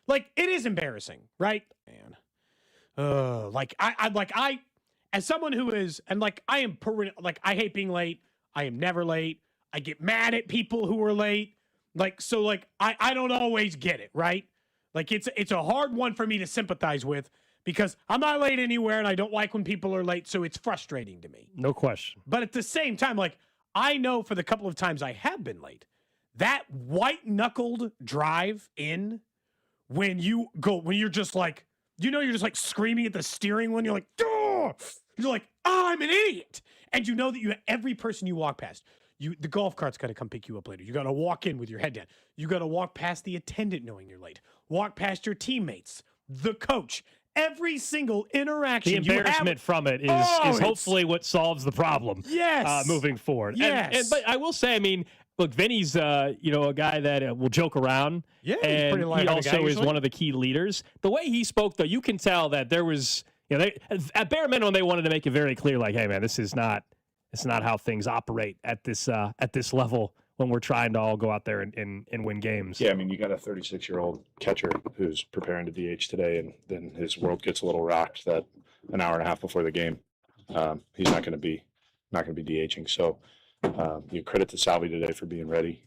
Like, it is embarrassing, right? Man. I as someone who is, and like, I am, I hate being late. I am never late. I get mad at people who are late. Like, so like, I don't always get it, right? Like, it's a hard one for me to sympathize with because I'm not late anywhere and I don't like when people are late. So it's frustrating to me. No question. But at the same time, like, I know for the couple of times I have been late, that white knuckled drive in when you're just like, you're just like screaming at the steering wheel. You're like, duh! You're like, oh, I'm an idiot. And you know that every person you walk past, the golf cart's got to come pick you up later. You got to walk in with your head down. You got to walk past the attendant knowing you're late. Walk past your teammates, the coach. Every single interaction. The embarrassment from it is hopefully what solves the problem. Yes. Moving forward. Yes. But I will say, I mean, look, Vinny's a guy that will joke around. Yeah. And he also is one of the key leaders. The way he spoke, though, you can tell that there was, at bare minimum, they wanted to make it very clear, like, hey, man, this is not how things operate at this level when we're trying to all go out there and win games. Yeah, I mean, you got a 36-year-old catcher who's preparing to DH today, and then his world gets a little rocked that an hour and a half before the game, he's not going to be DHing. So you credit to Salvi today for being ready.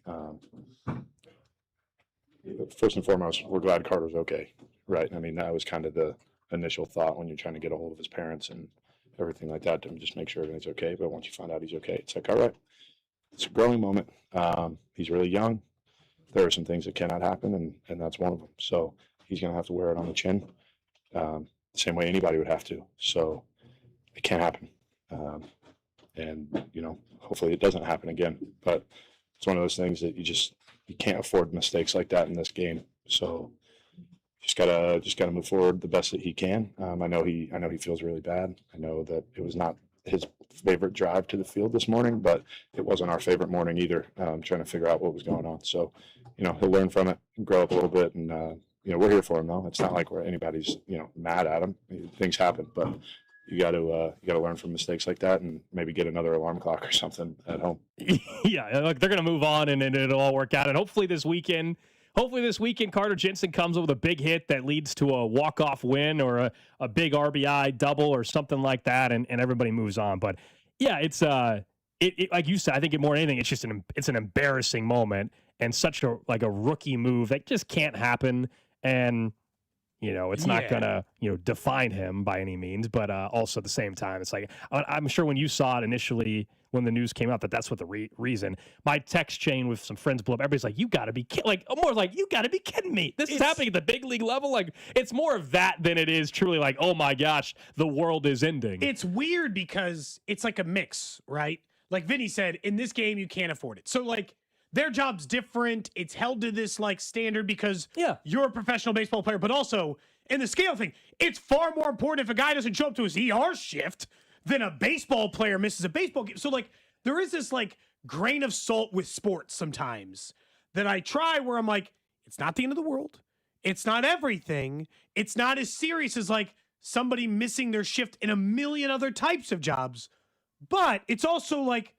First and foremost, we're glad Carter's okay, right? I mean, that was kind of the initial thought when you're trying to get a hold of his parents and everything like that to just make sure everything's okay. But once you find out he's okay, it's like, all right, it's a growing moment. He's really young. There are some things that cannot happen, and that's one of them. So he's going to have to wear it on the chin, the same way anybody would have to. So it can't happen. And, hopefully it doesn't happen again. But it's one of those things that you can't afford mistakes like that in this game. So just gotta move forward the best that he can. I know he feels really bad. I know that it was not his favorite drive to the field this morning, but it wasn't our favorite morning either. Trying to figure out what was going on. So, he'll learn from it, grow up a little bit, and we're here for him though. It's not like anybody's mad at him. Things happen, but you got to learn from mistakes like that, and maybe get another alarm clock or something at home. Yeah, look, they're gonna move on, and it'll all work out. And hopefully this weekend, Carter Jensen comes up with a big hit that leads to a walk-off win or a big RBI double or something like that, and everybody moves on. But yeah, it's like you said, I think more than anything, it's just it's an embarrassing moment and such a rookie move that just can't happen. And it's not gonna define him by any means, but also at the same time, it's like I'm sure when you saw it initially when the news came out that's what the reason. My text chain with some friends blew up. Everybody's like, "You got to be kidding!" "You got to be kidding me! This is happening at the big league level." Like, it's more of that than it is truly like, "Oh my gosh, the world is ending." It's weird because it's like a mix, right? Like Vinny said, in this game you can't afford it. So like, their job's different. It's held to this like standard because you're a professional baseball player, but also in the scale thing, it's far more important if a guy doesn't show up to his ER shift than a baseball player misses a baseball game. So like, there is this like grain of salt with sports sometimes that I try where I'm like, it's not the end of the world. It's not everything. It's not as serious as like somebody missing their shift in a million other types of jobs. But it's also like,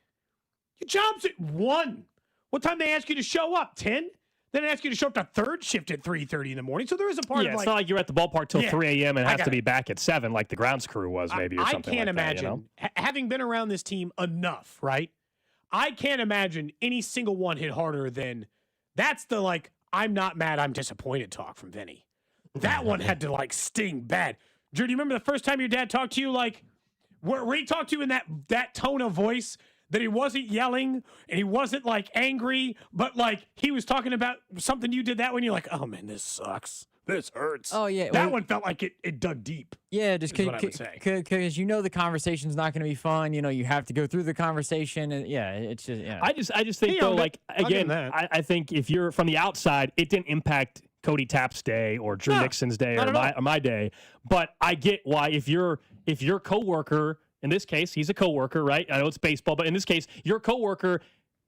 your job's at 1. What time they ask you to show up? 10? Then they ask you to show up to third shift at 3:30 in the morning. So there is a part of like, it's not like you're at the ballpark till 3 a.m. and have to be back at 7 like the grounds crew was maybe or something. I can't like imagine, having been around this team enough, right? I can't imagine any single one hit harder than that's the like, I'm not mad, I'm disappointed talk from Vinny. That one had to like sting bad. Drew, do you remember the first time your dad talked to you like, where he talked to you in that tone of voice? That he wasn't yelling and he wasn't like angry, but like he was talking about something you did that when you're like, oh man, this sucks. This hurts. Oh yeah. That one felt like it dug deep. Yeah, just what I would say. Because the conversation's not going to be fun. You have to go through the conversation. And it's just, I just think though, like, again, I think if you're from the outside, it didn't impact Cody Tapp's day or Drew Nixon's day or my day. But I get why if your coworker, in this case, he's a coworker, right? I know it's baseball, but in this case, your coworker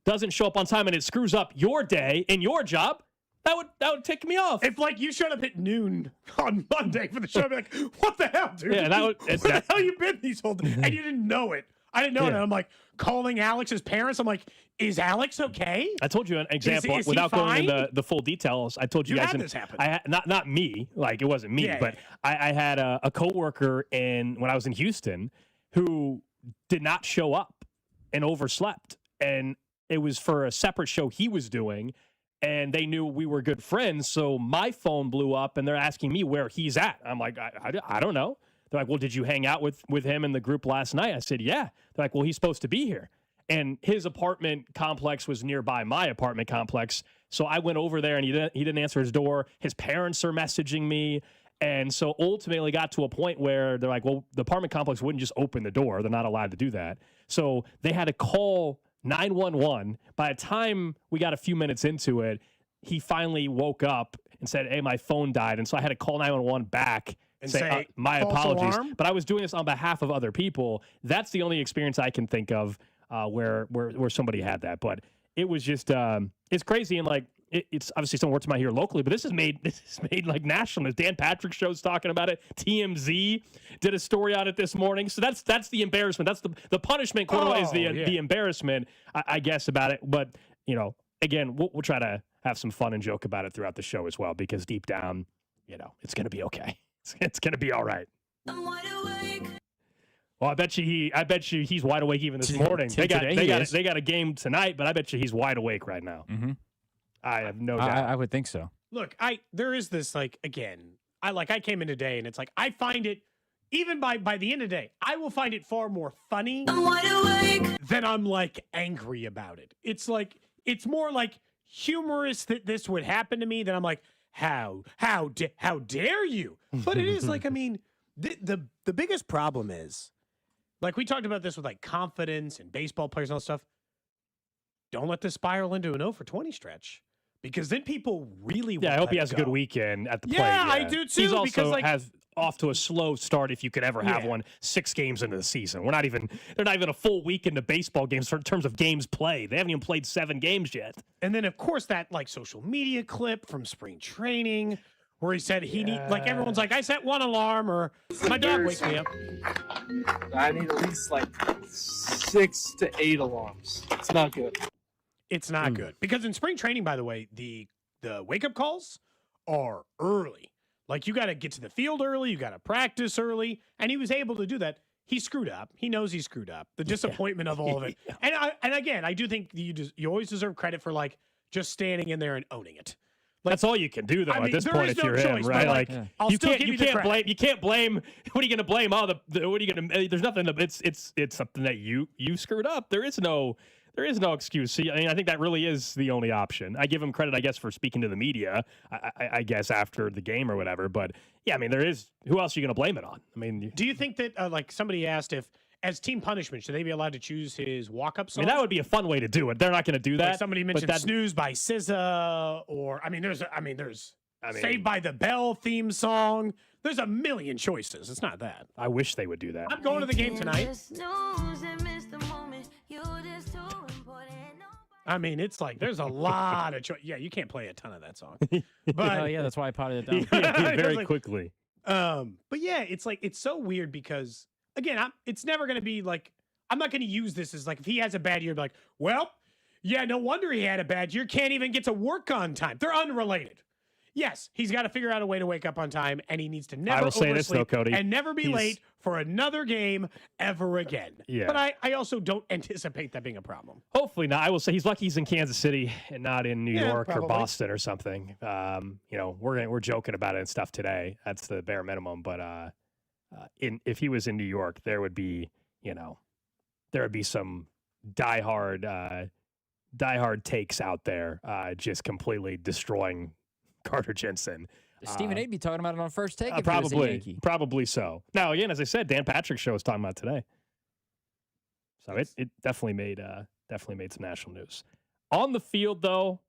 doesn't show up on time and it screws up your day and your job. That would tick me off. If like you showed up at noon on Monday for the show, I'd be like, what the hell, dude? Yeah, where the hell you been these whole days? And you didn't know it. I didn't know that. I'm like calling Alex's parents. I'm like, is Alex okay? I told you an example is without going fine? into the full details. I told you, guys. Had this happen. I had, not me, like it wasn't me, but I had a coworker when I was in Houston who did not show up and overslept, and it was for a separate show he was doing, and they knew we were good friends, so my phone blew up, and they're asking me where he's at. I'm like, I don't know. They're like, well, did you hang out with him in the group last night? I said, yeah. They're like, well, he's supposed to be here. And his apartment complex was nearby my apartment complex. So I went over there, and he didn't answer his door. His parents are messaging me. And so ultimately got to a point where they're like, well, the apartment complex wouldn't just open the door. They're not allowed to do that. So they had to call 911. By the time we got a few minutes into it, he finally woke up and said, hey, my phone died. And so I had to call 911 back and say my apologies. Alarm? But I was doing this on behalf of other people. That's the only experience I can think of where somebody had that. But it was just it's crazy. And like it's obviously someone works out here locally, but this is made like national. Dan Patrick's show's talking about it. TMZ did a story on it this morning. So that's the embarrassment. That's the punishment. Is the embarrassment, I guess, about it. But again, we'll try to have some fun and joke about it throughout the show as well, because deep down, it's going to be okay. It's going to be all right. I'm wide awake. Well, I bet you he's wide awake even this morning. They got a game tonight, but I bet you he's wide awake right now. Mm-hmm. I have no doubt. I would think so. Look, there is this, like, again, I came in today, and it's like, I find it, even by the end of the day, I will find it far more funny than I'm like angry about it. It's like, it's more like humorous that this would happen to me than I'm like, how dare you? But it is like, I mean, the biggest problem is, like, we talked about this with like confidence and baseball players and all that stuff. Don't let this spiral into an 0 for 20 stretch, because then people really I hope he has a good weekend at the plate. Yeah, I do too. He's also because, like, has off to a slow start, if you could ever have one, 6 games into the season. They're not even a full week into baseball games in terms of games played. They haven't even played 7 games yet. And then, of course, that like social media clip from spring training where he said like, everyone's like, I set 1 alarm, or my dog wakes me up. I need at least like 6 to 8 alarms. It's not good. It's not good, because in spring training, by the way, the wake up calls are early. Like, you got to get to the field early, you got to practice early, and he was able to do that. He screwed up. He knows he screwed up. The disappointment of all of it. And again, I do think you always deserve credit for like just standing in there and owning it. Like, that's all you can do, though, at this point, if you're him, right? Like, you can't blame. What are you going to blame? What are you going to? There's nothing. It's something that you screwed up. There is no excuse. See, I mean, I think that really is the only option. I give him credit, I guess, for speaking to the media, I guess, after the game or whatever. But yeah, I mean, there is. Who else are you going to blame it on? I mean, do you think that like somebody asked if, as team punishment, should they be allowed to choose his walk-up song? I mean, that would be a fun way to do it. They're not going to do that. Like somebody mentioned "Snooze" by SZA, or there's "Saved by the Bell" theme song. There's a million choices. It's not that. I wish they would do that. I'm going to the game tonight. I mean, it's like there's a lot of choice. Yeah, you can't play a ton of that song. But yeah, that's why I potted it down very quickly. But yeah, it's like, it's so weird because, again, it's never going to be like, I'm not going to use this as like, if he has a bad year, be like, well, yeah, no wonder he had a bad year. Can't even get to work on time. They're unrelated. Yes, he's got to figure out a way to wake up on time, and he needs to never say this, though, Cody, and never be late for another game ever again. Yeah. But I also don't anticipate that being a problem. Hopefully not. I will say he's lucky he's in Kansas City and not in New York probably. or Boston or something. We're joking about it and stuff today. That's the bare minimum. But if he was in New York, there would be some diehard takes out there, just completely destroying Carter Jensen. Stephen A. be talking about it on First Take. Probably so. Now, again, as I said, Dan Patrick's show was talking about it today. So it definitely made some national news. On the field, though,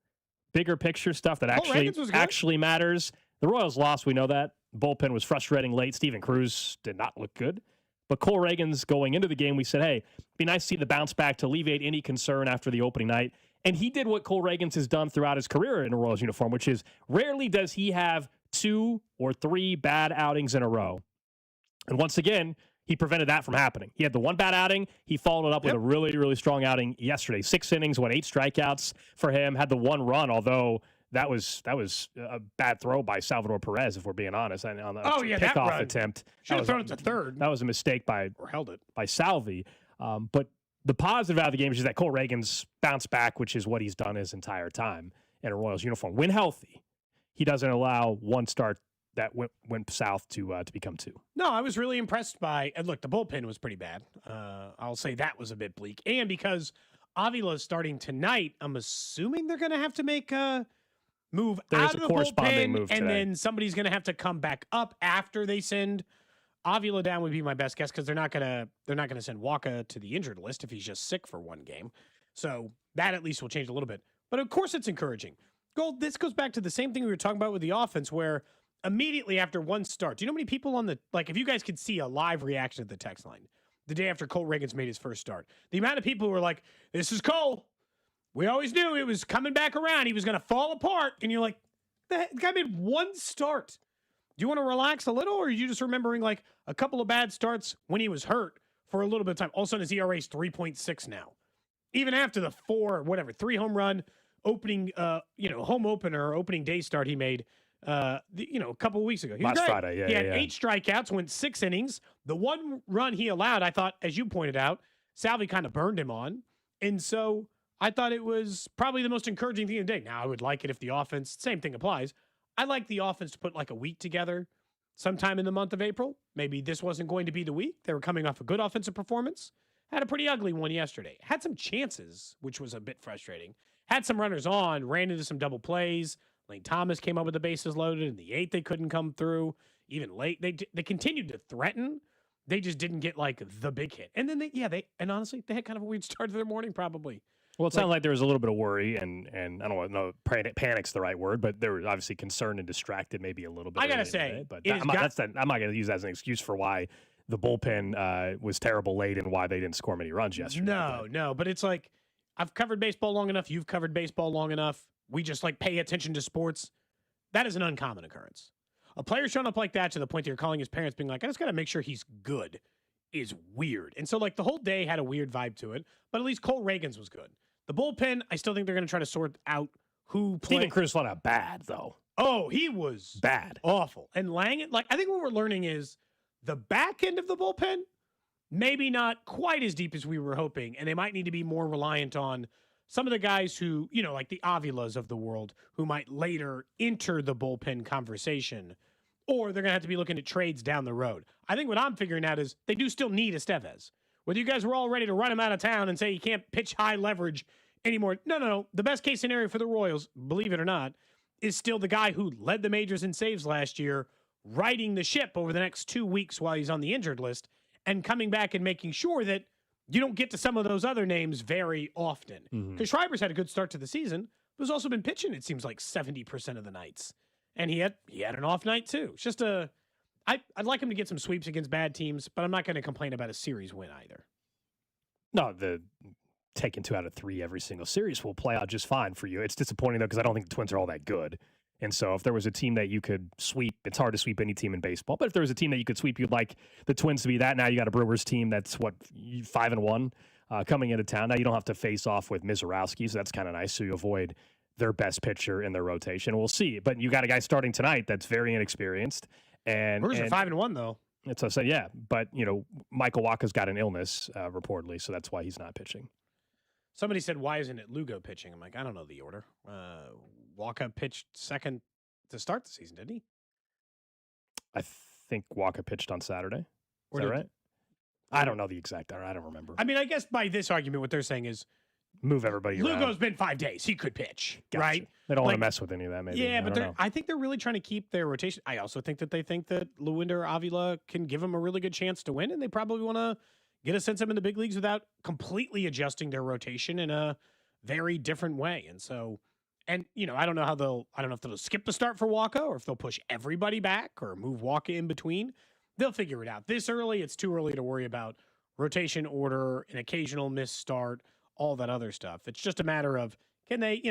bigger picture stuff that actually matters. The Royals lost, we know that. Bullpen was frustrating late. Steven Cruz did not look good. But Cole Reagan's going into the game, we said, hey, it'd be nice to see the bounce back to alleviate any concern after the opening night. And he did what Cole Reagan's has done throughout his career in a Royals uniform, which is rarely does he have 2 or 3 bad outings in a row. And once again, He prevented that from happening. He had the one bad outing. He followed it up with a really, really strong outing yesterday. 6 innings, 8 strikeouts for him. Had the 1 run, although that was a bad throw by Salvador Perez, if we're being honest. And on the pickoff attempt, should have thrown it to third. That was a mistake by Salvi. But the positive out of the game is that Cole Reagan's bounced back, which is what he's done his entire time in a Royals uniform. When healthy, he doesn't allow one start that went south to become 2. No, I was really impressed by. And look, the bullpen was pretty bad. I'll say that was a bit bleak. And because Avila is starting tonight, I'm assuming they're going to have to make a move out of the bullpen, and then somebody's going to have to come back up after they send Avila down. Would be my best guess, because they're not going to send Waka to the injured list if he's just sick for 1 game. So that at least will change a little bit. But of course, it's encouraging. Gold. This goes back to the same thing we were talking about with the offense, where immediately after 1 start, do you know how many people on the, like, if you guys could see a live reaction at the text line the day after Cole Reagan's made his first start, the amount of people who were like, this is Cole. We always knew it was coming back around. He was going to fall apart. And you're like, the guy made 1 start. Do you want to relax a little, or are you just remembering like a couple of bad starts when he was hurt for a little bit of time? All of a sudden his ERA is 3.6 now. Even after the 3 home run opening, home opener, opening day start he made, a couple of weeks ago. Last Friday, he had 8 strikeouts, went 6 innings. The 1 run he allowed, I thought, as you pointed out, Salvi kind of burned him on. And so I thought it was probably the most encouraging thing of the day. Now, I would like it if the offense, same thing applies. I like the offense to put like a week together sometime in the month of April. Maybe this wasn't going to be the week. They were coming off a good offensive performance. Had a pretty ugly one yesterday. Had some chances, which was a bit frustrating. Had some runners on, ran into some double plays. Lane Thomas came up with the bases loaded. In the 8th, they couldn't come through. Even late, they continued to threaten. They just didn't get like the big hit. And then honestly, they had kind of a weird start to their morning probably. Well, it sounded like there was a little bit of worry, and I don't know, panic's the right word, but they were obviously concerned and distracted maybe a little bit. I got to say, but I'm not going to use that as an excuse for why the bullpen was terrible late and why they didn't score many runs yesterday. No, but it's like, I've covered baseball long enough. You've covered baseball long enough. We just like pay attention to sports. That is an uncommon occurrence. A player showing up like that to the point that you're calling his parents being like, I just got to make sure he's good, is weird. And so like the whole day had a weird vibe to it, but at least Cole Reagan's was good. The bullpen, I still think they're going to try to sort out who played. Steven Cruz flat out bad, though. Oh, he was bad. Awful. And Lang, like, I think what we're learning is the back end of the bullpen, maybe not quite as deep as we were hoping, and they might need to be more reliant on some of the guys who, like the Avilas of the world, who might later enter the bullpen conversation, or they're going to have to be looking at trades down the road. I think what I'm figuring out is they do still need Estevez. Whether you guys were all ready to run him out of town and say you can't pitch high leverage anymore. No. The best case scenario for the Royals, believe it or not, is still the guy who led the majors in saves last year, riding the ship over the next 2 weeks while he's on the injured list, and coming back and making sure that you don't get to some of those other names very often. Because Schreiber's had a good start to the season, but has also been pitching, it seems like 70% of the nights. And he had an off night too. It's just I'd like him to get some sweeps against bad teams, but I'm not going to complain about a series win either. No, taking 2 out of 3 every single series will play out just fine for you. It's disappointing, though, because I don't think the Twins are all that good. And so if there was a team that you could sweep, it's hard to sweep any team in baseball. But if there was a team that you could sweep, you'd like the Twins to be that. Now you got a Brewers team that's, 5-1 coming into town. Now you don't have to face off with Mizorowski, so that's kind of nice. So you avoid their best pitcher in their rotation. We'll see. But you got a guy starting tonight that's very inexperienced. And Brewers are 5-1 though. It's a yeah, but Michael Wacha's got an illness reportedly, so that's why he's not pitching. Somebody said, "Why isn't it Lugo pitching?" I'm like, I don't know the order. Wacha pitched second to start the season, didn't he? I think Wacha pitched on Saturday. Is that right? I don't know the exact order. I don't remember. I mean, I guess by this argument, what they're saying is move everybody around. Lugo's been 5 days. He could pitch, Gotcha. right? They don't want to mess with any of that, maybe. Yeah, but I think they're really trying to keep their rotation. I also think that they think that Lewin Avila can give them a really good chance to win, and they probably want to get a sense of them in the big leagues without completely adjusting their rotation in a very different way. And so, I don't know if they'll skip the start for Wacha or if they'll push everybody back or move Wacha in between. They'll figure it out. This early, it's too early to worry about rotation order, an occasional missed start, all that other stuff. It's just a matter of, can they,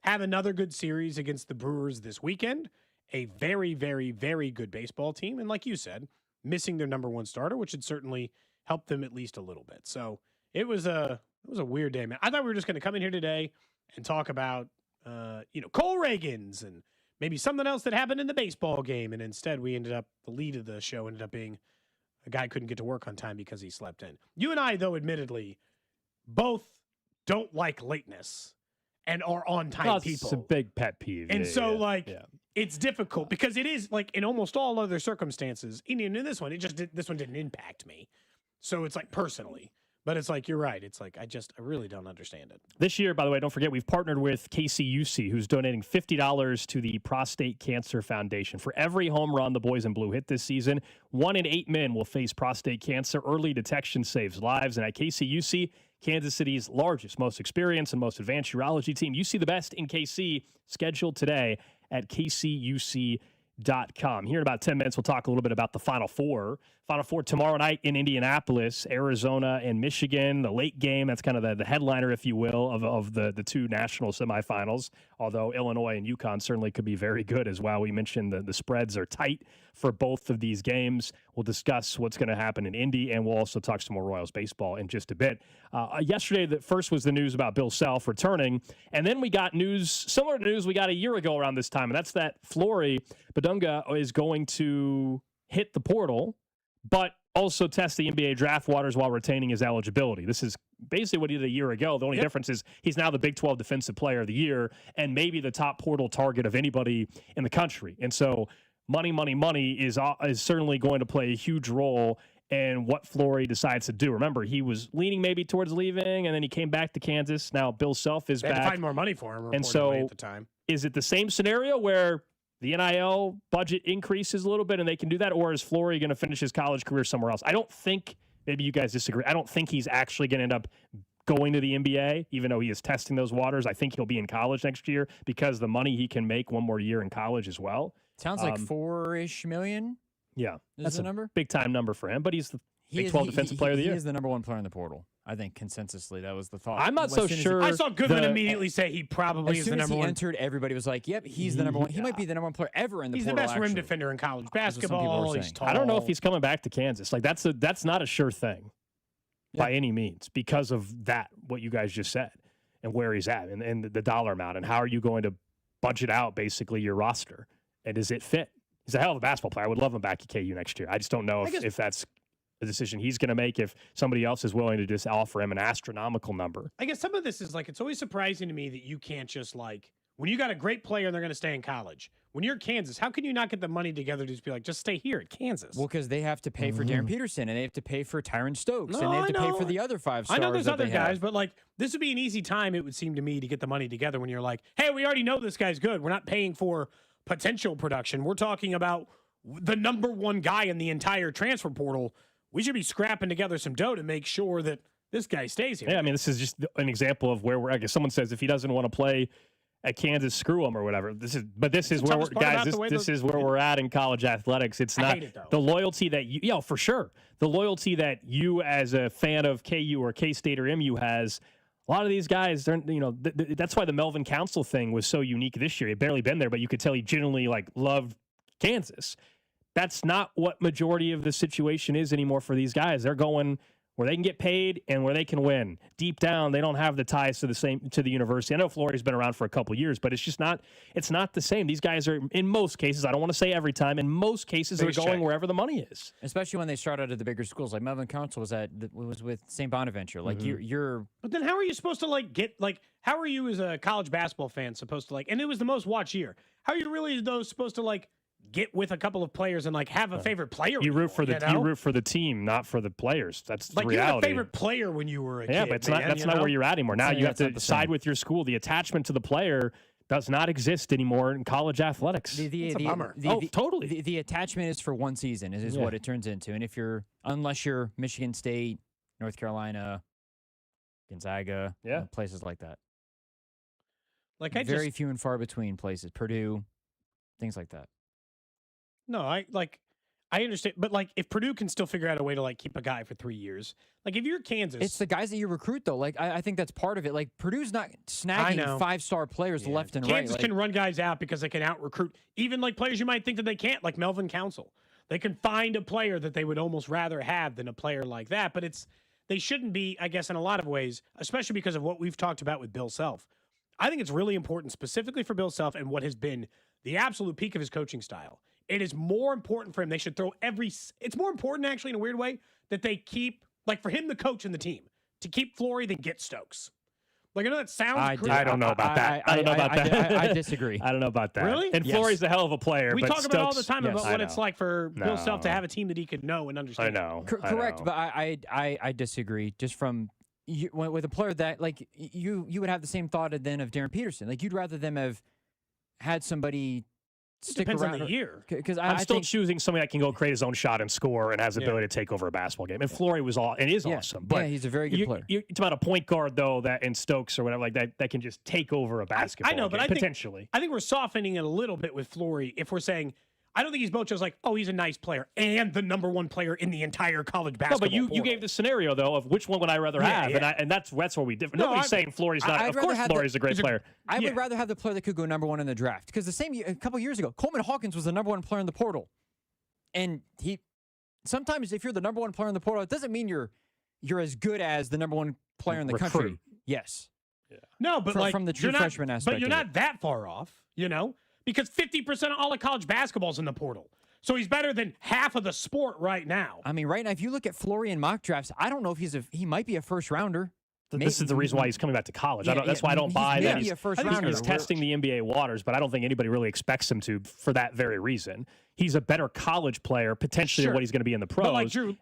have another good series against the Brewers this weekend? A very, very, very good baseball team. And like you said, missing their number one starter, which had certainly helped them at least a little bit. So it was a weird day, man. I thought we were just going to come in here today and talk about Cole Reagans and maybe something else that happened in the baseball game, and instead the lead of the show ended up being a guy couldn't get to work on time because he slept in. You and I, though, admittedly, both don't like lateness and are on-time people. It's a big pet peeve. And it's difficult because it is like in almost all other circumstances. In this one, this one didn't impact me. So it's like personally. But it's like, you're right. It's like, I really don't understand it. This year, by the way, don't forget, we've partnered with KCUC, who's donating $50 to the Prostate Cancer Foundation. For every home run the boys in blue hit this season, 1 in 8 men will face prostate cancer. Early detection saves lives. And at KCUC, Kansas City's largest, most experienced, and most advanced urology team, you see the best in KC, scheduled today at kcuc.com. Here in about 10 minutes, we'll talk a little bit about the Final Four. Final Four tomorrow night in Indianapolis, Arizona and Michigan, the late game. That's kind of the headliner, if you will, of the two national semifinals, although Illinois and UConn certainly could be very good as well. We mentioned the spreads are tight for both of these games. We'll discuss what's going to happen in Indy, and we'll also talk some more Royals baseball in just a bit. Yesterday, the first was the news about Bill Self returning, and then we got news, similar to news we got a year ago around this time, and that's that Flory Badunga is going to hit the portal, but also test the NBA draft waters while retaining his eligibility. This is basically what he did a year ago. The only difference is he's now the Big 12 Defensive Player of the Year and maybe the top portal target of anybody in the country. And so money is certainly going to play a huge role in what Flory decides to do. Remember, he was leaning maybe towards leaving, and then he came back to Kansas. Now Bill Self is they back. had to find more money for him, and so at the time. Is it the same scenario where the NIL budget increases a little bit and they can do that, or is Flory going to finish his college career somewhere else? I don't think, maybe you guys disagree, I don't think he's actually going to end up going to the NBA, even though he is testing those waters. I think he'll be in college next year because the money he can make one more year in college as well. Sounds like $4-ish million. Yeah. That's the number? Big time number for him, but he's the Big 12 Defensive Player of the Year. He is the number one player in the portal. I think consensusly that was the thought. I'm not so sure. I saw Goodman immediately say he probably is the number one. As soon as he entered, everybody was like, yep, he's the number one. He might be the number one player ever in the portal. He's the best rim defender in college basketball. He's tall. I don't know if he's coming back to Kansas. Like that's not a sure thing by any means because of that, what you guys just said, and where he's at and the dollar amount, and how are you going to budget out basically your roster, and does it fit? He's a hell of a basketball player. I would love him back at KU next year. I just don't know if that's a decision he's going to make, if somebody else is willing to just offer him an astronomical number. I guess some of this is like, it's always surprising to me that you can't just like, when you got a great player and they're going to stay in college, when you're Kansas, how can you not get the money together to just be like, just stay here at Kansas? Well, because they have to pay for Darren Peterson, and they have to pay for Tyron Stokes, and they have to pay for the other 5 stars. I know there's other guys, but like, this would be an easy time, it would seem to me, to get the money together when you're like, hey, we already know this guy's good. We're not paying for potential production. We're talking about the number one guy in the entire transfer portal. We should be scrapping together some dough to make sure that this guy stays here. Yeah, I mean, this is just an example of where we're. I guess someone says if he doesn't want to play at Kansas, screw him or whatever. This is where we're, guys. This is where we're at in college athletics. It's not the loyalty that you, for sure, the loyalty that you as a fan of KU or K-State or MU has. A lot of these guys, that's why the Melvin Council thing was so unique this year. He had barely been there, but you could tell he genuinely loved Kansas. That's not what majority of the situation is anymore for these guys. They're going where they can get paid and where they can win. Deep down, they don't have the ties to the university. I know Flory's been around for a couple of years, but it's not the same. These guys are, in most cases, I don't want to say every time, in most cases, they're going wherever the money is. Especially when they start out at the bigger schools. Like Melvin Council was with St. Bonaventure. Like you're But then how are you supposed to how are you as a college basketball fan supposed to and it was the most watched year. How are you really supposed to get with a couple of players and have a favorite player? You root for you root for the team, not for the players. That's the reality. You had a favorite player when you were a kid. But that's not where you're at anymore. Now you have to side with your school. The attachment to the player does not exist anymore in college athletics. It's a bummer. Totally. The attachment is for one season is what it turns into. And unless you're Michigan State, North Carolina, Gonzaga, places like that. Very few and far between places. Purdue, things like that. No, I understand, but if Purdue can still figure out a way to keep a guy for 3 years, if you're Kansas, it's the guys that you recruit though. I think that's part of it. Purdue's not snagging 5-star players left and right. Kansas can run guys out because they can out recruit even players you might think that they can't, like Melvin Council. They can find a player that they would almost rather have than a player like that. But they shouldn't be, I guess, in a lot of ways, especially because of what we've talked about with Bill Self. I think it's really important, specifically for Bill Self and what has been the absolute peak of his coaching style. It is more important for him. They should throw it's more important, actually, in a weird way, that they keep, like, for him, the coach and the team, to keep Flory than get Stokes. Like, I know that sounds crazy. I don't know about that. I don't know about that. I disagree. I don't know about that. Really? And Flory's a hell of a player. We but talk about all the Stokes- time about yes, what it's like for Bill Self to have a team that he could know and understand. I know. Correct, but I disagree. Just from with a player that, like, you would have the same thought then of Darren Peterson. Like, you'd rather them have had somebody stick Depends around on the year. Because I'm I still think, choosing somebody that can go create his own shot and score and has the ability to take over a basketball game. And Flory is awesome. But yeah, he's a very good player. You're talking about a point guard, though, that in Stokes or whatever like that can just take over a basketball I know, game, but potentially. I think we're softening it a little bit with Flory if we're saying, I don't think he's both just like, oh, he's a nice player and the number one player in the entire college basketball. No, but you gave the scenario, though, of which one would I rather have, and that's where we differ. Nobody's saying Flory's not. Of course, Flory's a great player. I would rather have the player that could go number one in the draft, because a couple years ago, Coleman Hawkins was the number one player in the portal, and sometimes if you're the number one player in the portal, it doesn't mean you're as good as the number one player in the country. Yes. Yeah. No, but from the true freshman aspect. But you're not that far off, because 50% of all of college basketball is in the portal. So he's better than half of the sport right now. I mean, right now, if you look at Flory in mock drafts, I don't know if he might be a first rounder. This is the reason why he's coming back to college. That's why I don't buy that. He's testing the NBA waters, but I don't think anybody really expects him to for that very reason. He's a better college player, potentially, than what he's going to be in the pros. But like Drew,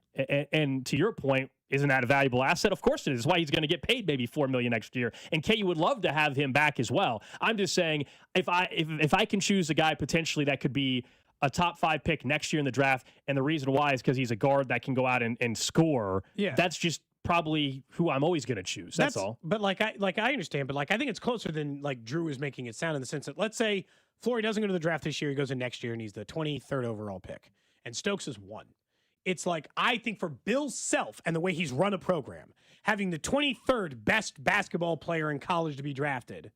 and to your point, isn't that a valuable asset? Of course it is. That's why he's going to get paid maybe $4 million next year. And KU would love to have him back as well. I'm just saying, if I can choose a guy potentially that could be a top 5 pick next year in the draft, and the reason why is because he's a guard that can go out and score. Yeah, that's just probably who I'm always going to choose. That's all. But I understand. But I think it's closer than Drew is making it sound, in the sense that, let's say Flory doesn't go to the draft this year, he goes in next year, and he's the 23rd overall pick, and Stokes is 1. It's I think for Bill Self and the way he's run a program, having the 23rd best basketball player in college to be drafted,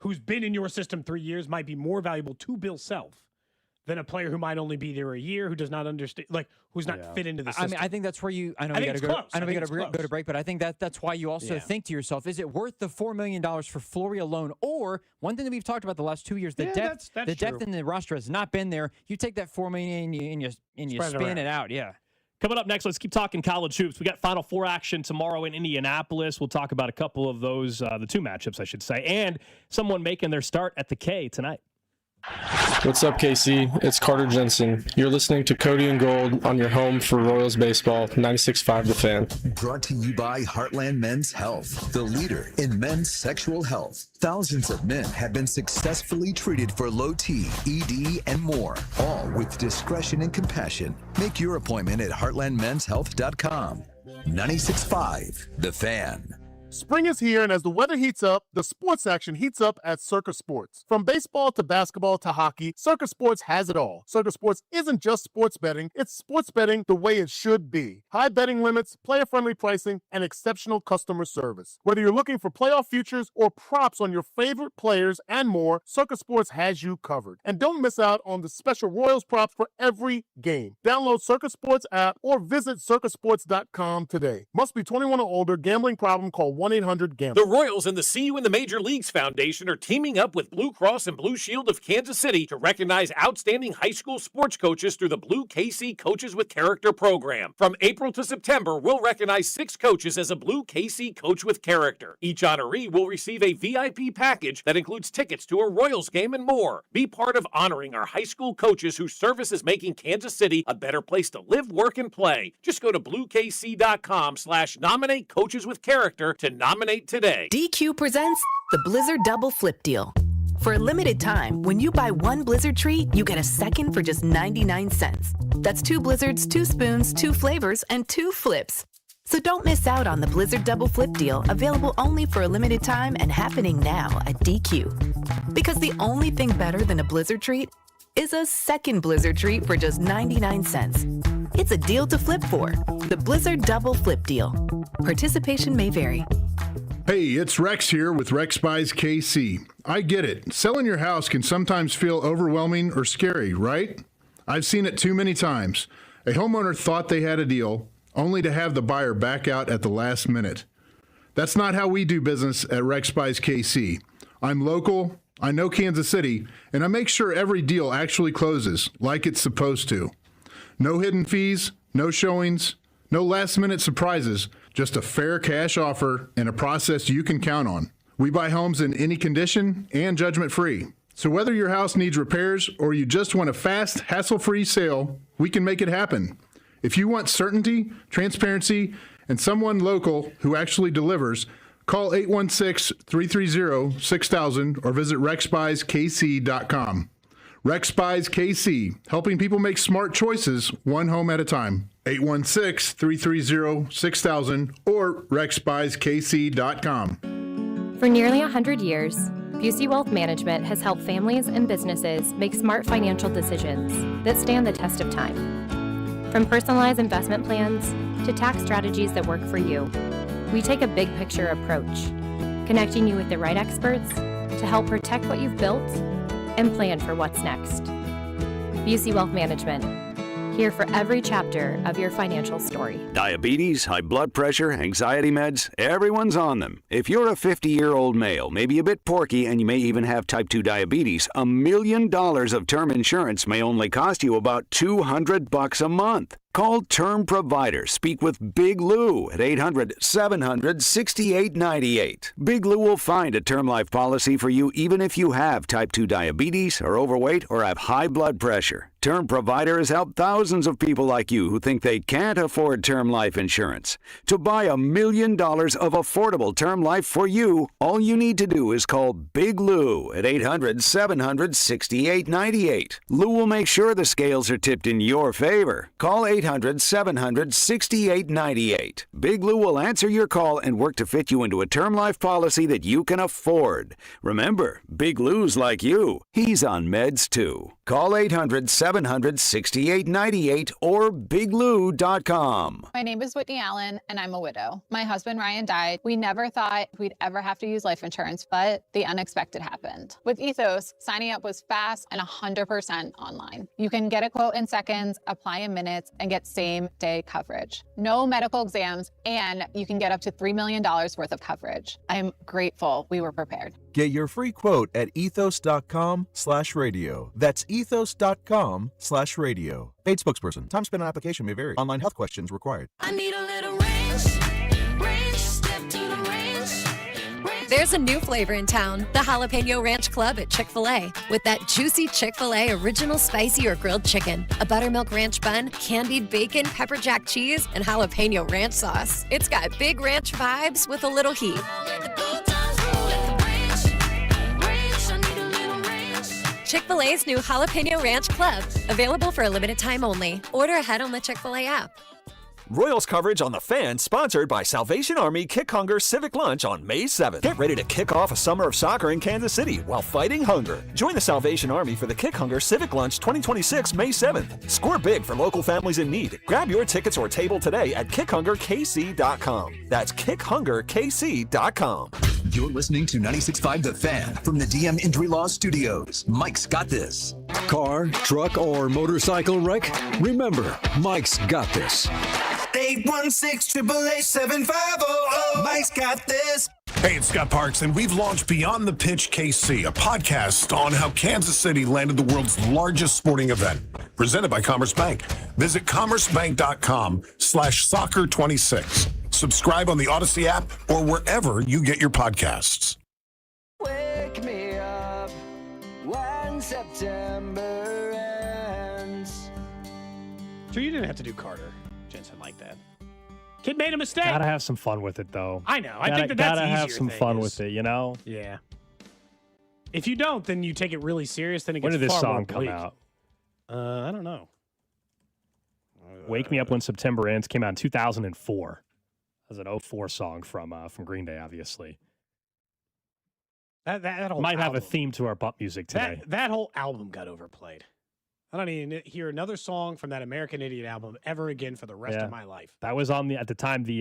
who's been in your system 3 years, might be more valuable to Bill Self than a player who might only be there a year, who does not understand, who's not fit into the system. I mean, I think that's where I know we got to go to break, but I think that's why you also think to yourself, is it worth the $4 million for Flory alone? Or one thing that we've talked about the last 2 years, the depth in the roster has not been there. You take that $4 million and you spin it out. Yeah. Coming up next, let's keep talking college hoops. We got Final Four action tomorrow in Indianapolis. We'll talk about a couple of those, the 2 matchups, I should say, and someone making their start at the K tonight. What's up, KC? It's Carter Jensen. You're listening to Cody and Gold on your home for Royals baseball, 96.5 The Fan. Brought to you by Heartland Men's Health, the leader in men's sexual health. Thousands of men have been successfully treated for low T, ED, and more, all with discretion and compassion. Make your appointment at heartlandmenshealth.com. 96.5 The Fan. Spring is here, and as the weather heats up, the sports action heats up at Circa Sports. From baseball to basketball to hockey, Circa Sports has it all. Circa Sports isn't just sports betting, it's sports betting the way it should be. High betting limits, player-friendly pricing, and exceptional customer service. Whether you're looking for playoff futures or props on your favorite players and more, Circa Sports has you covered. And don't miss out on the special Royals props for every game. Download Circa Sports app or visit circasports.com today. Must be 21 or older. Gambling problem, call 1-800-GAMBLER. The Royals and the See You in the Major Leagues Foundation are teaming up with Blue Cross and Blue Shield of Kansas City to recognize outstanding high school sports coaches through the Blue KC Coaches with Character program. From April to September, we'll recognize 6 coaches as a Blue KC Coach with Character. Each honoree will receive a VIP package that includes tickets to a Royals game and more. Be part of honoring our high school coaches whose service is making Kansas City a better place to live, work, and play. Just go to bluekc.com/nominate coaches with character to nominate today. DQ presents the Blizzard Double Flip Deal. For a limited time, when you buy 1 Blizzard treat, you get a second for just 99 cents. That's 2 Blizzards, 2 spoons, 2 flavors, and 2 flips. So don't miss out on the Blizzard Double Flip Deal, available only for a limited time and happening now at DQ. Because the only thing better than a Blizzard treat is a second Blizzard treat for just 99 cents. It's a deal to flip for. The Blizzard Double Flip Deal. Participation may vary. Hey, it's Rex here with Rex Buys KC. I get it. Selling your house can sometimes feel overwhelming or scary, right? I've seen it too many times. A homeowner thought they had a deal, only to have the buyer back out at the last minute. That's not how we do business at Rex Buys KC. I'm local, I know Kansas City, and I make sure every deal actually closes like it's supposed to. No hidden fees, no showings, no last-minute surprises, just a fair cash offer and a process you can count on. We buy homes in any condition and judgment-free. So whether your house needs repairs or you just want a fast, hassle-free sale, we can make it happen. If you want certainty, transparency, and someone local who actually delivers, call 816-330-6000 or visit rexbuyskc.com. Rex Buys KC, helping people make smart choices one home at a time. 816-330-6000 or rexbuyskc.com. For nearly 100 years, Busey Wealth Management has helped families and businesses make smart financial decisions that stand the test of time. From personalized investment plans to tax strategies that work for you, we take a big picture approach, connecting you with the right experts to help protect what you've built and plan for what's next. Busey Wealth Management, here for every chapter of your financial story. Diabetes, high blood pressure, anxiety meds, everyone's on them. If you're a 50-year-old male, maybe a bit porky, and you may even have type 2 diabetes, $1 million of term insurance may only cost you about $200 a month. Call Term Provider. Speak with Big Lou at 800-700-6898. Big Lou will find a term life policy for you even if you have type 2 diabetes, are overweight, or have high blood pressure. Term Provider has helped thousands of people like you who think they can't afford term life insurance. To buy $1 million of affordable term life for you, all you need to do is call Big Lou at 800-700-6898. Lou will make sure the scales are tipped in your favor. Call 800-700-6898. Big Lou will answer your call and work to fit you into a term life policy that you can afford. Remember, Big Lou's like you. He's on meds too. Call 800-700-6898 or biglou.com. My name is Whitney Allen, and I'm a widow. My husband, Ryan, died. We never thought we'd ever have to use life insurance, but the unexpected happened. With Ethos, signing up was fast and 100% online. You can get a quote in seconds, apply in minutes, and get same-day coverage. No medical exams, and you can get up to $3 million worth of coverage. I'm grateful we were prepared. Get your free quote at ethos.com/radio. That's ethos.com/radio. Paid spokesperson. Time spent on application may vary. Online health questions required. I need a little range, step to the range. There's a new flavor in town, the Jalapeno Ranch Club at Chick-fil-A. With that juicy Chick-fil-A original spicy or grilled chicken, a buttermilk ranch bun, candied bacon, pepper jack cheese, and jalapeno ranch sauce. It's got big ranch vibes with a little heat. Chick-fil-A's new Jalapeno Ranch Club, available for a limited time only. Order ahead on the Chick-fil-A app. Royals coverage on The Fan, sponsored by Salvation Army Kick Hunger Civic Lunch on May 7th. Get ready to kick off a summer of soccer in Kansas City while fighting hunger. Join the Salvation Army for the Kick Hunger Civic Lunch 2026 May 7th. Score big for local families in need. Grab your tickets or table today at kickhungerkc.com. That's kickhungerkc.com. You're listening to 96.5 The Fan from the DM Injury Law Studios. Mike's got this. Car, truck, or motorcycle wreck? Remember, Mike's got this. 816-888-7500. Mike's got this. Hey, it's Scott Parks, and we've launched Beyond the Pitch KC, a podcast on how Kansas City landed the world's largest sporting event, presented by Commerce Bank. Visit commercebank.com/soccer26. Subscribe on the Odyssey app or wherever you get your podcasts. Wake me up when September ends. So you didn't have to do Carter Jensen like that. Kid made a mistake. Gotta have some fun with it, though. I know. I think that's gotta easier have some thing fun is- with it, you know? Yeah. If you don't, then you take it really serious. Then it When gets did this far more song come bleak. out? I don't know. Wake Me Up When September Ends came out in 2004. That was an 04 song from Green Day, obviously. That whole Might have a album- theme to our pop music today. That whole album got overplayed. I don't need to hear another song from that American Idiot album ever again for the rest of my life. That was on at the time the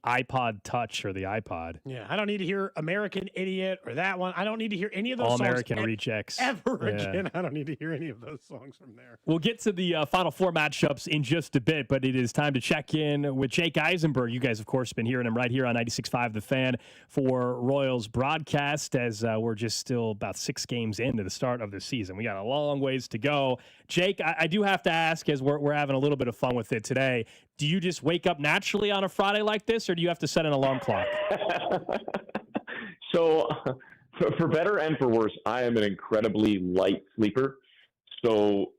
iPod Touch or the iPod. Yeah, I don't need to hear American Idiot or that one. I don't need to hear any of those All songs American Rejects ever again. I don't need to hear any of those songs from there. We'll get to the Final Four matchups in just a bit, but it is time to check in with Jake Eisenberg. You guys, of course, been hearing him right here on 96.5 The Fan for Royals broadcast as we're just still about 6 games into the start of the season. We got a long ways to go. Jake, I do have to ask, as we're having a little bit of fun with it today, do you just wake up naturally on a Friday like this, or do you have to set an alarm clock? So, for better and for worse, I am an incredibly light sleeper. So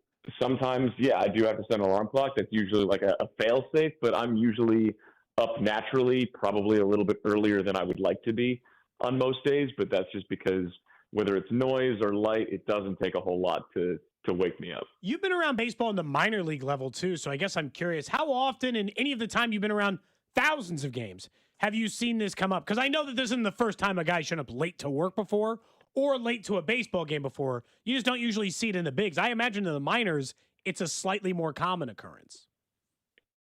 sometimes, yeah, I do have to set an alarm clock. That's usually like a fail-safe, but I'm usually up naturally, probably a little bit earlier than I would like to be on most days, but that's just because whether it's noise or light, it doesn't take a whole lot to wake me up. You've been around baseball in the minor league level too, so I guess I'm curious, how often in any of the time you've been around thousands of games have you seen this come up? Because I know that this isn't the first time a guy showed up late to work before or late to a baseball game before. You just don't usually see it in the bigs. I imagine in the minors, it's a slightly more common occurrence.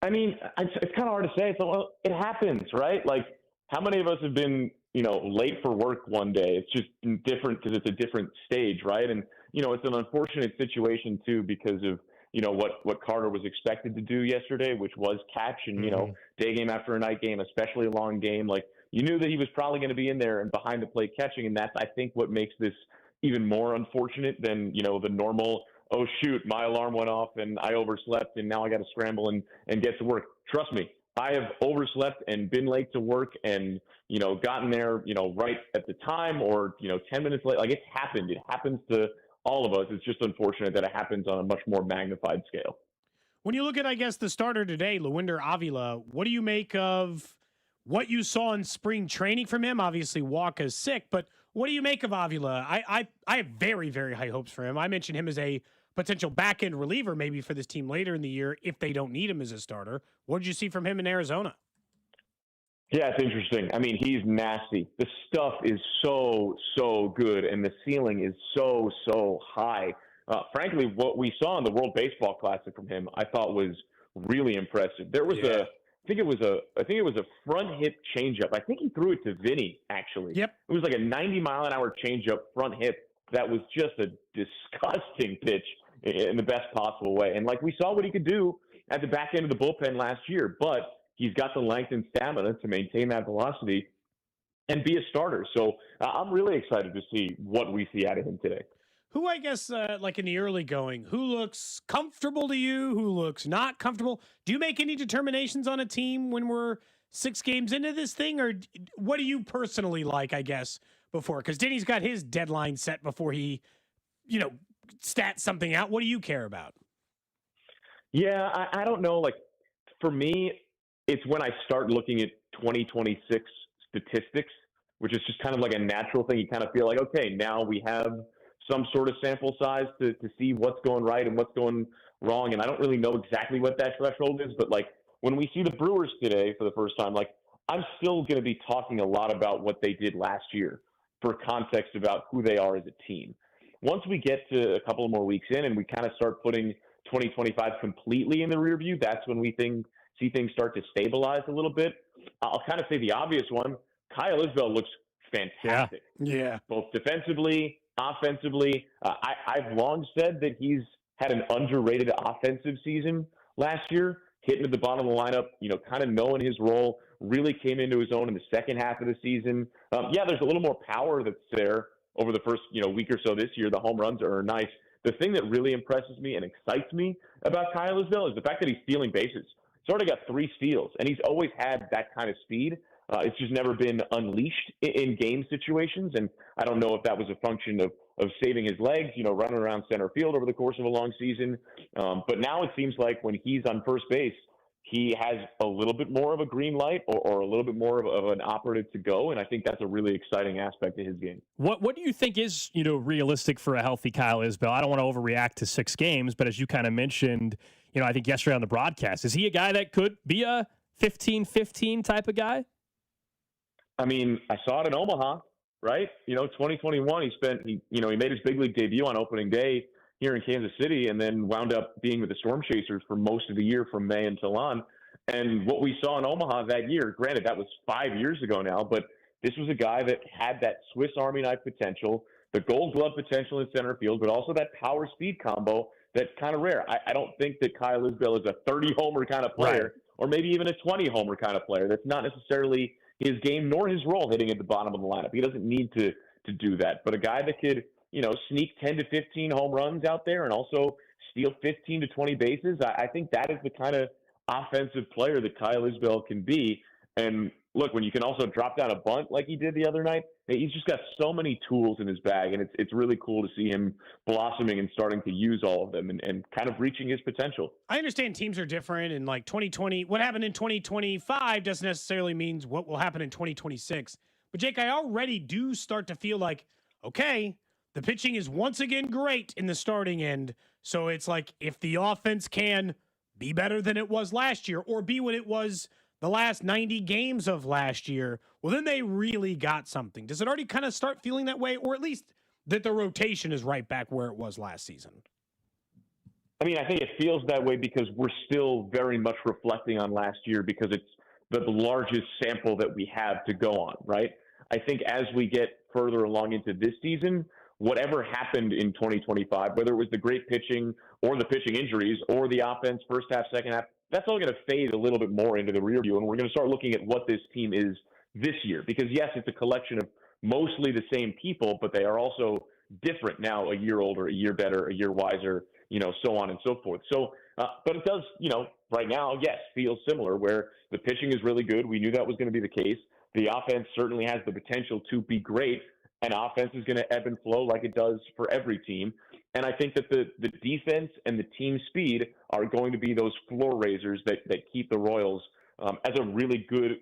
I mean, it's kind of hard to say. So it happens, right? Like, how many of us have been, late for work one day? It's just different because it's a different stage, right? And, it's an unfortunate situation, too, because of, what Carter was expected to do yesterday, which was catch and, day game after a night game, especially a long game. Like, you knew that he was probably going to be in there and behind the plate catching. And that's, I think, what makes this even more unfortunate than, the normal, oh, shoot, my alarm went off and I overslept and now I got to scramble and get to work. Trust me, I have overslept and been late to work and, gotten there, right at the time or, 10 minutes late. Like, it's happened. It happens to all of us. It's just unfortunate that it happens on a much more magnified scale. When you look at, I guess, the starter today, Luwinder Avila, what do you make of what you saw in spring training from him? Obviously, Walker's sick, but what do you make of Avila? I have very, very high hopes for him. I mentioned him as a potential back-end reliever maybe for this team later in the year if they don't need him as a starter. What did you see from him in Arizona? Yeah, it's interesting. I mean, he's nasty. The stuff is so good, and the ceiling is so high. Frankly, what we saw in the World Baseball Classic from him, I thought was really impressive. There was I think it was a front hip changeup. I think he threw it to Vinny, actually. Yep. It was like a 90-mile-an-hour changeup front hip that was just a disgusting pitch in the best possible way. And like we saw what he could do at the back end of the bullpen last year, but he's got the length and stamina to maintain that velocity and be a starter. So I'm really excited to see what we see out of him today. Who, I guess, like in the early going, who looks comfortable to you, who looks not comfortable? Do you make any determinations on a team when we're 6 games into this thing? Or what do you personally like, I guess, before? Because Denny's got his deadline set before he, stats something out. What do you care about? Yeah, I don't know. Like, for me, it's when I start looking at 2026 statistics, which is just kind of like a natural thing. You kind of feel like, okay, now we have some sort of sample size to see what's going right and what's going wrong. And I don't really know exactly what that threshold is, but like when we see the Brewers today for the first time, like I'm still going to be talking a lot about what they did last year for context about who they are as a team. Once we get to a couple of more weeks in and we kind of start putting 2025 completely in the rear view, that's when we see things start to stabilize a little bit. I'll kind of say the obvious one, Kyle Isbell looks fantastic. Yeah. Both defensively, offensively. I've long said that he's had an underrated offensive season last year, hitting at the bottom of the lineup, kind of knowing his role, really came into his own in the second half of the season. There's a little more power that's there over the first, week or so this year. The home runs are nice. The thing that really impresses me and excites me about Kyle Isbell is the fact that he's stealing bases. He's already got 3 steals, and he's always had that kind of speed. It's just never been unleashed in game situations, and I don't know if that was a function of saving his legs, running around center field over the course of a long season. But now it seems like when he's on first base, he has a little bit more of a green light or a little bit more of an operative to go, and I think that's a really exciting aspect of his game. What do you think is, realistic for a healthy Kyle Isbell? I don't want to overreact to 6 games, but as you kind of mentioned, I think yesterday on the broadcast, is he a guy that could be a 15-15 type of guy? I mean, I saw it in Omaha, right? 2021, he made his big league debut on opening day. here in Kansas City and then wound up being with the Storm Chasers for most of the year from May until on. And what we saw in Omaha that year, granted, that was 5 years ago now, but this was a guy that had that Swiss Army knife potential, the Gold Glove potential in center field, but also that power speed combo that's kind of rare. I don't think that Kyle Isbell is a 30-homer kind of player, or maybe even a 20-homer kind of player. That's not necessarily his game nor his role hitting at the bottom of the lineup. He doesn't need to do that. But a guy that could, sneak 10 to 15 home runs out there and also steal 15 to 20 bases, I think that is the kind of offensive player that Kyle Isbell can be. And look, when you can also drop down a bunt like he did the other night, he's just got so many tools in his bag, and it's really cool to see him blossoming and starting to use all of them and kind of reaching his potential. I understand teams are different, and like 2020, what happened in 2025 doesn't necessarily mean what will happen in 2026. But Jake, I already do start to feel like, okay, the pitching is once again great in the starting end. So it's like if the offense can be better than it was last year or be what it was the last 90 games of last year, well, then they really got something. Does it already kind of start feeling that way, or at least that the rotation is right back where it was last season? I mean, I think it feels that way because we're still very much reflecting on last year because it's the largest sample that we have to go on, right? I think as we get further along into this season, whatever happened in 2025, whether it was the great pitching or the pitching injuries or the offense first half, second half, that's all going to fade a little bit more into the rear view. And we're going to start looking at what this team is this year. Because, yes, it's a collection of mostly the same people, but they are also different now, a year older, a year better, a year wiser, so on and so forth. So, but it does, right now, yes, feel similar where the pitching is really good. We knew that was going to be the case. The offense certainly has the potential to be great, and offense is going to ebb and flow like it does for every team. And I think that the defense and the team speed are going to be those floor raisers that keep the Royals as a really good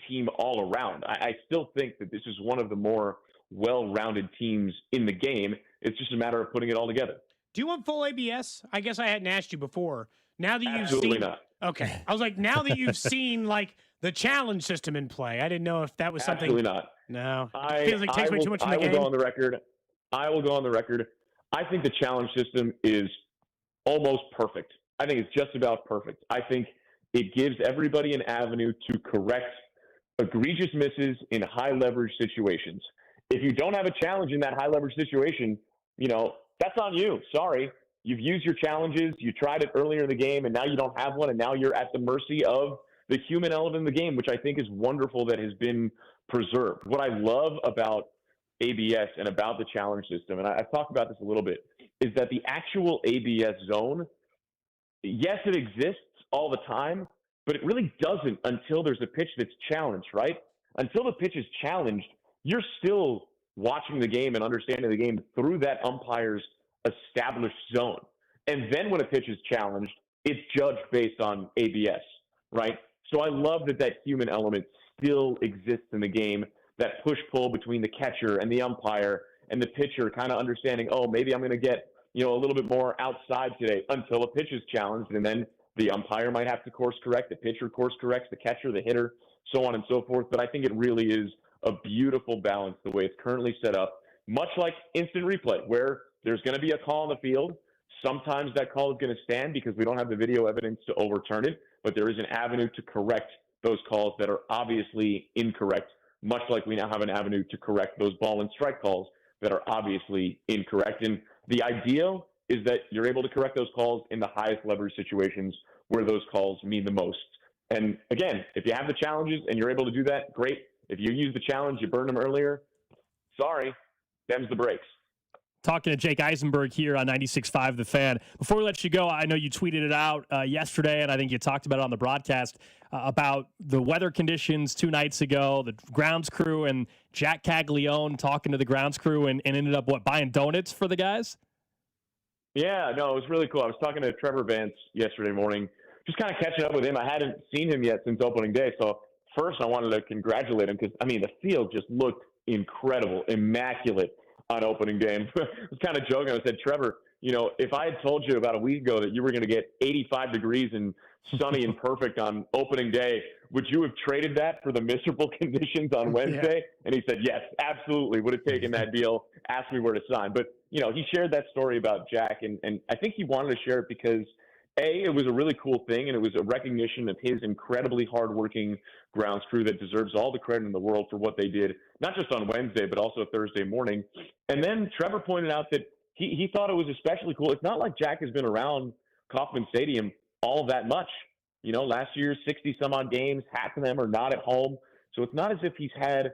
team all around. I still think that this is one of the more well-rounded teams in the game. It's just a matter of putting it all together. Do you want full ABS? I guess I hadn't asked you before. Now that you've Absolutely seen, not. Okay, I was like, now that you've seen like the challenge system in play, I didn't know if that was something. Absolutely not. No, it feels like it takes way too much from the game. I will go on the record. I think the challenge system is almost perfect. I think it's just about perfect. I think it gives everybody an avenue to correct egregious misses in high leverage situations. If you don't have a challenge in that high leverage situation, that's on you. Sorry. You've used your challenges. You tried it earlier in the game, and now you don't have one, and now you're at the mercy of the human element in the game, which I think is wonderful that has been preserved. What I love about ABS and about the challenge system, and I've talked about this a little bit, is that the actual ABS zone, yes, it exists all the time, but it really doesn't until there's a pitch that's challenged, right? Until the pitch is challenged, you're still watching the game and understanding the game through that umpire's established zone. And then when a pitch is challenged, it's judged based on ABS, right? So I love that human element still exists in the game, that push-pull between the catcher and the umpire and the pitcher kind of understanding, oh, maybe I'm going to get, a little bit more outside today until a pitch is challenged, and then the umpire might have to course correct, the pitcher course corrects, the catcher, the hitter, so on and so forth. But I think it really is a beautiful balance the way it's currently set up, much like instant replay, where there's going to be a call on the field. Sometimes that call is going to stand because we don't have the video evidence to overturn it, but there is an avenue to correct those calls that are obviously incorrect, much like we now have an avenue to correct those ball and strike calls that are obviously incorrect. And the ideal is that you're able to correct those calls in the highest leverage situations where those calls mean the most. And again, if you have the challenges and you're able to do that, great. If you use the challenge, you burned them earlier, sorry, them's the breaks. Talking to Jake Eisenberg here on 96.5 The Fan. Before we let you go, I know you tweeted it out yesterday, and I think you talked about it on the broadcast, about the weather conditions 2 nights ago, the grounds crew and Jack Caglione talking to the grounds crew and ended up, buying donuts for the guys? Yeah, no, it was really cool. I was talking to Trevor Vance yesterday morning, just kind of catching up with him. I hadn't seen him yet since opening day, so first I wanted to congratulate him because, the field just looked incredible, immaculate on opening day. And I was kind of joking. I said, Trevor, if I had told you about a week ago that you were going to get 85 degrees and sunny and perfect on opening day, would you have traded that for the miserable conditions on Wednesday? Yeah. And he said, yes, absolutely. Would have taken that deal, asked me where to sign. But, he shared that story about Jack, and I think he wanted to share it because, A, it was a really cool thing, and it was a recognition of his incredibly hardworking grounds crew that deserves all the credit in the world for what they did, not just on Wednesday, but also Thursday morning. And then Trevor pointed out that he thought it was especially cool. It's not like Jack has been around Kauffman Stadium all that much. Last year, 60-some-odd games, half of them are not at home. So it's not as if he's had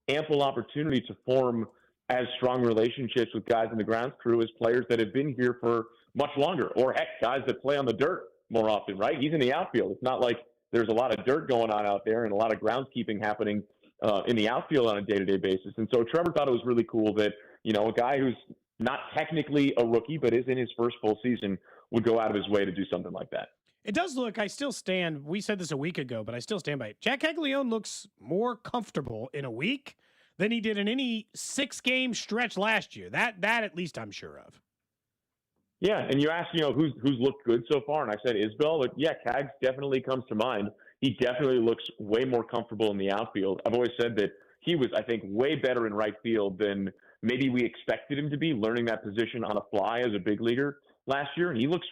ample opportunity to form as strong relationships with guys in the grounds crew as players that have been here for much longer, or heck, guys that play on the dirt more often, right? He's in the outfield. It's not like there's a lot of dirt going on out there and a lot of groundskeeping happening in the outfield on a day-to-day basis. And so Trevor thought it was really cool that, a guy who's not technically a rookie, but is in his first full season would go out of his way to do something like that. It does look, I still stand, we said this a week ago, but I still stand by it. Jack Caglione looks more comfortable in a week than he did in any 6-game stretch last year. That at least I'm sure of. Yeah, and you asked, who's looked good so far, and I said Isbell, but yeah, Cags definitely comes to mind. He definitely looks way more comfortable in the outfield. I've always said that he was, I think, way better in right field than maybe we expected him to be, learning that position on a fly as a big leaguer last year, and he looks,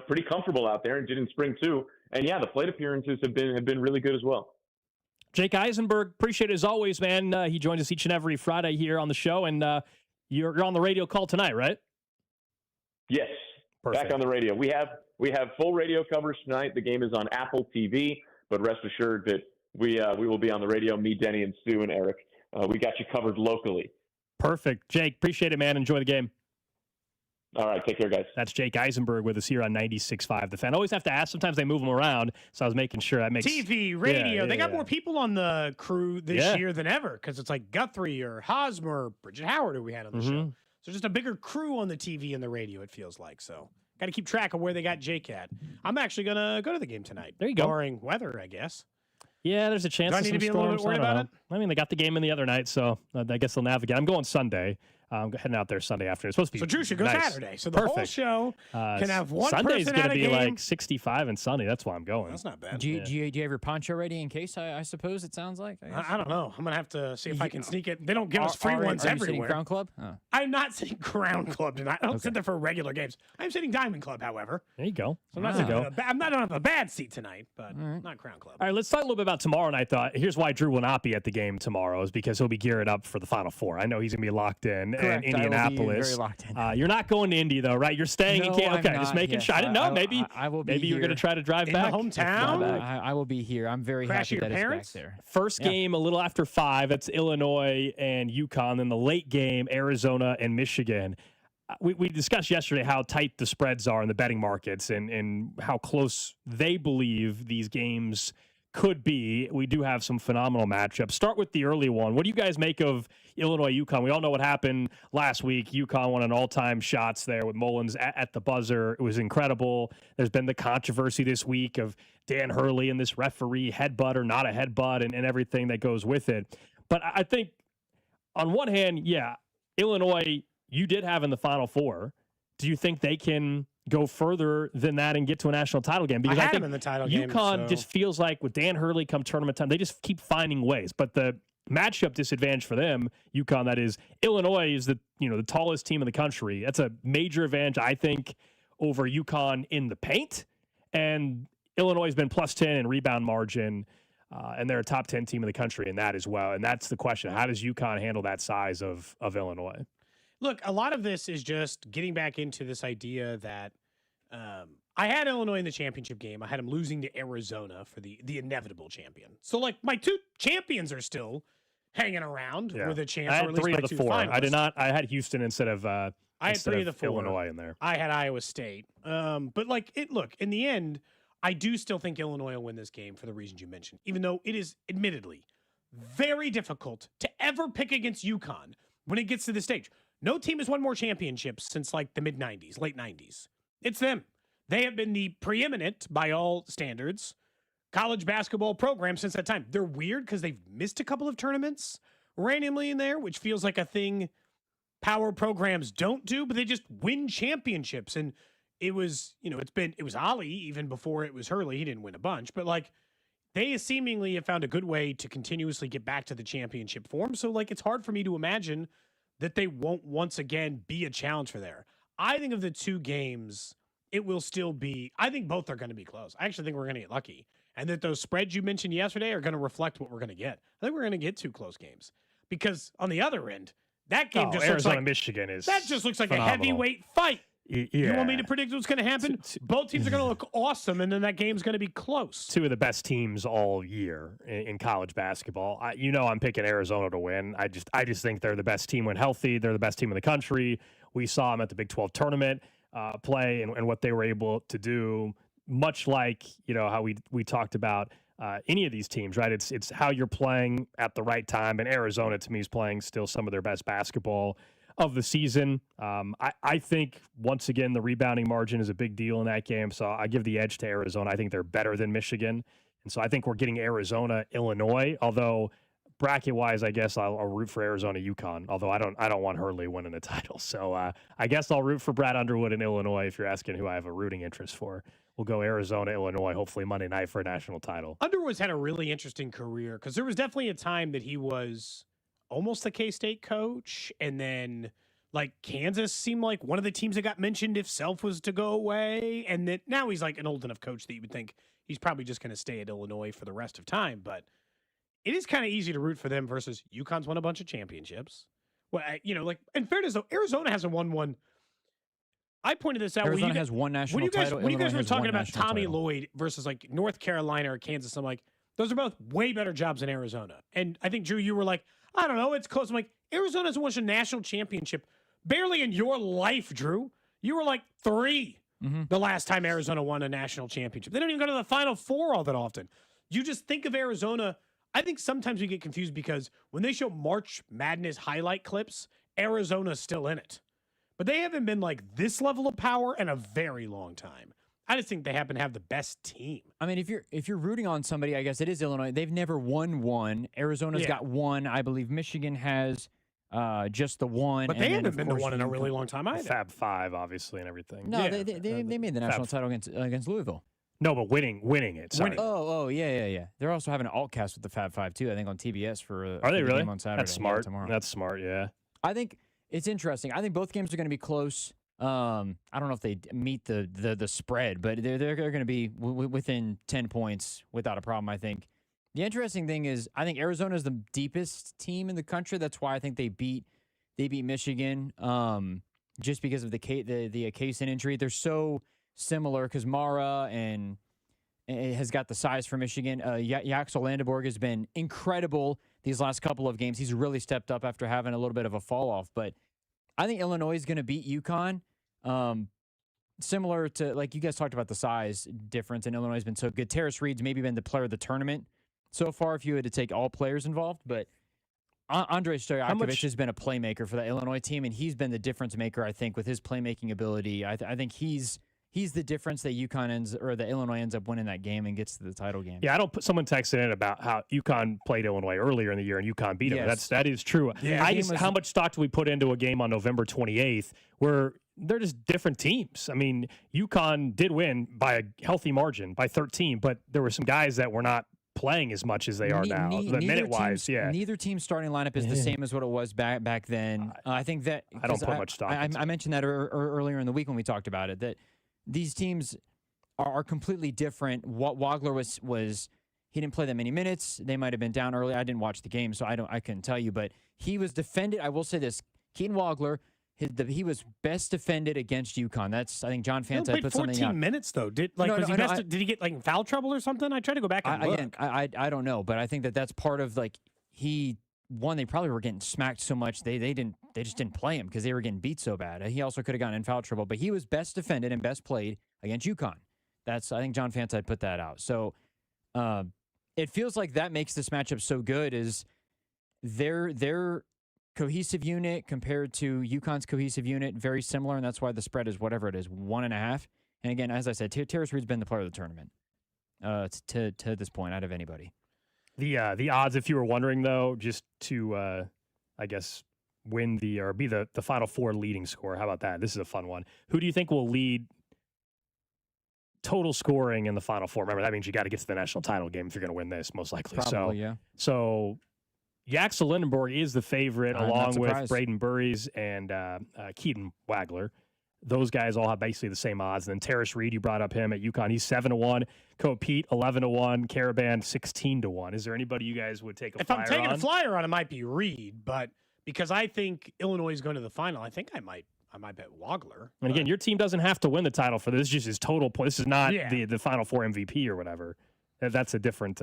pretty comfortable out there and did in spring too. And yeah, the plate appearances have been really good as well. Jake Eisenberg, appreciate it as always, man. He joins us each and every Friday here on the show, and you're on the radio call tonight, right? Yes, Perfect. Back on the radio. We have full radio coverage tonight. The game is on Apple TV, but rest assured that we will be on the radio. Me, Denny, and Stu, and Eric. We got you covered locally. Perfect, Jake. Appreciate it, man. Enjoy the game. All right, take care, guys. That's Jake Eisenberg with us here on 96.5 The Fan. I always have to ask. Sometimes they move them around, so I was making sure that makes TV, radio. They got more people on the crew this year than ever because it's like Guthrie or Hosmer, Bridget Howard, who we had on the show. So just a bigger crew on the TV and the radio, it feels like. So got to keep track of where they got Jake at. I'm actually going to go to the game tonight. There you go. Barring weather, I guess. Yeah, there's a chance. Do I need to be a little bit worried about it? I mean, they got the game in the other night, so I guess they'll navigate. I'm going Sunday. I'm heading out there Sunday afternoon. It's supposed to be So Drew should go nice. Saturday. So the whole show can have one Sunday's person gonna at a be game. like 65 and sunny. That's why I'm going. That's not bad. Do you have your poncho ready in case? I suppose it sounds like. I don't know. I'm gonna have to see if I can sneak it. They don't give us free ones are you everywhere. sitting Crown Club? Oh. I'm not sitting Crown Club tonight. I don't sit there for regular games. I'm sitting Diamond Club, however. There you go. So I'm not on a bad seat tonight, but not Crown Club. All right, let's talk a little bit about tomorrow night. Here's why Drew will not be at the game tomorrow is because he'll be gearing up for the Final Four. I know he's gonna be locked in. Correct. And Indianapolis. Very locked in. You're not going to Indy though, right? You're staying in Canada. Okay, just making sure. I didn't know. Maybe I will be maybe you're here. going to try to drive In back. the hometown? I will be here. I'm very happy that it's back there. First game a little after 5. That's Illinois and UConn. Then the late game, Arizona and Michigan. We discussed yesterday how tight the spreads are in the betting markets and how close they believe these games could be. We do have some phenomenal matchups. Start with the early one. What do you guys make of Illinois UConn? We all know what happened last week. UConn won an all-time shots there with Mullins at the buzzer. It was incredible. There's been the controversy this week of Dan Hurley and this referee headbutt or not a headbutt and everything that goes with it. But I think on one hand, Illinois, you did have in the Final Four. Do you think they can go further than that and get to a national title game? Because I think in the title game, UConn just feels like with Dan Hurley come tournament time, they just keep finding ways. But the matchup disadvantage for them, UConn, that is, Illinois is the tallest team in the country. That's a major advantage, I think, over UConn in the paint. And Illinois has been plus 10 in rebound margin, and they're a top 10 team in the country in that as well. And that's the question. How does UConn handle that size of Illinois? Look, a lot of this is just getting back into this idea that I had Illinois in the championship game. I had them losing to Arizona for the inevitable champion. So, like, my two champions are still hanging around with a chance. I had or at least 3 my of the 2 4. finalists. I did not. I had Houston instead of I had 3 of the 4. Illinois in there. I had Iowa State. But look, in the end, I do still think Illinois will win this game for the reasons you mentioned, even though it is admittedly very difficult to ever pick against UConn when it gets to this stage. No team has won more championships since like the mid-90s, late 90s. It's them. They have been the preeminent, by all standards, college basketball program since that time. They're weird because they've missed a couple of tournaments randomly in there, which feels like a thing power programs don't do, but they just win championships. And it was, it was Ollie even before it was Hurley. He didn't win a bunch, but like they seemingly have found a good way to continuously get back to the championship form. So like, it's hard for me to imagine that they won't once again be a challenge for there. I think of the two games, it will still be, I think both are going to be close. I actually think we're going to get lucky. And that those spreads you mentioned yesterday are going to reflect what we're going to get. I think we're going to get two close games. Because on the other end, that game just looks like Michigan is that just looks like phenomenal. a heavyweight fight. Yeah. You want me to predict what's going to happen? Both teams are going to look awesome, and then that game's going to be close. Two of the best teams all year in college basketball. I'm picking Arizona to win. I just think they're the best team when healthy. They're the best team in the country. We saw them at the Big 12 tournament play and what they were able to do. Much like how we talked about any of these teams, right? It's how you're playing at the right time. And Arizona, to me, is playing still some of their best basketball of the season. I think, once again, the rebounding margin is a big deal in that game. So I give the edge to Arizona. I think they're better than Michigan. And so I think we're getting Arizona, Illinois, although bracket-wise, I guess I'll root for Arizona, UConn, although I don't want Hurley winning a title. So I guess I'll root for Brad Underwood in Illinois if you're asking who I have a rooting interest for. We'll go Arizona, Illinois, hopefully Monday night for a national title. Underwood's had a really interesting career because there was definitely a time that he was almost a K-State coach, and then Kansas seemed like one of the teams that got mentioned if Self was to go away, and then now he's like an old enough coach that you would think he's probably just going to stay at Illinois for the rest of time. But it is kind of easy to root for them versus UConn's won a bunch of championships. Well, in fairness though, Arizona hasn't won one. I pointed this out. Arizona has one national title. When you guys were talking about Tommy title. Lloyd versus North Carolina or Kansas, I'm like, those are both way better jobs than Arizona. And I think, Drew, you were like, I don't know, it's close. I'm like, Arizona hasn't won a national championship barely in your life, Drew. You were like 3 the last time Arizona won a national championship. They don't even go to the Final Four all that often. You just think of Arizona. I think sometimes we get confused because when they show March Madness highlight clips, Arizona's still in it. But they haven't been like this level of power in a very long time. I just think they happen to have the best team. I mean, if you're rooting on somebody, I guess it is Illinois. They've never won one. Arizona's got one. I believe Michigan has just the one. But they haven't been to one in a really long time either. Fab Five, obviously, and everything. No, they made the national title against Louisville. No, but winning it. Sorry. Oh, yeah. They're also having an altcast with the Fab Five too. I think on TBS for are they really? Game on Saturday. That's smart. Yeah, tomorrow. That's smart. Yeah. I think it's interesting. I think both games are going to be close. I don't know if they meet the spread, but they're going to be within 10 points without a problem, I think. The interesting thing is I think Arizona is the deepest team in the country. That's why I think they beat Michigan just because of the Kaysen injury. They're so similar because Mara and has got the size for Michigan. Yaxel Landeborg has been incredible these last couple of games. He's really stepped up after having a little bit of a fall off, but I think Illinois is going to beat UConn. Similar to, like you guys talked about the size difference, and Illinois has been so good. Terrace Reed's maybe been the player of the tournament so far if you had to take all players involved, but Andrei Stojakovic has been a playmaker for the Illinois team, and he's been the difference maker, I think, with his playmaking ability. I think he's the difference that the Illinois ends up winning that game and gets to the title game. Yeah, I don't put someone texted in about how UConn played Illinois earlier in the year and UConn beat them. Yes. That is true. Yeah, How much stock do we put into a game on November 28th where they're just different teams? I mean, UConn did win by a healthy margin, by 13, but there were some guys that were not playing as much as they are now. Minute-wise, yeah. Neither team's starting lineup is the same as what it was back then. I think that I don't put much stock into I mentioned that earlier in the week when we talked about it, that these teams are completely different. Wagler was he didn't play that many minutes. They might have been down early. I didn't watch the game, so I couldn't tell you. But he was defended. I will say this: Keaton Wagler, he was best defended against UConn. That's I think John Fanta put something out. 14 minutes though. Did he get in foul trouble or something? I tried to go back and look. Again, I don't know, but I think that's part of they probably were getting smacked so much they just didn't play him because they were getting beat so bad. He also could have gotten in foul trouble, but he was best defended and best played against UConn. I think John Fanta put that out. So it feels like that makes this matchup so good is their cohesive unit compared to UConn's cohesive unit, very similar, and that's why the spread is whatever it is, 1.5. And again, as I said, Terrace Reed's been the player of the tournament to this point out of anybody. The odds, if you were wondering, though, just to, I guess, win be the Final Four leading scorer. How about that? This is a fun one. Who do you think will lead total scoring in the Final Four? Remember, that means you got to get to the national title game if you're going to win this, most likely. Probably, yeah. So Yaxel Lindenberg is the favorite, along with surprised. Braden Burries and Keaton Wagler. Those guys all have basically the same odds. And then Terrace Reed, you brought up him at UConn. He's 7-1. Coach Pete, 11-1. Caravan, 16-1. Is there anybody you guys would take a flyer on? If I'm taking a flyer on, it might be Reed, but because I think Illinois is going to the final, I think I might bet Wagler. And again, your team doesn't have to win the title for this. This is just his total point. This is not the Final Four MVP or whatever. That's a different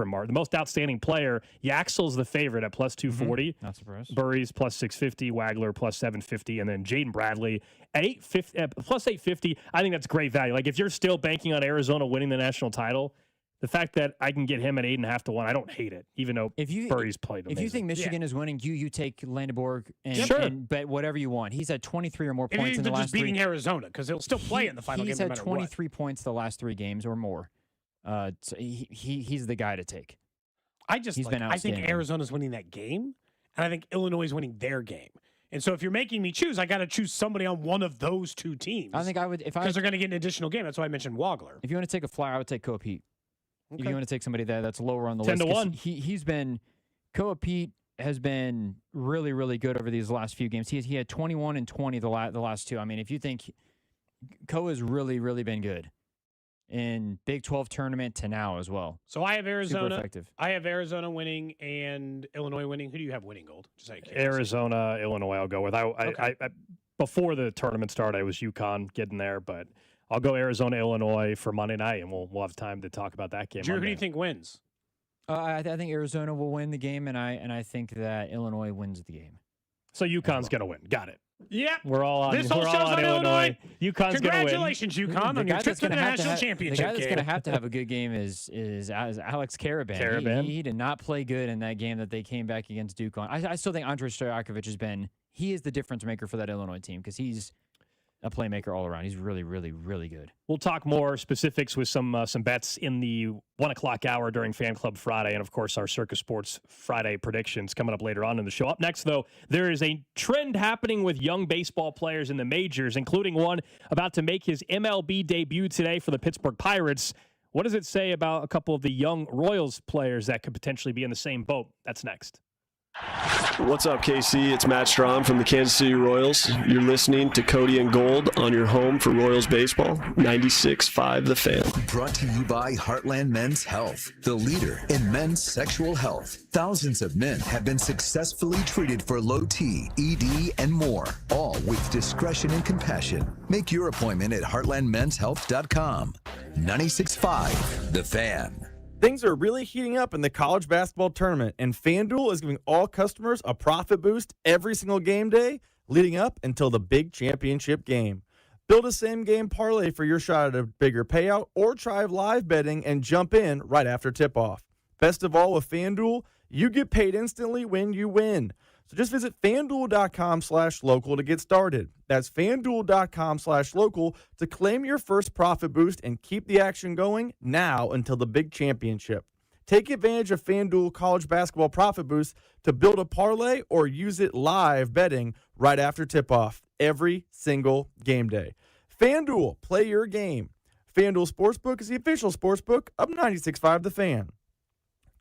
mark. The most outstanding player, Yaxel's the favorite at plus 240. Not surprised. Burries plus 650, Wagler plus 750, and then Jaden Bradley at plus 850. I think that's great value. Like if you're still banking on Arizona winning the national title, the fact that I can get him at 8.5 to 1, I don't hate it. Even though Burries played amazing. If you think Michigan is winning, you take Landenborg and bet whatever you want. He's had 23 or more points in the last 3. Just beating Arizona because he'll still play in the final game. He's had 23 points the last 3 games or more. So he's the guy to take. I think Arizona's winning that game, and I think Illinois is winning their game. And so if you're making me choose, I got to choose somebody on one of those 2 teams. I think I would because they're going to get an additional game. That's why I mentioned Wagler. If you want to take a flyer, I would take Koa Pete. Okay. If you want to take somebody that's lower on the 10 list, to 1. He's been Koa Pete has been really, really good over these last few games. He had 21 and 20 the last 2. I mean, if you think Koa's really, really been good in Big 12 tournament to now as well. So I have Arizona. Super effective. I have Arizona winning and Illinois winning. Who do you have winning, Gold? Just Arizona, Illinois, I'll go with. I before the tournament started, I was UConn getting there, but I'll go Arizona, Illinois for Monday night, and we'll have time to talk about that game. Drew, who do you think wins? I think Arizona will win the game, and I think that Illinois wins the game. So UConn's going to win. Got it. Yeah. We're all on, this whole show's on Illinois. UConn's going to win. Congratulations, UConn, on your trip to the national championship game. The guy that's going to have a good game is Alex Caravan. He did not play good in that game that they came back against Duke on. I still think Andrej Stojakovic he is the difference maker for that Illinois team because he's a playmaker all around. He's really, really, really good. We'll talk more specifics with some bets in the 1 o'clock hour during Fan Club Friday, and of course our Circus Sports Friday predictions coming up later on in the show. Up next, though, there is a trend happening with young baseball players in the majors, including one about to make his MLB debut today for the Pittsburgh Pirates. What does it say about a couple of the young Royals players that could potentially be in the same boat? That's next. What's up, KC? It's Matt Strahm from the Kansas City Royals. You're listening to Cody and Gold on your home for Royals baseball, 96.5 The Fan. Brought to you by Heartland Men's Health, the leader in men's sexual health. Thousands of men have been successfully treated for low T, ED, and more, all with discretion and compassion. Make your appointment at heartlandmenshealth.com. 96.5 The Fan. Things are really heating up in the college basketball tournament, and FanDuel is giving all customers a profit boost every single game day leading up until the big championship game. Build a same-game parlay for your shot at a bigger payout, or try live betting and jump in right after tip-off. Best of all, with FanDuel, you get paid instantly when you win. So just visit FanDuel.com/local to get started. That's FanDuel.com/local to claim your first profit boost and keep the action going now until the big championship. Take advantage of FanDuel College Basketball Profit Boost to build a parlay or use it live betting right after tip-off every single game day. FanDuel, play your game. FanDuel Sportsbook is the official sportsbook of 96.5 The Fan.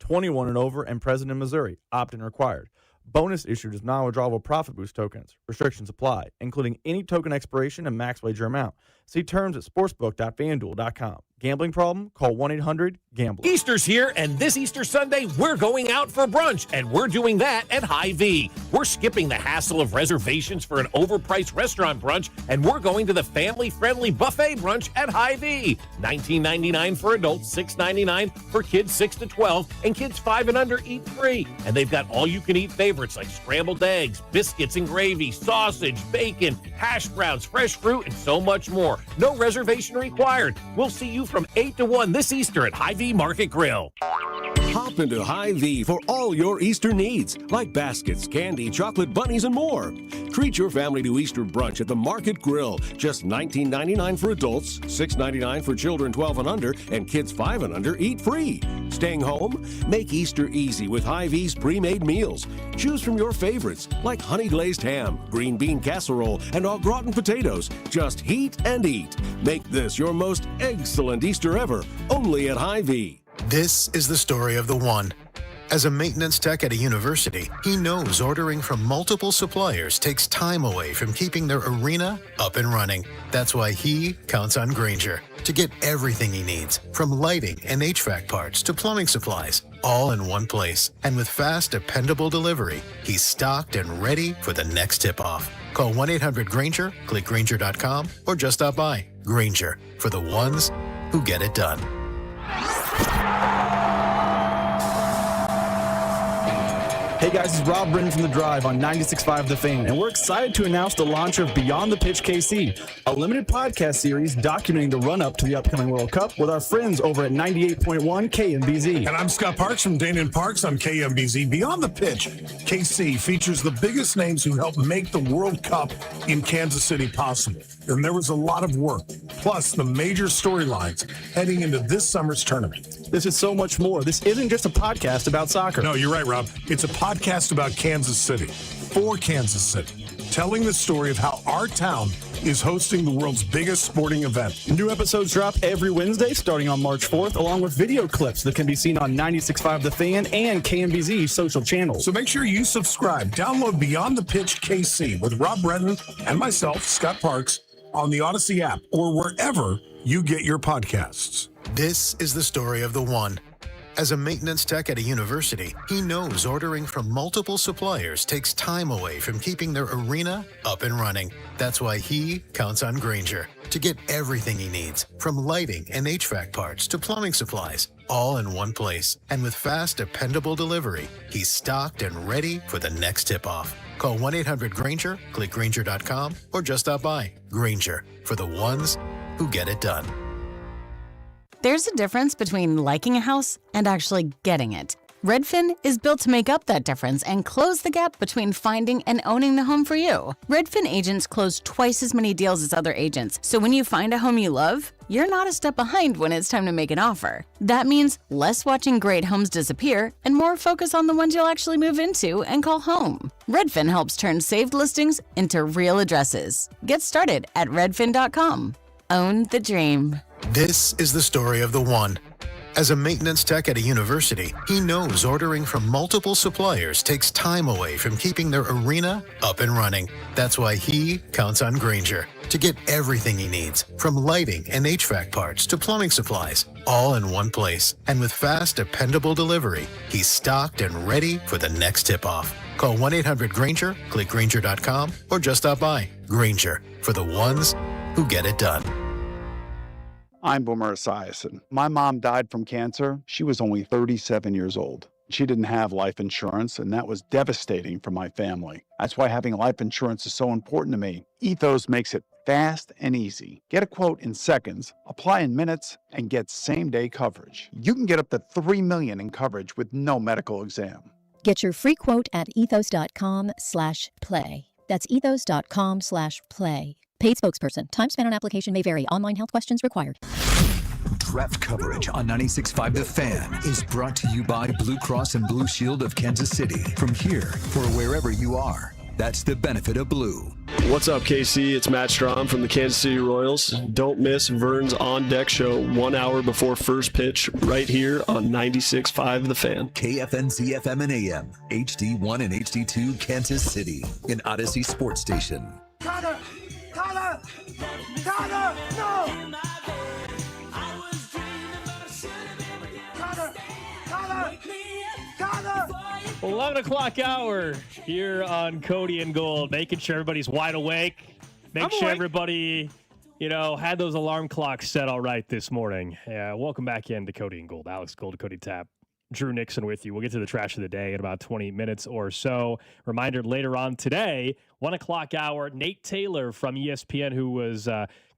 21 and over and present in Missouri. Opt-in required. Bonus issued as non-withdrawable profit boost tokens. Restrictions apply, including any token expiration and max wager amount. See terms at sportsbook.fanduel.com. Gambling problem? Call 1-800-GAMBLER. Easter's here, and this Easter Sunday, we're going out for brunch, and we're doing that at Hy-Vee. We're skipping the hassle of reservations for an overpriced restaurant brunch, and we're going to the family-friendly buffet brunch at Hy-Vee. $19.99 for adults, $6.99 for kids 6 to 12, and kids 5 and under eat free. And they've got all-you-can-eat favorites like scrambled eggs, biscuits and gravy, sausage, bacon, hash browns, fresh fruit, and so much more. No reservation required. We'll see you from 8 to 1 this Easter at Hy-Vee Market Grill. Hop into Hy-Vee for all your Easter needs, like baskets, candy, chocolate bunnies, and more. Treat your family to Easter brunch at the Market Grill. Just $19.99 for adults, $6.99 for children 12 and under, and kids 5 and under eat free. Staying home? Make Easter easy with Hy-Vee's pre-made meals. Choose from your favorites, like honey glazed ham, green bean casserole, and au gratin potatoes. Just heat and eat. Make this your most excellent Easter ever, only at Hy-Vee. This is the story of the one. As a maintenance tech at a university, he knows ordering from multiple suppliers takes time away from keeping their arena up and running. That's why he counts on Grainger to get everything he needs, from lighting and HVAC parts to plumbing supplies, all in one place. And with fast, dependable delivery, he's stocked and ready for the next tip-off. Call 1-800-GRAINGER, click Grainger.com, or just stop by. Grainger, for the ones who get it done. Hey guys, it's Rob Britton from The Drive on 96.5 The Fan, and we're excited to announce the launch of Beyond the Pitch KC, a limited podcast series documenting the run-up to the upcoming World Cup with our friends over at 98.1 KMBZ. And I'm Scott Parks from Dana and Parks on KMBZ. Beyond the Pitch, KC features the biggest names who helped make the World Cup in Kansas City possible. And there was a lot of work, plus the major storylines heading into this summer's tournament. This is so much more. This isn't just a podcast about soccer. No, you're right, Rob. It's a podcast about Kansas City, for Kansas City, telling the story of how our town is hosting the world's biggest sporting event. New episodes drop every Wednesday starting on March 4th, along with video clips that can be seen on 96.5 The Fan and KMBZ social channels. So make sure you subscribe. Download Beyond the Pitch KC with Rob Brennan and myself, Scott Parks, on the Odyssey app or wherever you get your podcasts. This is the story of the one. As a maintenance tech at a university, he knows ordering from multiple suppliers takes time away from keeping their arena up and running. That's why he counts on Grainger to get everything he needs, from lighting and HVAC parts to plumbing supplies, all in one place. And with fast, dependable delivery, he's stocked and ready for the next tip-off. Call 1-800-GRAINGER, click Grainger.com, or just stop by. Grainger, for the ones who get it done. There's a difference between liking a house and actually getting it. Redfin is built to make up that difference and close the gap between finding and owning the home for you. Redfin agents close twice as many deals as other agents, so when you find a home you love, you're not a step behind when it's time to make an offer. That means less watching great homes disappear and more focus on the ones you'll actually move into and call home. Redfin helps turn saved listings into real addresses. Get started at redfin.com. Own the dream. This is the story of the one. As a maintenance tech at a university, he knows ordering from multiple suppliers takes time away from keeping their arena up and running. That's why he counts on Grainger to get everything he needs, from lighting and HVAC parts to plumbing supplies, all in one place. And with fast, dependable delivery, he's stocked and ready for the next tip-off. Call 1-800-GRAINGER, click Grainger.com, or just stop by. Grainger, for the ones who get it done. I'm Boomer Esiason. My mom died from cancer. She was only 37 years old. She didn't have life insurance, and that was devastating for my family. That's why having life insurance is so important to me. Ethos makes it fast and easy. Get a quote in seconds, apply in minutes, and get same-day coverage. You can get up to $3 million in coverage with no medical exam. Get your free quote at ethos.com/play. That's ethos.com/play. Paid spokesperson. Time spent on application may vary. Online health questions required. Draft coverage on 96.5 The Fan is brought to you by Blue Cross and Blue Shield of Kansas City. From here for wherever you are. That's the benefit of blue. What's up, KC? It's Matt Strom from the Kansas City Royals. Don't miss Vern's On Deck show 1 hour before first pitch right here on 96.5 The Fan. KFNZ FM and AM, HD1 and HD2 Kansas City, an Odyssey sports station. Connor, no! 11 o'clock hour here on Cody and Gold, making sure everybody's wide awake. Make sure everybody, had those alarm clocks set all right this morning. Yeah, welcome back into Cody and Gold. Alex Gold, Cody Tapp, Drew Nixon with you. We'll get to the trash of the day in about 20 minutes or so. Reminder later on today, 1 o'clock hour, Nate Taylor from ESPN, who was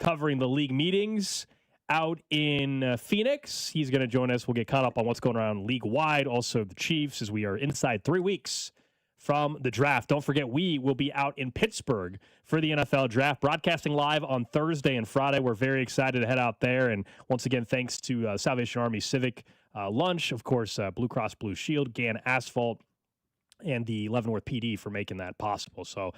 covering the league meetings out in Phoenix. He's going to join us. We'll get caught up on what's going on league-wide. Also, the Chiefs, as we are inside 3 weeks from the draft. Don't forget, we will be out in Pittsburgh for the NFL draft, broadcasting live on Thursday and Friday. We're very excited to head out there. And once again, thanks to Salvation Army Civic Lunch, of course, Blue Cross Blue Shield, Gann Asphalt, and the Leavenworth PD for making that possible. So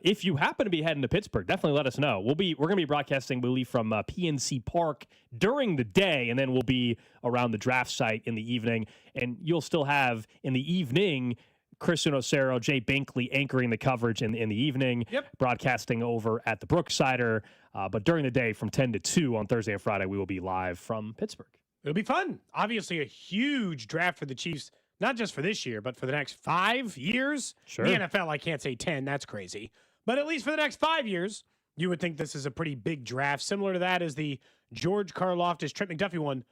if you happen to be heading to Pittsburgh, definitely let us know. We're going to be broadcasting, we believe, from PNC Park during the day, and then we'll be around the draft site in the evening. And you'll still have in the evening Chris Unocero, Jay Binkley anchoring the coverage in the evening, broadcasting over at the Brooksider. But during the day from 10 to 2 on Thursday and Friday, we will be live from Pittsburgh. It'll be fun. Obviously, a huge draft for the Chiefs, not just for this year, but for the next 5 years. Sure. The NFL, I can't say 10. That's crazy. But at least for the next 5 years, you would think this is a pretty big draft, similar to that as the George Karlaftis, Trent McDuffie one,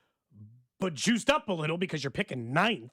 but juiced up a little because you're picking 9th.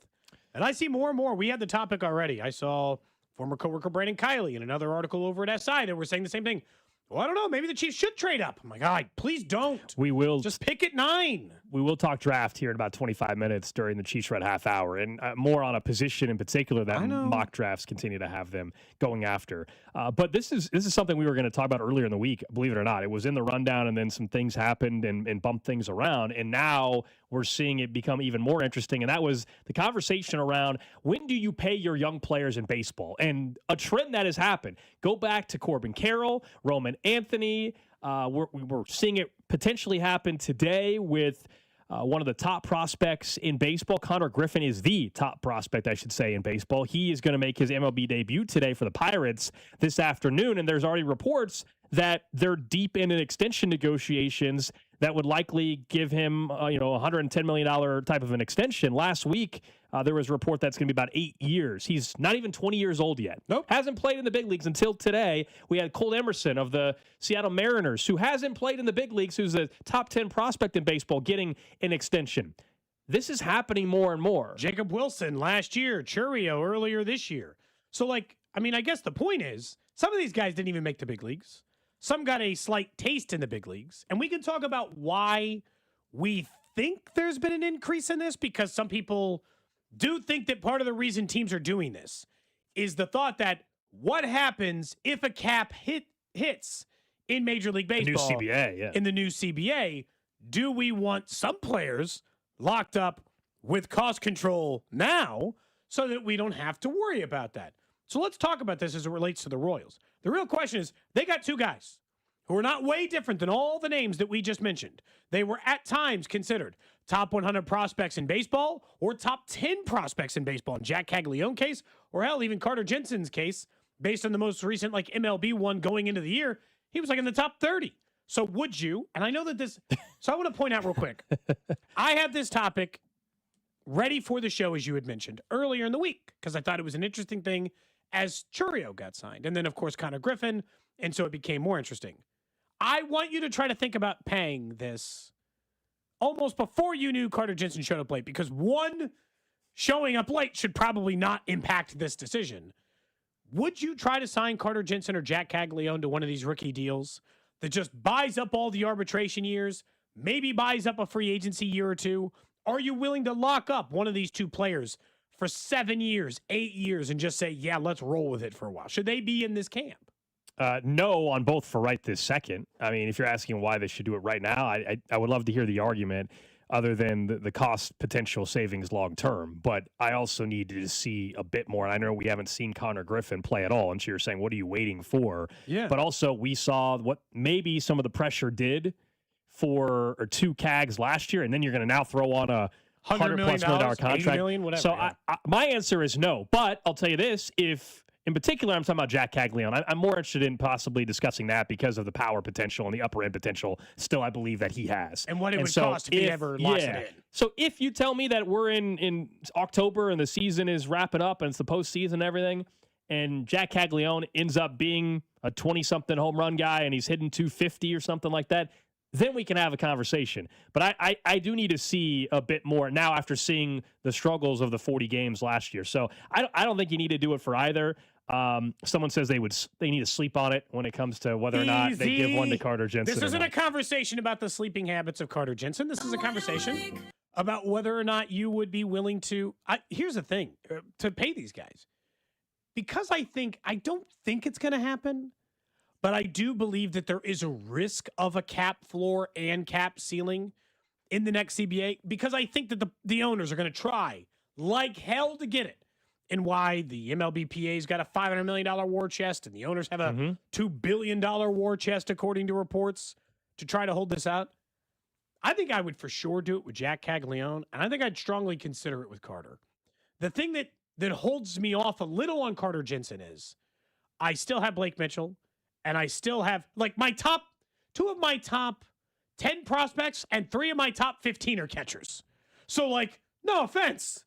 And I see more and more. We had the topic already. I saw former coworker Brandon Kiley in another article over at SI that were saying the same thing. Well, I don't know. Maybe the Chiefs should trade up. I'm like, all right, please don't. We will just pick at 9. We will talk draft here in about 25 minutes during the Chiefs Red half hour, and more on a position in particular that mock drafts continue to have them going after. But this is something we were going to talk about earlier in the week. Believe it or not, it was in the rundown, and then some things happened and bumped things around, and now we're seeing it become even more interesting. And that was the conversation around when do you pay your young players in baseball, and a trend that has happened. Go back to Corbin Carroll, Roman Anthony. We're seeing it potentially happen today with one of the top prospects in baseball. Connor Griffin is the top prospect, I should say, in baseball. He is going to make his MLB debut today for the Pirates this afternoon, and there's already reports that they're deep in an extension negotiations that would likely give him, $110 million type of an extension. Last week, there was a report that's going to be about 8 years. He's not even 20 years old yet. Nope. Hasn't played in the big leagues until today. We had Cole Emerson of the Seattle Mariners, who hasn't played in the big leagues, who's a top 10 prospect in baseball, getting an extension. This is happening more and more. Jacob Wilson last year, Churio earlier this year. So, I guess the point is, some of these guys didn't even make the big leagues. Some got a slight taste in the big leagues. And we can talk about why we think there's been an increase in this, because some people do think that part of the reason teams are doing this is the thought that what happens if a cap hits in Major League Baseball, the new CBA, yeah. in the new CBA, do we want some players locked up with cost control now so that we don't have to worry about that? So let's talk about this as it relates to the Royals. The real question is, they got two guys who are not way different than all the names that we just mentioned. They were at times considered top 100 prospects in baseball or top 10 prospects in baseball. In Jack Caglione case, or hell, even Carter Jensen's case, based on the most recent MLB one going into the year, he was in the top 30. So would you, and I know that this, so I want to point out real quick, I had this topic ready for the show, as you had mentioned, earlier in the week, because I thought it was an interesting thing as Churio got signed. And then, of course, Connor Griffin, and so it became more interesting. I want you to try to think about paying this almost before you knew Carter Jensen showed up late, because one showing up late should probably not impact this decision. Would you try to sign Carter Jensen or Jack Caglione to one of these rookie deals that just buys up all the arbitration years, maybe buys up a free agency year or two? Are you willing to lock up one of these two players for 7 years, 8 years, and just say, yeah, let's roll with it for a while? Should they be in this camp? No on both for right this second. I mean, if you're asking why they should do it right now, I would love to hear the argument other than the cost potential savings long term. But I also need to see a bit more. And I know we haven't seen Connor Griffin play at all. And so you're saying, what are you waiting for? Yeah. But also we saw what maybe some of the pressure did for two CAGs last year. And then you're going to now throw on a $100+ million contract. $80 million, whatever, so yeah. My answer is no. But I'll tell you this, if in particular I'm talking about Jack Caglione, I'm more interested in possibly discussing that because of the power potential and the upper end potential still I believe that he has. And what it would cost if he ever locks it in. So if you tell me that we're in October and the season is wrapping up and it's the postseason and everything, and Jack Caglione ends up being a 20-something home run guy and he's hitting 250 or something like that, then we can have a conversation. But I do need to see a bit more now after seeing the struggles of the 40 games last year. So I don't think you need to do it for either. Someone says they need to sleep on it when it comes to whether or not they give one to Carter Jensen. This isn't a conversation about the sleeping habits of Carter Jensen. This is a conversation about whether or not you would be willing to. Here's the thing, to pay these guys. Because I don't think it's going to happen, but I do believe that there is a risk of a cap floor and cap ceiling in the next CBA, because I think that the owners are going to try like hell to get it. and why the MLBPA's got a $500 million war chest and the owners have a $2 billion war chest, according to reports, to try to hold this out. I think I would for sure do it with Jack Caglione, and I think I'd strongly consider it with Carter. The thing that holds me off a little on Carter Jensen is I still have Blake Mitchell, and I still have, like, two of my top 10 prospects and 3 of my top 15 are catchers. So, like, no offense.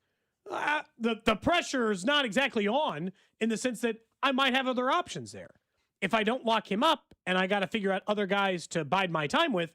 The pressure is not exactly on in the sense that I might have other options there. If I don't lock him up and I got to figure out other guys to bide my time with,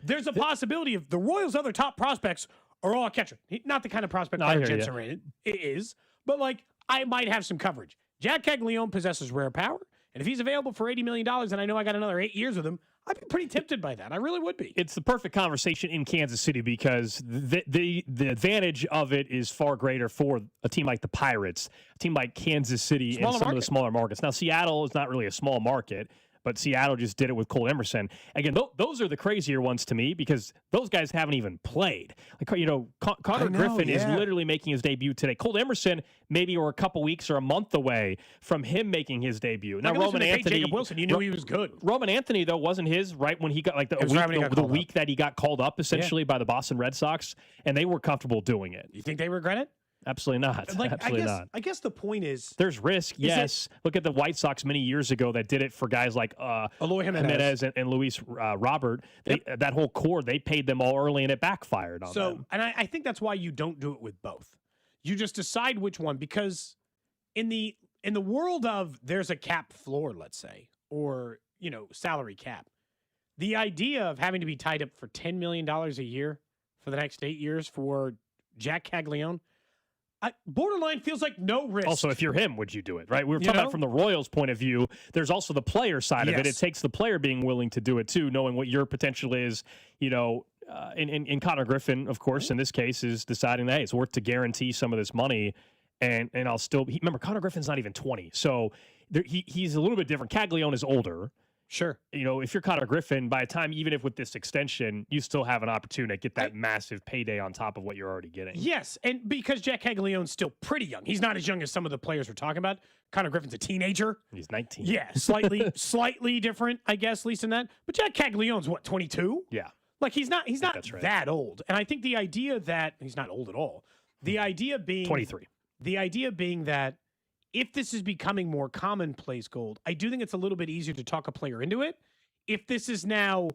there's a possibility of the Royals' other top prospects are all catcher. Not the kind of prospect Carter Jensen is, but, like, I might have some coverage. Jack Caglione possesses rare power, and if he's available for $80 million and I know I got another 8 years with him, I'd be pretty tempted by that. I really would be. It's the perfect conversation in Kansas City because the advantage of it is far greater for a team like the Pirates, a team like Kansas City, and some of the smaller markets. Now, Seattle is not really a small market, but Seattle just did it with Cole Emerson. Again, those are the crazier ones to me because those guys haven't even played. Like, you know, Carter Griffin is literally making his debut today. Cole Emerson maybe we're a couple weeks or a month away from him making his debut. Now, Roman Anthony, Jacob Wilson, you knew he was good. Roman Anthony, though, wasn't his right when he got like the week that he got called up essentially by the Boston Red Sox, and they were comfortable doing it. You think they regret it? Absolutely not. Like, Absolutely not. I guess the point is there's risk. Yes. Look at the White Sox many years ago that did it for guys like Eloy Jimenez and Luis Robert. That whole core, they paid them all early and it backfired on them. And I think that's why you don't do it with both. You just decide which one, because in the world of there's a cap floor, let's say, or, you know, salary cap, the idea of having to be tied up for $10 million a year for the next 8 years for Jack Caglione, borderline feels like no risk. Also, if you're him, would you do it, right? We were talking about from the Royals' point of view. There's also the player side of it. It takes the player being willing to do it, too, knowing what your potential is. You know, in Connor Griffin, of course, in this case, is deciding that, hey, it's worth to guarantee some of this money. And I'll still – remember, Connor Griffin's not even 20. So he's a little bit different. Caglione is older. Sure. You know, if you're Connor Griffin, by the time, even if with this extension, you still have an opportunity to get that massive payday on top of what you're already getting. Yes, and because Jack Caglione's still pretty young. He's not as young as some of the players we're talking about. Connor Griffin's a teenager. He's 19. Yeah, slightly different, I guess, at least in that. But Jack Caglione's, what, 22? Yeah. Like, he's not that old. And I think the idea that he's not old at all. The idea being 23. The idea being that if this is becoming more commonplace, Gold, I do think it's a little bit easier to talk a player into it. If this is now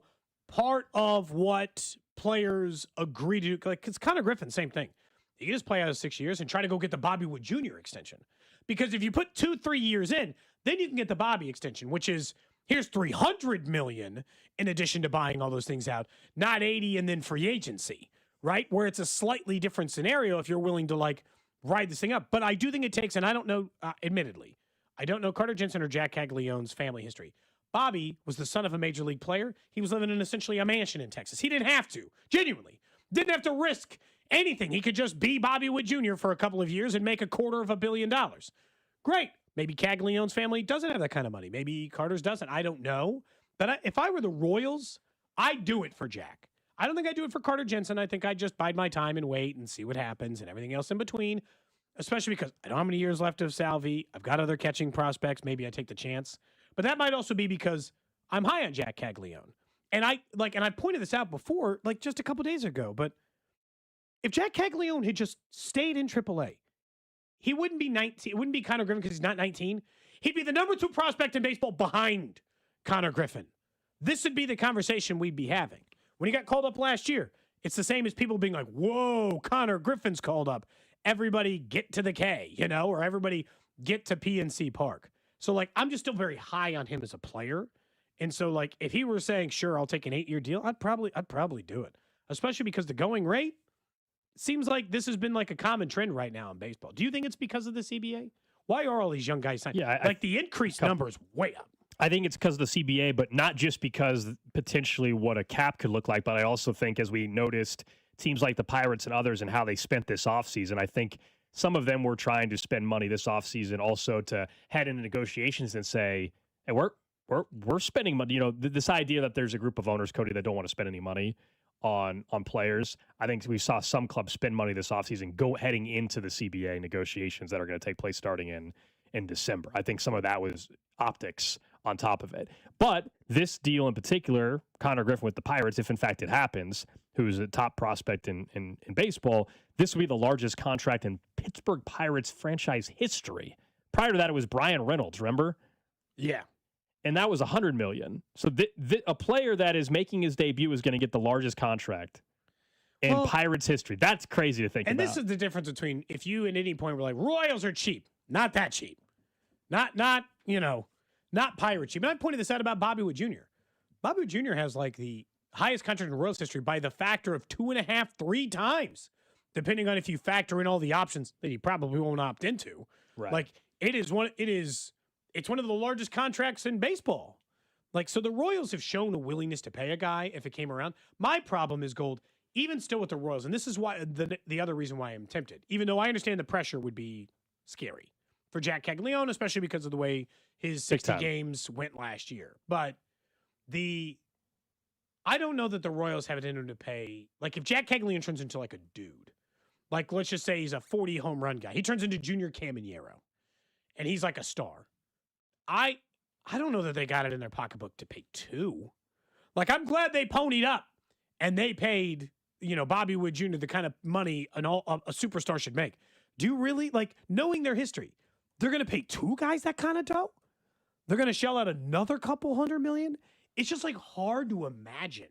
part of what players agree to do, like, because Connor Griffin, same thing. You just play out of 6 years and try to go get the Bobby Wood Jr. extension. Because if you put 2-3 years in, then you can get the Bobby extension, which is here's $300 million in addition to buying all those things out, not 80 and then free agency, right? Where it's a slightly different scenario if you're willing to, like, ride this thing up. But I do think it takes, and I don't know, admittedly, I don't know Carter Jensen or Jack Caglione's family history. Bobby was the son of a major league player. He was living in essentially a mansion in Texas. He didn't have to, genuinely. Didn't have to risk anything. He could just be Bobby Wood Jr. for a couple of years and make $250 million. Great. Maybe Caglione's family doesn't have that kind of money. Maybe Carter's doesn't. I don't know. But if I were the Royals, I'd do it for Jack. I don't think I'd do it for Carter Jensen. I think I'd just bide my time and wait and see what happens and everything else in between, especially because I don't have many years left of Salvi. I've got other catching prospects. Maybe I take the chance. But that might also be because I'm high on Jack Caglione. And I pointed this out before, like just a couple days ago, but if Jack Caglione had just stayed in AAA, he wouldn't be 19. It wouldn't be Connor Griffin because he's not 19. He'd be the number 2 prospect in baseball behind Connor Griffin. This would be the conversation we'd be having. When he got called up last year, it's the same as people being like, whoa, Connor Griffin's called up. Everybody get to the K, you know, or everybody get to PNC Park. So, like, I'm just still very high on him as a player. And so, like, if he were saying, sure, I'll take an 8-year deal, I'd probably do it. Especially because the going rate seems like this has been like a common trend right now in baseball. Do you think it's because of the CBA? Why are all these young guys signing? Yeah, the increased number is way up. I think it's because of the CBA, but not just because potentially what a cap could look like, but I also think, as we noticed, teams like the Pirates and others and how they spent this offseason, I think some of them were trying to spend money this offseason also to head into negotiations and say, hey, we're spending money. You know, this idea that there's a group of owners, Cody, that don't want to spend any money. on players. I think we saw some clubs spend money this offseason heading into the CBA negotiations that are going to take place starting in December. I think some of that was optics on top of it. But this deal in particular, Connor Griffin with the Pirates, if in fact it happens, who's a top prospect in baseball, this will be the largest contract in Pittsburgh Pirates franchise history. Prior to that, it was Brian Reynolds, remember? Yeah. And that was $100 million. So a player that is making his debut is going to get the largest contract in Pirates history. That's crazy to think about. And this is the difference between if you at any point were like, Royals are cheap. Not that cheap. Not Pirate cheap. And I pointed this out about Bobby Wood Jr. Bobby Wood Jr. has like the highest contract in Royals history by the factor of 2.5, 3 times, depending on if you factor in all the options that he probably won't opt into. Right. Like it's one of the largest contracts in baseball. Like, so the Royals have shown a willingness to pay a guy if it came around. My problem is, Gold, even still with the Royals, and this is why the other reason why I'm tempted, even though I understand the pressure would be scary for Jack Caglione, especially because of the way his 60 games went last year. But I don't know that the Royals have it in them to pay. Like, if Jack Caglione turns into like a dude, like let's just say he's a 40 home run guy, he turns into Junior Caminero, and he's like a star. I don't know that they got it in their pocketbook to pay 2. Like, I'm glad they ponied up and they paid, Bobby Wood Jr. the kind of money a superstar should make. Do you really, like, knowing their history, they're going to pay 2 guys that kind of dough? They're going to shell out another couple $100 million? It's just like hard to imagine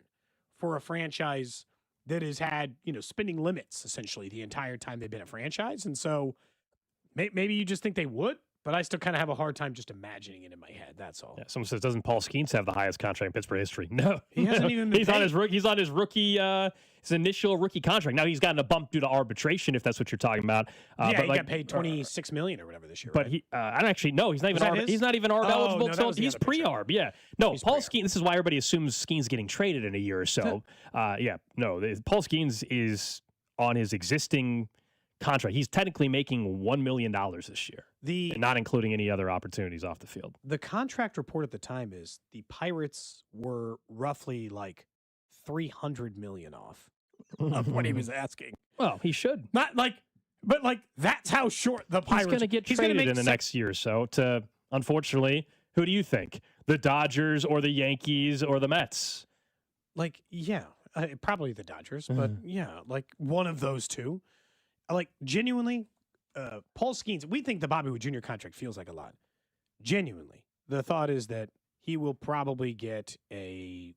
for a franchise that has had, spending limits essentially the entire time they've been a franchise. And so maybe you just think they would. But I still kind of have a hard time just imagining it in my head. That's all. Yeah, someone says, doesn't Paul Skeens have the highest contract in Pittsburgh history? No, he hasn't even been he's on his rookie, his initial rookie contract. Now he's gotten a bump due to arbitration, if that's what you're talking about. He got paid $26 million or whatever this year. But right? I don't actually know. He's not even ARB eligible. So he's pre-ARB. Yeah. No, he's Paul Skeens. This is why everybody assumes Skeens getting traded in a year or so. Paul Skeens is on his existing contract. He's technically making $1 million this year, and not including any other opportunities off the field. The contract report at the time is the Pirates were roughly like $300 million off of what he was asking. Well, he should but that's how short the Pirates. He's going to get traded in the next year or so. To unfortunately, who do you think? The Dodgers or the Yankees or the Mets? Like, yeah, probably the Dodgers, but yeah, like one of those two. Like, genuinely, Paul Skeens, we think the Bobby Wood Jr. contract feels like a lot. Genuinely, the thought is that he will probably get a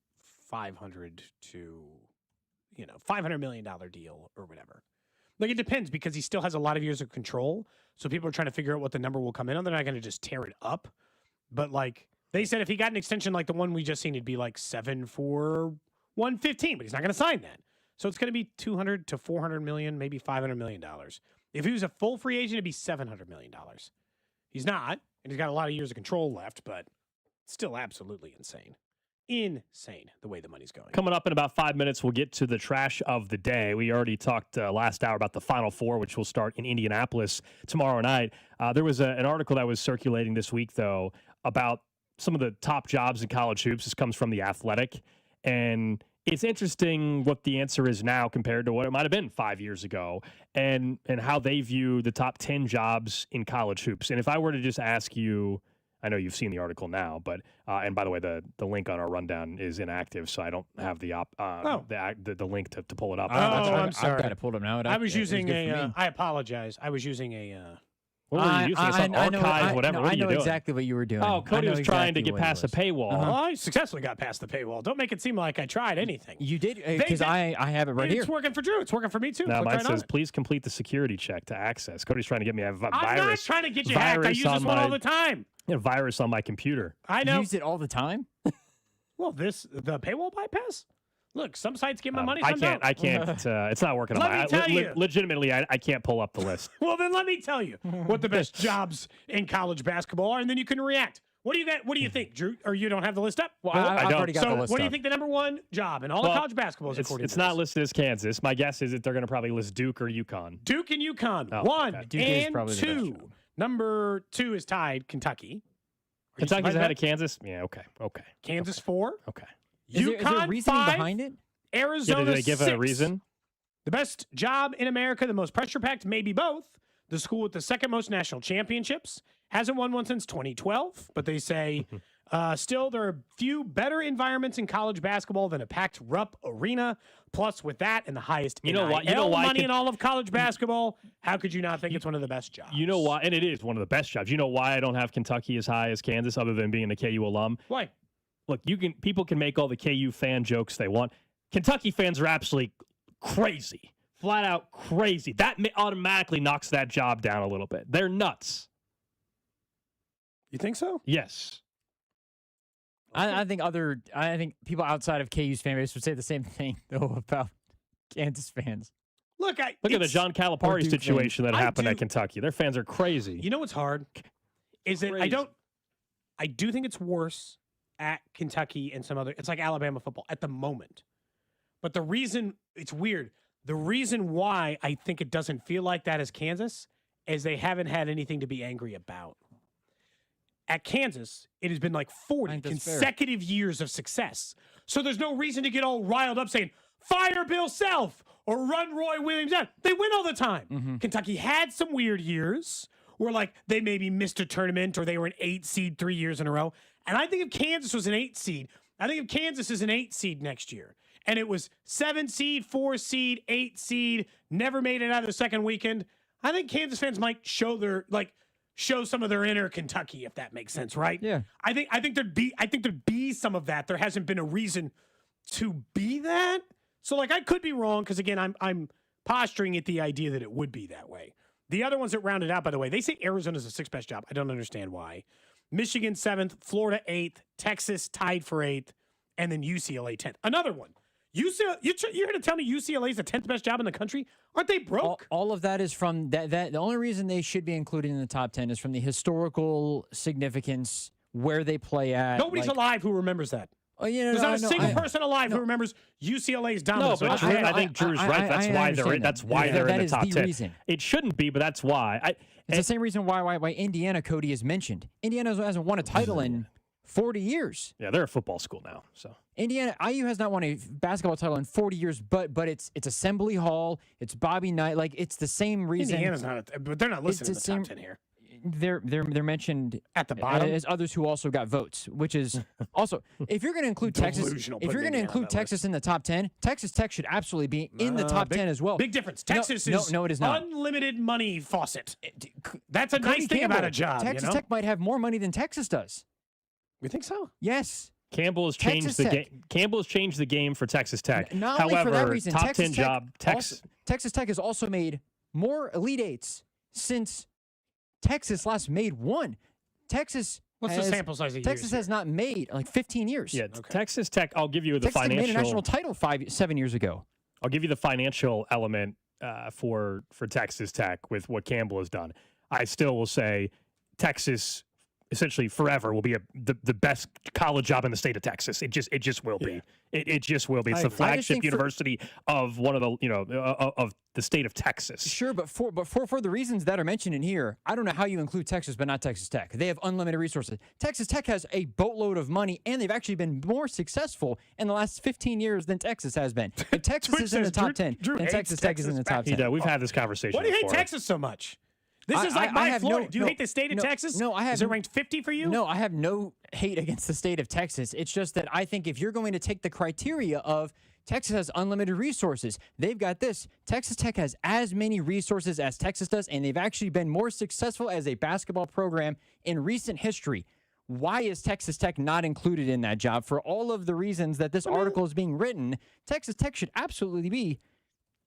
$500 million deal or whatever. Like, it depends because he still has a lot of years of control. So people are trying to figure out what the number will come in on. They're not going to just tear it up. But, like, they said if he got an extension like the one we just seen, it'd be like 7 for $115, but he's not going to sign that. So it's going to be $200 to $400 million, maybe $500 million. If he was a full free agent, it'd be $700 million. He's not, and he's got a lot of years of control left, but still absolutely insane. Insane the way the money's going. Coming up in about 5 minutes, we'll get to the trash of the day. We already talked last hour about the Final Four, which will start in Indianapolis tomorrow night. There was an article that was circulating this week, though, about some of the top jobs in college hoops. This comes from The Athletic, and it's interesting what the answer is now compared to what it might have been 5 years ago, and how they view the top 10 jobs in college hoops. And if I were to just ask you, I know you've seen the article now, but and by the way, the link on our rundown is inactive, so I don't have the link to pull it up. I'm sorry. I've got it pulled up now. I was using I apologize. I was using a. What were you using? I know exactly what you were doing. Oh, Cody was trying to get past the paywall. Well, I successfully got past the paywall. Don't make it seem like I tried anything. You did, because I have it right here. It's working for Drew. It's working for me, too. Now, mine says, please complete the security check to access. Cody's trying to get me a virus. I'm not trying to get you hacked. I use this one all the time. A virus on my computer. I know. You use it all the time? Well, the paywall bypass? Look, some sites get my money. I can't. It's not working. Let me tell you. Legitimately, I can't pull up the list. Well, then let me tell you what the best jobs in college basketball are, and then you can react. What do you got? What do you think, Drew? Or you don't have the list up? Well, I've already got the list up. So, what do you think the number one job in all of college basketball is? According to it's not listed as Kansas. My guess is that they're going to probably list Duke or UConn. Duke and UConn. One and two. Number 2 is tied Kentucky. Kentucky's ahead of Kansas? Yeah, okay. Kansas 4. Okay. Is there a reasoning behind it? Arizona, did they give 6. a reason? The best job in America, the most pressure-packed, maybe both. The school with the second most national championships. Hasn't won one since 2012, but they say still there are few better environments in college basketball than a packed Rupp Arena. Plus, with that and the highest money in all of college basketball, how could you not think it's one of the best jobs? You know why? And it is one of the best jobs. You know why I don't have Kentucky as high as Kansas, other than being a KU alum? Why? Look, people can make all the KU fan jokes they want. Kentucky fans are absolutely crazy, flat out crazy. That automatically knocks that job down a little bit. They're nuts. You think so? Yes. I think people outside of KU's fan base would say the same thing though about Kansas fans. Look at the John Calipari situation that happened at Kentucky. Their fans are crazy. You know what's hard? Is that I do think it's worse at Kentucky and some other. It's like Alabama football at the moment. But the reason it's weird, the reason why I think it doesn't feel like that as Kansas is they haven't had anything to be angry about. At Kansas, it has been like 40 consecutive years of success. So there's no reason to get all riled up saying, fire Bill Self or run Roy Williams down. They win all the time. Mm-hmm. Kentucky had some weird years where like they maybe missed a tournament or they were an 8 seed 3 years in a row. And I think if Kansas was an 8 seed, I think if Kansas is an 8 seed next year, and it was 7 seed, 4 seed, 8 seed, never made it out of the second weekend, I think Kansas fans might show some of their inner Kentucky, if that makes sense, right? Yeah. I think there'd be some of that. There hasn't been a reason to be that. So like I could be wrong because again I'm posturing at the idea that it would be that way. The other ones that rounded out, by the way, they say Arizona's the 6th best job. I don't understand why. Michigan 7th, Florida 8th, Texas tied for 8th, and then UCLA 10th. Another one. You're going to tell me UCLA is the 10th best job in the country? Aren't they broke? All of that is from that. The only reason they should be included in the top 10 is from the historical significance, where they play at. Nobody's alive who remembers that. There's not a single person alive who remembers UCLA's dominance. No, but I think Drew's right. That's why they're in the top 10. Reason. It shouldn't be, but that's why. It's the same reason why Indiana, Cody, is mentioned. Indiana hasn't won a title in 40 years. Yeah, they're a football school now. So IU has not won a basketball title in 40 years, but it's Assembly Hall, it's Bobby Knight, like it's the same reason. Indiana's not, but they're not listed in the top 10 here. They're mentioned at the bottom as others who also got votes, which is also if you're going to include Texas, in the top 10, Texas Tech should absolutely be in the top 10 as well. Big difference. Texas is it is not. Unlimited money faucet. That's a nice thing about a job. Texas Tech might have more money than Texas does. You think so? Yes. Campbell has changed the game. Campbell has changed the game for Texas Tech. Not However, only for that reason, top 10 job. Texas Tech has also made more Elite Eights since Texas last made one. What's the sample size of Texas has not made like 15 years. Yeah, okay. Texas Tech. I'll give you the Texas financial. Tech made a national title 7 years ago. I'll give you the financial element for Texas Tech with what Campbell has done. I still will say Texas essentially forever will be the best college job in the state of Texas. It just will be. It just will be. It's the flagship university of one of the of the state of Texas. Sure, but for the reasons that are mentioned in here, I don't know how you include Texas but not Texas Tech. They have unlimited resources. Texas Tech has a boatload of money, and they've actually been more successful in the last 15 years than Texas has been. If Texas is in the top 10, then Texas Tech is in the top 10. We've had this conversation. Why do you hate before. Texas so much? This is like my Florida. Do you hate the state of Texas? No, I have. Is it ranked 50 for you? No, I have no hate against the state of Texas. It's just that I think if you're going to take the criteria of Texas has unlimited resources, they've got this. Texas Tech has as many resources as Texas does, and they've actually been more successful as a basketball program in recent history. Why is Texas Tech not included in that job? For all of the reasons that this article is being written, Texas Tech should absolutely be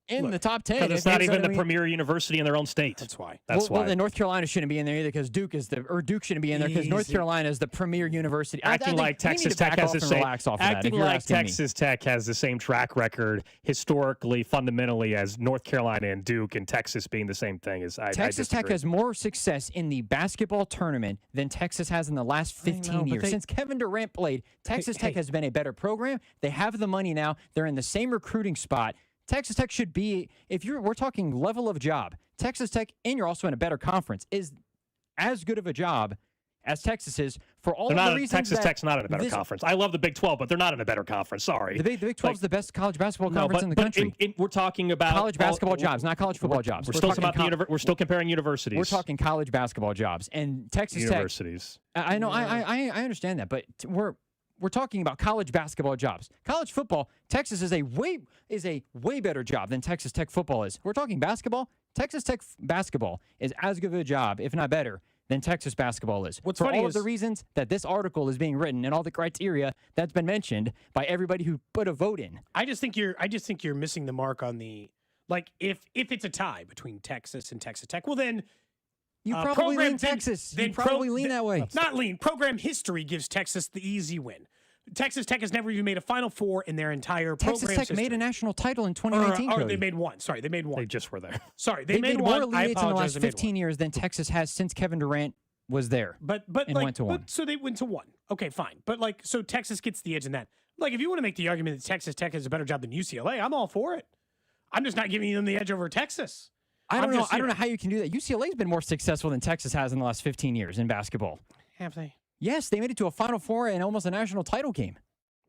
in the top 10. Because it's not even the premier university in their own state. That's why. Well, then North Carolina shouldn't be in there either because Duke shouldn't be in there because North Carolina is the premier university. Acting like Texas Tech has the same. Acting like Texas Tech has the same track record historically, fundamentally as North Carolina and Duke, and Texas being the same thing. Texas Tech has more success in the basketball tournament than Texas has in the last 15 years. Since Kevin Durant played, Texas Tech has been a better program. They have the money now. They're in the same recruiting spot. Texas Tech should be, we're talking level of job, Texas Tech, and you're also in a better conference, is as good of a job as Texas is for all they're of not the reasons Texas that Tech's not in a better conference. I love the Big 12, but they're not in a better conference. Sorry. The Big 12 is the best college basketball conference in the country. We're talking about college basketball jobs, not college football jobs. We're still comparing universities. We're talking college basketball jobs and Texas universities. I know. I understand that, but we're talking about college basketball jobs. College football, Texas is a way better job than Texas Tech football is. We're talking basketball. Texas Tech basketball is as good of a job, if not better, than Texas basketball is. What's for funny all is of the reasons that this article is being written and all the criteria that's been mentioned by everybody who put a vote in. I just think you're missing the mark on the if it's a tie between Texas and Texas Tech. Well, then you probably lean Texas. You probably lean that way. Not lean. Program history gives Texas the easy win. Texas Tech has never even made a Final Four in their entire program. Texas Tech made a national title in 2019. Or they made one. Sorry, they made one. They just were there. Sorry, they made more one. Elite Eights in the last 15 years than Texas has since Kevin Durant was there. But went to one. So they went to one. Okay, fine. But so Texas gets the edge in that. Like if you want to make the argument that Texas Tech has a better job than UCLA, I'm all for it. I'm just not giving them the edge over Texas. I don't know how you can do that. UCLA's been more successful than Texas has in the last 15 years in basketball. Have they? Yes, they made it to a Final Four and almost a national title game.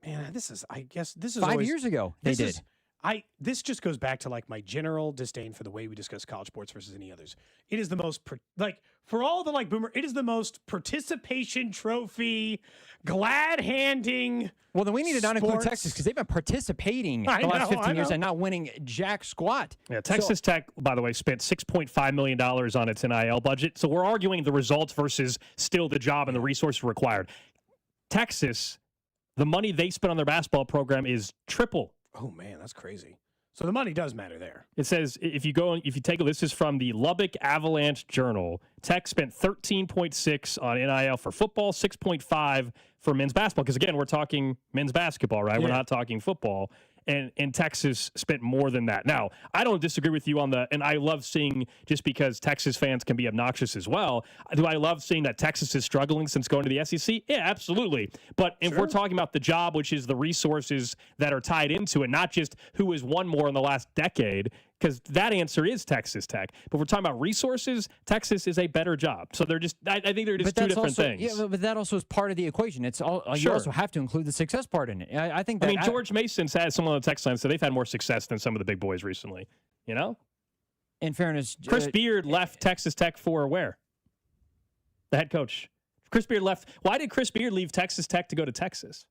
Man, this is 5 years ago. They did. This just goes back to like my general disdain for the way we discuss college sports versus any others. It is the most for all the boomer. It is the most participation trophy, glad handing. Well, then we need to not include Texas because they've been participating the last 15 years and not winning jack squat. Yeah, Texas Tech, by the way, spent $6.5 million on its NIL budget. So we're arguing the results versus still the job and the resources required. Texas, the money they spent on their basketball program is triple. Oh man, that's crazy. So the money does matter there. It says if you take this is from the Lubbock Avalanche Journal. Tech spent 13.6 on NIL for football, 6.5 for men's basketball. Because again, we're talking men's basketball, right? Yeah. We're not talking football. And Texas spent more than that. Now, I don't disagree with you on and I love seeing, just because Texas fans can be obnoxious as well, do I love seeing that Texas is struggling since going to the SEC? Yeah, absolutely. But if we're talking about the job, which is the resources that are tied into it, not just who has won more in the last decade, because that answer is Texas Tech. But we're talking about resources, Texas is a better job. So they're just, I think they're just two different things. Yeah, but that also is part of the equation. It's all you also have to include the success part in it. I think. George Mason's had someone on the text line said they've had more success than some of the big boys recently. You know. In fairness, Chris Beard left Texas Tech for where? The head coach. Chris Beard left. Why did Chris Beard leave Texas Tech to go to Texas?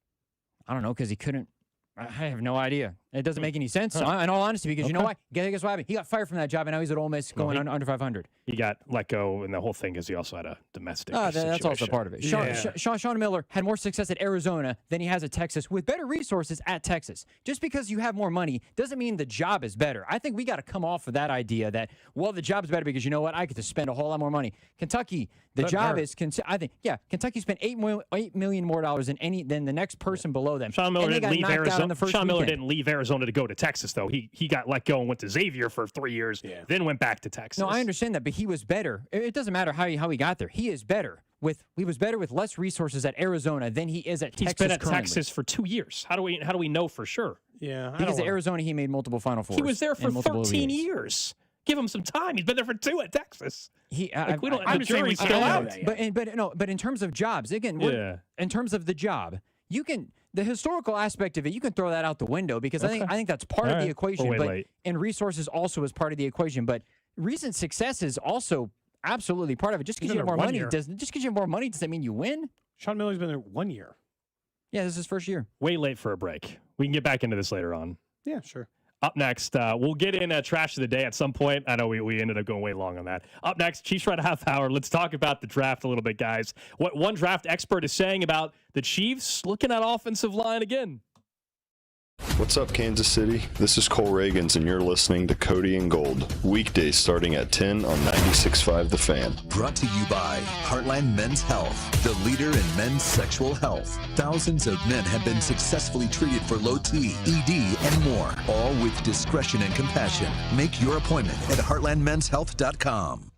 I don't know, because he couldn't. I have no idea. It doesn't make any sense, in all honesty, because you know what? Guess what happened? He got fired from that job, and now he's at Ole Miss going under 500. He got let go, and the whole thing is he also had a domestic situation. That's also part of it. Sean Miller had more success at Arizona than he has at Texas, with better resources at Texas. Just because you have more money doesn't mean the job is better. I think we got to come off of that idea that, well, the job's better because you know what? I get to spend a whole lot more money. Kentucky, the job is, I think, Kentucky spent $8 million more than the next person below them. Sean Miller didn't leave Arizona. Sean Miller didn't leave Arizona to go to Texas, though. He got let go and went to Xavier for 3 years, then went back to Texas. No, I understand that, but he was better. It doesn't matter how he got there. He is better. He was better with less resources at Arizona than he is at Texas. He's been at Texas for 2 years. How do we know for sure? Yeah, because at Arizona he made multiple Final Fours. He was there for 13 years. Give him some time. He's been there for 2 at Texas. I'm just saying still out. But in terms of jobs, again, in terms of the job, you can. The historical aspect of it, you can throw that out the window because I think that's part of the equation. And resources also is part of the equation. But recent success is also absolutely part of it. Just because you have more money doesn't mean you win. Sean Miller's been there 1 year. Yeah, this is his first year. Way late for a break. We can get back into this later on. Yeah, sure. Up next, we'll get in Trash of the Day at some point. I know we ended up going way long on that. Up next, Chiefs Right Half Hour. Let's talk about the draft a little bit, guys. What one draft expert is saying about the Chiefs looking at offensive line again. What's up, Kansas City? This is Cole Reagans, and you're listening to Cody and Gold. Weekdays starting at 10 on 96.5 The Fan. Brought to you by Heartland Men's Health, the leader in men's sexual health. Thousands of men have been successfully treated for low T, ED, and more, all with discretion and compassion. Make your appointment at heartlandmenshealth.com.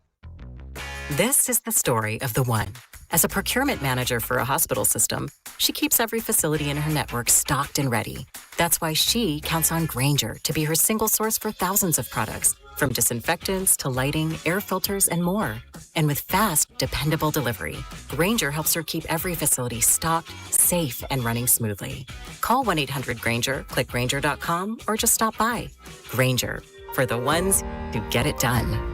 This is the story of the one. As a procurement manager for a hospital system, she keeps every facility in her network stocked and ready. That's why she counts on Grainger to be her single source for thousands of products, from disinfectants to lighting, air filters, and more. And with fast, dependable delivery, Grainger helps her keep every facility stocked, safe, and running smoothly. Call 1-800-GRAINGER, click Grainger.com, or just stop by. Grainger, for the ones who get it done.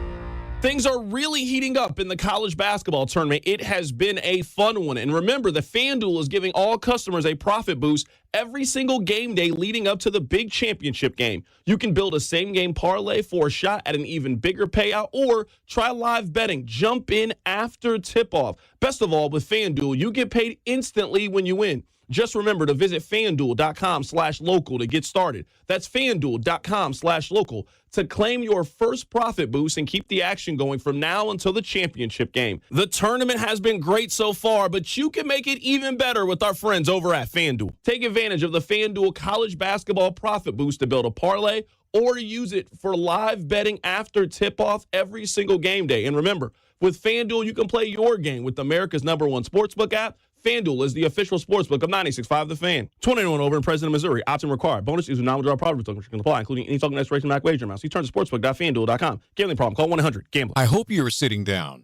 Things are really heating up in the college basketball tournament. It has been a fun one. And remember, the FanDuel is giving all customers a profit boost every single game day leading up to the big championship game. You can build a same-game parlay for a shot at an even bigger payout, or try live betting. Jump in after tip-off. Best of all, with FanDuel, you get paid instantly when you win. Just remember to visit FanDuel.com/local to get started. That's FanDuel.com/local to claim your first profit boost and keep the action going from now until the championship game. The tournament has been great so far, but you can make it even better with our friends over at FanDuel. Take advantage of the FanDuel College Basketball Profit Boost to build a parlay, or use it for live betting after tip-off every single game day. And remember, with FanDuel, you can play your game with America's #1 sportsbook app. FanDuel is the official sportsbook of 96.5 The Fan. 21 over in President, Missouri. Option required. Bonus is a non-withdrawal profit token can apply, including any token expiration back wager amounts. See terms at sportsbook.fanduel.com. Gambling problem? Call 1-800-GAMBLER. I hope you are sitting down.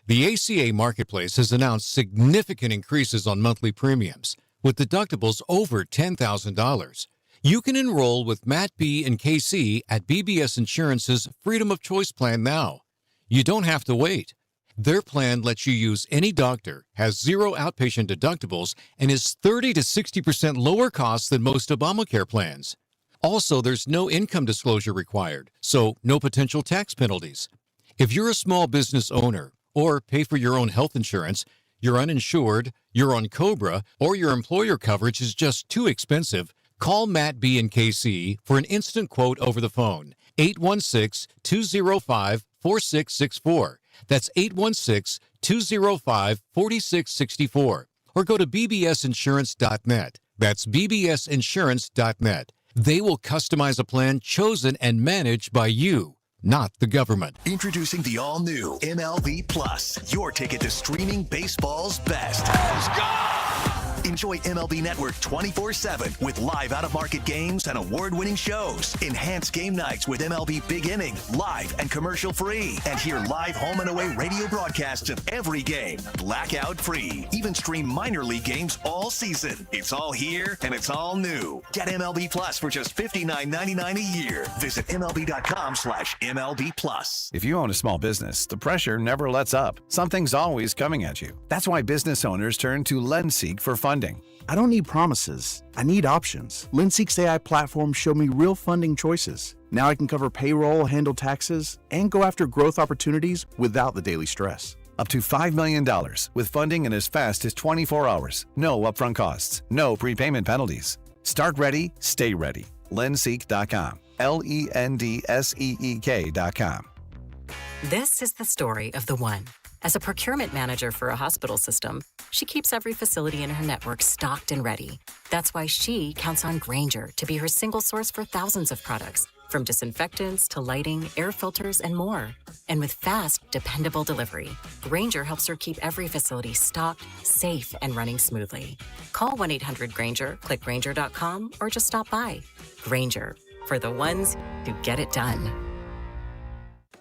The ACA Marketplace has announced significant increases on monthly premiums, with deductibles over $10,000. You can enroll with Matt B. and KC at BBS Insurance's Freedom of Choice plan now. You don't have to wait. Their plan lets you use any doctor, has zero outpatient deductibles, and is 30 to 60% lower cost than most Obamacare plans. Also, there's no income disclosure required, so no potential tax penalties. If you're a small business owner or pay for your own health insurance, you're uninsured, you're on COBRA, or your employer coverage is just too expensive, call Matt B. and KC for an instant quote over the phone. 816-205-4664. That's 816-205-4664. Or go to bbsinsurance.net. That's bbsinsurance.net. They will customize a plan chosen and managed by you, not the government. Introducing the all-new MLB Plus, your ticket to streaming baseball's best. Let's go! Enjoy MLB Network 24/7 with live out-of-market games and award-winning shows. Enhance game nights with MLB Big Inning, live and commercial-free. And hear live home and away radio broadcasts of every game, blackout-free. Even stream minor league games all season. It's all here and it's all new. Get MLB Plus for just $59.99 a year. Visit MLB.com/MLB Plus. If you own a small business, the pressure never lets up. Something's always coming at you. That's why business owners turn to LendSeek for funding. I don't need promises. I need options. LendSeek's AI platform showed me real funding choices. Now I can cover payroll, handle taxes, and go after growth opportunities without the daily stress. Up to $5 million with funding in as fast as 24 hours. No upfront costs. No prepayment penalties. Start ready, stay ready. LendSeek.com. LENDSEEK.com. This is the story of the one. As a procurement manager for a hospital system, she keeps every facility in her network stocked and ready. That's why she counts on Grainger to be her single source for thousands of products, from disinfectants to lighting, air filters, and more. And with fast, dependable delivery, Grainger helps her keep every facility stocked, safe, and running smoothly. Call 1-800-GRAINGER, click Grainger.com, or just stop by. Grainger, for the ones who get it done.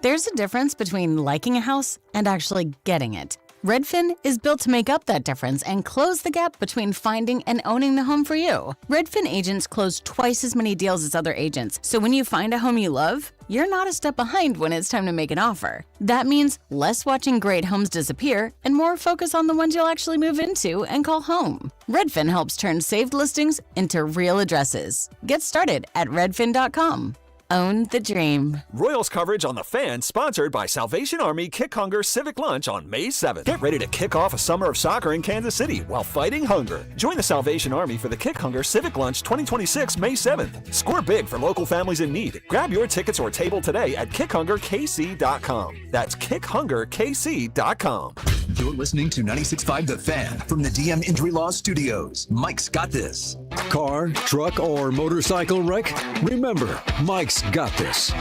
There's a difference between liking a house and actually getting it. Redfin is built to make up that difference and close the gap between finding and owning the home for you. Redfin agents close twice as many deals as other agents, so when you find a home you love, you're not a step behind when it's time to make an offer. That means less watching great homes disappear and more focus on the ones you'll actually move into and call home. Redfin helps turn saved listings into real addresses. Get started at redfin.com. Own the dream. Royals coverage on The Fan, sponsored by Salvation Army Kick Hunger Civic Lunch on May 7th. Get ready to kick off a summer of soccer in Kansas City while fighting hunger. Join the Salvation Army for the Kick Hunger Civic Lunch 2026 May 7th. Score big for local families in need. Grab your tickets or table today at kickhungerkc.com. That's kickhungerkc.com. You're listening to 96.5 The Fan from the DM Injury Law Studios. Mike's got this. Car, truck, or motorcycle wreck? Remember, Mike's got this.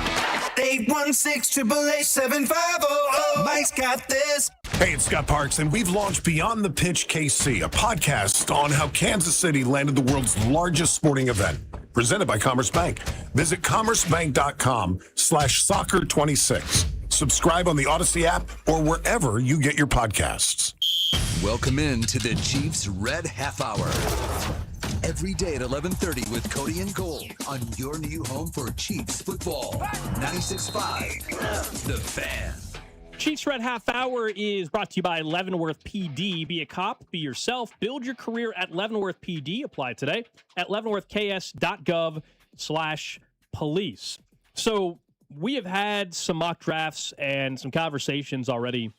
816-888-7500. Mike's got this. Hey, it's Scott Parks, and we've launched Beyond the Pitch KC, a podcast on how Kansas City landed the world's largest sporting event, presented by Commerce Bank. Visit commercebank.com/soccer26. Subscribe on the Odyssey app or wherever you get your podcasts. Welcome in to the Chiefs Red Half Hour. Every day at 11:30 with Cody and Gold on your new home for Chiefs football. 96.5, The Fan. Chiefs Red Half Hour is brought to you by Leavenworth PD. Be a cop, be yourself, build your career at Leavenworth PD. Apply today at leavenworthks.gov/police. So we have had some mock drafts and some conversations already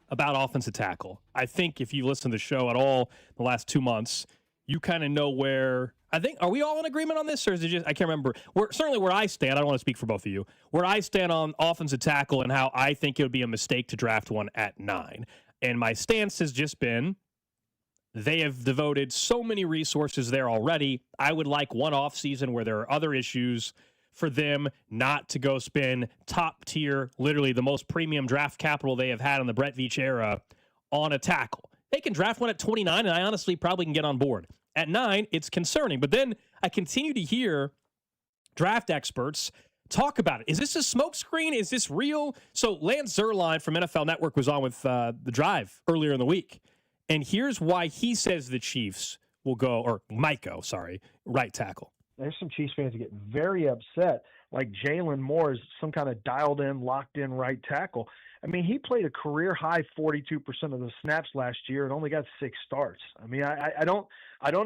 about offensive tackle. I think if you listen to the show at all the last 2 months, you kind of know where, I think, are we all in agreement on this, or is it just, I can't remember. Certainly where I stand, I don't want to speak for both of you, where I stand on offensive tackle and how I think it would be a mistake to draft one at 9. And my stance has just been, they have devoted so many resources there already. I would like one offseason where there are other issues for them not to go spend top tier, literally the most premium draft capital they have had in the Brett Veach era on a tackle. They can draft one at 29, and I honestly probably can get on board. At 9, it's concerning. But then I continue to hear draft experts talk about it. Is this a smokescreen? Is this real? So Lance Zierlein from NFL Network was on with The Drive earlier in the week. And here's why he says the Chiefs will go, or might go, right tackle. There's some Chiefs fans that get very upset, like Jalen Moore is some kind of dialed-in, locked-in right tackle. I mean, he played a career-high 42% of the snaps last year and only got 6 starts. I mean, I don't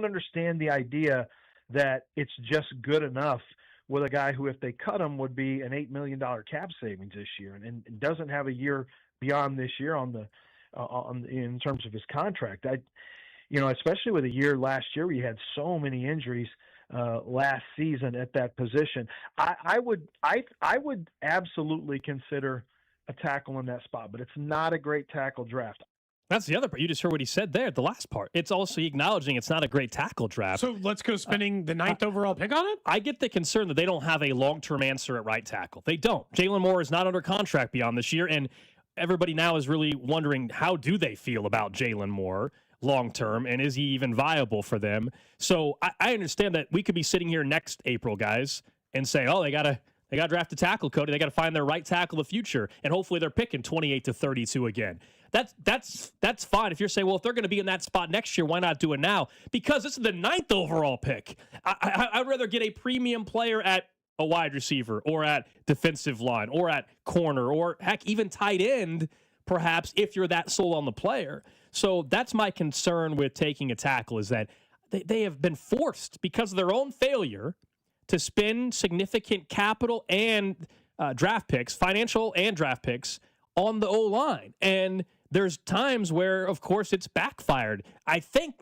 understand the idea that it's just good enough with a guy who, if they cut him, would be an $8 million cap savings this year, and doesn't have a year beyond this year in terms of his contract. Especially with a year last year where you had so many injuries last season at that position, I would absolutely consider a tackle in that spot, but it's not a great tackle draft. That's the other part. You just heard what he said there, the last part. It's also acknowledging it's not a great tackle draft. So let's go spending the 9th overall pick on it? I get the concern that they don't have a long-term answer at right tackle. They don't. Jalen Moore is not under contract beyond this year, and everybody now is really wondering, how do they feel about Jalen Moore long-term, and is he even viable for them? So I understand that we could be sitting here next April, guys, and say, oh, they got to draft a tackle, Cody. They got to find their right tackle of the future, and hopefully they're picking 28 to 32 again. That's fine. If you're saying, well, if they're going to be in that spot next year, why not do it now? Because this is the 9th overall pick. I'd rather get a premium player at a wide receiver or at defensive line or at corner or, heck, even tight end, perhaps, if you're that sold on the player. So that's my concern with taking a tackle, is that they have been forced, because of their own failure, to spend significant capital and draft picks, financial and draft picks, on the O-line. And there's times where, of course, it's backfired. I think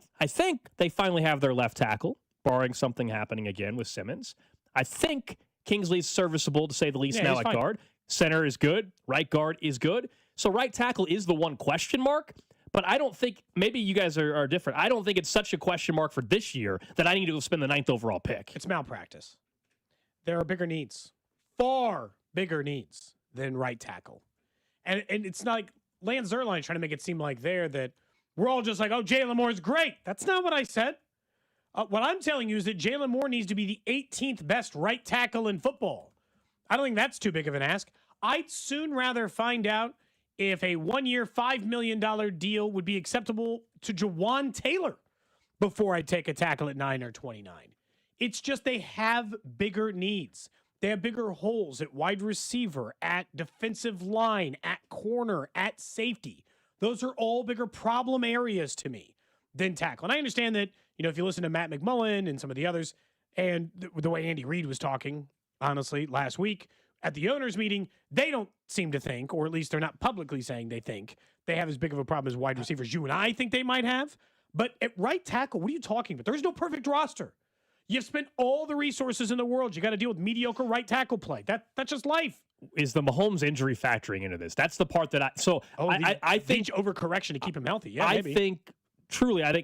they finally have their left tackle, barring something happening again with Simmons. I think Kingsley's serviceable, to say the least, now at guard. Center is good. Right guard is good. So right tackle is the one question mark. But I don't think, maybe you guys are different. I don't think it's such a question mark for this year that I need to go spend the 9th overall pick. It's malpractice. There are bigger needs, far bigger needs than right tackle. And it's not like Lance Zierlein trying to make it seem like that we're all just like, oh, Jalen Moore is great. That's not what I said. What I'm telling you is that Jalen Moore needs to be the 18th best right tackle in football. I don't think that's too big of an ask. I'd soon rather find out if a 1-year, $5 million deal would be acceptable to Jawan Taylor before I take a tackle at 9 or 29. It's just they have bigger needs. They have bigger holes at wide receiver, at defensive line, at corner, at safety. Those are all bigger problem areas to me than tackle. And I understand that, if you listen to Matt McMullen and some of the others, and the way Andy Reid was talking, honestly, last week, at the owners' meeting, they don't seem to think, or at least they're not publicly saying they think, they have as big of a problem as wide receivers you and I think they might have. But at right tackle, what are you talking about? There's no perfect roster. You've spent all the resources in the world. You got to deal with mediocre right tackle play. That's just life. Is the Mahomes injury factoring into this? That's the part that I think overcorrection to keep him healthy. Yeah, I think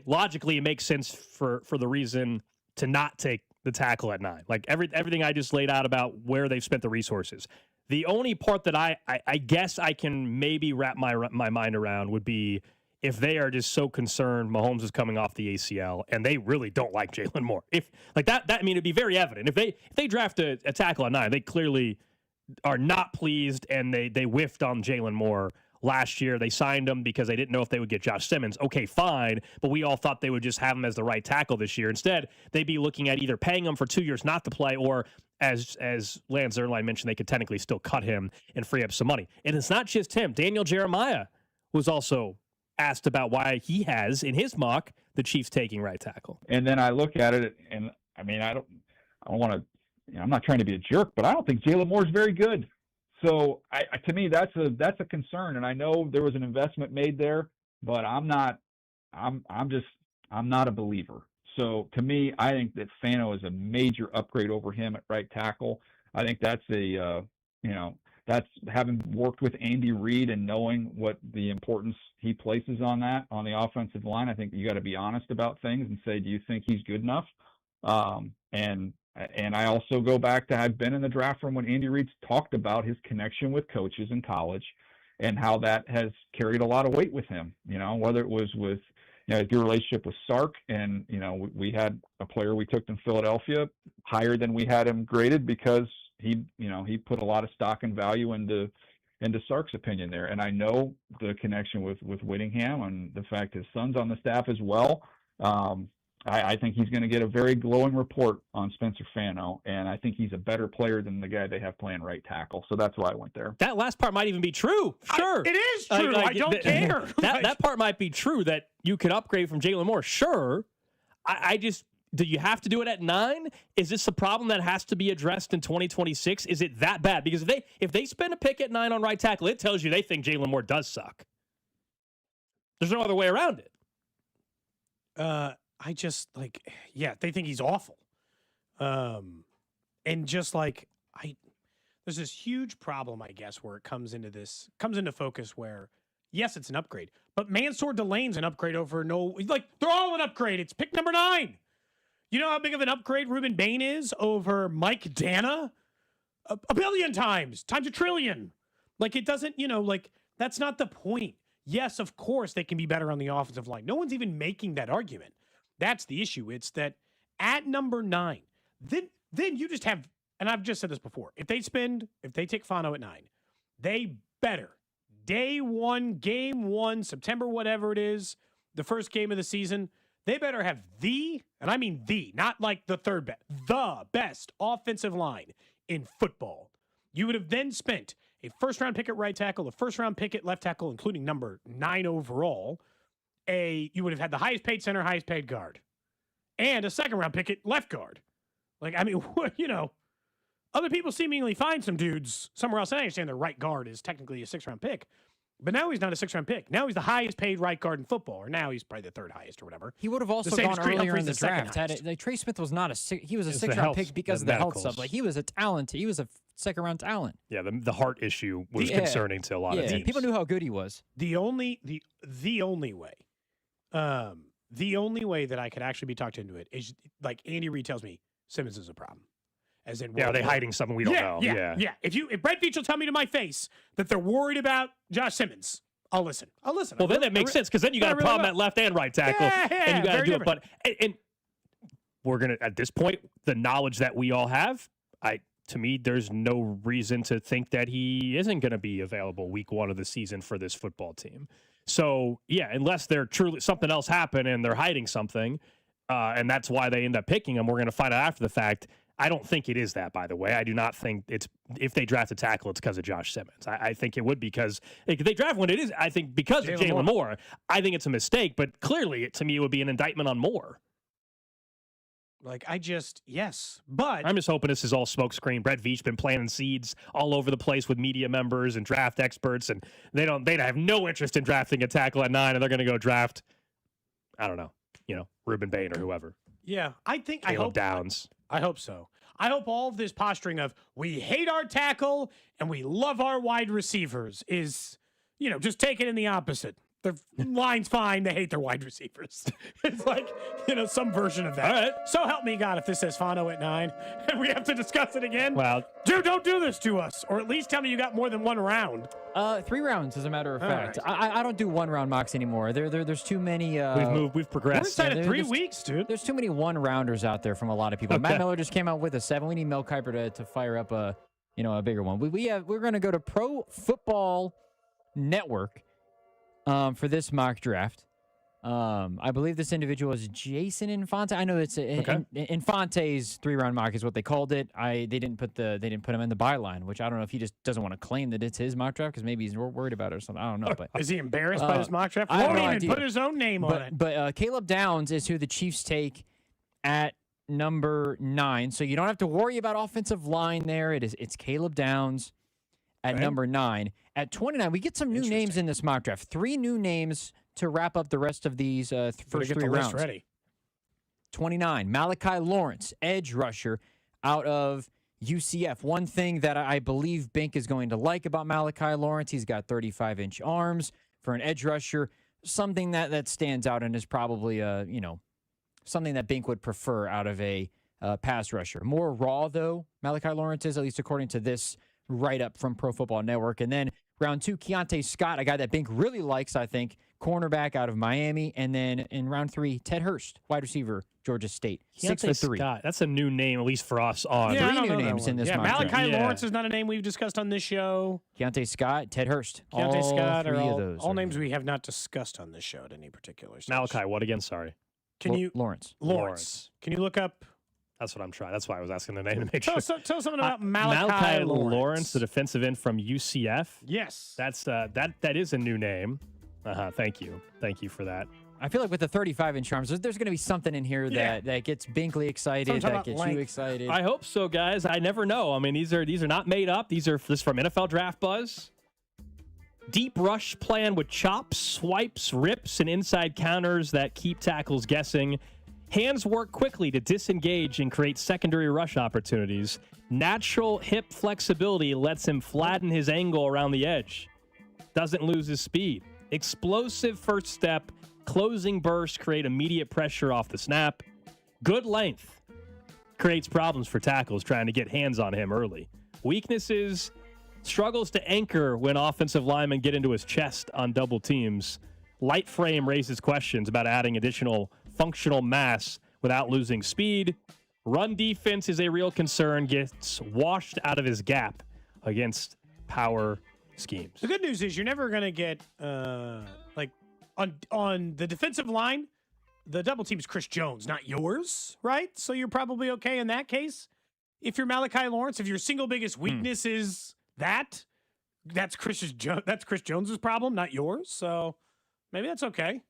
logically it makes sense for the reason to not take the tackle at 9. Like everything I just laid out about where they've spent the resources. The only part that I guess I can maybe wrap my mind around would be if they are just so concerned Mahomes is coming off the ACL and they really don't like Jalen Moore. If like that, I mean, it'd be very evident. If they draft a tackle at 9, they clearly are not pleased, and they whiffed on Jalen Moore last year. They signed him because they didn't know if they would get Josh Simmons. Okay, fine, but we all thought they would just have him as the right tackle this year. Instead, they'd be looking at either paying him for 2 years not to play, or as Lance Zierlein mentioned, they could technically still cut him and free up some money. And it's not just him. Daniel Jeremiah was also asked about why he has, in his mock, the Chiefs taking right tackle. And then I look at it, and I mean, I don't want to, I'm not trying to be a jerk, but I don't think Jalen Moore is very good. So to me, that's a concern. And I know there was an investment made there, but I'm not a believer. So to me, I think that Fano is a major upgrade over him at right tackle. I think that's that's having worked with Andy Reid and knowing what the importance he places on that on the offensive line. I think you got to be honest about things and say, do you think he's good enough? And I also go back to, I've been in the draft room when Andy Reid's talked about his connection with coaches in college and how that has carried a lot of weight with him, whether it was with, his relationship with Sark, and, we had a player we took in Philadelphia higher than we had him graded because he put a lot of stock and value into Sark's opinion there. And I know the connection with Whittingham and the fact his son's on the staff as well. I think he's going to get a very glowing report on Spencer Fano, and I think he's a better player than the guy they have playing right tackle. So that's why I went there. That last part might even be true. Sure. It is true. I don't care. That part might be true, that you could upgrade from Jalen Moore. Sure. I just, do you have to do it at 9? Is this a problem that has to be addressed in 2026? Is it that bad? Because if they spend a pick at 9 on right tackle, it tells you they think Jalen Moore does suck. There's no other way around it. I just they think he's awful. And just there's this huge problem, I guess, where it comes into focus where, yes, it's an upgrade, but Mansour Delane's an upgrade over they're all an upgrade. It's pick number 9. You know how big of an upgrade Ruben Bain is over Mike Dana? A billion times a trillion. It doesn't, that's not the point. Yes, of course, they can be better on the offensive line. No one's even making that argument. That's the issue. It's that at number 9, then you just have, and I've just said this before, if they take Fano at 9, they better, day 1, game 1, September, whatever it is, the first game of the season, they better have and I mean not like the third best, the best offensive line in football. You would have then spent a first-round pick at right tackle, a first-round pick at left tackle, including number 9 overall. You would have had the highest paid center, highest paid guard, and a second-round pick at left guard. Other people seemingly find some dudes somewhere else. And I understand their right guard is technically a 6th-round pick, but now he's not a 6th-round pick. Now he's the highest paid right guard in football, or now he's probably the 3rd highest or whatever. He would have also gone earlier in the draft. Trey Smith was not he was a 6th-round pick because of the health stuff. He was a talent. He was a 2nd-round talent. Yeah, the heart issue was concerning to a lot of teams. People knew how good he was. The only way that I could actually be talked into it is Andy Reid tells me Simmons is a problem. As in, are they hiding something we don't know? Yeah. If Brett Veach will tell me to my face that they're worried about Josh Simmons, I'll listen. Well, then that makes sense, because then you got a problem at left and right tackle, and you got to do it. But and we're gonna, at this point, the knowledge that we all have, to me, there's no reason to think that he isn't going to be available week 1 of the season for this football team. So, unless they're truly something else happened and they're hiding something, and that's why they end up picking him, we're going to find out after the fact. I don't think it is that, by the way. I do not think if they draft a tackle, it's because of Josh Simmons. I think it would because if they draft one, it is, I think, because of Jalen Moore. I think it's a mistake, but clearly, to me, it would be an indictment on Moore. Yes, but I'm just hoping this is all smokescreen. Brett Veach been planting seeds all over the place with media members and draft experts, and they have no interest in drafting a tackle at 9, and they're going to go draft, I don't know, Ruben Bain or whoever. Yeah, I Caleb Downs. I hope so. I hope all of this posturing of we hate our tackle and we love our wide receivers is, just take it in the opposite. Their line's fine. They hate their wide receivers. It's some version of that. All right. So help me God if this says Fano at 9 and we have to discuss it again. Well, dude, don't do this to us. Or at least tell me you got more than 1 round. 3 rounds, as a matter of fact. Right. I don't do 1-round mocks anymore. There's too many. We've progressed. We're inside of 3 weeks, dude. There's too many 1-rounders out there from a lot of people. Okay. Matt Miller just came out with a 7. We need Mel Kiper to fire up a a bigger one. We're going to go to Pro Football Network for this mock draft. I believe this individual is Jason Infante. I know it's Infante's 3-round mock is what they called it. They didn't put him in the byline, which I don't know if he just doesn't want to claim that it's his mock draft because maybe he's worried about it or something. I don't know. But is he embarrassed by his mock draft? I have no Won't even idea. put his own name on it. But Caleb Downs is who the Chiefs take at number 9. So you don't have to worry about offensive line there. It's Caleb Downs at number 9. At 29, we get some new names in this mock draft. 3 new names to wrap up the rest of these first 3 rounds. Ready. 29, Malachi Lawrence, edge rusher out of UCF. One thing that I believe Bink is going to like about Malachi Lawrence, he's got 35-inch arms for an edge rusher, something that stands out and is probably something that Bink would prefer out of a pass rusher. More raw, though, Malachi Lawrence is, at least according to this write-up from Pro Football Network. And then round 2, Keontae Scott, a guy that Bink really likes, I think, cornerback out of Miami. And then in round 3, Ted Hurst, wide receiver, Georgia State. Keontae 6'3". Scott, that's a new name, at least for us. Yeah, 3 new names in this mock draft. Malachi Lawrence is not a name we've discussed on this show. Keontae Scott, Ted Hurst. Keontae Scott are all those names we have not discussed on this show at any particular stage. Malachi, what again? Sorry. Lawrence. Can you look up? That's what I'm trying. That's why I was asking the name to make Tell sure. us something about Malachi Lawrence, the defensive end from UCF. Yes. That's that is a new name. Thank you for that. I feel like with the 35-inch arms, there's going to be something in here that gets Binkley excited, that gets you excited. I hope so, guys. I never know. I mean, these are not made up. This is from NFL Draft Buzz. Deep rush plan with chops, swipes, rips, and inside counters that keep tackles guessing. Hands work quickly to disengage and create secondary rush opportunities. Natural hip flexibility lets him flatten his angle around the edge. Doesn't lose his speed. Explosive first step. Closing burst create immediate pressure off the snap. Good length creates problems for tackles trying to get hands on him early. Weaknesses, struggles to anchor when offensive linemen get into his chest on double teams. Light frame raises questions about adding additional functional mass without losing speed. Run defense is a real concern, gets washed out of his gap against power schemes. The good news is you're never going to get on the defensive line, the double team is Chris Jones, not yours, right? So you're probably okay in that case. If you're Malachi Lawrence, if your single biggest weakness is that's Chris Jones's problem, not yours. So maybe that's okay.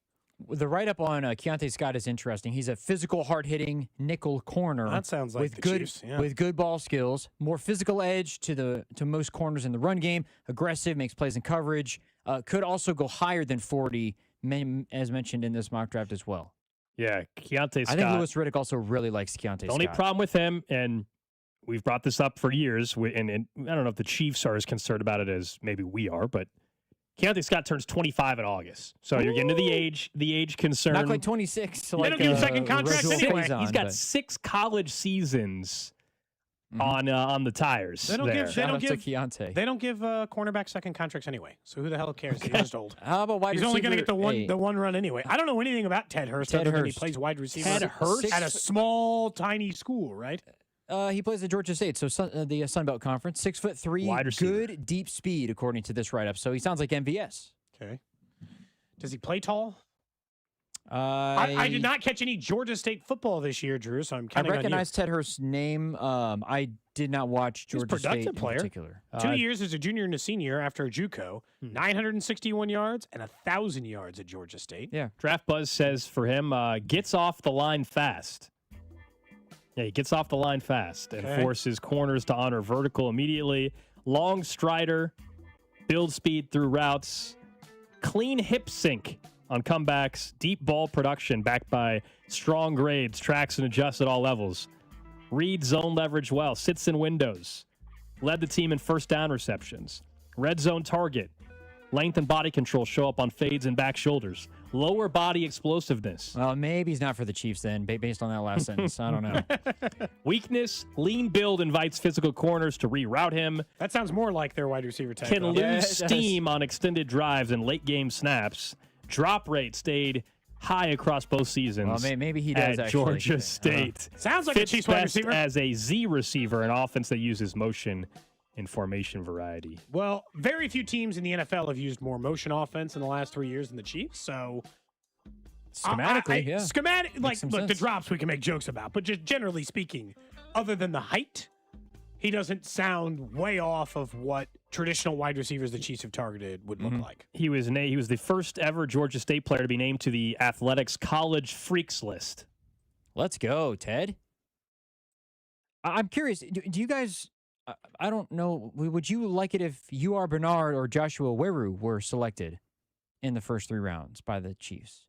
The write-up on Keontae Scott is interesting. He's a physical, hard-hitting nickel corner. That sounds like with the good Chiefs, yeah. with good ball skills, more physical edge to most corners in the run game. Aggressive, makes plays in coverage. Could also go higher than 40, as mentioned in this mock draft as well. Yeah, Keontae Scott. I think Louis Riddick also really likes Keontae Scott. The only problem with him, and we've brought this up for years, and I don't know if the Chiefs are as concerned about it as maybe we are, but Keontae Scott turns 25 in August. So you're getting to the age concern. Not quite 26. They don't give him second contracts anyway. He's got 6 college seasons on the tires. They don't give Keontae. They don't give cornerback second contracts anyway. So who the hell cares? He's just old. How about wide He's receiver? only going to get the one run anyway. I don't know anything about Ted Hurst other than he plays wide receiver at a small, tiny school, right? He plays at Georgia State, so the Sun Belt Conference. 6'3", wide receiver. good deep speed, according to this write-up. So he sounds like MVS. Okay. Does he play tall? I did not catch any Georgia State football this year, Drew, so I'm counting on you. I recognize Ted Hurst's name. I did not watch Georgia State in player. particular. 2 years as a junior and a senior after a JUCO, 961 yards and 1,000 yards at Georgia State. Yeah. Draft Buzz says for him, gets off the line fast. Yeah, he gets off the line fast and forces corners to honor vertical immediately. Long strider, build speed through routes, clean hip sync on comebacks, deep ball production backed by strong grades, tracks and adjusts at all levels. Reads zone leverage well, sits in windows, led the team in first down receptions. Red zone target, length and body control show up on fades and back shoulders. Lower body explosiveness. Well, maybe he's not for the Chiefs then, based on that last sentence. I don't know. Weakness, lean build invites physical corners to reroute him. That sounds more like their wide receiver type. Can lose steam on extended drives and late game snaps. Drop rate stayed high across both seasons. Well, maybe he does at actually. Georgia State. Sounds like a Chiefs wide receiver. As a Z receiver, an offense that uses motion in formation variety. Well, very few teams in the NFL have used more motion offense in the last 3 years than the Chiefs. So schematically, schematic, like, look, the drops we can make jokes about, but just generally speaking, other than the height, he doesn't sound way off of what traditional wide receivers the Chiefs have targeted would look like. He was the first ever Georgia State player to be named to the Athletics College Freaks list. Let's go, Ted. I'm curious. Do you guys? I don't know. Would you like it if U.R. Bernard or Joshua Weru were selected in the first 3 rounds by the Chiefs?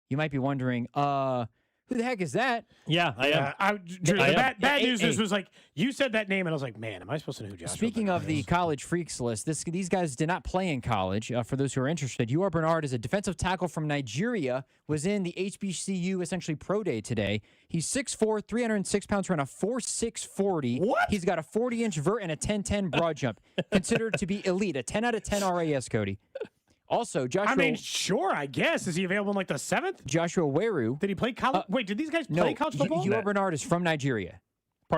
You might be wondering, who the heck is that? Yeah, I am. Drew, bad news was like, you said that name, and I was like, man, am I supposed to know who Joshua Speaking of the college freaks list, these guys did not play in college. For those who are interested, U.R. Bernard is a defensive tackle from Nigeria, was in the HBCU essentially pro day today. He's 6'4", 306 pounds, ran a 4.6 40. What? He's got a 40-inch vert and a 10-10 broad jump. Considered to be elite, a 10 out of 10 RAS, Cody. Also, Joshua... I mean, sure, I guess. Is he available in like the 7th? Joshua Weru. Did he play college? Wait, did these guys play college football? U.R. Bernard is from Nigeria.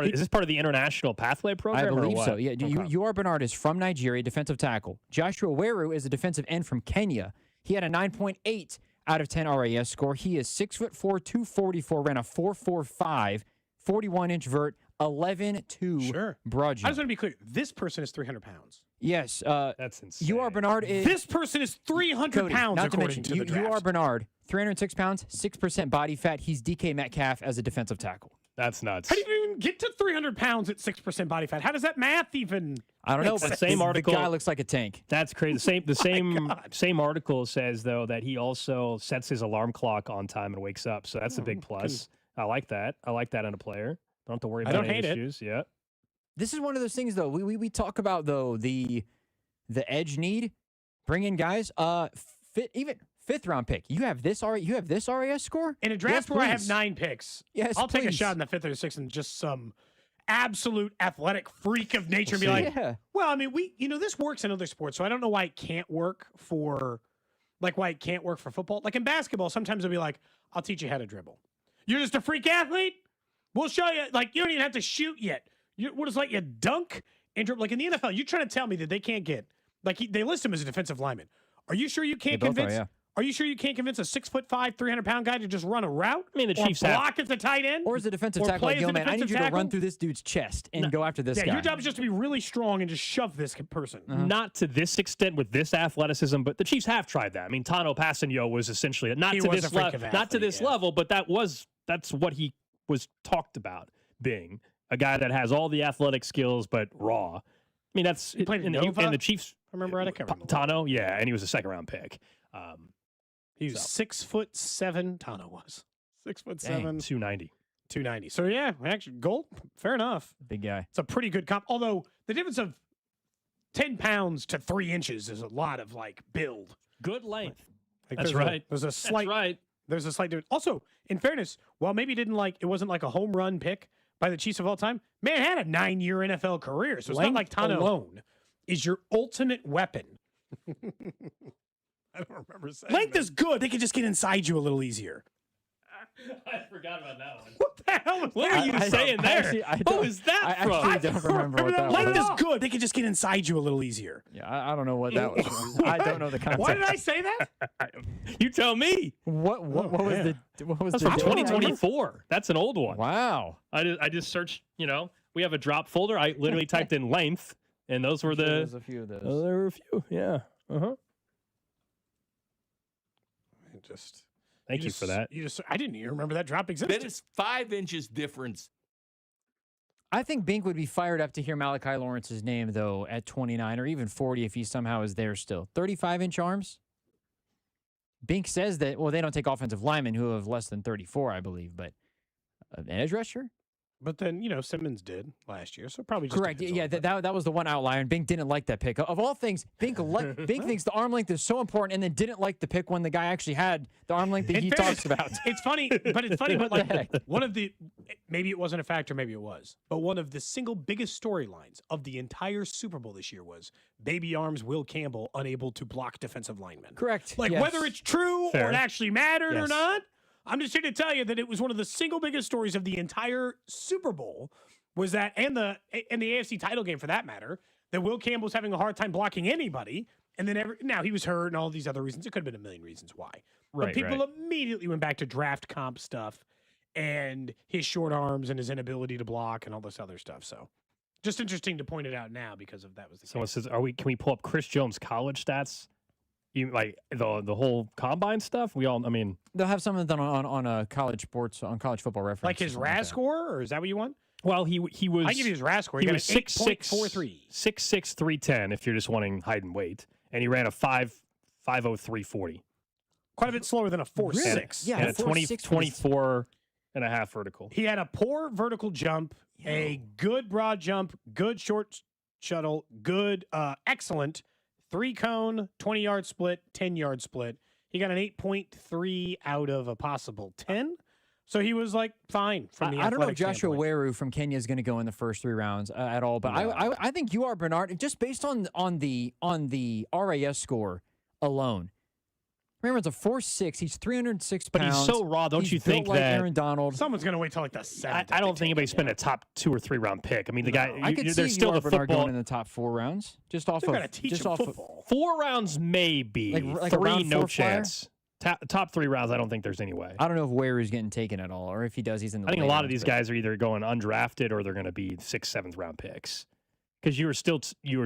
Is this part of the International Pathway Program? I believe or what? so. Yeah, Okay. U.R. Bernard is from Nigeria, defensive tackle. Joshua Weru is a defensive end from Kenya. He had a 9.8 out of 10 RAS score. He is 6'4", 244, ran a 4.45, 41-inch vert, 11.2 broad jump. I just want to be clear. This person is 300 pounds. Yes. That's insane. U.R. Bernard is... This person is 300 pounds, not to according mention, to the draft. U.R. Bernard, 306 pounds, 6% body fat. He's DK Metcalf as a defensive tackle. That's nuts. How do you even get to 300 pounds at 6% body fat? How does that math even... I don't know, That but same article, the guy looks like a tank. That's crazy. The same article says, though, that he also sets his alarm clock on time and wakes up. So that's a big plus. I like that. I like that in a player. Don't have to worry about any issues. Yeah. This is one of those things, though. We talk about, though, the edge need, bring in guys. Even 5th round pick. You have this RAS score in a draft where I have 9 picks. Yes, I'll take a shot in the 5th or 6th and just some absolute athletic freak of nature and be like, well, I mean, this works in other sports, so I don't know why it can't work for football. Like in basketball, sometimes I'll be like, I'll teach you how to dribble. You're just a freak athlete? We'll show you. Like, you don't even have to shoot yet. We'll just let you dunk and dribble. Like in the NFL, you're trying to tell me that they can't get, like, they list him as a defensive lineman. Are you sure you can't convince? Are you sure you can't convince a 6'5", 300-pound guy to just run a route? I mean, the Chiefs block at the tight end, or as a defensive tackle, like, yo, man, I need you to run through this dude's chest and go after this guy. Your job is just to be really strong and just shove this person. Not to this extent with this athleticism, but the Chiefs have tried that. I mean, Tano Passanio was essentially not to this level, but that's what he was talked about being, a guy that has all the athletic skills but raw. I mean, that's he played in the Chiefs. I remember I can't remember. Tano, yeah, and he was a 2nd-round pick. He was 6'7". Tano was 6'7". 290. 290. So yeah, actually, Gold, fair enough. Big guy. It's a pretty good comp. Although the difference of 10 pounds to 3 inches is a lot of like build. Good length. That's right. There's a slight. That's right. There's a slight difference. Also, in fairness, while maybe it wasn't like a home run pick by the Chiefs of all time, man had a 9-year NFL career. So it's not like Tano alone is your ultimate weapon. I don't remember saying length is good. They can just get inside you a little easier. I forgot about that one. What the hell was what are you saying there? What was that from? I don't remember what that was. Length is good. They can just get inside you a little easier. Yeah, I don't know what that was from. I don't know the context. Why did I say that? You tell me. What was the That's from 2024. That's an old one. Wow. I just searched, we have a drop folder. I literally typed in length, and those were There's a few of those. There were a few, yeah. Thank you for that. I didn't even remember that drop existed. That is 5 inches difference. I think Bink would be fired up to hear Malachi Lawrence's name, though, at 29 or even 40 if he somehow is there still. 35-inch arms? Bink says that, well, they don't take offensive linemen who have less than 34, I believe, but an edge rusher? But then, Simmons did last year, so probably just correct. Yeah, that was the one outlier, and Bink didn't like that pick. Of all things, Bink thinks the arm length is so important, and then didn't like the pick when the guy actually had the arm length that he talks about. It's funny, but like one of the, maybe it wasn't a factor, maybe it was, but one of the single biggest storylines of the entire Super Bowl this year was baby arms Will Campbell unable to block defensive linemen. Correct. Like yes. Whether it's true or it actually mattered or Yes. not. I'm just here to tell you that it was one of the single biggest stories of the entire Super Bowl was that, and the AFC title game for that matter, that Will Campbell was having a hard time blocking anybody. And then now he was hurt and all these other reasons. It could have been a million reasons why. But people immediately went back to draft comp stuff and his short arms and his inability to block and all this other stuff. So just interesting to point it out now because of that was the case. Someone says, can we pull up Chris Jones' college stats? Like the whole combine stuff? They'll have some of them on a college sports, on college football reference. Like his RAS score, or is that what you want? Well, he was. I give you his RAS score. He got was 6.43. 6'6", 310 if you're just wanting height and weight. And he ran a 5.0340. Quite a bit slower than a 4.6. Yeah, and a 24 and a half vertical. He had a poor vertical jump, a good broad jump, good short shuttle, good, excellent 3-cone, 20-yard split, 10-yard split. He got an 8.3 out of a possible 10. So he was fine from the I don't know if Joshua standpoint. Weru from Kenya is going to go in the first 3 rounds at all, but no. I think you are, Bernard, just based on the RAS score alone. Remember, it's a 4.6. He's 306 pounds. But he's so raw, don't you think like that Aaron Donald? Someone's going to wait till the 7th. I don't think anybody spent a top 2 or 3 round pick. I mean, the guy. I could see there's still the Bernard football going in the top 4 rounds, just off of football. 4 rounds, maybe like 3, no chance. Top 3 rounds, I don't think there's any way. I don't know if Weru's getting taken at all, or if he does, he's in the. I think a lot of these guys are either going undrafted or they're going to be 6th, 7th round picks. Because you were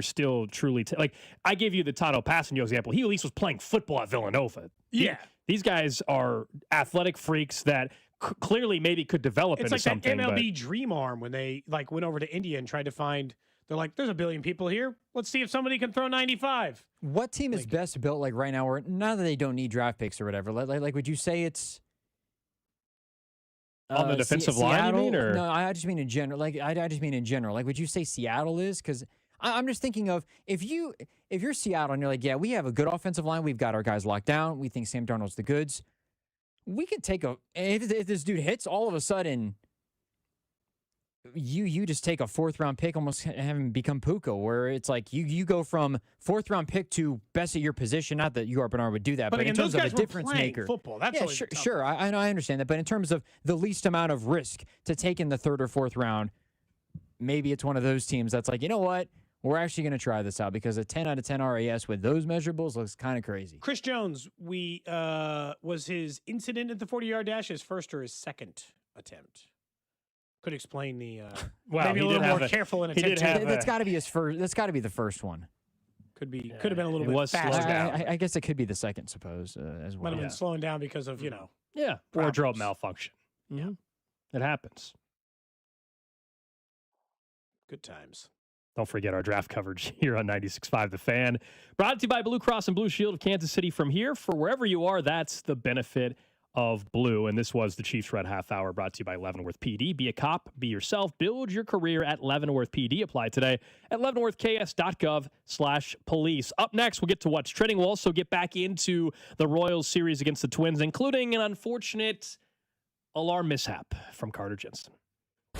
still truly like I gave you the Tano Passanio example. He at least was playing football at Villanova. Yeah, these guys are athletic freaks that clearly maybe could develop into something. It's like that MLB dream arm when they went over to India and tried to find. They're like, there's a billion people here. Let's see if somebody can throw 95. What team is best built right now? Or now that they don't need draft picks or whatever. Like would you say it's on the defensive line? You mean, or no? I just mean in general. I just mean in general. Like, would you say Seattle is? Because I'm just thinking of if you're Seattle and you're like, yeah, we have a good offensive line. We've got our guys locked down. We think Sam Darnold's the goods. We could take if this dude hits, all of a sudden. You just take a 4th round pick, almost have him become Puka, where it's like you go from 4th round pick to best at your position. Not that UR Bernard would do that, but again, in terms those of guys a difference maker, football. That's sure. I know, I understand that, but in terms of the least amount of risk to take in the 3rd or 4th round, maybe it's one of those teams that's like, you know what, we're actually going to try this out because a 10 out of 10 RAS with those measurables looks kind of crazy. Chris Jones, was his incident at the 40-yard dash his first or his second attempt? Could explain the maybe a little more careful in attempt. That's got to be his first. That's got to be the first one. Could have been a little bit faster. I guess it could be the second, suppose, as well. Might have been slowing down because of wardrobe malfunction. Yeah, it happens. Good times. Don't forget our draft coverage here on 96.5 The Fan. Brought to you by Blue Cross and Blue Shield of Kansas City. From here, for wherever you are, that's the benefit of blue. And this was the Chiefs Red Half Hour brought to you by Leavenworth PD. Be a cop, be yourself, build your career at Leavenworth PD. Apply today at leavenworthks.gov/police. Up next, we'll get to what's trending. We'll also get back into the Royals series against the Twins, including an unfortunate alarm mishap from Carter Jensen.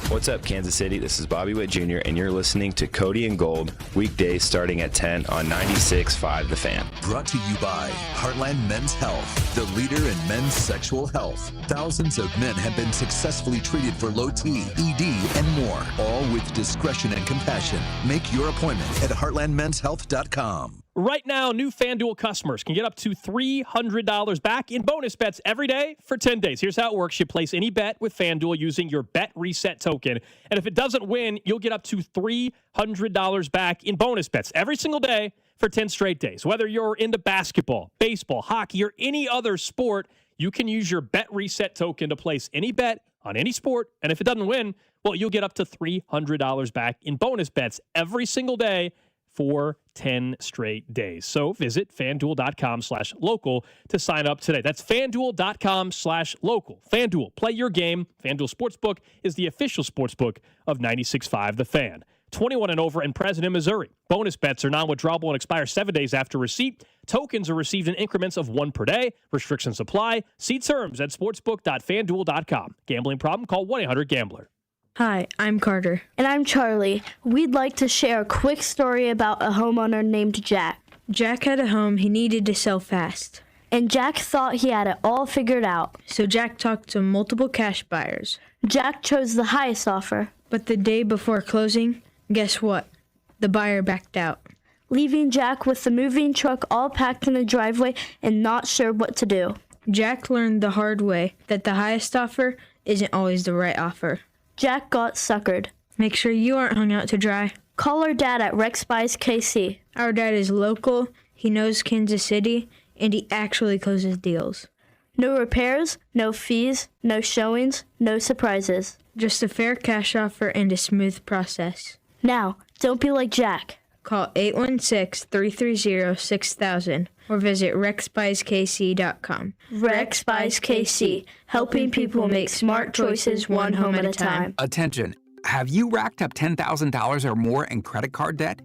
What's up, Kansas City? This is Bobby Witt Jr., and you're listening to Cody and Gold, weekdays starting at 10 on 96.5 The Fan. Brought to you by Heartland Men's Health, the leader in men's sexual health. Thousands of men have been successfully treated for low T, ED, and more, all with discretion and compassion. Make your appointment at heartlandmenshealth.com. Right now, new FanDuel customers can get up to $300 back in bonus bets every day for 10 days. Here's how it works. You place any bet with FanDuel using your Bet Reset token. And if it doesn't win, you'll get up to $300 back in bonus bets every single day for 10 straight days. Whether you're into basketball, baseball, hockey, or any other sport, you can use your Bet Reset token to place any bet on any sport. And if it doesn't win, well, you'll get up to $300 back in bonus bets every single day for 10 straight days. So visit FanDuel.com/local to sign up today. That's FanDuel.com/local. FanDuel, play your game. FanDuel Sportsbook is the official sportsbook of 96.5 The Fan. 21 and over and present in Missouri. Bonus bets are non-withdrawable and expire 7 days after receipt. Tokens are received in increments of 1 per day. Restrictions apply. See terms at sportsbook.fanduel.com. Gambling problem? Call 1-800-GAMBLER. Hi, I'm Carter. And I'm Charlie. We'd like to share a quick story about a homeowner named Jack. Jack had a home he needed to sell fast. And Jack thought he had it all figured out. So Jack talked to multiple cash buyers. Jack chose the highest offer. But the day before closing, guess what? The buyer backed out, leaving Jack with the moving truck all packed in the driveway and not sure what to do. Jack learned the hard way that the highest offer isn't always the right offer. Jack got suckered. Make sure you aren't hung out to dry. Call our dad at Rex Buys KC. Our dad is local, he knows Kansas City, and he actually closes deals. No repairs, no fees, no showings, no surprises. Just a fair cash offer and a smooth process. Now, don't be like Jack. Call 816-330-6000 or visit rexbuyskc.com. Rex Buys KC, helping people make smart choices one home at a time. Attention, have you racked up $10,000 or more in credit card debt?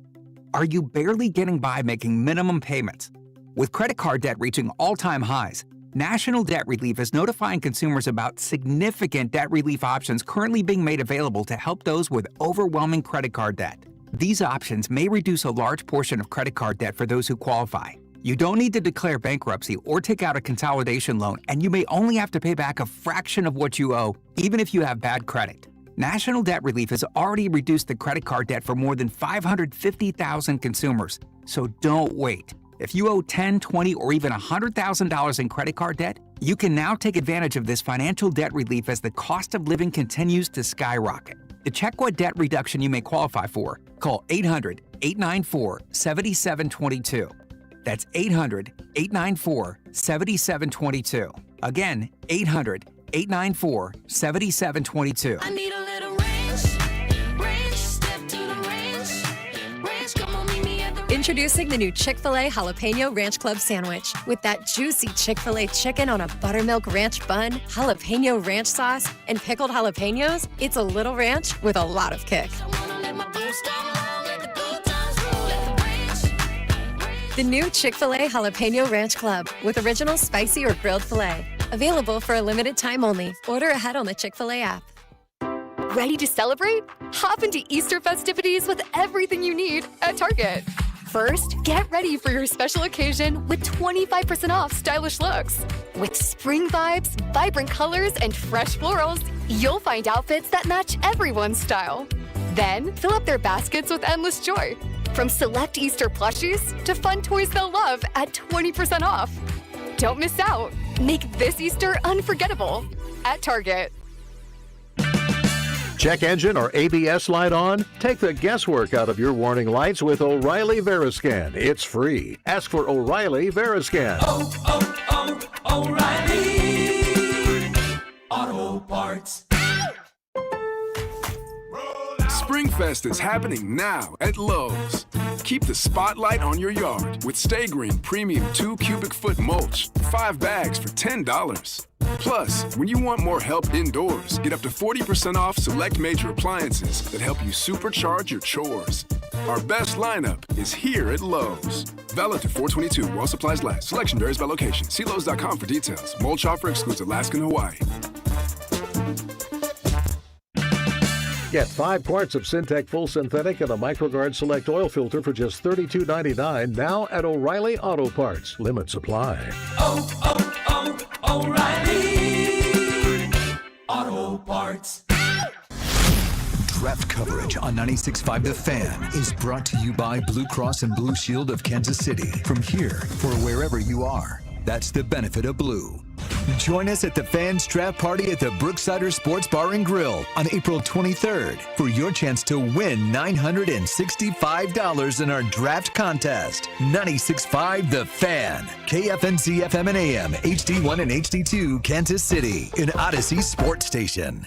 Are you barely getting by making minimum payments? With credit card debt reaching all-time highs, National Debt Relief is notifying consumers about significant debt relief options currently being made available to help those with overwhelming credit card debt. These options may reduce a large portion of credit card debt for those who qualify. You don't need to declare bankruptcy or take out a consolidation loan, and you may only have to pay back a fraction of what you owe, even if you have bad credit. National Debt Relief has already reduced the credit card debt for more than 550,000 consumers, so don't wait. If you owe $10,000, $20,000, or even $100,000 in credit card debt, you can now take advantage of this financial debt relief as the cost of living continues to skyrocket. To check what debt reduction you may qualify for, call 800-894-7722. That's 800-894-7722. Again, 800-894-7722. I need a little range, step to the range, come on, meet me at the range. Introducing the new Chick-fil-A Jalapeno Ranch Club Sandwich. With that juicy Chick-fil-A chicken on a buttermilk ranch bun, jalapeno ranch sauce, and pickled jalapenos, it's a little ranch with a lot of kick. The new Chick-fil-A Jalapeno Ranch Club with original spicy or grilled filet. Available for a limited time only. Order ahead on the Chick-fil-A app. Ready to celebrate? Hop into Easter festivities with everything you need at Target. First, get ready for your special occasion with 25% off stylish looks. With spring vibes, vibrant colors, and fresh florals, you'll find outfits that match everyone's style. Then, fill up their baskets with endless joy. From select Easter plushies to fun toys they'll love at 20% off. Don't miss out. Make this Easter unforgettable at Target. Check engine or ABS light on? Take the guesswork out of your warning lights with O'Reilly Veriscan. It's free. Ask for O'Reilly Veriscan. O'Reilly Auto Parts. Springfest is happening now at Lowe's. Keep the spotlight on your yard with Stay Green Premium 2 cubic foot mulch, 5 bags for $10. Plus, when you want more help indoors, get up to 40% off select major appliances that help you supercharge your chores. Our best lineup is here at Lowe's. Valid to 4/22 while supplies last. Selection varies by location. See Lowe's.com for details. Mulch offer excludes Alaska and Hawaii. Get 5 quarts of Syntec Full Synthetic and a MicroGuard Select Oil Filter for just $32.99 now at O'Reilly Auto Parts. Limit supply. O'Reilly Auto Parts. Draft coverage on 96.5 The Fan is brought to you by Blue Cross and Blue Shield of Kansas City. From here for wherever you are. That's the benefit of blue. Join us at the Fans Draft Party at the Brooksider Sports Bar and Grill on April 23rd for your chance to win $965 in our draft contest. 96.5 The Fan, KFNC FM and AM, HD1 and HD2, Kansas City, an Odyssey sports station.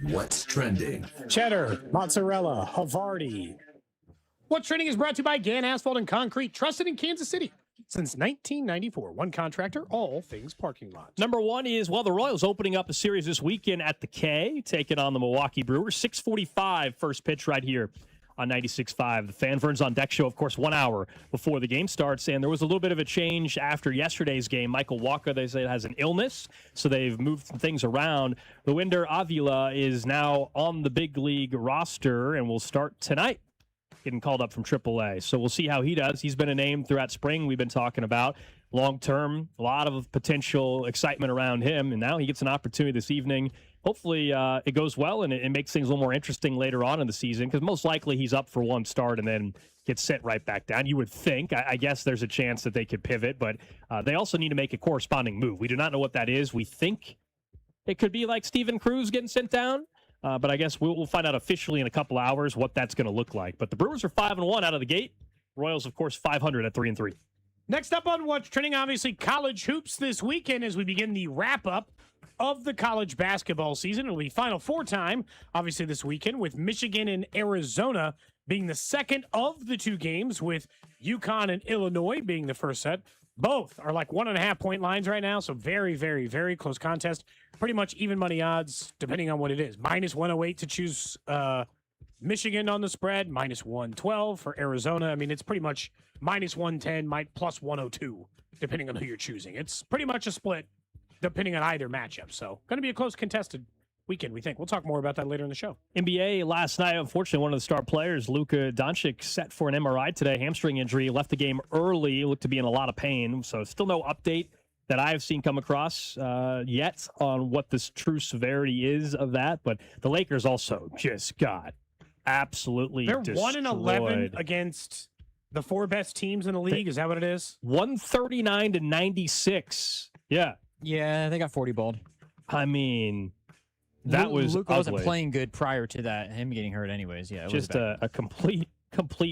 What's trending? Cheddar, mozzarella, Havarti. What's trending is brought to you by Gann Asphalt and Concrete, trusted in Kansas City since 1994. One contractor, all things parking lots. Number one is, well, the Royals opening up a series this weekend at the K, taking on the Milwaukee Brewers. 6:45 first pitch right here on 96.5. The Fan Verns on Deck show, of course, 1 hour before the game starts. And there was a little bit of a change after yesterday's game. Michael Walker, they say, has an illness, so they've moved some things around. Luinder Avila is now on the big league roster and will start tonight, getting called up from AAA. So we'll see how he does. He's been a name throughout spring we've been talking about. Long-term, a lot of potential excitement around him, and now he gets an opportunity this evening hopefully it goes well and it makes things a little more interesting later on in the season, because most likely he's up for one start and then gets sent right back down. You would think. I guess there's a chance that they could pivot, but they also need to make a corresponding move. We do not know what that is. We think it could be like Steven Cruz getting sent down, but I guess we'll find out officially in a couple hours what that's going to look like. But the Brewers are 5-1 out of the gate. Royals, of course, 500 at 3-3. Next up on What's Trending, obviously college hoops this weekend as we begin the wrap-up of the college basketball season. It'll be Final Four time, obviously, this weekend, with Michigan and Arizona being the second of the two games, with UConn and Illinois being the first set. Both are like 1.5-point lines right now, so very, very, very close contest. Pretty much even money odds, depending on what it is. Minus 108 to choose Michigan on the spread, minus 112 for Arizona. I mean, it's pretty much minus 110, plus 102, depending on who you're choosing. It's pretty much a split, depending on either matchup. So, going to be a close contested weekend, we think. We'll talk more about that later in the show. NBA last night, unfortunately, one of the star players, Luka Doncic, set for an MRI today. Hamstring injury, left the game early, looked to be in a lot of pain. So still no update that I have seen come across yet on what the true severity is of that. But the Lakers also just got absolutely They're destroyed. 1-11 against the four best teams in the league. Is that what it is? 139-96. Yeah. Yeah, they got 40 balled. I mean, that was Luka wasn't ugly. playing good prior to that, him getting hurt anyways. Yeah, it was Just a complete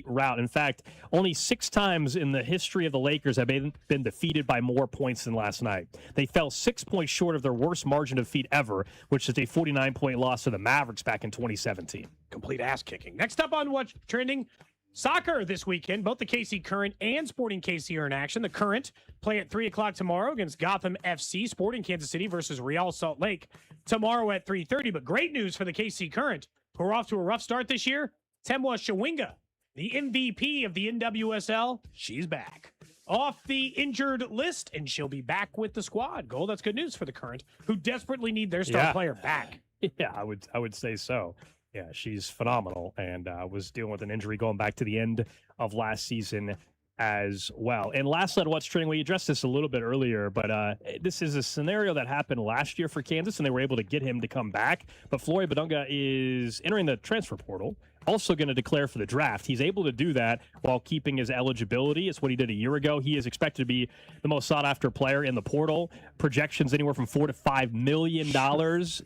rout. In fact, only 6 times in the history of the Lakers have been defeated by more points than last night. They fell 6 points short of their worst margin of defeat ever, which is a 49-point loss to the Mavericks back in 2017. Complete ass kicking. Next up on What's Trending, soccer this weekend. Both the KC Current and Sporting KC are in action. The Current play at 3 o'clock tomorrow against Gotham FC. Sporting Kansas City versus Real Salt Lake tomorrow at 3:30. But great news for the KC Current, who are off to a rough start this year. Temwa Shawinga, the MVP of the NWSL, she's back off the injured list, and she'll be back with the squad. Goal, that's good news for the Current, who desperately need their star player back. Yeah, I would say so. Yeah, she's phenomenal, and was dealing with an injury going back to the end of last season as well. And lastly, What's Trending, we addressed this a little bit earlier, but this is a scenario that happened last year for Kansas, and they were able to get him to come back. But Flory Badunga is entering the transfer portal, also going to declare for the draft. He's able to do that while keeping his eligibility. It's what he did a year ago. He is expected to be the most sought-after player in the portal. Projections anywhere from $4 to $5 million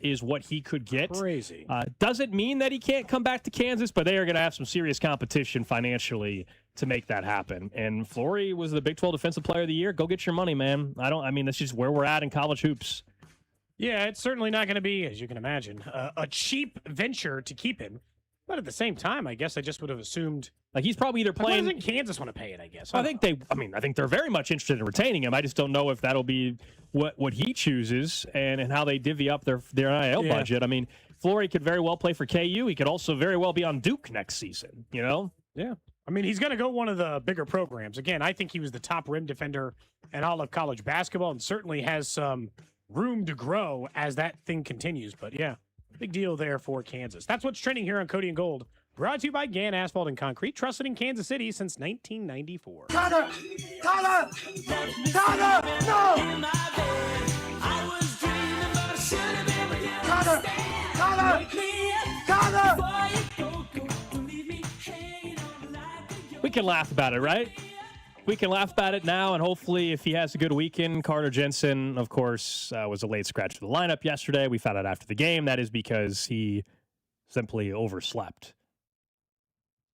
is what he could get. Crazy. Doesn't mean that he can't come back to Kansas, but they are going to have some serious competition financially to make that happen. And Flory was the Big 12 Defensive Player of the Year. Go get your money, man. I mean, that's just where we're at in college hoops. Yeah, it's certainly not going to be, as you can imagine, a cheap venture to keep him. But at the same time, I guess I just would have assumed, like, he's probably either playing. Why doesn't Kansas want to pay it? I guess. I think they're very much interested in retaining him. I just don't know if that'll be what he chooses and how they divvy up their NIL budget. I mean, Flory could very well play for KU. He could also very well be on Duke next season. You know? Yeah. I mean, he's going to go one of the bigger programs. Again, I think he was the top rim defender in all of college basketball, and certainly has some room to grow as that thing continues. But yeah. Big deal there for Kansas. That's What's Trending here on Cody and Gold. Brought to you by Gann Asphalt and Concrete, trusted in Kansas City since 1994. Connor! No! We can laugh about it, right? We can laugh about it now, and hopefully if he has a good weekend. Carter Jensen, of course, was a late scratch to the lineup yesterday. We found out after the game that is because he simply overslept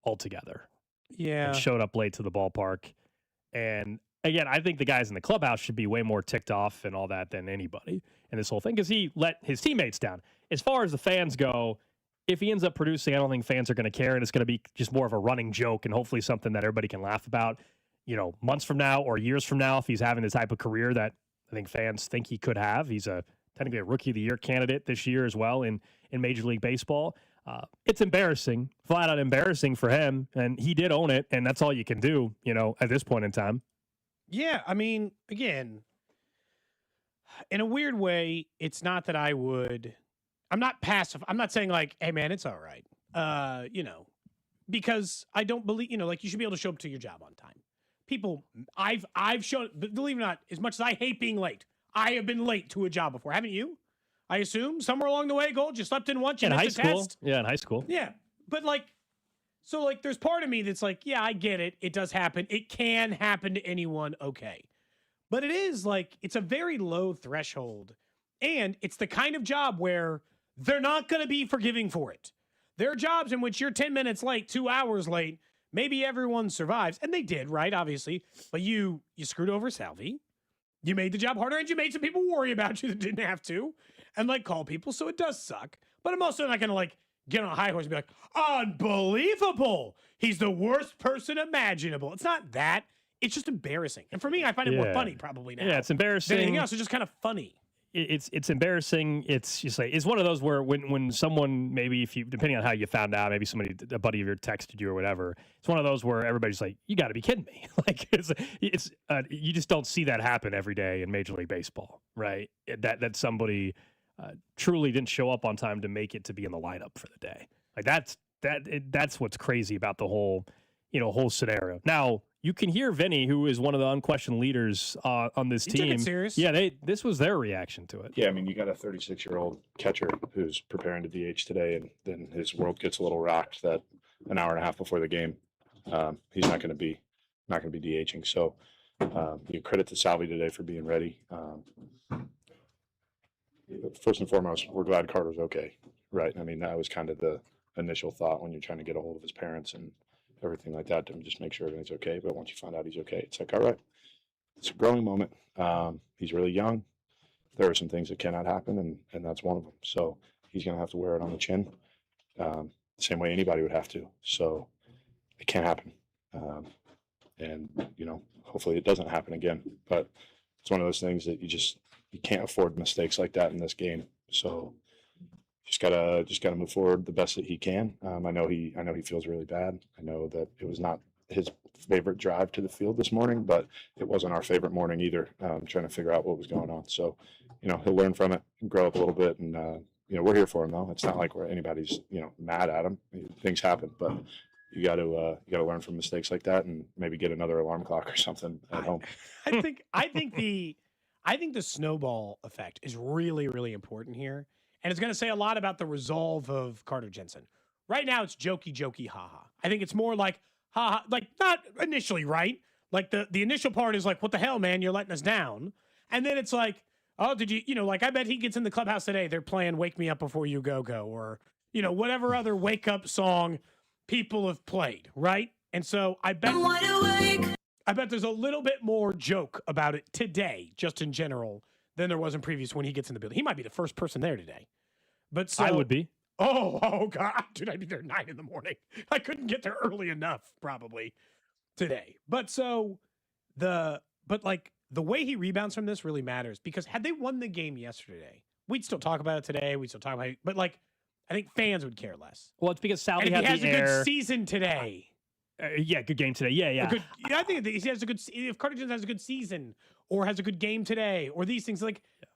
altogether. Yeah. And showed up late to the ballpark. And again, I think the guys in the clubhouse should be way more ticked off and all that than anybody in this whole thing, because he let his teammates down. As far as the fans go, if he ends up producing, I don't think fans are going to care, and it's going to be just more of a running joke and hopefully something that everybody can laugh about, months from now or years from now, if he's having the type of career that I think fans think he could have. He's technically a Rookie of the Year candidate this year as well in Major League Baseball. It's embarrassing, flat out embarrassing for him, and he did own it, and that's all you can do, at this point in time. Yeah, I mean, again, in a weird way, it's not that I'm not passive. I'm not saying like, hey man, it's all right. Because I don't believe, you should be able to show up to your job on time. People, I've shown, believe it or not, as much as I hate being late, I have been late to a job before. Haven't you? I assume somewhere along the way, Gold, you slept in once, you in high missed a school. test. Yeah, in high school. Yeah, but like, so like, there's part of me that's like, yeah, I get it. It does happen. It can happen to anyone. Okay, but it is like it's a very low threshold, and it's the kind of job where they're not going to be forgiving for it. There are jobs in which you're 10 minutes late, 2 hours late. Maybe everyone survives, and they did, right? Obviously, but you screwed over Salvi. You made the job harder, and you made some people worry about you that didn't have to, and like call people. So it does suck. But I'm also not gonna like get on a high horse and be like, unbelievable. He's the worst person imaginable. It's not that. It's just embarrassing. And for me, I find it more funny probably now. Yeah, it's embarrassing. Than anything else. It's just kind of funny. It's embarrassing. It's just like it's one of those where when someone, maybe if you, depending on how you found out, maybe a buddy of yours texted you or whatever, it's one of those where everybody's like, you got to be kidding me. Like it's you just don't see that happen every day in Major League Baseball, right? That somebody truly didn't show up on time to make it to be in the lineup for the day. Like that's what's crazy about the whole scenario. Now, you can hear Vinny, who is one of the unquestioned leaders on this team. Took it serious. Yeah, this was their reaction to it. Yeah, I mean, you got a 36-year-old catcher who's preparing to DH today, and then his world gets a little rocked that an hour and a half before the game, he's not going to be DHing. So, you credit to Salvi today for being ready. First and foremost, we're glad Carter's okay, right? I mean, that was kind of the initial thought when you're trying to get a hold of his parents and everything like that, to just make sure everything's okay. But once you find out he's okay, it's like, all right, it's a growing moment. He's really young. There are some things that cannot happen, and that's one of them. So he's going to have to wear it on the chin, the same way anybody would have to. So it can't happen. And, hopefully it doesn't happen again. But it's one of those things that you can't afford mistakes like that in this game. So just gotta move forward the best that he can. I know he feels really bad. I know that it was not his favorite drive to the field this morning, but it wasn't our favorite morning either. Trying to figure out what was going on. So, he'll learn from it, grow up a little bit, and we're here for him though. It's not like anybody's mad at him. Things happen, but you got to learn from mistakes like that, and maybe get another alarm clock or something at home. I think the snowball effect is really, really important here. And it's going to say a lot about the resolve of Carter Jensen. Right now, it's jokey, haha. I think it's more like, haha, like not initially, right? Like the initial part is like, what the hell, man, you're letting us down. And then it's like, oh, did you, like I bet he gets in the clubhouse today. They're playing Wake Me Up Before You Go, or, whatever other wake up song people have played, right? And so I bet there's a little bit more joke about it today, just in general, than there was in previous when he gets in the building. He might be the first person there today. But so, I would be. Oh God, dude, I'd be there 9 a.m. I couldn't get there early enough, probably today. But the way he rebounds from this really matters, because had they won the game yesterday, we'd still talk about it today. We'd still talk about it, but I think fans would care less. Well, it's because Salvi had the air. A good season today. Good game today. Yeah. I think he has a good. If Carter Jensen has a good season or has a good game today, or these things,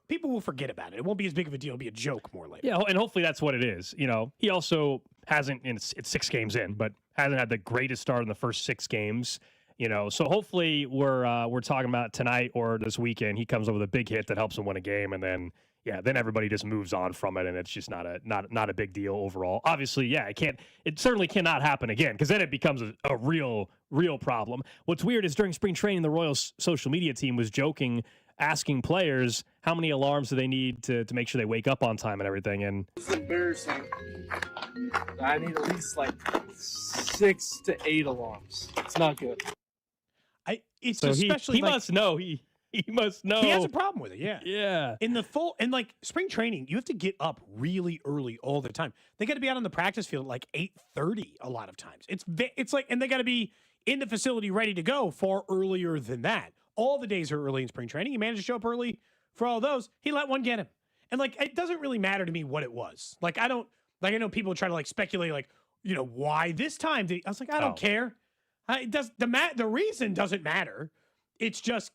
people will forget about it. It won't be as big of a deal. It'll be a joke more later. Yeah, and hopefully that's what it is. He also hasn't. It's 6 games in, but hasn't had the greatest start in the first 6 games. So hopefully we're talking about tonight or this weekend. He comes up with a big hit that helps him win a game, and then everybody just moves on from it, and it's just not a big deal overall. Obviously, it certainly cannot happen again, because then it becomes a real problem. What's weird is during spring training, the Royals social media team was joking, asking players how many alarms do they need to make sure they wake up on time and everything. And it's embarrassing. I need at least 6 to 8 alarms. It's not good. He must know. He must know. He has a problem with it, yeah. Yeah. In spring training, you have to get up really early all the time. They got to be out on the practice field at 8:30 a lot of times. And they got to be in the facility ready to go far earlier than that. All the days are early in spring training. He managed to show up early for all those. He let one get him. And it doesn't really matter to me what it was. I know people try to speculate why this time I was I don't care. The reason doesn't matter. It's just,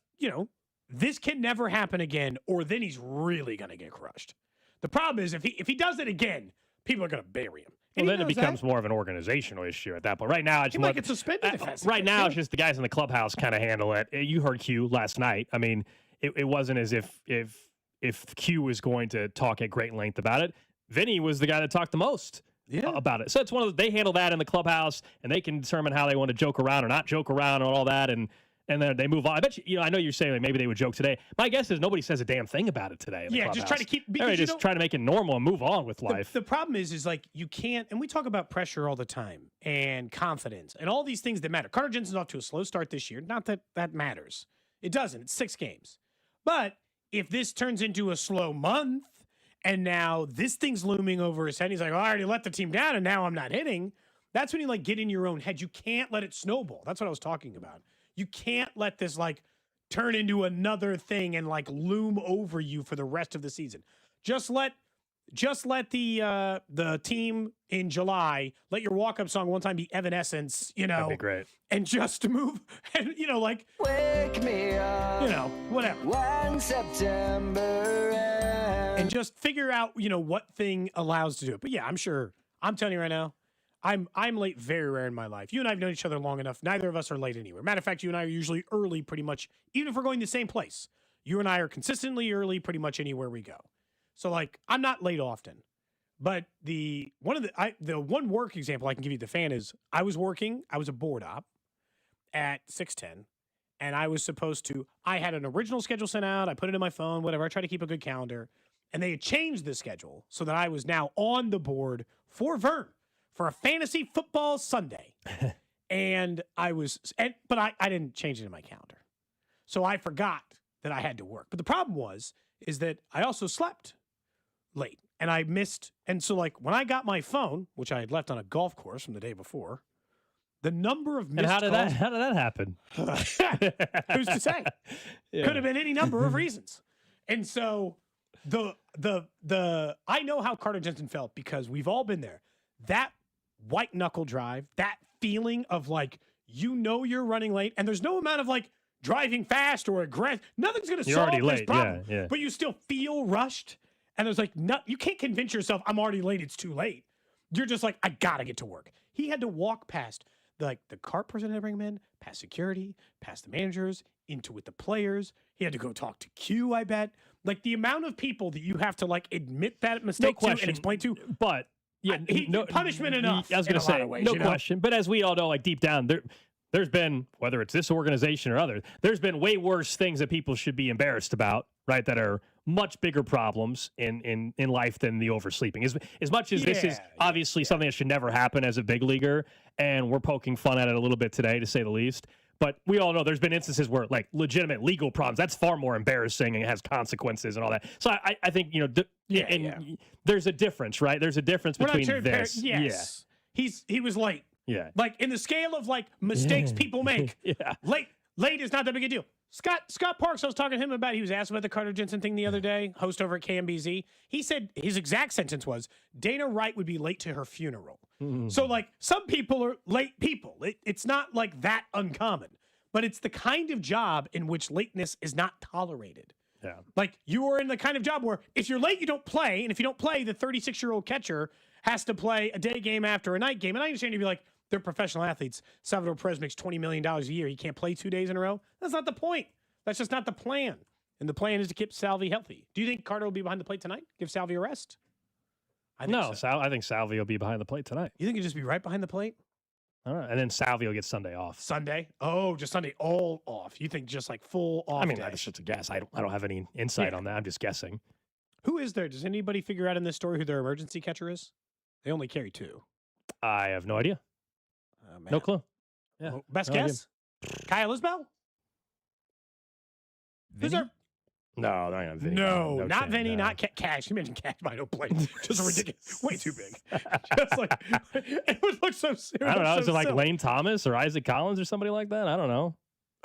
this can never happen again, or then he's really going to get crushed. The problem is if he does it again, people are going to bury him. Well, then it becomes more of an organizational issue at that point. Right now, it's might get suspended. Right now, it's just the guys in the clubhouse kind of handle it. You heard Q last night. I mean, it wasn't as if if Q was going to talk at great length about it. Vinny was the guy that talked the most about it. So it's one of they handle that in the clubhouse, and they can determine how they want to joke around or not joke around and all that, and then they move on. I bet I know you're saying like maybe they would joke today. My guess is nobody says a damn thing about it today. In the clubhouse. Just try to keep. Just try to make it normal and move on with life. The problem is like you can't, and we talk about pressure all the time and confidence and all these things that matter. Carter Jensen's off to a slow start this year. Not that that matters. It doesn't. It's 6 games. But if this turns into a slow month, and now this thing's looming over his head, he's like, I already let the team down, and now I'm not hitting. That's when you like get in your own head. You can't let it snowball. That's what I was talking about. You can't let this like turn into another thing and like loom over you for the rest of the season. Just let the team in July, let your walk-up song one time be Evanescence, That'd be great. And just move and like wake me up, whatever. When September ends. And just figure out, what thing allows to do it. But yeah, I'm telling you right now, I'm late very rare in my life. You and I have known each other long enough. Neither of us are late anywhere. Matter of fact, you and I are usually early pretty much, even if we're going to the same place. You and I are consistently early pretty much anywhere we go. So like, I'm not late often. But the one work example I can give you the fan is I was a board op at 6:10, and I was supposed to, I had an original schedule sent out. I put it in my phone, whatever. I try to keep a good calendar. And they had changed the schedule so that I was now on the board for Vern for a fantasy football Sunday. And but I didn't change it in my calendar. So I forgot that I had to work. But the problem is that I also slept late and I missed. And so like when I got my phone, which I had left on a golf course from the day before, the number of missed calls. And how did that happen? Who's to say? Yeah. Could have been any number of reasons. And so I know how Carter Jensen felt because we've all been there. That white knuckle drive, that feeling of like, you're running late and there's no amount of like driving fast or aggressive. Nothing's going to solve this problem. Yeah. But you still feel rushed. And there's like, you can't convince yourself I'm already late. It's too late. You're just like, I got to get to work. He had to walk past the cart person had to bring him in, past security, past the managers, into with the players. He had to go talk to Q, I bet. Like the amount of people that you have to like admit that mistake to and explain to. But yeah, punishment enough. I was going to say, ways, no question. But as we all know, like deep down, there's been, whether it's this organization or other, there's been way worse things that people should be embarrassed about, right? That are much bigger problems in life than the oversleeping. As much as this is obviously something that should never happen as a big leaguer, and we're poking fun at it a little bit today, to say the least. But we all know there's been instances where like legitimate legal problems, that's far more embarrassing and has consequences and all that. So I think, there's a difference, right? There's a difference between this. Yes. Yeah. He was late. Yeah. Like in the scale of like mistakes people make. Late is not that big a deal. Scott Parks, I was talking to him about, he was asked about the Carter Jensen thing the other day, host over at KMBZ. He said his exact sentence was, Dana Wright would be late to her funeral. Mm-hmm. So like some people are late people. It's not like that uncommon, but it's the kind of job in which lateness is not tolerated. Yeah. Like you are in the kind of job where if you're late, you don't play. And if you don't play, the 36-year-old catcher has to play a day game after a night game. And I understand you'd be like, they're professional athletes. Salvador Perez makes $20 million a year. He can't play 2 days in a row. That's not the point. That's just not the plan. And the plan is to keep Salvi healthy. Do you think Carter will be behind the plate tonight? Give Salvi a rest? I think Salvi will be behind the plate tonight. You think he'll just be right behind the plate? All right. And then Salvi will get Sunday off. Sunday? Oh, just Sunday all off. You think just like full off? I mean, day. that's just a guess. I don't have any insight on that. I'm just guessing. Who is there? Does anybody figure out in this story who their emergency catcher is? They only carry 2. I have no idea. No clue. Yeah. Well, best guess? Kyle Isbell? Who's there? No, not Vinny. No, not Vinny, not Cash. You mentioned Cash, but I don't play. Just ridiculous. Way too big. Just like, it would look so I don't know. Is it like Lane Thomas or Isaac Collins or somebody like that? I don't know.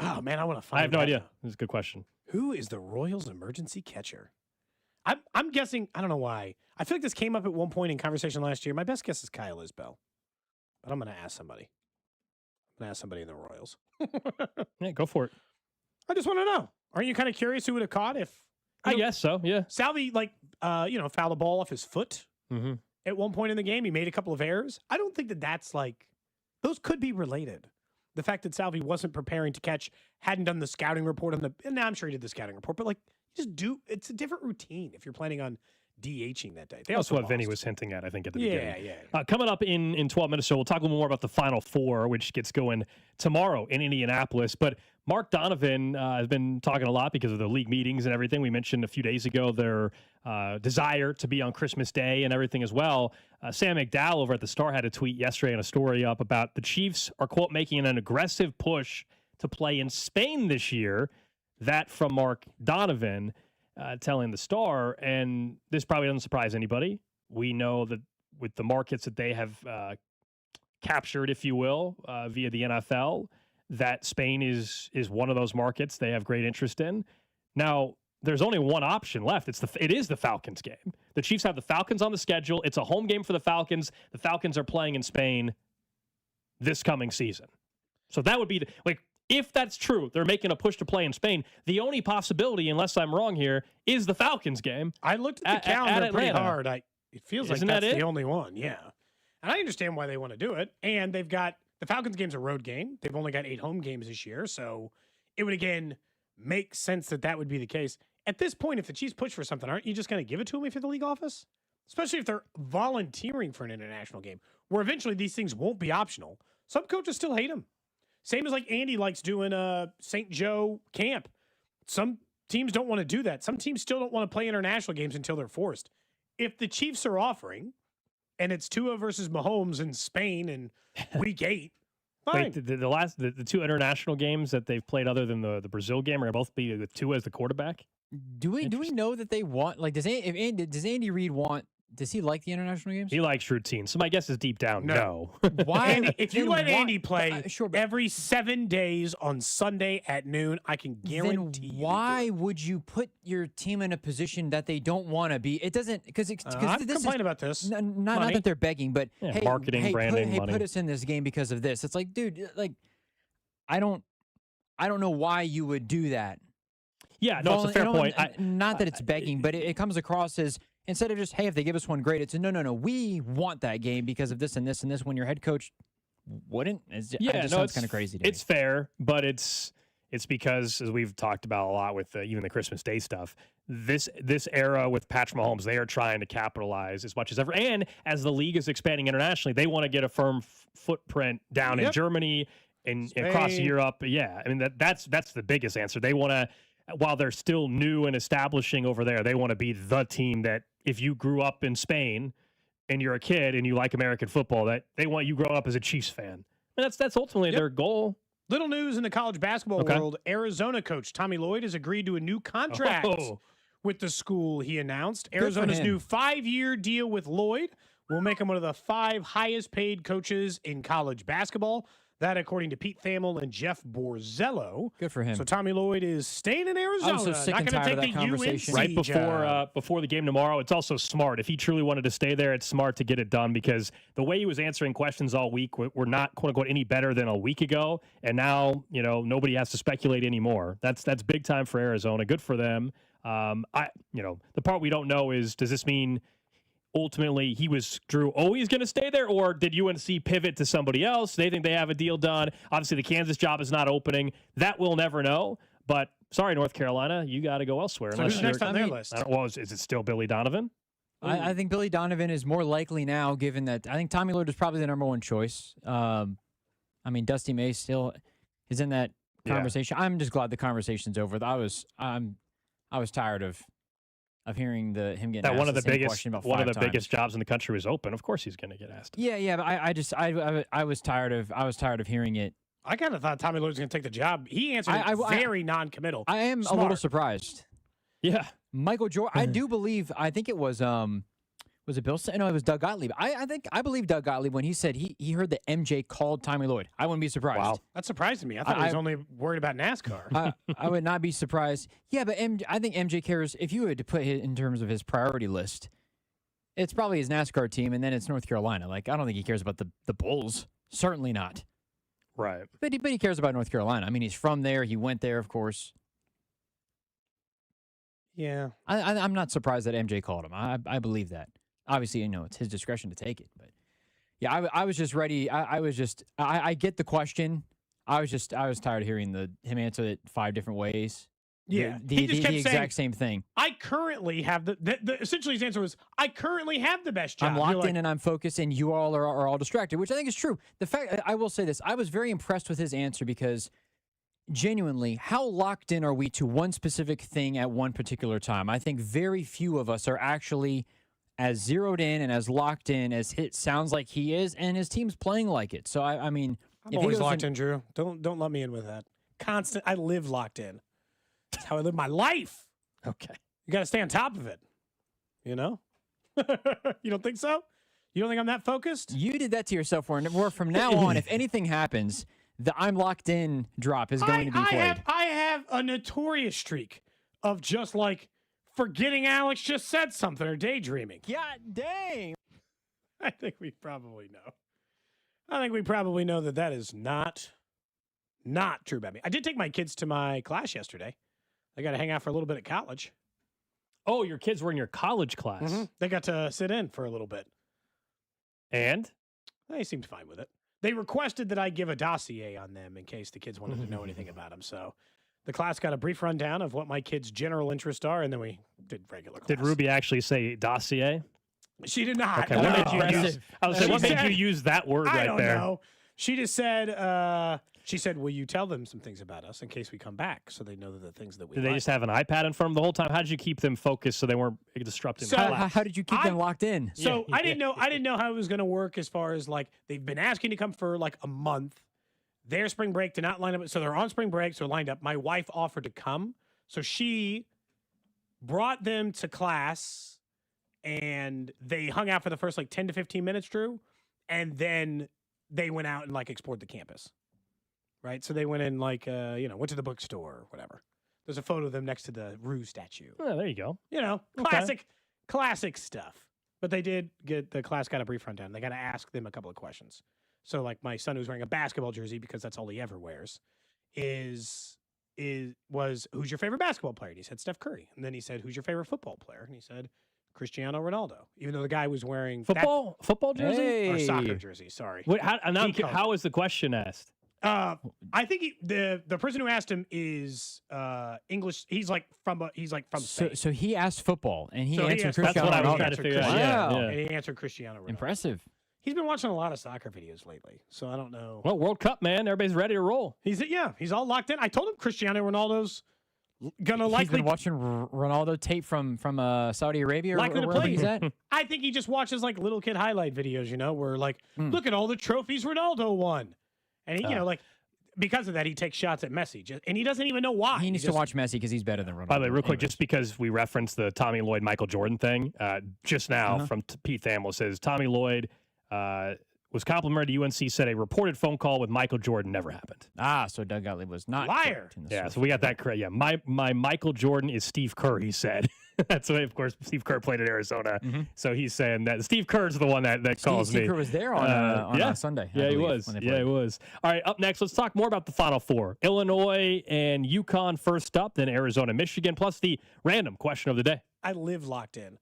Oh, man, I want to find out. I have no idea. It's a good question. Who is the Royals' emergency catcher? I'm guessing, I don't know why. I feel like this came up at one point in conversation last year. My best guess is Kyle Isbell. But I'm going to ask somebody. I'm going to ask somebody in the Royals. Yeah, go for it. I just want to know. Aren't you kind of curious who would have caught if... I guess so, yeah. Salvi, fouled a ball off his foot at one point in the game. He made a couple of errors. I don't think that's like... Those could be related. The fact that Salvi wasn't preparing to catch, hadn't done the scouting report on the... And now I'm sure he did the scouting report, but like, It's a different routine if you're planning on DHing that day. That's what Vinny was hinting at, I think, at the beginning. Yeah. Coming up in 12 minutes, so we'll talk a little more about the Final Four, which gets going tomorrow in Indianapolis. But Mark Donovan has been talking a lot because of the league meetings and everything. We mentioned a few days ago their desire to be on Christmas Day and everything as well. Sam McDowell over at the Star had a tweet yesterday and a story up about the Chiefs are, quote, making an aggressive push to play in Spain this year. That from Mark Donovan. Telling the Star, and this probably doesn't surprise anybody. We know that with the markets that they have captured, if you will, via the NFL, that Spain is one of those markets they have great interest in. Now, there's only one option left. It is the Falcons game. The Chiefs have the Falcons on the schedule. It's a home game for the Falcons. The Falcons are playing in Spain this coming season. So that would be if that's true, they're making a push to play in Spain. The only possibility, unless I'm wrong here, is the Falcons game. I looked at the calendar pretty hard. It feels like that's the only one. Yeah. And I understand why they want to do it. And they've got the Falcons game's a road game. They've only got 8 home games this year. So it would, again, make sense that would be the case. At this point, if the Chiefs push for something, aren't you just going to give it to them if you're the league office? Especially if they're volunteering for an international game, where eventually these things won't be optional. Some coaches still hate them. Same as like Andy likes doing a St. Joe camp. Some teams don't want to do that. Some teams still don't want to play international games until they're forced. If the Chiefs are offering, and it's Tua versus Mahomes in Spain in week 8, fine. Wait, the 2 international games that they've played other than the Brazil game are both be with Tua as the quarterback? Do we know that they want, like, does Andy Reid want, does he like the international games? He likes routine. So my guess is deep down, no. Why? Andy, if you let Andy play every 7 days on Sunday at noon, I can guarantee then why would you put your team in a position that they don't want to be? It doesn't, because I've complained about this. Not that they're begging, but hey, marketing, branding, money. Put us in this game because of this. It's like, dude, like, I don't know why you would do that. Yeah, no, it's a fair point. Not that it's begging, but it comes across as, instead of just, hey, if they give us one, great. It's a, no, we want that game because of this and this and this. When your head coach wouldn't, it just sounds kind of crazy to me. It's fair, but it's because, as we've talked about a lot with even the Christmas Day stuff, this era with Patrick Mahomes, they are trying to capitalize as much as ever. And as the league is expanding internationally, they want to get a firm footprint down in Germany and across Europe. Yeah, I mean, that's the biggest answer. They want to, while they're still new and establishing over there, they want to be the team that if you grew up in Spain and you're a kid and you like American football, that they want you growing up as a Chiefs fan. And that's ultimately their goal. Little news in the college basketball world. Arizona coach Tommy Lloyd has agreed to a new contract with the school, he announced. Arizona's new 5-year deal with Lloyd will make him one of the 5 highest paid coaches in college basketball. That, according to Pete Thamel and Jeff Borzello. Good for him. So Tommy Lloyd is staying in Arizona. I'm so sick and tired of that conversation. Right before the game tomorrow, it's also smart. If he truly wanted to stay there, it's smart to get it done because the way he was answering questions all week, we're not, quote unquote, any better than a week ago. And now, nobody has to speculate anymore. That's big time for Arizona. Good for them. The part we don't know is, does this mean ultimately Drew always going to stay there, or did UNC pivot to somebody else? They think they have a deal done. Obviously, the Kansas job is not opening. That we'll never know. But sorry, North Carolina, you got to go elsewhere. So who's next on their list? Is it still Billy Donovan? I think Billy Donovan is more likely now, given that I think Tommy Lloyd is probably the number one choice. Dusty May still is in that conversation. I'm just glad the conversation's over. I was tired of hearing him getting asked one of the same biggest question about one of the 5 times. biggest jobs in the country was open. Of course, he's going to get asked. Yeah, but I was tired of hearing it. I kind of thought Tommy Lloyd was going to take the job. He answered very non-committal. I am a little surprised. Yeah, Michael Jordan. I do believe. I think it was it Bill? No, it was Doug Gottlieb. I believe Doug Gottlieb when he said he heard that MJ called Tommy Lloyd. I wouldn't be surprised. Wow, that surprised me. I thought he was only worried about NASCAR. I would not be surprised. Yeah, but I think MJ cares. If you had to put it in terms of his priority list, it's probably his NASCAR team, and then it's North Carolina. Like, I don't think he cares about the Bulls. Certainly not. Right. But he cares about North Carolina. I mean, he's from there. He went there, of course. Yeah. I'm not surprised that MJ called him. I believe that. Obviously, it's his discretion to take it. But, yeah, I was just ready. I get the question. I was tired of hearing him answer it 5 different ways. Yeah, the he just kept exact saying, same thing. I currently have essentially his answer was, I currently have the best job. I'm locked in and I'm focused, and you all are all distracted, which I think is true. The fact, I will say this, I was very impressed with his answer because genuinely, how locked in are we to one specific thing at one particular time? I think very few of us are actually as zeroed in and as locked in as it sounds like he is, and his team's playing like it. So, I mean, I'm always locked in, Drew. Don't let me in with that. Constant. I live locked in. That's how I live my life. Okay. You got to stay on top of it. You know? You don't think so? You don't think I'm that focused? You did that to yourself, Warren. From now on, if anything happens, the I'm locked in drop is going to be played. I have a notorious streak of just like forgetting Alex just said something or daydreaming. God dang. I think we probably know. I think we probably know that is not true about me. I did take my kids to my class yesterday. They got to hang out for a little bit at college. Oh, your kids were in your college class. Mm-hmm. They got to sit in for a little bit. And? They seemed fine with it. They requested that I give a dossier on them in case the kids wanted to know anything about them. So the class got a brief rundown of what my kids' general interests are, and then we did regular class. Did Ruby actually say dossier? She did not. Okay, No. what did you use? I was saying, what made you use that word I right don't there? know. She just said, will you tell them some things about us in case we come back so they know the things that we Did they like? just have an iPad in front of them the whole time? How did you keep them focused so they weren't disrupting? So- the class? How did you keep them locked in? So I didn't know how it was going to work as far as like they've been asking to come for like a month. Their spring break did not line up. So they're on spring break. So lined up. My wife offered to come. So she brought them to class and they hung out for the first like 10 to 15 minutes, Drew. And then they went out and like explored the campus. Right. So they went in like, went to the bookstore or whatever. There's a photo of them next to the Rue statue. Oh, there you go. Classic stuff. But they did the class got a brief rundown. They got to ask them a couple of questions. So like my son who's wearing a basketball jersey because that's all he ever wears was who's your favorite basketball player? And he said Steph Curry. And then he said, who's your favorite football player? And he said Cristiano Ronaldo. Even though the guy was wearing football jersey or soccer jersey. Sorry. Wait, how is the question asked? I think the person who asked him is English. He's from Spain. So he asked football, and he answered answered Cristiano That's what I was Ronaldo. trying to figure out. Wow. Yeah. And he answered Cristiano Ronaldo. Impressive. He's been watching a lot of soccer videos lately, so I don't know. Well, World Cup, man. Everybody's ready to roll. He's all locked in. I told him Cristiano Ronaldo's gonna likely. He's been watching Ronaldo tape from Saudi Arabia or likely to wherever play. he's at. I think he just watches like little kid highlight videos, where like, look at all the trophies Ronaldo won, and he, because of that, he takes shots at Messi, and he doesn't even know why. He needs to watch Messi because he's better than Ronaldo. By the way, real quick, just because we referenced the Tommy Lloyd Michael Jordan thing just now from Pete Thamel says Tommy Lloyd was complimented to UNC, said a reported phone call with Michael Jordan never happened. So Doug Gottlieb was not liar. Yeah, so we got that correct. Yeah, my Michael Jordan is Steve Kerr, he said. That's why, of course, Steve Kerr played at Arizona. So he's saying that Steve Kerr's the one that calls me. Steve Kerr was there on Sunday. Sunday. Yeah, he was. Yeah, he was. All right, up next, let's talk more about the Final Four. Illinois and UConn first up, then Arizona, Michigan, plus the random question of the day. I live locked in.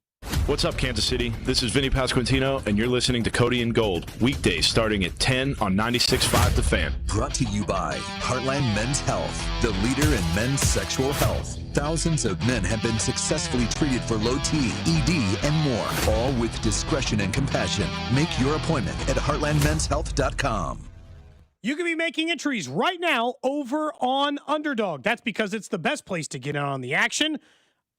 What's up, Kansas City? This is Vinny Pasquantino, and you're listening to Cody and Gold, weekdays starting at 10 on 96.5 The Fan. Brought to you by Heartland Men's Health, the leader in men's sexual health. Thousands of men have been successfully treated for low T, ED, and more, all with discretion and compassion. Make your appointment at heartlandmenshealth.com. You can be making entries right now over on Underdog. That's because it's the best place to get in on the action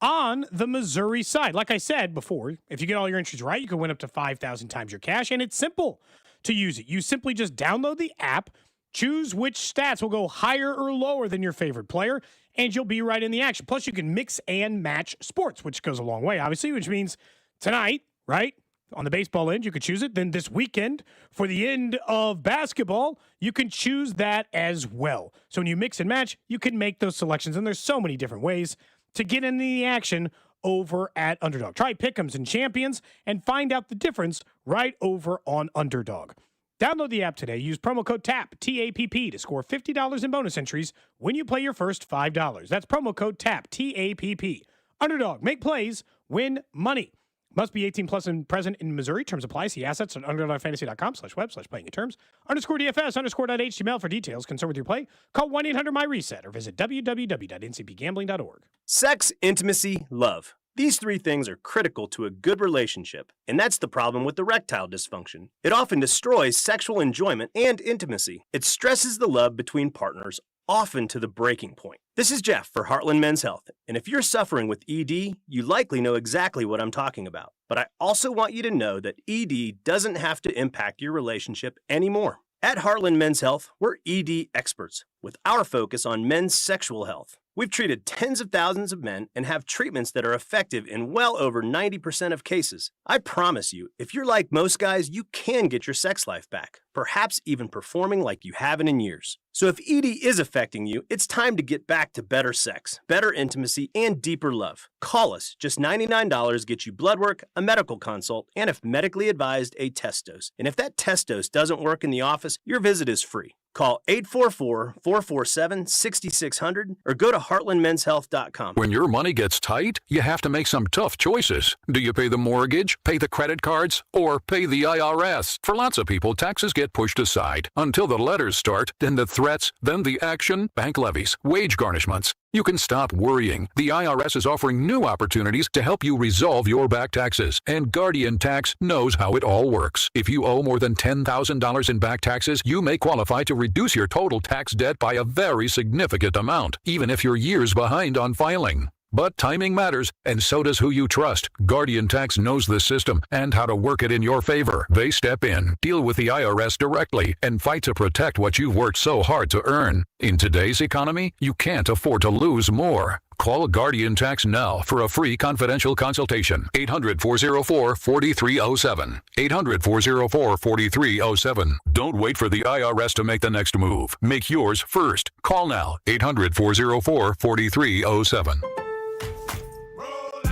on the Missouri side. Like I said before, if you get all your entries right, you can win up to 5,000 times your cash, and it's simple to use it. You simply just download the app, choose which stats will go higher or lower than your favorite player, and you'll be right in the action. Plus, you can mix and match sports, which goes a long way, obviously, which means tonight, right, on the baseball end, you could choose it. Then this weekend, for the end of basketball, you can choose that as well. So when you mix and match, you can make those selections, and there's so many different ways to get into the action over at Underdog. Try Pick'ems and Champions and find out the difference right over on Underdog. Download the app today. Use promo code TAP, T-A-P-P, to score $50 in bonus entries when you play your first $5. That's promo code TAP, T-A-P-P. Underdog, make plays, win money. Must be 18 plus and present in Missouri. Terms apply. See assets at underdogfantasy.com/web/playing terms. _DFS_.html for details. Concerned with your play? Call 1-800-MY-RESET or visit www.ncpgambling.org. Sex, intimacy, love. These three things are critical to a good relationship, and that's the problem with erectile dysfunction. It often destroys sexual enjoyment and intimacy. It stresses the love between partners, often to the breaking point. This is Jeff for Heartland Men's Health, and if you're suffering with ED, you likely know exactly what I'm talking about. But I also want you to know that ED doesn't have to impact your relationship anymore. At Heartland Men's Health, we're ED experts with our focus on men's sexual health. We've treated tens of thousands of men and have treatments that are effective in well over 90% of cases. I promise you, if you're like most guys, you can get your sex life back, perhaps even performing like you haven't in years. So if ED is affecting you, it's time to get back to better sex, better intimacy, and deeper love. Call us. Just $99 gets you blood work, a medical consult, and if medically advised, a test dose. And if that test dose doesn't work in the office, your visit is free. Call 844-447-6600 or go to heartlandmenshealth.com. When your money gets tight, you have to make some tough choices. Do you pay the mortgage, pay the credit cards, or pay the IRS? For lots of people, taxes get pushed aside until the letters start, then the threats, then the action, bank levies, wage garnishments. You can stop worrying. The IRS is offering new opportunities to help you resolve your back taxes, and Guardian Tax knows how it all works. If you owe more than $10,000 in back taxes, you may qualify to reduce your total tax debt by a very significant amount, even if you're years behind on filing. But timing matters, and so does who you trust. Guardian Tax knows the system and how to work it in your favor. They step in, deal with the IRS directly, and fight to protect what you've worked so hard to earn. In today's economy, you can't afford to lose more. Call Guardian Tax now for a free confidential consultation. 800-404-4307. 800-404-4307. Don't wait for the IRS to make the next move. Make yours first. Call now. 800-404-4307.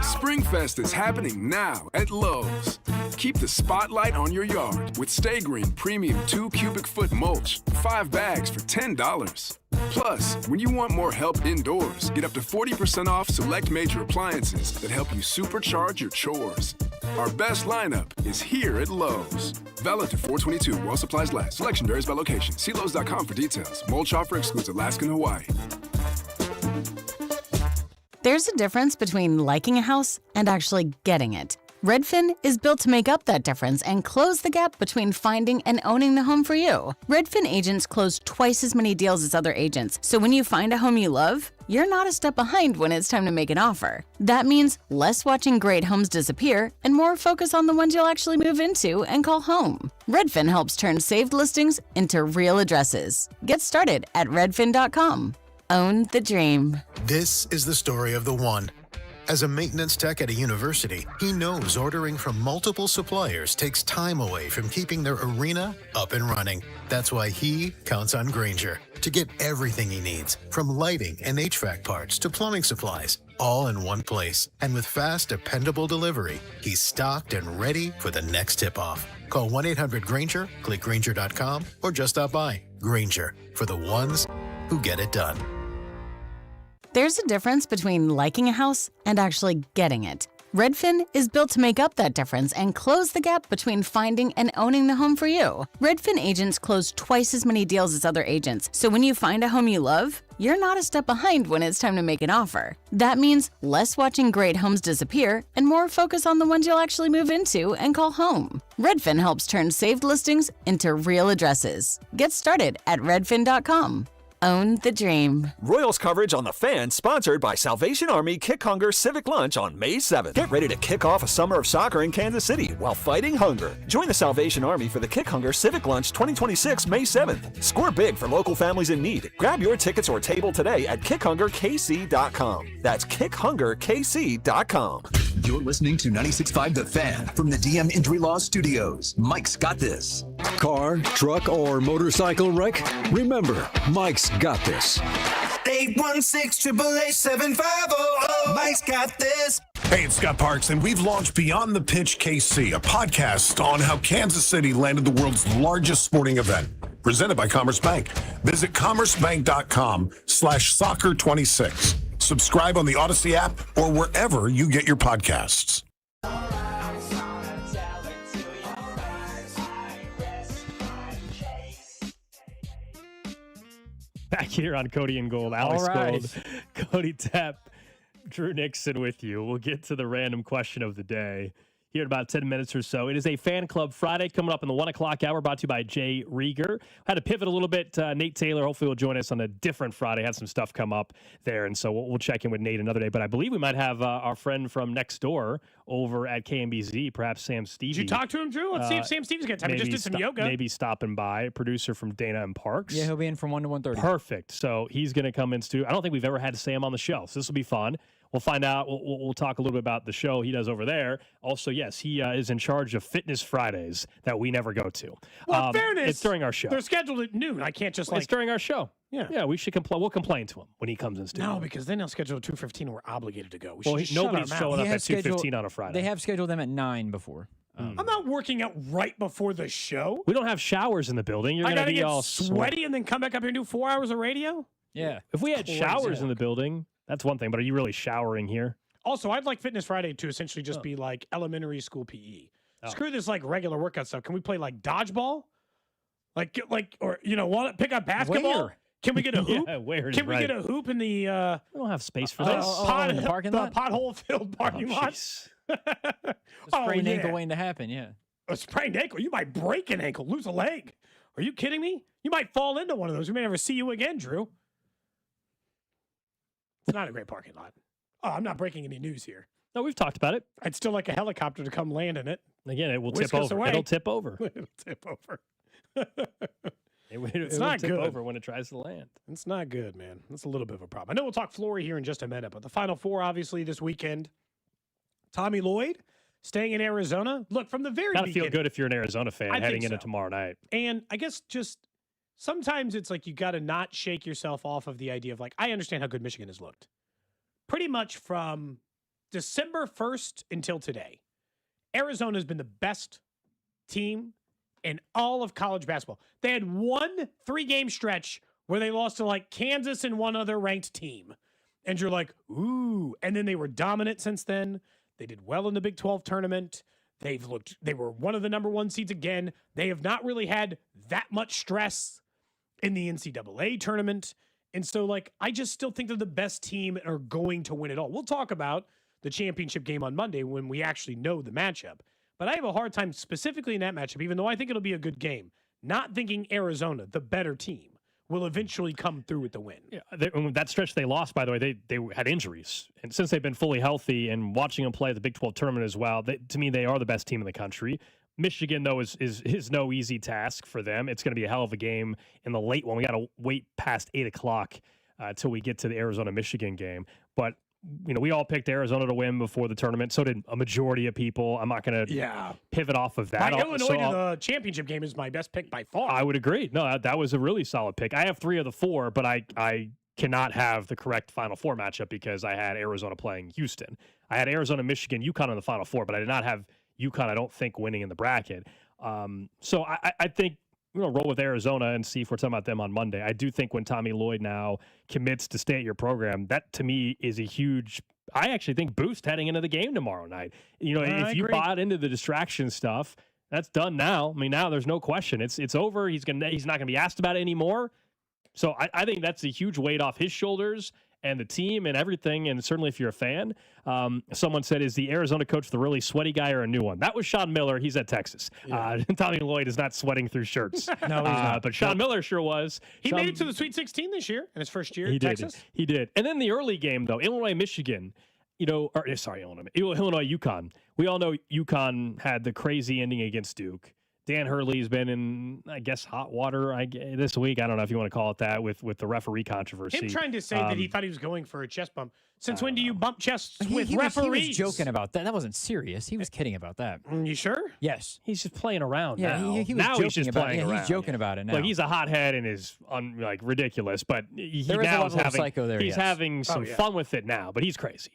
Springfest is happening now at Lowe's. Keep the spotlight on your yard with Stay Green Premium 2 cubic foot mulch, 5 bags for $10. Plus, when you want more help indoors, get up to 40% off select major appliances that help you supercharge your chores. Our best lineup is here at Lowe's. Valid to 4/22 while supplies last. Selection varies by location. See Lowe's.com for details. Mulch offer excludes Alaska and Hawaii. There's a difference between liking a house and actually getting it. Redfin is built to make up that difference and close the gap between finding and owning the home for you. Redfin agents close twice as many deals as other agents, so when you find a home you love, you're not a step behind when it's time to make an offer. That means less watching great homes disappear and more focus on the ones you'll actually move into and call home. Redfin helps turn saved listings into real addresses. Get started at redfin.com. Own the dream. This is the story of the one. As a maintenance tech at a university, he knows ordering from multiple suppliers takes time away from keeping their arena up and running. That's why he counts on Grainger to get everything he needs, from lighting and HVAC parts to plumbing supplies, all in one place. And with fast, dependable delivery, he's stocked and ready for the next tip-off. Call 1-800-GRAINGER, click Grainger.com, or just stop by. Grainger, for the ones who get it done. There's a difference between liking a house and actually getting it. Redfin is built to make up that difference and close the gap between finding and owning the home for you. Redfin agents close twice as many deals as other agents, so when you find a home you love, you're not a step behind when it's time to make an offer. That means less watching great homes disappear and more focus on the ones you'll actually move into and call home. Redfin helps turn saved listings into real addresses. Get started at redfin.com. Own the dream. Royals coverage on The Fan, sponsored by Salvation Army Kick Hunger Civic Lunch on May 7th. Get ready to kick off a summer of soccer in Kansas City while fighting hunger. Join the Salvation Army for the Kick Hunger Civic Lunch 2026 May 7th. Score big for local families in need. Grab your tickets or table today at kickhungerkc.com. That's kickhungerkc.com. You're listening to 96.5 The Fan from the DM Injury Law Studios. Mike's got this. Car, truck, or motorcycle wreck? Remember, Mike's got this. 816-888-7500. Mike's got this. Hey, it's Scott Parks, and we've launched Beyond the Pitch KC, a podcast on how Kansas City landed the world's largest sporting event, presented by Commerce Bank. Visit commercebank.com/soccer26. Subscribe on the Odyssey app or wherever you get your podcasts. here on Cody and Gold. Alex Gold, Cody Tepp, Drew Nixon with you. We'll get to the random question of the day here in about 10 minutes or so. It is a Fan Club Friday coming up in the 1 o'clock hour, brought to you by Jay Rieger. Had to pivot a little bit. Nate Taylor hopefully will join us on a different Friday. Had some stuff come up there, and so we'll check in with Nate another day. But I believe we might have our friend from next door over at KMBZ, perhaps Sam Stevie. Did you talk to him, Drew? Let's see if Sam Stevie's got time. He just did some yoga. Maybe stopping by. Producer from Dana and Parks. Yeah, he'll be in from 1 to 1:30. Perfect. So he's going to come in studio. I don't think we've ever had Sam on the show, so this will be fun. We'll find out. We'll talk a little bit about the show he does over there. Also, yes, he is in charge of Fitness Fridays that we never go to. Well, fairness, it's during our show. They're scheduled at noon. I can't just It's during our show. Yeah. We should complain. We'll complain to him when he comes in studio. No, because then they'll schedule at 2:15 and we're obligated to go. Nobody's showing up at 2:15 on a Friday. They have scheduled them at 9 before. I'm not working out right before the show. We don't have showers in the building. You're going to be get all sweaty and then come back up here and do 4 hours of radio? Yeah. If we had showers in the building, that's one thing. But are you really showering here? Also, I'd like Fitness Friday to essentially just be like elementary school PE. Screw this like regular workout stuff. Can we play like dodgeball? Or pick up basketball? Where? Can we get a hoop? Yeah, where is Can we get a hoop in the we don't have space for this. In the parking lot? Pothole-filled parking lot? A sprained ankle waiting to happen, yeah. A sprained ankle? You might break an ankle, lose a leg. Are you kidding me? You might fall into one of those. We may never see you again, Drew. It's not a great parking lot. Oh, I'm not breaking any news here. No, we've talked about it. I'd still like a helicopter to come land in it. Again, it will Whisk tip us over. away. It'll tip over. It'll tip over. It's not tip good. over when it tries to land. It's not good, man. That's a little bit of a problem. I know we'll talk Flory here in just a minute, but the Final Four, obviously, this weekend. Tommy Lloyd staying in Arizona. Look, from the very Gotta beginning. feel good if you're an Arizona fan I heading think into so. tomorrow night. And I guess just sometimes it's like you got to not shake yourself off of the idea of like, I understand how good Michigan has looked. Pretty much from December 1st until today, Arizona has been the best team in all of college basketball. They had one 3-game stretch where they lost to like Kansas and one other ranked team. And you're like, ooh. And then they were dominant since then. They did well in the Big 12 tournament. They were one of the number 1 seeds again. They have not really had that much stress in the NCAA tournament. And so, I just still think they're the best team and are going to win it all. We'll talk about the championship game on Monday when we actually know the matchup. But I have a hard time specifically in that matchup, even though I think it'll be a good game, not thinking Arizona, the better team, will eventually come through with the win. Yeah, that stretch they lost, by the way, they had injuries. And since they've been fully healthy and watching them play at the Big 12 tournament as well, to me, they are the best team in the country. Michigan, though, is no easy task for them. It's going to be a hell of a game in the late one. We got to wait past 8 o'clock till we get to the Arizona-Michigan game. But, we all picked Arizona to win before the tournament. So did a majority of people. I'm not going to pivot off of that. Illinois to the championship game is my best pick by far. I would agree. No, that was a really solid pick. I have 3 of the 4, but I cannot have the correct Final Four matchup because I had Arizona playing Houston. I had Arizona, Michigan, UConn in the Final Four, but I did not have UConn, I don't think, winning in the bracket. So I think we're going to roll with Arizona and see if we're talking about them on Monday. I do think when Tommy Lloyd now commits to stay at your program, that to me is a huge, I actually think, boost heading into the game tomorrow night. If you bought into the distraction stuff, that's done now. I mean, now there's no question. It's over. He's not going to be asked about it anymore. So I think that's a huge weight off his shoulders and the team and everything, and certainly if you're a fan. Someone said, is the Arizona coach the really sweaty guy or a new one? That was Sean Miller. He's at Texas. Yeah. Tommy Lloyd is not sweating through shirts. No, he's not. But Sean Miller sure was. He made it to the Sweet 16 this year in his first year at Texas. He did. And then the early game, though, Illinois-Michigan, Illinois-UConn. We all know UConn had the crazy ending against Duke. Dan Hurley's been in, I guess, hot water this week. I don't know if you want to call it that with the referee controversy. Him trying to say that he thought he was going for a chest bump. Since when do you bump chests with referees? He was joking about that. That wasn't serious. He was kidding about that. You sure? Yes. He's just playing around yeah, now. He was he's just playing around. He's joking about it now. He's a hothead and is ridiculous, but he's having some fun with it now, but he's crazy.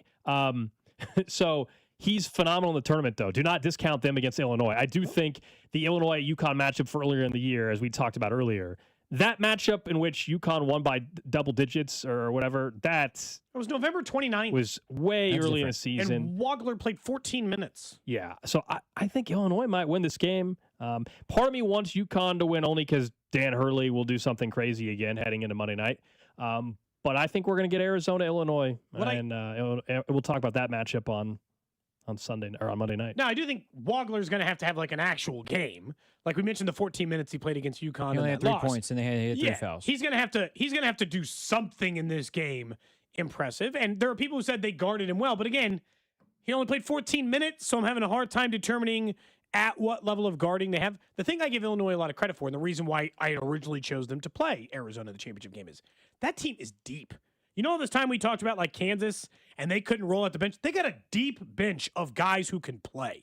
So he's phenomenal in the tournament, though. Do not discount them against Illinois. I do think the Illinois-UConn matchup for earlier in the year, as we talked about earlier, that matchup in which UConn won by double digits or whatever, it was November 29th. Was way early in the season. And Wagler played 14 minutes. Yeah. So I think Illinois might win this game. Part of me wants UConn to win only because Dan Hurley will do something crazy again heading into Monday night. But I think we're going to get Arizona, Illinois, and we'll talk about that matchup on Sunday or on Monday night. No, I do think Wagler's going to have like an actual game. Like we mentioned, the 14 minutes he played against UConn. He only had 3 loss. points and they had 3 fouls. He's going to have to do something in this game impressive. And there are people who said they guarded him well, but again, he only played 14 minutes, so I'm having a hard time determining at what level of guarding they have. The thing I give Illinois a lot of credit for, and the reason why I originally chose them to play Arizona in the championship game, is that team is deep. You know, all this time we talked about like Kansas and they couldn't roll out the bench. They got a deep bench of guys who can play.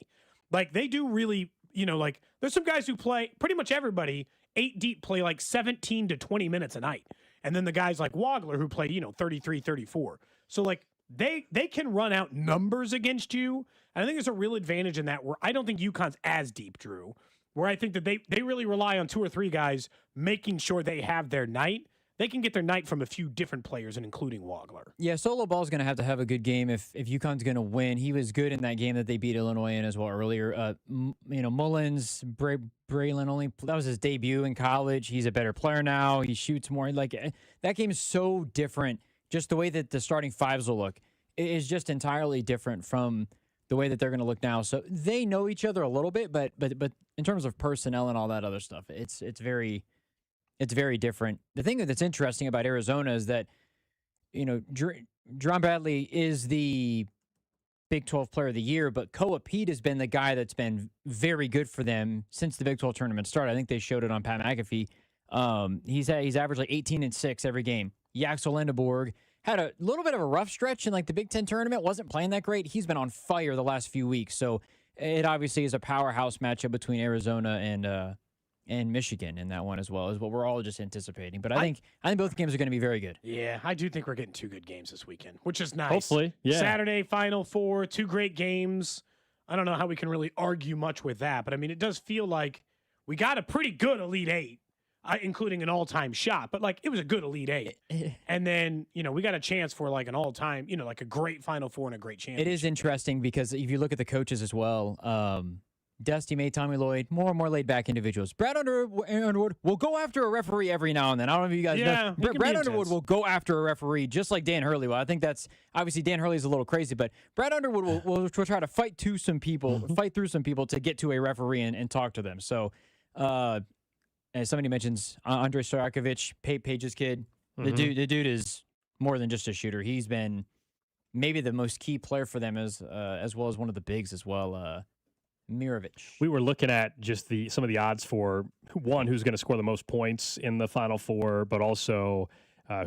Like they do really, like there's some guys who play, pretty much everybody, 8 deep play like 17 to 20 minutes a night. And then the guys like Wagler who play, 33, 34. So like they can run out numbers against you. And I think there's a real advantage in that where I don't think UConn's as deep, Drew, where I think that they really rely on 2 or 3 guys making sure they have their night. They can get their night from a few different players, and including Wagler. Yeah, Solo Ball's going to have a good game if UConn's going to win. He was good in that game that they beat Illinois in as well earlier. Mullins, Braylon that was his debut in college. He's a better player now. He shoots more. Like that game is so different. Just the way that the starting fives will look is just entirely different from the way that they're going to look now. So they know each other a little bit, but in terms of personnel and all that other stuff, it's very different. The thing that's interesting about Arizona is that, Jerron Bradley is the Big 12 Player of the Year, but Koa Pete has been the guy that's been very good for them since the Big 12 tournament started. I think they showed it on Pat McAfee. He's averaged like 18 and 6 every game. Yaxel Lindeborg had a little bit of a rough stretch in like the Big 10 tournament, wasn't playing that great. He's been on fire the last few weeks. So it obviously is a powerhouse matchup between Arizona and Michigan in that one as well, is what we're all just anticipating. But I think both games are going to be very good. Yeah, I do think we're getting 2 good games this weekend, which is nice. Hopefully, yeah. Saturday, Final Four, 2 great games. I don't know how we can really argue much with that, but I mean, it does feel like we got a pretty good Elite 8, including an all-time shot, but like it was a good Elite 8. And then, we got a chance for like an all-time, like a great Final Four and a great championship. It is interesting because if you look at the coaches as well, Dusty May, Tommy Lloyd, more and more laid-back individuals. Brad Underwood will go after a referee every now and then. I don't know if you guys know. Brad Underwood will go after a referee just like Dan Hurley will. I think that's, obviously Dan Hurley's a little crazy, but Brad Underwood will try to fight through some people to get to a referee and talk to them. So, as somebody mentions, Andrei Stojakovic, Page's kid, the dude is more than just a shooter. He's been maybe the most key player for them as well as one of the bigs as well. Mirovic. We were looking at just some of the odds for who's going to score the most points in the Final Four, but also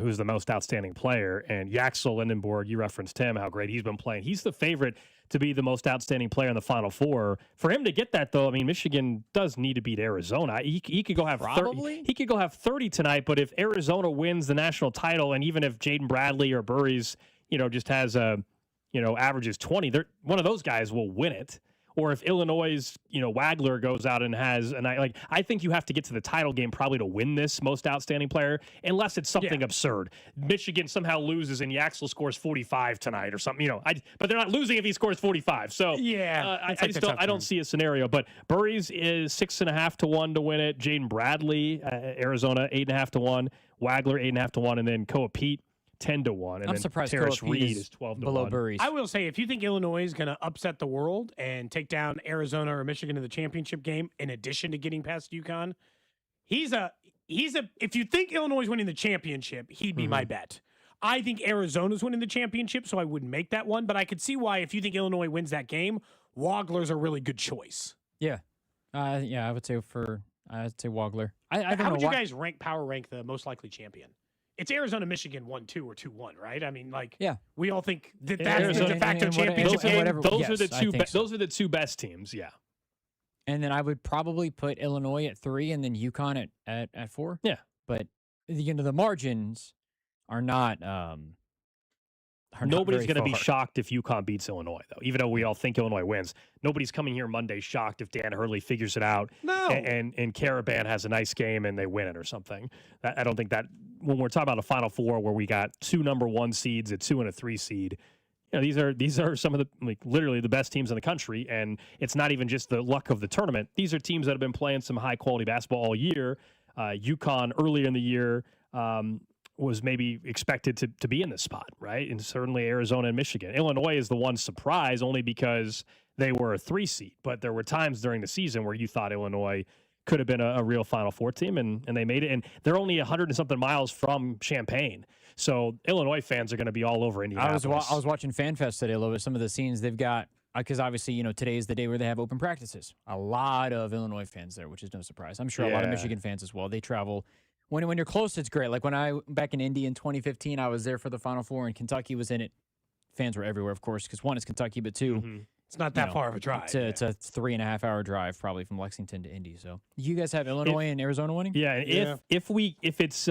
who's the most outstanding player. And Yaxel Lindeborg, you referenced him, how great he's been playing. He's the favorite to be the most outstanding player in the Final Four. For him to get that, though, I mean, Michigan does need to beat Arizona. He could go have 30. He could go have 30 tonight. But if Arizona wins the national title, and even if Jaden Bradley or Burries, just has averages 20, one of those guys will win it. Or if Illinois' Wagler goes out and has I think you have to get to the title game probably to win this most outstanding player, unless it's something absurd. Michigan somehow loses and Yaxel scores 45 tonight or something, but they're not losing if he scores 45. So I don't see a scenario. But Burries is 6.5 to 1 to win it. Jaden Bradley, Arizona, 8.5 to 1. Wagler 8.5 to 1, and then Koa Pete 10 to 1. And I'm then surprised Terrace Koa Pete Reed is 12 to below 1. Burries. I will say, if you think Illinois is going to upset the world and take down Arizona or Michigan in the championship game, in addition to getting past UConn, if you think Illinois is winning the championship, he'd be my bet. I think Arizona's winning the championship, so I wouldn't make that one. But I could see why, if you think Illinois wins that game, Wagler's a really good choice. Yeah. I would say Wagler. How would you guys power rank the most likely champion? It's Arizona, Michigan 1-2 or 2-1, right? I mean, we all think that's the de facto championship game. Those are the two best teams, yeah. And then I would probably put Illinois at 3 and then UConn at 4. Yeah. But the margins are not Nobody's going to be shocked if UConn beats Illinois, though. Even though we all think Illinois wins, nobody's coming here Monday shocked if Dan Hurley figures it out. No. And Caravan has a nice game and they win it or something. I don't think that when we're talking about a Final Four where we got 2 number 1 seeds, a 2 and a 3 seed. These are some of the literally the best teams in the country, and it's not even just the luck of the tournament. These are teams that have been playing some high quality basketball all year. UConn earlier in the year was maybe expected to be in this spot, right? And certainly Arizona and Michigan. Illinois is the one surprise only because they were a 3 seed, but there were times during the season where you thought Illinois could have been a real Final Four team, and they made it. And they're only 100 and something miles from Champaign. So Illinois fans are going to be all over Indianapolis. I was watching FanFest today, Lois. Some of the scenes they've got, because obviously, today is the day where they have open practices. A lot of Illinois fans there, which is no surprise. I'm sure a lot of Michigan fans as well. They travel. When you're close, it's great. Like back in Indy in 2015, I was there for the Final Four, and Kentucky was in it. Fans were everywhere, of course, because one is Kentucky, but two, it's not that far of a drive. It's a 3.5 hour drive, probably from Lexington to Indy. So you guys have Illinois and Arizona winning? Yeah, if it's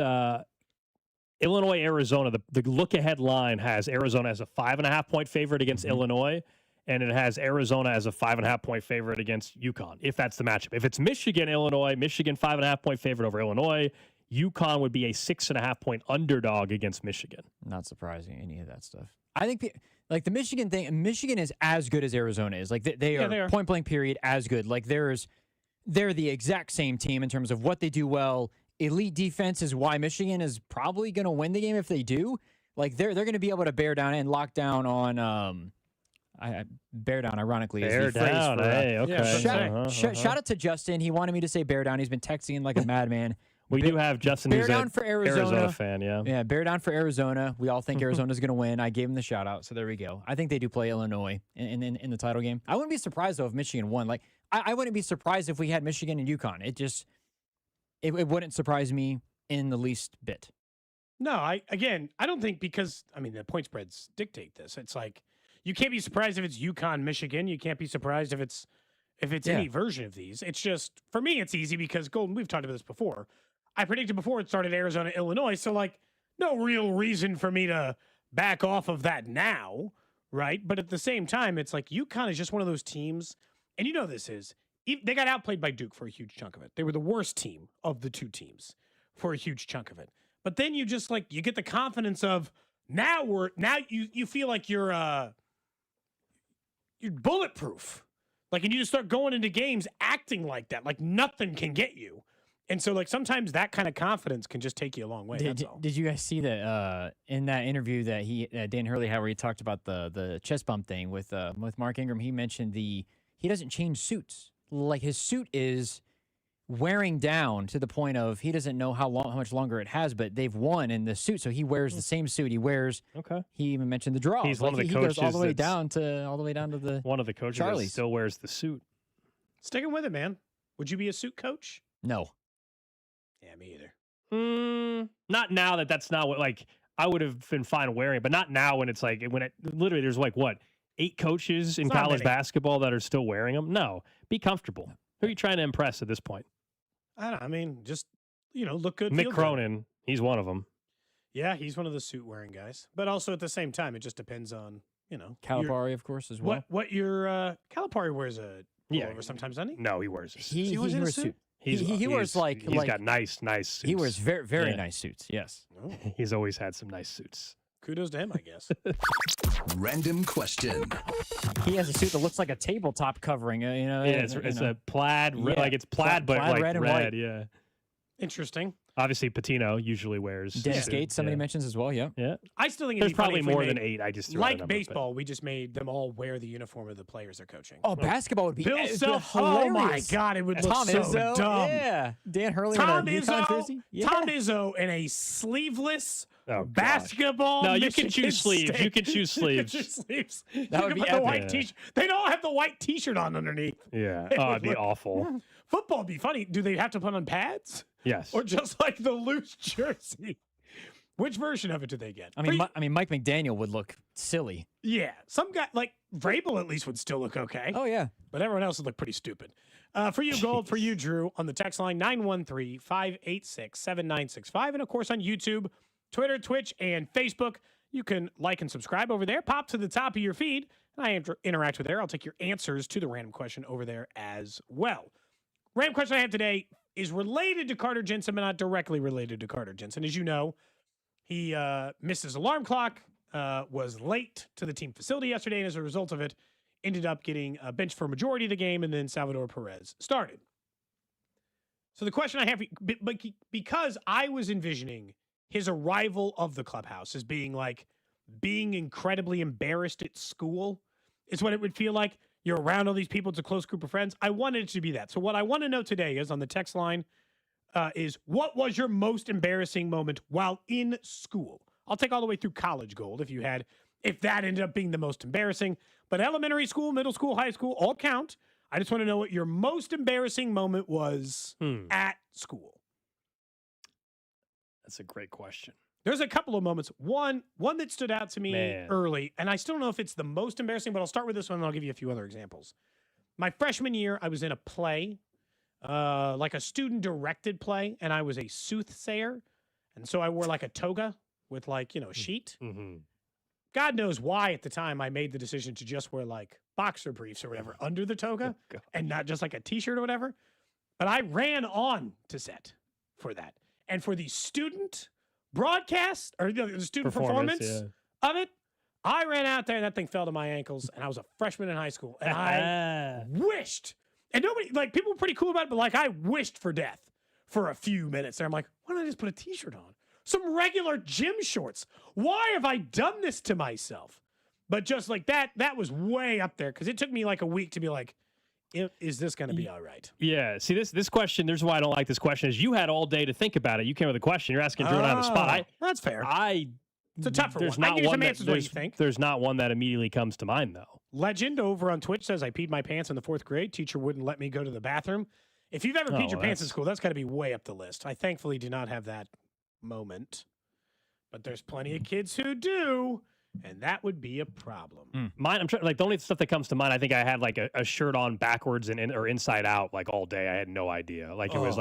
Illinois Arizona, the look ahead line has Arizona as a 5.5 point favorite against Illinois, and it has Arizona as a 5.5 point favorite against UConn. If that's the matchup, if it's Michigan Illinois, Michigan 5.5 point favorite over Illinois. UConn would be a 6.5 point underdog against Michigan. Not surprising, any of that stuff. I think the Michigan thing, Michigan is as good as Arizona is. Like they are point blank period as good. Like they're the exact same team in terms of what they do well. Elite defense is why Michigan is probably going to win the game if they do. Like they're going to be able to bear down and lock down on bear down, ironically, is the phrase for okay. Shout out to Justin. He wanted me to say bear down. He's been texting like a madman. We do have Justin, who's an Arizona fan, Yeah, bear down for Arizona. We all think Arizona's going to win. I gave him the shout out, so there we go. I think they do play Illinois in the title game. I wouldn't be surprised, though, if Michigan won. Like, I wouldn't be surprised if we had Michigan and UConn. It wouldn't surprise me in the least bit. No, I don't think because, the point spreads dictate this. It's like, you can't be surprised if it's UConn, Michigan. You can't be surprised if it's any version of these. It's just, for me, it's easy because Golden, we've talked about this before. I predicted before it started Arizona, Illinois, so no real reason for me to back off of that now, right? But at the same time, it's like UConn is just one of those teams, and this is, they got outplayed by Duke for a huge chunk of it. They were the worst team of the two teams for a huge chunk of it. But then you just you get the confidence of now you feel like you're bulletproof. And you just start going into games acting like that, like nothing can get you. And so, sometimes that kind of confidence can just take you a long way. Did you guys see that in that interview that Dan Hurley had where he talked about the chest bump thing with Mark Ingram? He mentioned he doesn't change suits. Like his suit is wearing down to the point of he doesn't know how much longer it has, but they've won in the suit, so he wears the same suit. He wears. Okay. He even mentioned the draw. He's one of the coaches. He goes all the way down to the. One of the coaches that still wears the suit. Sticking with it, man. Would you be a suit coach? No. Yeah, me either. Not now that's not what, I would have been fine wearing it, but not now when it's literally there's 8 coaches in college basketball that are still wearing them? No. Be comfortable. Who are you trying to impress at this point? I don't know. Just, look good. Mick Cronin, he's one of them. Yeah, he's one of the suit wearing guys. But also at the same time, it just depends on, Calipari, of course, as well. What your Calipari wears a pullover sometimes, doesn't he? No, he wears a suit. He wears a suit. He wears he's got nice suits. He wears very, very nice suits. Yes. Oh. He's always had some nice suits. Kudos to him, I guess. Random question. He has a suit that looks like a tabletop covering. It's a plaid, it's plaid, but red and white. Yeah. Interesting. Obviously, Patino usually wears. Dennis Gates, somebody mentions as well. Yeah. Yeah. I still think there's probably more than 8. I just baseball. We just made them all wear the uniform of the players they're coaching. Oh, basketball would be Bill Self. Oh my God, it would look Tom so Izzo, dumb. Yeah. Dan Hurley Tom in a UConn jersey. Yeah. Tom Izzo in a sleeveless basketball. No, you Michigan can choose sleeves. State. You can choose sleeves. That would be the white t-shirt. They don't have the white t-shirt on underneath. Yeah. Oh, it'd be awful. Football would be funny. Do they have to put on pads? Yes. Or just like the loose jersey? Which version of it do they get? I mean, Mike McDaniel would look silly. Yeah. Some guy, Vrabel at least would still look okay. Oh, yeah. But everyone else would look pretty stupid. For you, Gold, for you, Drew, on the text line, 913-586-7965. And, of course, on YouTube, Twitter, Twitch, and Facebook. You can like and subscribe over there. Pop to the top of your feed. And I interact with there. I'll take your answers to the random question over there as well. Random question I have today is related to Carter Jensen, but not directly related to Carter Jensen. As you know, he missed his alarm clock, was late to the team facility yesterday, and as a result of it, ended up getting benched for a majority of the game, and then Salvador Perez started. So the question I have, because I was envisioning his arrival of the clubhouse as being incredibly embarrassed at school is what it would feel like. You're around all these people. It's a close group of friends. I wanted it to be that. So what I want to know today is on the text line is what was your most embarrassing moment while in school? I'll take all the way through college, Gold, if that ended up being the most embarrassing. But elementary school, middle school, high school, all count. I just want to know what your most embarrassing moment was at school. That's a great question. There's a couple of moments. One that stood out to me early, and I still don't know if it's the most embarrassing, but I'll start with this one, and I'll give you a few other examples. My freshman year, I was in a play, like a student-directed play, and I was a soothsayer, and so I wore like a toga with a sheet. Mm-hmm. God knows why at the time I made the decision to just wear like boxer briefs or whatever under the toga and not just like a t-shirt or whatever. But I ran on to set for that. And for the student broadcast or the student performance of it, I ran out there and that thing fell to my ankles and I was a freshman in high school and I wished, and nobody, people were pretty cool about it, but I wished for death for a few minutes there. I'm like, why don't I just put a t-shirt on? Some regular gym shorts. Why have I done this to myself? But just like that was way up there because it took me like a week to be like, is this going to be all right? Yeah. See, this question, there's why I don't like this question, is you had all day to think about it. You came with a question. You're asking Drew on the spot. That's fair. It's a tougher one. Not I give you some answers what you think. There's not one that immediately comes to mind, though. Legend over on Twitch says, I peed my pants in the 4th grade. Teacher wouldn't let me go to the bathroom. If you've ever peed your pants in school, that's got to be way up the list. I thankfully do not have that moment. But there's plenty of kids who do. And that would be a problem. Mine, I'm trying, the only stuff that comes to mind, I think I had a shirt on backwards or inside out all day. I had no idea. It was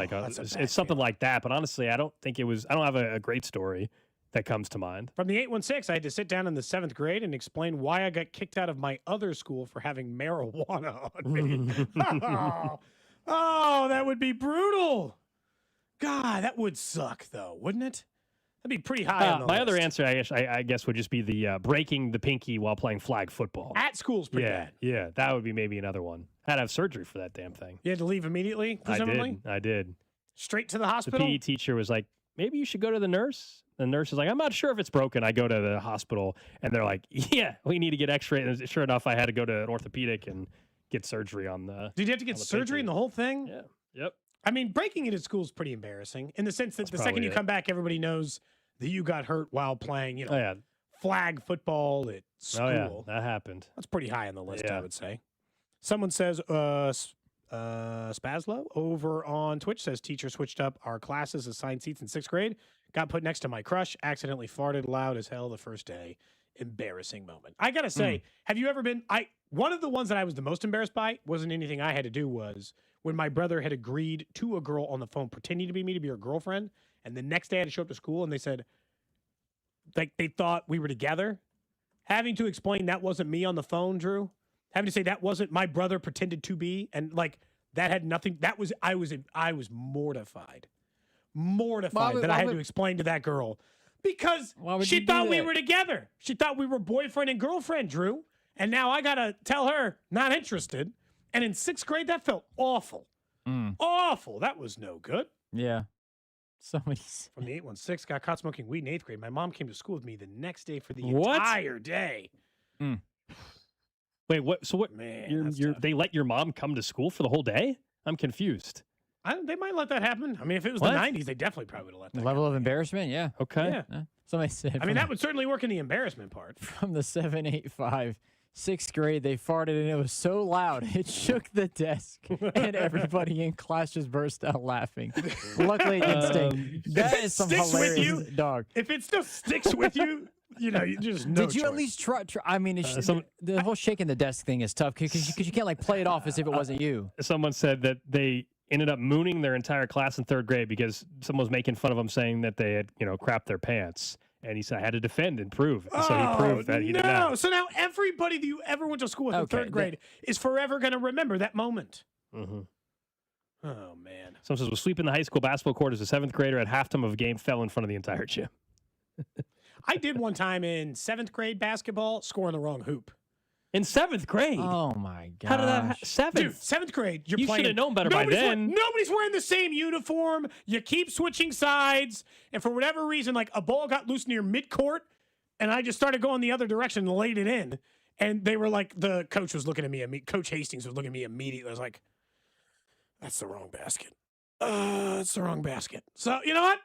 it's something like that. But honestly, I don't have a great story that comes to mind. From the 816, I had to sit down in the 7th grade and explain why I got kicked out of my other school for having marijuana on me. Oh, that would be brutal. God, that would suck though, wouldn't it? That'd be pretty high on the my list. other answer, I guess, would just be the breaking the pinky while playing flag football. At school's pretty bad. Yeah, that would be maybe another one. Had to have surgery for that damn thing. You had to leave immediately, presumably? I did. Straight to the hospital? The PE teacher was like, maybe you should go to the nurse. The nurse is like, I'm not sure if it's broken. I go to the hospital, and they're like, yeah, we need to get x-ray. And sure enough, I had to go to an orthopedic and get surgery on the Did you have to get surgery in the whole thing? Yeah. Yep. I mean, breaking it at school is pretty embarrassing in the sense that the second you come back, everybody knows that you got hurt while playing, flag football at school. Oh, yeah, that happened. That's pretty high on the list, I would say. Someone says, Spazlo over on Twitch says, teacher switched up our classes, assigned seats in 6th grade, got put next to my crush, accidentally farted loud as hell the first day. Embarrassing moment. I got to say, have you ever been, one of the ones that I was the most embarrassed by wasn't anything I had to do, was when my brother had agreed to a girl on the phone pretending to be me to be her girlfriend. And the next day I had to show up to school and they said, they thought we were together. Having to explain that wasn't me on the phone, Drew. Having to say that wasn't my brother pretended to be. And that had nothing. That was, I was mortified. That I had to explain to that girl because she thought we were together. She thought we were boyfriend and girlfriend, Drew. And now I got to tell her not interested. And in 6th grade, that felt awful. Awful. That was no good. Yeah. Somebody's from the 816 got caught smoking weed in 8th grade. My mom came to school with me the next day for the entire day. Wait, what? So what? Man, they let your mom come to school for the whole day? I'm confused. They might let that happen. I mean, if it was the 90s, they definitely probably would have let that level of embarrassment. Yeah. Okay. Yeah. Somebody said. I mean, that would certainly work in the embarrassment part. From the 785. 6th grade, they farted and it was so loud it shook the desk, and everybody in class just burst out laughing. Luckily, it didn't sting. That is some hilarious dog. If it still sticks with you, you just no Did you choice. at least try? I mean, the whole shaking the desk thing is tough because you can't play it off as if it wasn't you. Someone said that they ended up mooning their entire class in 3rd grade because someone was making fun of them, saying that they had crapped their pants. And he said, I had to defend and prove. So he proved that he did not. So now everybody that you ever went to school with in 3rd grade is forever going to remember that moment. Mm-hmm. Oh, man. Someone says, was sweeping the high school basketball court as a 7th grader at halftime of a game, fell in front of the entire gym. I did one time in 7th grade basketball, scoring the wrong hoop. In 7th grade. Oh my god! How did that? 7th. Dude, 7th grade. You're You playing. should have known better by then. Nobody's wearing the same uniform. You keep switching sides, and for whatever reason, like a ball got loose near midcourt, and I just started going the other direction and laid it in. And they were like, the coach was looking at me. Coach Hastings was looking at me immediately. I was like, "That's the wrong basket. It's the wrong basket." So you know what?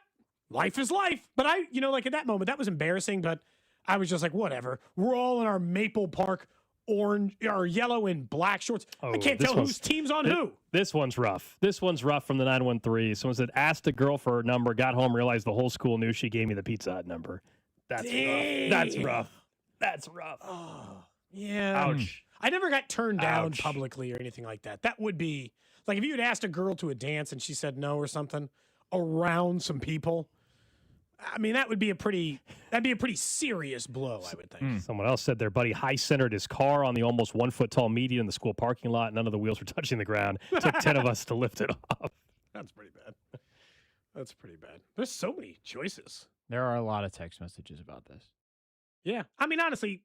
Life is life. But like at that moment, that was embarrassing. But I was just like, whatever. We're all in our Maple Park orange or yellow and black shorts. I can't tell whose team's on who. This one's rough. This one's rough from the 913. Someone said, asked a girl for her number, got home, realized the whole school knew she gave me the Pizza Hut number. That's rough. That's rough. That's rough. Oh, yeah. Ouch. I never got turned down publicly or anything like that. That would be like if you had asked a girl to a dance and she said no or something around some people. I mean, that'd be a pretty serious blow, I would think. Someone else said their buddy high-centered his car on the almost 1-foot-tall median in the school parking lot. None of the wheels were touching the ground. It took 10 of us to lift it off. That's pretty bad. That's pretty bad. There's so many choices. There are a lot of text messages about this. Yeah. I mean, honestly,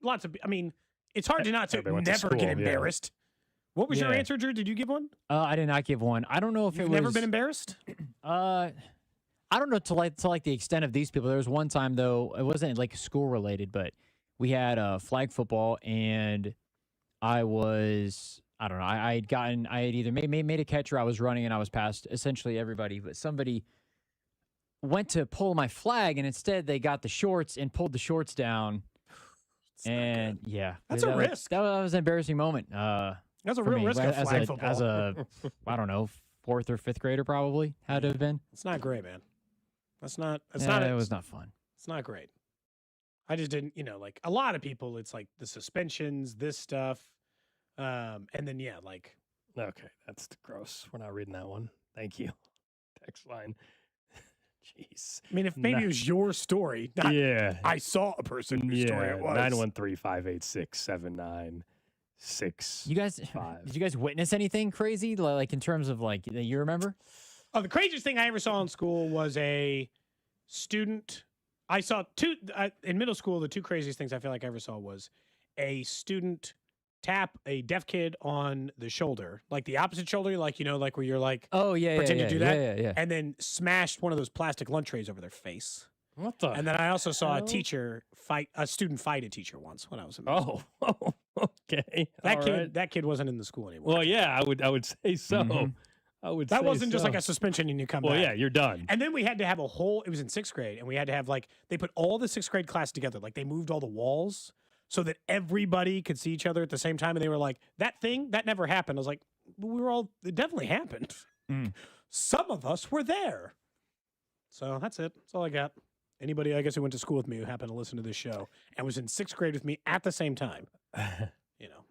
it's hard to not to never get embarrassed. Yeah. What was your answer, Drew? Did you give one? I did not give one. I don't know if You've it was... never been embarrassed? I don't know to like the extent of these people. There was one time though, it wasn't like school related, but we had flag football, and I don't know. I had either made a catch or I was running and I was past essentially everybody, but somebody went to pull my flag and instead they got the shorts and pulled the shorts down. And yeah, that's a risk. That was an embarrassing moment. That's a real risk of flag football. As a, I don't know, 4th or 5th grader probably had to have been. It's not great, man. It was not fun. It's not great. I just didn't, like a lot of people, it's like the suspensions, this stuff. And then, Okay, that's gross. We're not reading that one. Thank you. Text line. Jeez. I mean, if maybe it was your story. I saw a person whose story it was. 913-586-7965. Did you guys witness anything crazy, like in terms of like that you remember? Oh, the craziest thing I ever saw in school was a student. I saw in middle school. The two craziest things I feel like I ever saw was a student tap a deaf kid on the shoulder, like the opposite shoulder, like like where you're like, pretend to do that, and then smashed one of those plastic lunch trays over their face. What the? And then I also saw a student fight a teacher once when I was in middle school. Okay. That kid wasn't in the school anymore. Well, yeah, I would say so. Mm-hmm. That wasn't just like a suspension and you come back. Well, yeah, you're done. And then we had to have it was in 6th grade, and we had to have they put all the 6th grade class together. Like they moved all the walls so that everybody could see each other at the same time. And they were like, that never happened. I was like, it definitely happened. Some of us were there. So that's it. That's all I got. Anybody, I guess, who went to school with me who happened to listen to this show and was in 6th grade with me at the same time.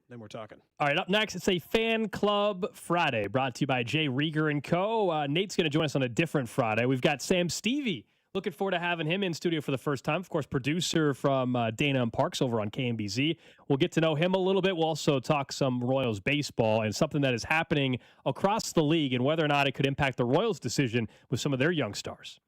Then we're talking. All right, up next, it's a Fan Club Friday brought to you by Jay Rieger & Co. Nate's going to join us on a different Friday. We've got Sam Stevie. Looking forward to having him in studio for the first time. Of course, producer from Dana and Parks over on KMBZ. We'll get to know him a little bit. We'll also talk some Royals baseball and something that is happening across the league and whether or not it could impact the Royals' decision with some of their young stars.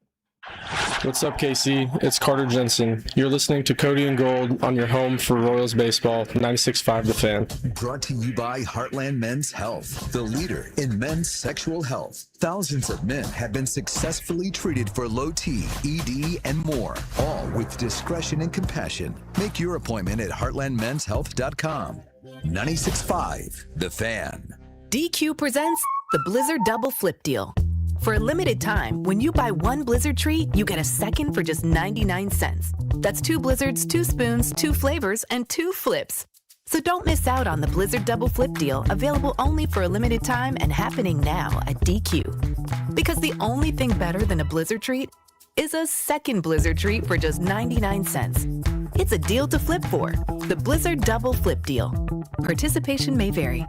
What's up, KC? It's Carter Jensen. You're listening to Cody and Gold on your home for Royals baseball, 96.5 The Fan. Brought to you by Heartland Men's Health, the leader in men's sexual health. Thousands of men have been successfully treated for low T, ED, and more, all with discretion and compassion. Make your appointment at heartlandmenshealth.com. 96.5 The Fan. DQ presents the Blizzard Double Flip Deal. For a limited time, when you buy one Blizzard treat, you get a second for just 99 cents. That's 2 Blizzards, 2 spoons, 2 flavors, and 2 flips. So don't miss out on the Blizzard Double Flip Deal, available only for a limited time and happening now at DQ. Because the only thing better than a Blizzard treat is a second Blizzard treat for just 99 cents. It's a deal to flip for. The Blizzard Double Flip Deal. Participation may vary.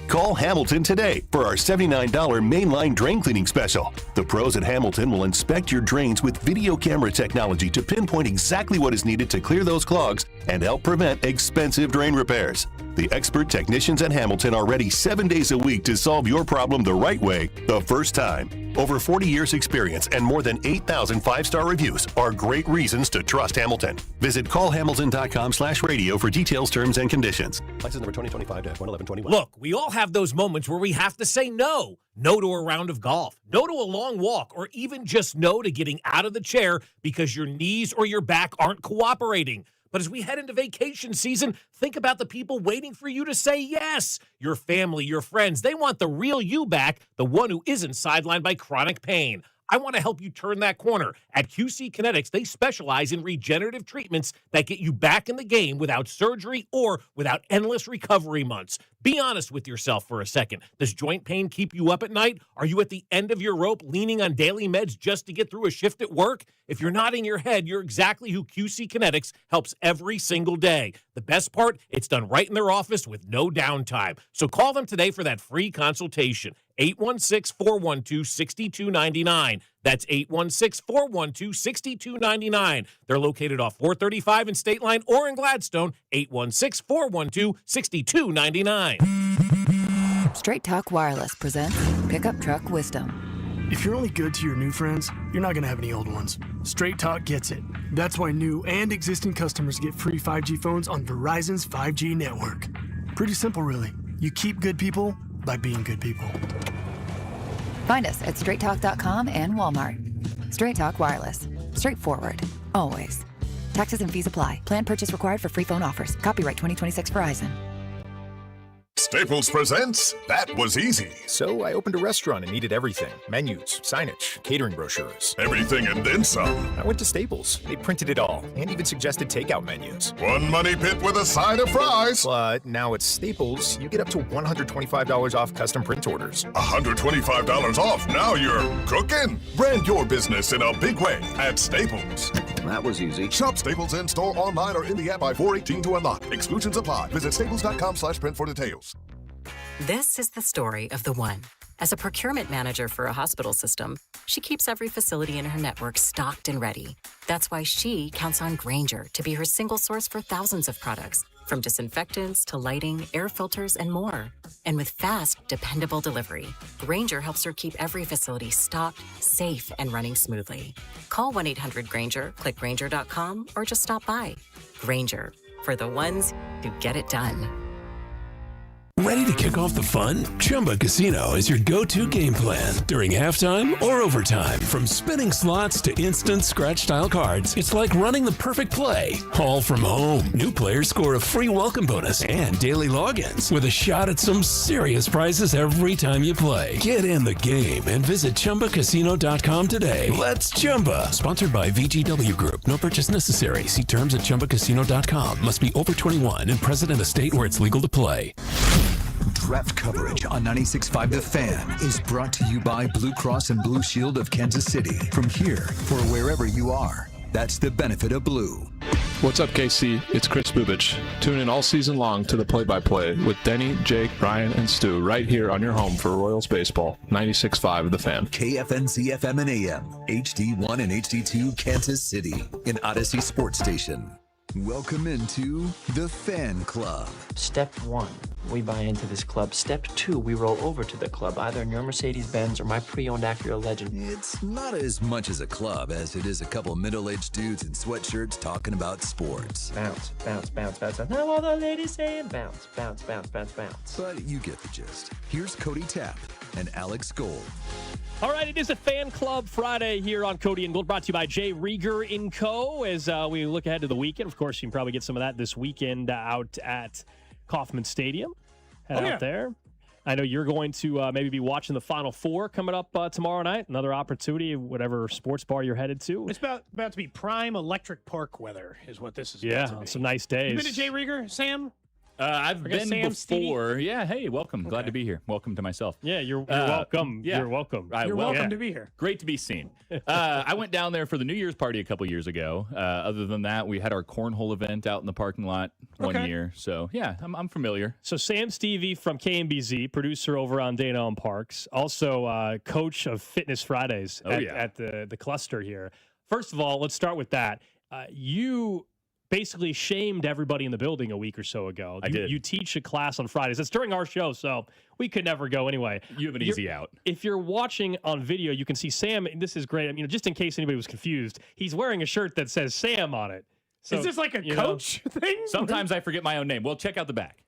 Call Hamilton today for our $79 mainline drain cleaning special. The pros at Hamilton will inspect your drains with video camera technology to pinpoint exactly what is needed to clear those clogs and help prevent expensive drain repairs. The expert technicians at Hamilton are ready 7 days a week to solve your problem the right way, the first time. Over 40 years experience and more than 8,000 5-star reviews are great reasons to trust Hamilton. Visit callhamilton.com/radio for details, terms, and conditions. License number 2025-11121. Look, we all have those moments where we have to say no. No to a round of golf, no to a long walk, or even just no to getting out of the chair because your knees or your back aren't cooperating. But as we head into vacation season, think about the people waiting for you to say yes. Your family, your friends, they want the real you back, the one who isn't sidelined by chronic pain. I want to help you turn that corner. At QC Kinetics, they specialize in regenerative treatments that get you back in the game without surgery or without endless recovery months. Be honest with yourself for a second. Does joint pain keep you up at night? Are you at the end of your rope leaning on daily meds just to get through a shift at work? If you're nodding your head, you're exactly who QC Kinetics helps every single day. The best part, it's done right in their office with no downtime. So call them today for that free consultation. 816-412-6299. That's 816-412-6299. They're located off 435 in State Line or in Gladstone. 816-412-6299. Straight Talk Wireless presents Pickup Truck Wisdom. If you're only good to your new friends, you're not going to have any old ones. Straight Talk gets it. That's why new and existing customers get free 5G phones on Verizon's 5G network. Pretty simple, really. You keep good people by being good people. Find us at straighttalk.com and Walmart. Straight Talk Wireless. Straightforward. Always. Taxes and fees apply. Plan purchase required for free phone offers. Copyright 2026 Verizon. Staples presents That Was Easy. So I opened a restaurant and needed everything. Menus, signage, catering brochures. Everything and then some. I went to Staples. They printed it all and even suggested takeout menus. One money pit with a side of fries. But now at Staples, you get up to $125 off custom print orders. $125 off. Now you're cooking. Brand your business in a big way at Staples. That was easy. Shop Staples in store, online, or in the app by 4/18 to unlock. Exclusions apply. Visit staples.com/print for details. This is the story of the one. As a procurement manager for a hospital system, she keeps every facility in her network stocked and ready. That's why she counts on Grainger to be her single source for thousands of products, from disinfectants to lighting, air filters, and more. And with fast, dependable delivery, Grainger helps her keep every facility stocked, safe, and running smoothly. Call 1-800-GRAINGER, click Grainger.com, or just stop by. Grainger, for the ones who get it done. Ready to kick off the fun? Chumba Casino is your go-to game plan during halftime or overtime. From spinning slots to instant scratch-style cards, it's like running the perfect play, all from home. New players score a free welcome bonus and daily logins with a shot at some serious prizes every time you play. Get in the game and visit ChumbaCasino.com today. Let's Chumba. Sponsored by VGW Group. No purchase necessary. See terms at ChumbaCasino.com. Must be over 21 and present in a state where it's legal to play. Draft coverage on 96.5 The Fan is brought to you by Blue Cross and Blue Shield of Kansas City. From here or wherever you are, that's the benefit of blue. What's up, KC? It's Chris Bubich. Tune in all season long to the play-by-play with Denny, Jake, Brian, and Stu right here on your home for Royals baseball. 96.5 The Fan. KFNC FM and AM, HD1 and HD2 Kansas City, an Odyssey sports station. Welcome into the Fan Club. Step 1, we buy into this club. Step 2, we roll over to the club, either in your Mercedes-Benz or my pre-owned Acura Legend. It's not as much as a club as it is a couple middle-aged dudes in sweatshirts talking about sports. Bounce, bounce, bounce, bounce. Now all the ladies saying bounce, bounce, bounce, bounce, bounce. But you get the gist. Here's Cody Tapp and Alex Gold. All right, it is a Fan Club Friday here on Cody and Gold, brought to you by Jay Rieger & Co. As we look ahead to the weekend, of course, you can probably get some of that this weekend out at Kauffman Stadium. Head out there. I know you're going to maybe be watching the Final Four coming up tomorrow night. Another opportunity, whatever sports bar you're headed to. It's about to be prime electric park weather is what this is about to be. Some nice days. You been to Jay Rieger, Sam? I've been Sam, before. Stevie? Yeah, hey, welcome. Glad to be here. Welcome to myself. Yeah, you're welcome. Yeah. You're welcome. You're welcome to be here. Great to be seen. I went down there for the New Year's party a couple years ago. Other than that, we had our cornhole event out in the parking lot one year. So, yeah, I'm familiar. So Sam Stevie from KMBZ, producer over on Dana on Parks, also coach of Fitness Fridays at the cluster here. First of all, let's start with that. You basically shamed everybody in the building a week or so ago. I did. You teach a class on Fridays. It's during our show, so we could never go anyway. You have an easy out. If you're watching on video, you can see Sam. This is great. Just in case anybody was confused, he's wearing a shirt that says Sam on it. So, is this like a coach thing? Sometimes I forget my own name. Well, check out the back.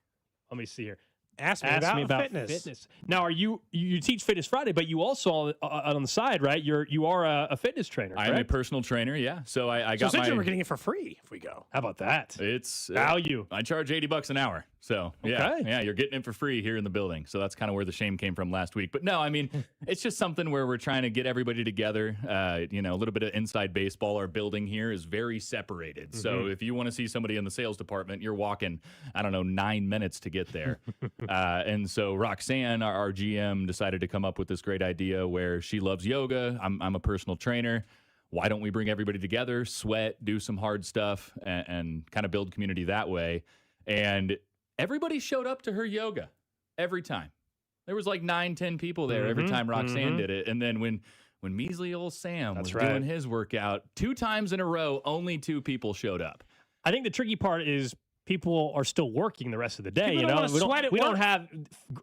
Let me see here. Ask me about fitness. Now, are you teach Fitness Friday, but you also on the side, right? You are a fitness trainer. I'm a personal trainer, yeah. So I got essentially we're getting it for free if we go. How about that? It's value. I charge $80 an hour. So yeah, you're getting it for free here in the building. So that's kind of where the shame came from last week. But no, I mean, it's just something where we're trying to get everybody together. A little bit of inside baseball. Our building here is very separated. Mm-hmm. So if you want to see somebody in the sales department, you're walking, 9 minutes to get there. And so Roxanne, our GM, decided to come up with this great idea where she loves yoga. I'm a personal trainer. Why don't we bring everybody together, sweat, do some hard stuff, and kind of build community that way? And everybody showed up to her yoga every time. There was like 9-10 people there every time Roxanne did it. And then when measly old Sam was doing his workout 2 times in a row, only 2 people showed up. I think the tricky part is people are still working the rest of the day. People we don't have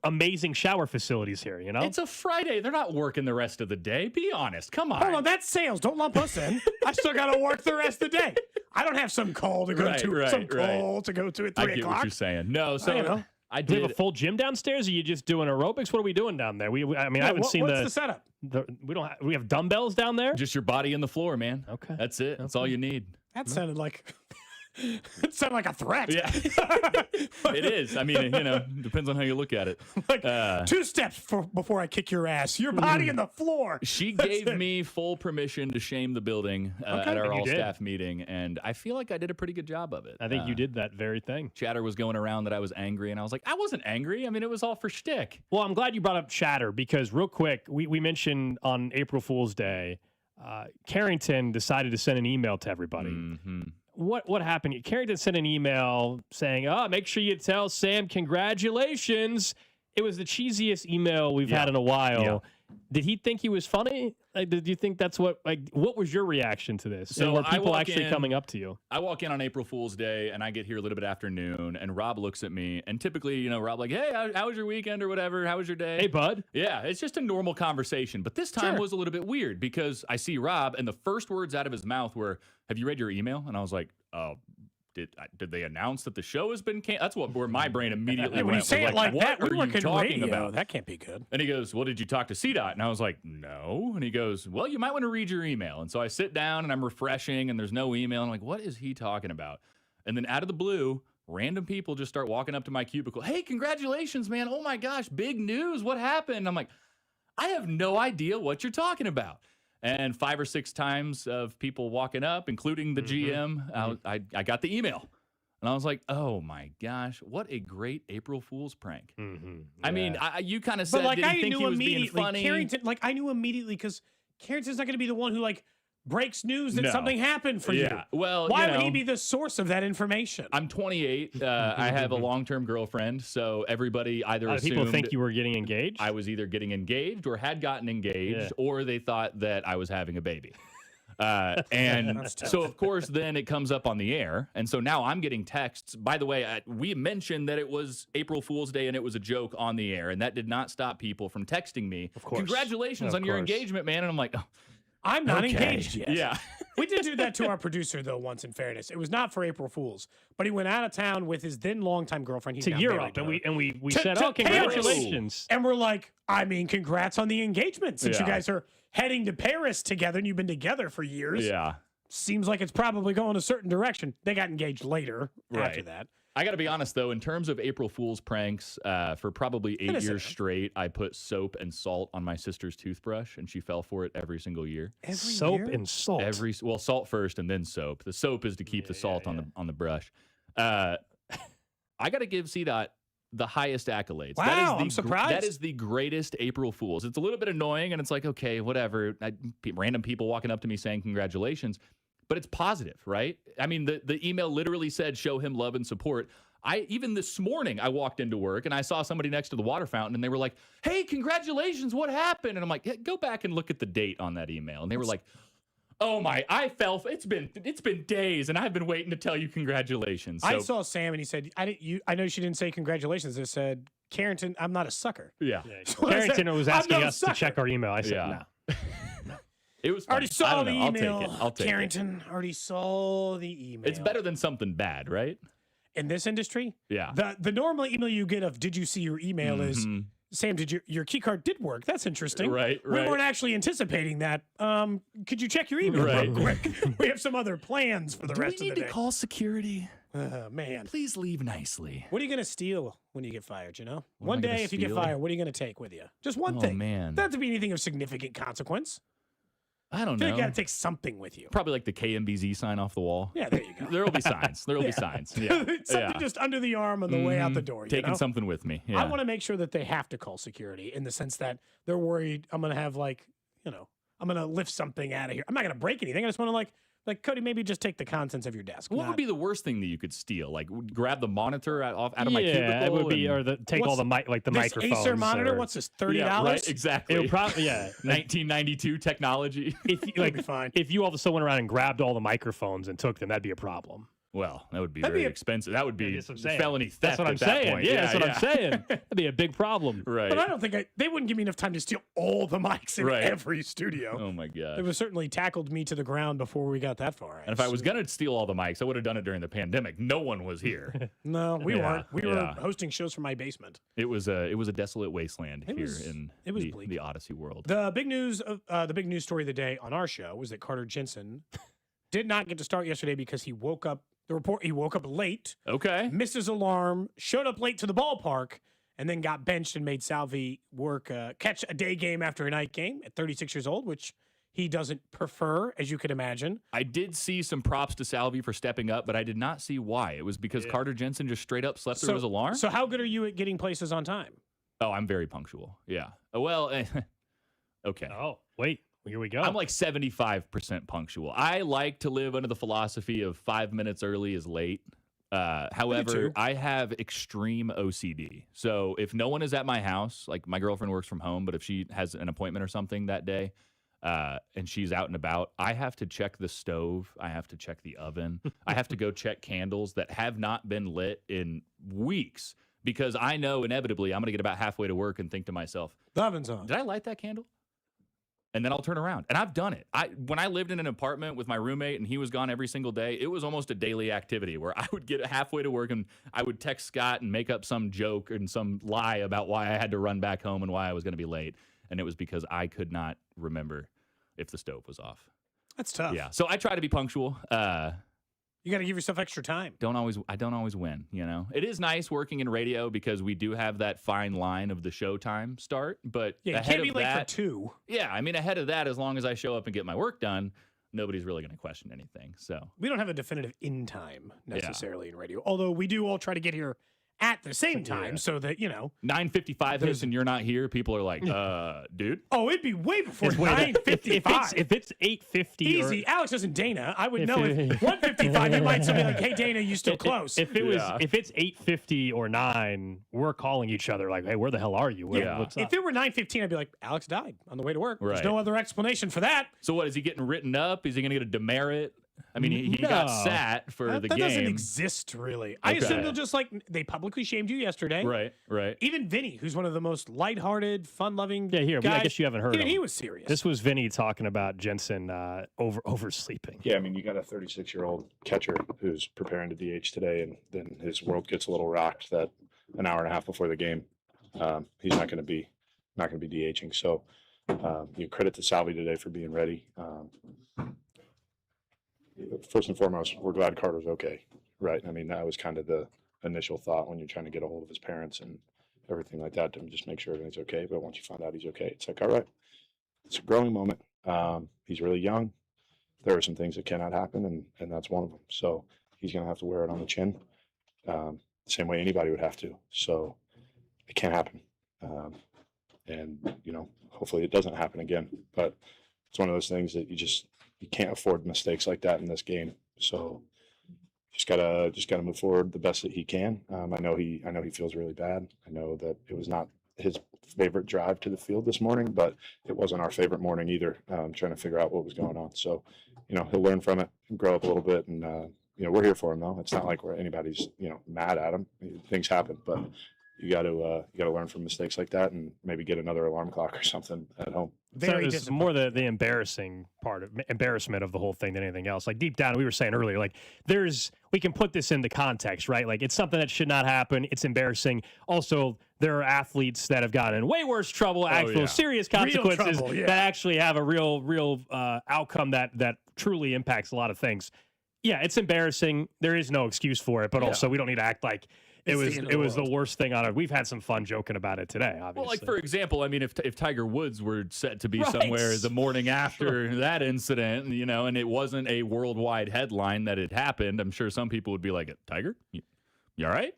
amazing shower facilities here. It's a Friday. They're not working the rest of the day. Be honest. Come on. Hold on, that's sales. Don't lump us in. I still got to work the rest of the day. I don't have some call to go to. Some call to go to at 3 o'clock. I get what you're saying. No, so I do did. You have a full gym downstairs? Or are you just doing aerobics? What are we doing down there? I haven't seen what's the setup. We have dumbbells down there. Just your body in the floor, man. Okay, that's it. That's all you need. That sounded like. It sounded like a threat. Yeah, it is. I mean, depends on how you look at it. Like 2 steps before I kick your ass. Your body in the floor. She gave me full permission to shame the building at our all-staff meeting, and I feel like I did a pretty good job of it. I think you did that very thing. Chatter was going around that I was angry, and I was like, I wasn't angry. I mean, it was all for shtick. Well, I'm glad you brought up chatter because real quick, we mentioned on April Fool's Day, Carrington decided to send an email to everybody. Mm-hmm. What happened? Carrington sent an email saying, make sure you tell Sam congratulations. It was the cheesiest email we've had in a while. Yeah. Did he think he was funny? Did you think that's what was your reaction to this? So and were people actually coming up to you? I walk in on April Fool's Day and I get here a little bit after noon and Rob looks at me and typically, Rob like, hey, how was your weekend or whatever? How was your day? Hey, bud. Yeah, it's just a normal conversation. But this time was a little bit weird because I see Rob and the first words out of his mouth were, have you read your email? And I was like, oh, did they announce that the show has been canceled? That's where my brain immediately went. When you say it like that, what we're are you talking radio. about? That can't be good. And he goes, well, did you talk to CDOT? And I was like, no. And he goes, well, you might want to read your email. And so I sit down and I'm refreshing and there's no email. And I'm like, what is he talking about? And then out of the blue, random people just start walking up to my cubicle. Hey, congratulations, man. Oh my gosh, big news. What happened? And I'm like, I have no idea what you're talking about. And 5 or 6 times of people walking up, including the GM, I got the email. And I was like, oh my gosh, what a great April Fool's prank. Mm-hmm. I mean, you kind of said, did he think he was being funny? Carrington, I knew immediately because Carrington's not going to be the one who breaks news that something happened for you. Well, why would he be the source of that information? I'm 28. I have a long-term girlfriend, so everybody either assumed people think you were getting engaged. I was either getting engaged or had gotten engaged, or they thought that I was having a baby. And so, of course, then it comes up on the air. And so now I'm getting texts. By the way, we mentioned that it was April Fool's Day and it was a joke on the air. And that did not stop people from texting me. Of course. Congratulations on your engagement, man. And I'm like, I'm not engaged yet. Yeah. We did do that to our producer, though, once, in fairness. It was not for April Fool's, but he went out of town with his then longtime girlfriend. He's to Europe, and we said, congratulations. And we're like, congrats on the engagement. Since you guys are heading to Paris together and you've been together for years. Yeah. Seems like it's probably going a certain direction. They got engaged later after that. I got to be honest, though, in terms of April Fool's pranks, for probably 8 years straight, I put soap and salt on my sister's toothbrush, and she fell for it every single year. Soap and salt? Salt first and then soap. The soap is to keep the salt on the brush. I got to give CDOT the highest accolades. Wow, I'm surprised. That is the greatest April Fool's. It's a little bit annoying, and it's like, okay, whatever. Random people walking up to me saying congratulations. But it's positive, right? I mean, the email literally said, show him love and support. Even this morning, I walked into work and I saw somebody next to the water fountain and they were like, hey, congratulations, what happened? And I'm like, go back and look at the date on that email. And they were like, Oh my! It's been days, and I've been waiting to tell you congratulations. So, I saw Sam, and he said, I know she didn't say congratulations. It said, Carrington, I'm not a sucker. Yeah. So Carrington was asking us to check our email. I said, no. It was. Already saw the email. I'll take it. Carrington already saw the email. It's better than something bad, right? In this industry, yeah. The normal email you get of "Did you see your email?" is, Sam, did your key card did work? That's interesting. Right. We weren't actually anticipating that. Could you check your email real quick? We have some other plans for the rest of the day. Do we need to call security? Man, please leave nicely. What are you going to steal when you get fired? You know, What one am I day gonna if you get steal? fired, what are you going to take with you? Just one thing. Man, not have to be anything of significant consequence. I don't I feel know. you got to take something with you. Probably like the KMBZ sign off the wall. Yeah, there you go. There will be signs. There will be signs. Yeah. Something just under the arm on the way out the door. Taking something with me. Yeah. I want to make sure that they have to call security in the sense that they're worried I'm going to have I'm going to lift something out of here. I'm not going to break anything. I just want to like Cody, maybe just take the contents of your desk. What would be the worst thing that you could steal? Like grab the monitor out of my cubicle? Yeah, it would be, or take all the this microphones. Acer monitor, what's this, $30? Yeah, right, exactly. It'll probably, 1992 technology. If you, fine. If you all of a sudden went around and grabbed all the microphones and took them, that'd be a problem. Well, that would be very expensive. That would be felony theft. That's what I'm at that saying. point. Yeah, that's what I'm saying. That'd be a big problem. Right. But I don't think they wouldn't give me enough time to steal all the mics in every studio. Oh my god. It was certainly tackled me to the ground before we got that far. And if I was gonna steal all the mics, I would have done it during the pandemic. No one was here. No, we weren't. We were hosting shows from my basement. It was a desolate wasteland here in the Odyssey world. The big news story of the day on our show was that Carter Jensen did not get to start yesterday because he woke up late. Okay. Missed his alarm, showed up late to the ballpark, and then got benched and made Salvi catch a day game after a night game at 36 years old, which he doesn't prefer, as you could imagine. I did see some props to Salvi for stepping up, but I did not see why. It was because Carter Jensen just straight up slept through his alarm? So how good are you at getting places on time? Oh, I'm very punctual. Yeah. Well, okay. Oh, wait. Here we go. I'm like 75% punctual. I like to live under the philosophy of 5 minutes early is late. However, I have extreme OCD. So if no one is at my house, like my girlfriend works from home, but if she has an appointment or something that day, and she's out and about, I have to check the stove. I have to check the oven. I have to go check candles that have not been lit in weeks because I know inevitably I'm going to get about halfway to work and think to myself, the oven's on. Did I light that candle? And then I'll turn around. And I've done it. When I lived in an apartment with my roommate and he was gone every single day, it was almost a daily activity where I would get halfway to work and I would text Scott and make up some joke and some lie about why I had to run back home and why I was going to be late. And it was because I could not remember if the stove was off. That's tough. Yeah. So I try to be punctual. You got to give yourself extra time. I don't always win, you know. It is nice working in radio because we do have that fine line of the showtime start, but you can't be late for 2. Yeah, I mean ahead of that, as long as I show up and get my work done, nobody's really going to question anything. So we don't have a definitive in time necessarily in radio, although we do all try to get here at the same time so that, 9:55 hits and you're not here, people are like, dude. Oh, it'd be way before 9:55. If it's 8:50 easy. Alex isn't Dana. I would know if 1:55 you might say like, hey Dana, you still close. If it's 8:50 or 9, we're calling each other like, hey, where the hell are you? What's up? If it were 9:15, I'd be like, Alex died on the way to work. Right. There's no other explanation for that. So what, is he getting written up? Is he going to get a demerit? I mean, he got sat for the game. That doesn't exist, really. I assume they'll just they publicly shamed you yesterday. Right. Even Vinny, who's one of the most lighthearted, fun-loving guys. I guess you haven't heard Even him. he was serious. This was Vinny talking about Jensen oversleeping. Yeah, I mean, you got a 36-year-old catcher who's preparing to DH today, and then his world gets a little rocked that an hour and a half before the game, he's not going to be DHing. So, credit to Salvi today for being ready. First and foremost, we're glad Carter's okay, right? I mean, that was kind of the initial thought when you're trying to get a hold of his parents and everything like that to just make sure everything's okay. But once you find out he's okay, it's like, all right, it's a growing moment. He's really young. There are some things that cannot happen, and that's one of them. So he's going to have to wear it on the chin, the same way anybody would have to. So it can't happen. And, hopefully it doesn't happen again. But it's one of those things that you can't afford mistakes like that in this game. So just gotta move forward the best that he can. I know he feels really bad. I know that it was not his favorite drive to the field this morning, but it wasn't our favorite morning either. Trying to figure out what was going on. So he'll learn from it and grow up a little bit. And, we're here for him, though. It's not like anybody's, mad at him. Things happen, but you got to learn from mistakes like that and maybe get another alarm clock or something at home. It's more the embarrassment of the whole thing than anything else. Like deep down, we were saying earlier, like we can put this into context, right? Like it's something that should not happen. It's embarrassing. Also, there are athletes that have gotten in way worse trouble, serious consequences that actually have a real outcome that truly impacts a lot of things. Yeah, it's embarrassing. There is no excuse for it, but also we don't need to act like it was the worst thing on it. We've had some fun joking about it today, obviously. Well, like for example, I mean, if Tiger Woods were set to be somewhere the morning after that incident, and it wasn't a worldwide headline that it happened, I'm sure some people would be like, "Tiger, you all right?"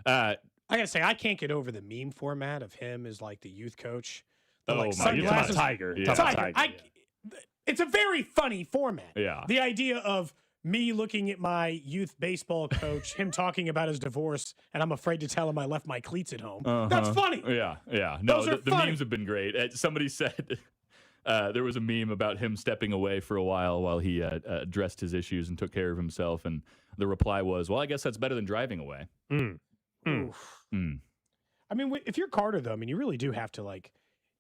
I gotta say, I can't get over the meme format of him as like the youth coach. You're talking about Tiger. Tiger. It's a very funny format. Yeah. The idea of me looking at my youth baseball coach, him talking about his divorce, and I'm afraid to tell him I left my cleats at home. That's funny. Yeah. No, the memes have been great. Somebody said there was a meme about him stepping away for a while he addressed his issues and took care of himself. And the reply was, well, I guess that's better than driving away. I mean, if you're Carter, though, you really do have to,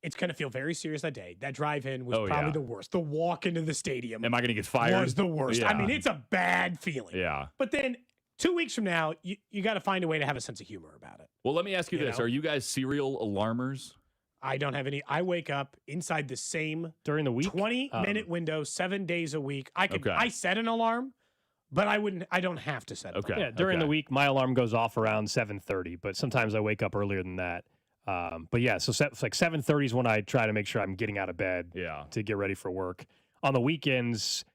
it's going to feel very serious that day. That drive-in was probably the worst. The walk into the stadium Am I going to get fired? Was the worst. Yeah. I mean, it's a bad feeling. Yeah. But then 2 weeks from now, you got to find a way to have a sense of humor about it. Well, let me ask you this. Are you guys serial alarmers? I don't have any. I wake up inside the same during the week 20-minute window, 7 days a week. I set an alarm, but I don't have to set it. Okay. Yeah, during the week, my alarm goes off around 7:30, but sometimes I wake up earlier than that. But yeah, so it's like 7:30 is when I try to make sure I'm getting out of bed to get ready for work. On the weekends,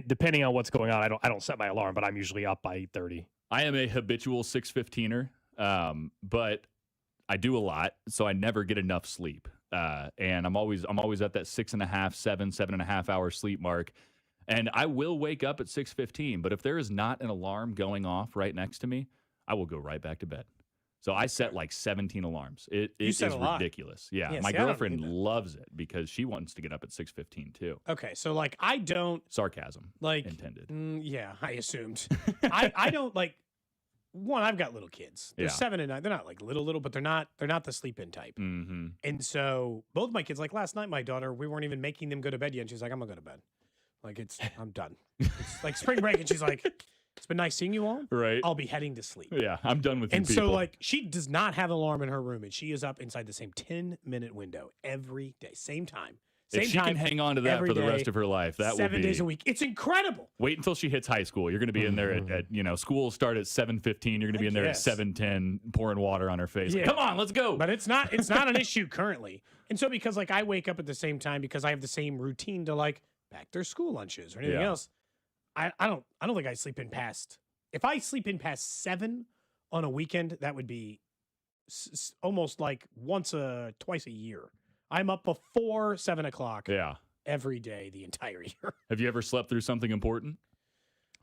depending on what's going on, I don't set my alarm, but I'm usually up by 8:30. I am a habitual 6:15er, but I do a lot, so I never get enough sleep. And I'm always at that 6.5, 7.5 hour sleep mark. And I will wake up at 6:15, but if there is not an alarm going off right next to me, I will go right back to bed. So I set like 17 alarms. It is ridiculous. Yeah, my girlfriend loves it because she wants to get up at 6:15 too. Okay, so I don't sarcasm intended. Yeah, I assumed. I don't one. I've got little kids. They're 7 and 9. They're not little, but they're not the sleep in type. Mm-hmm. And so both my kids, last night, my daughter, we weren't even making them go to bed yet. And she's like, I'm gonna go to bed. I'm done. It's like spring break, and she's like, it's been nice seeing you all. Right. I'll be heading to sleep. Yeah, I'm done with you and people. So she does not have an alarm in her room, and she is up inside the same 10-minute window every day, same time. If she can hang on to that for the rest of her life, that will be 7 days a week. It's incredible. Wait until she hits high school. You're going to be in there at school start at 7:15. You're going to be in there at 7:10, pouring water on her face. Yeah. Come on, let's go. But it's not an issue currently. And so because I wake up at the same time because I have the same routine to pack their school lunches or anything else. I don't think I sleep in past. If I sleep in past 7 on a weekend, that would be almost twice a year. I'm up before 7 o'clock. Yeah. Every day, the entire year. Have you ever slept through something important?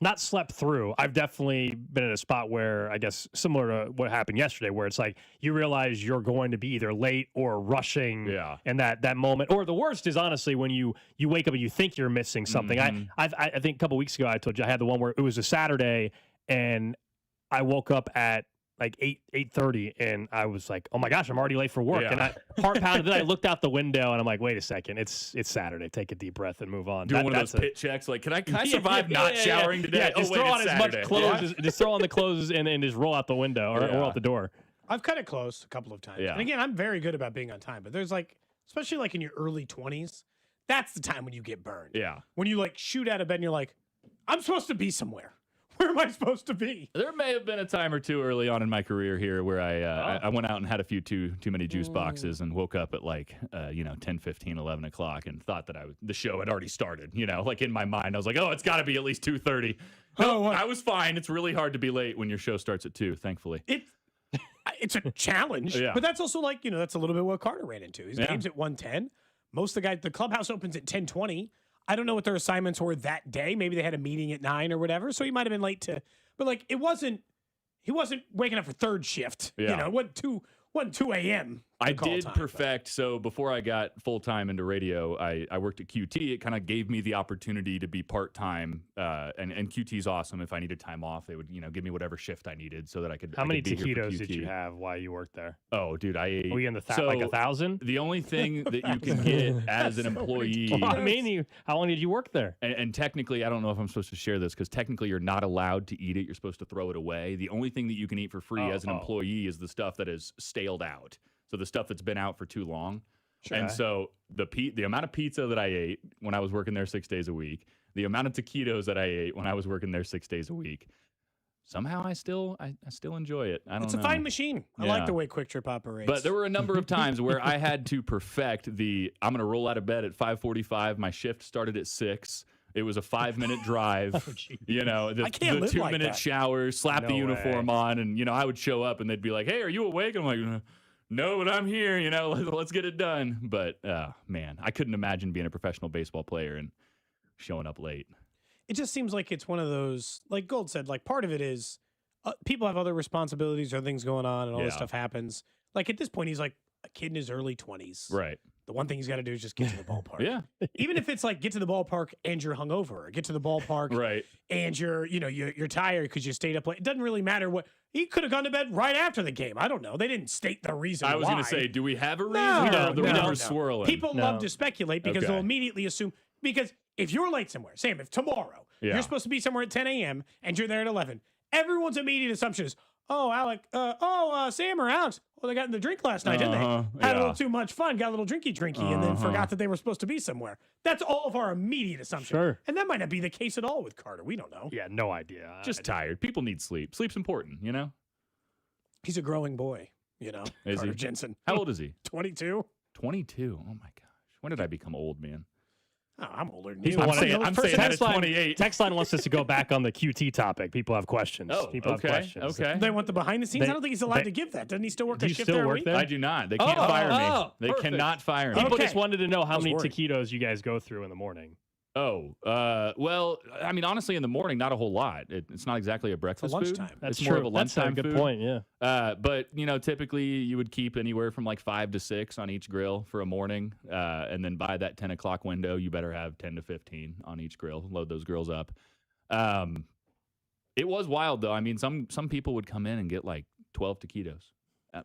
Not slept through. I've definitely been in a spot where, I guess, similar to what happened yesterday, where it's like you realize you're going to be either late or rushing. Yeah. And that moment, or the worst is honestly when you wake up and you think you're missing something. Mm-hmm. I think a couple weeks ago I told you I had the one where it was a Saturday and I woke up at 8:30 and I was like, oh my gosh, I'm already late for work. Yeah. And I heart pounded. Then I looked out the window and I'm like, wait a second, it's Saturday. Take a deep breath and move on. Doing one of those pit checks, can I survive not showering today? Yeah, just throw on as much clothes, just throw on the clothes and just roll out the window or out the door. I've cut it close a couple of times. Yeah. And again, I'm very good about being on time, but there's especially in your early 20s, that's the time when you get burned. Yeah. When you shoot out of bed and you're like, I'm supposed to be somewhere. Where am I supposed to be? There may have been a time or two early on in my career here where I went out and had a few too many juice boxes and woke up at 10, 15, 11 o'clock and thought that the show had already started. In my mind, I was like, oh, it's got to be at least 2:30. No, I was fine. It's really hard to be late when your show starts at 2, thankfully. It's a challenge, but that's also that's a little bit what Carter ran into. His game's at 1:10. Most of the guys, the clubhouse opens at 10:20. I don't know what their assignments were that day. Maybe they had a meeting at 9 or whatever, so he might have been late but he wasn't waking up for third shift. Yeah. It wasn't 2 a.m. I did perfect. So before I got full-time into radio, I worked at QT. It kind of gave me the opportunity to be part-time. And QT's awesome. If I needed time off, they would, give me whatever shift I needed so that I could. How many be here for taquitos did QT. you have while you worked there? Oh, dude, I ate. Were you in the like 1,000? The only thing that you can get as an employee. Well, I mean, how long did you work there? And technically, I don't know if I'm supposed to share this because technically you're not allowed to eat it. You're supposed to throw it away. The only thing that you can eat for free as an employee is the stuff that is staled out. So the stuff that's been out for too long. Sure. And so the amount of pizza that I ate when I was working there 6 days a week, the amount of taquitos that I ate when I was working there 6 days a week, somehow I still enjoy it. I don't know. It's a fine machine. I like the way Quick Trip operates. But there were a number of times where I had to perfect I'm going to roll out of bed at 5:45. My shift started at 6. It was a 5-minute drive, the 2-minute shower, slap the uniform on. And, I would show up and they'd be like, hey, are you awake? I'm like, no, but I'm here, let's get it done. But, man, I couldn't imagine being a professional baseball player and showing up late. It just seems like it's one of those, like Gold said, like part of it is people have other responsibilities or things going on and all this stuff happens. Like at this point, he's like a kid in his early 20s. Right. The one thing he's got to do is just get to the ballpark. Yeah. Even if it's like get to the ballpark and you're hungover, or get to the ballpark right. and you're tired because you stayed up late. It doesn't really matter what. He could have gone to bed right after the game. I don't know. They didn't state the reason I was why. going to say, do we have a reason? No, or the river's swirling? People love to speculate because they'll immediately assume. Because if you're late somewhere, Sam, if tomorrow you're supposed to be somewhere at 10 a.m. and you're there at 11, everyone's immediate assumption is, Sam or Alex, well, they got in the drink last night, didn't they? Had a little too much fun, got a little drinky, and then forgot that they were supposed to be somewhere. That's all of our immediate assumption. Sure. And that might not be the case at all with Carter. We don't know. Yeah, no idea. Just tired. People need sleep. Sleep's important, He's a growing boy, Is Carter he? Jensen. How old is he? 22. 22. Oh, my gosh. When did I become old, man? Oh, I'm older than He's you. I'm saying that at 28. Text line wants us to go back on the QT topic. People have questions. People have questions. Okay. They want the behind the scenes. I don't think he's allowed to give that. Doesn't he still work a shift there a week? I do not. They can't fire me. They cannot fire me. People just wanted to know how many taquitos you guys go through in the morning. Well, I mean, honestly, in the morning, not a whole lot. It's not exactly a breakfast food. That's it's true. more of a lunchtime That's a good food. point, yeah. But, typically you would keep anywhere from like 5 to 6 on each grill for a morning. And then by that 10 o'clock window, you better have 10 to 15 on each grill. Load those grills up. It was wild, though. I mean, some people would come in and get like 12 taquitos.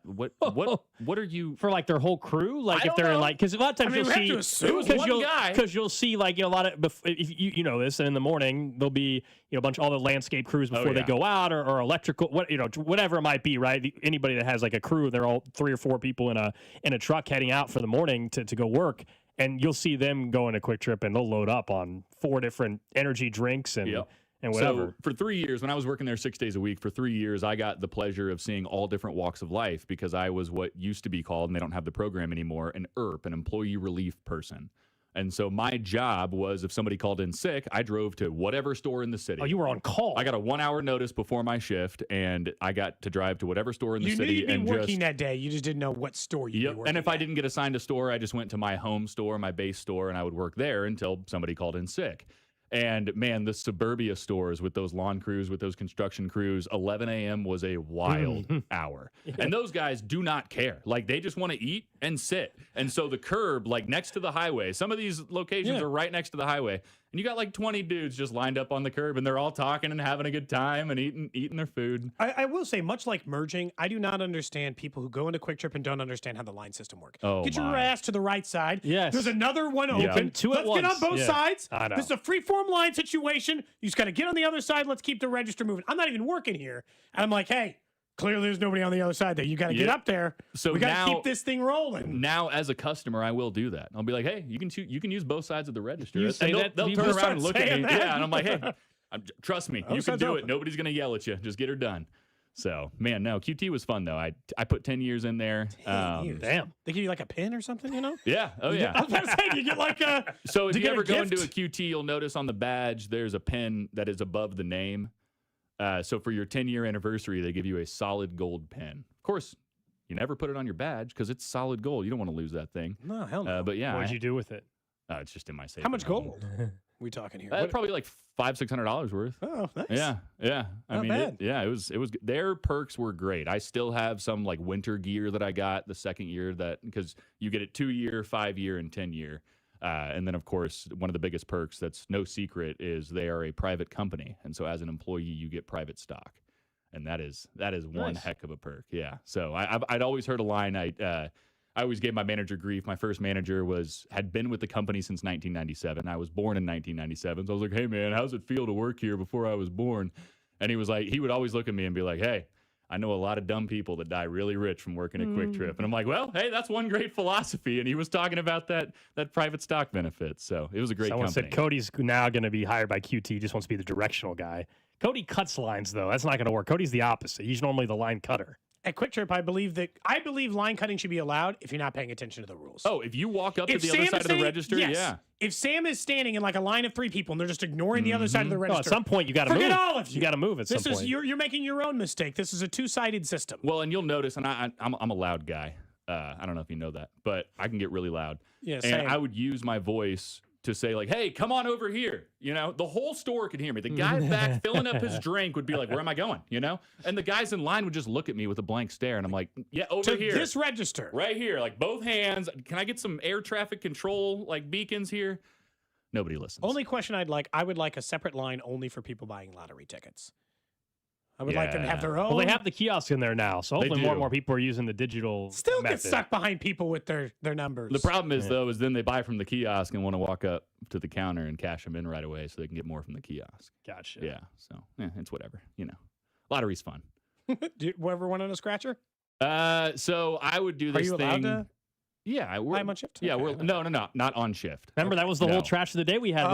What are you for? Like their whole crew? Like if they're like, because a lot of times you'll see it was one guy. Because you'll see like a lot of if you know this, and in the morning there'll be a bunch of all the landscape crews before they go out or electrical whatever it might be, right? Anybody that has like a crew, they're all 3 or 4 people in a truck heading out for the morning to go work, and you'll see them go in a Quick Trip and they'll load up on 4 different energy drinks and. Yep. And whatever. So for 3 years, when I was working there 6 days a week, for 3 years, I got the pleasure of seeing all different walks of life because I was what used to be called, and they don't have the program anymore, an ERP, an employee relief person. And so my job was if somebody called in sick, I drove to whatever store in the city. Oh, you were on call. I got a 1-hour notice before my shift, and I got to drive to whatever store in the city. You knew you'd be working that day. You just didn't know what store you'd be working And if I didn't get assigned a store, I just went to my home store, my base store, and I would work there until somebody called in sick. And, man, the suburbia stores with those lawn crews, with those construction crews, 11 a.m. was a wild hour. And those guys do not care. Like, they just want to eat and sit. And so the curb, like, next to the highway, some of these locations are right next to the highway. And you got, like, 20 dudes just lined up on the curb, and they're all talking and having a good time and eating their food. I will say, much like merging, I do not understand people who go into Quick Trip and don't understand how the line system works. Oh, Get your ass to the right side. Yes. There's another one open. Two Let's at once. get on both sides. I know. This is a free-form line situation. You just got to get on the other side. Let's keep the register moving. I'm not even working here. And I'm like, hey, clearly there's nobody on the other side there. You got to get up there. So we got to keep this thing rolling. Now, as a customer, I will do that. I'll be like, hey, you can use both sides of the register. You And say they'll that- turn you around start and look at saying me. that? Yeah, and I'm like, hey, trust me, you can sides do open. it. Nobody's going to yell at you. Just get her done. So, man, no, QT was fun, though. I put 10 years in there. 10 years. Damn. They give you like a pin or something, Yeah. Oh, yeah. I was going to say, you get like a... So if Do you you get ever a go into a gift? QT, you'll notice on the badge there's a pin that is above the name. So for your 10-year anniversary, they give you a solid gold pin. Of course, you never put it on your badge because it's solid gold. You don't want to lose that thing. No, hell no. But yeah. What'd you do with it? It's just in my safe. How much at home. gold? we talking here? Probably like $500-$600 worth. Oh, nice. Yeah. Not bad. It was. Their perks were great. I still have some like winter gear that I got the second year because you get it 2-year, 5-year, and 10-year. And then, of course, one of the biggest perks that's no secret is they are a private company. And so as an employee, you get private stock. And that is one heck of a perk. Yeah. So I'd always heard a line. I always gave my manager grief. My first manager had been with the company since 1997. I was born in 1997. So I was like, hey, man, how's it feel to work here before I was born? And he was like, he would always look at me and be like, hey, I know a lot of dumb people that die really rich from working at Quick Trip. And I'm like, well, hey, that's one great philosophy. And he was talking about that private stock benefit. So it was a great company. Someone said Cody's now going to be hired by QT. He just wants to be the directional guy. Cody cuts lines, though. That's not going to work. Cody's the opposite. He's normally the line cutter. At Quick Trip, I believe line cutting should be allowed if you're not paying attention to the rules. Oh, if you walk up to the other side of the register, yeah. If Sam is standing in like a line of 3 people and they're just ignoring the other side of the register, at some point you got to move. Forget all of you. You got to move at some point. You're making your own mistake. This is a 2-sided system. Well, and you'll notice, and I'm a loud guy. I don't know if you know that, but I can get really loud. Yeah, and I would use my voice to say like, hey, come on over here. The whole store could hear me. The guy back filling up his drink would be like, where am I going? And the guys in line would just look at me with a blank stare. And I'm like, yeah, over here. This register. Right here, like both hands. Can I get some air traffic control like beacons here? Nobody listens. Only question I would like a separate line only for people buying lottery tickets. I would like them to have their own. Well, they have the kiosk in there now, so hopefully more and more people are using the digital Still method. get stuck behind people with their numbers. The problem is, though, is then they buy from the kiosk and want to walk up to the counter and cash them in right away so they can get more from the kiosk. Gotcha. Yeah, so it's whatever. Lottery's fun. Do you ever want on a scratcher? So I would do this thing. Are you allowed to? Yeah, I'm on shift. Yeah, okay. No, not on shift. Remember that was the whole trash of the day we had.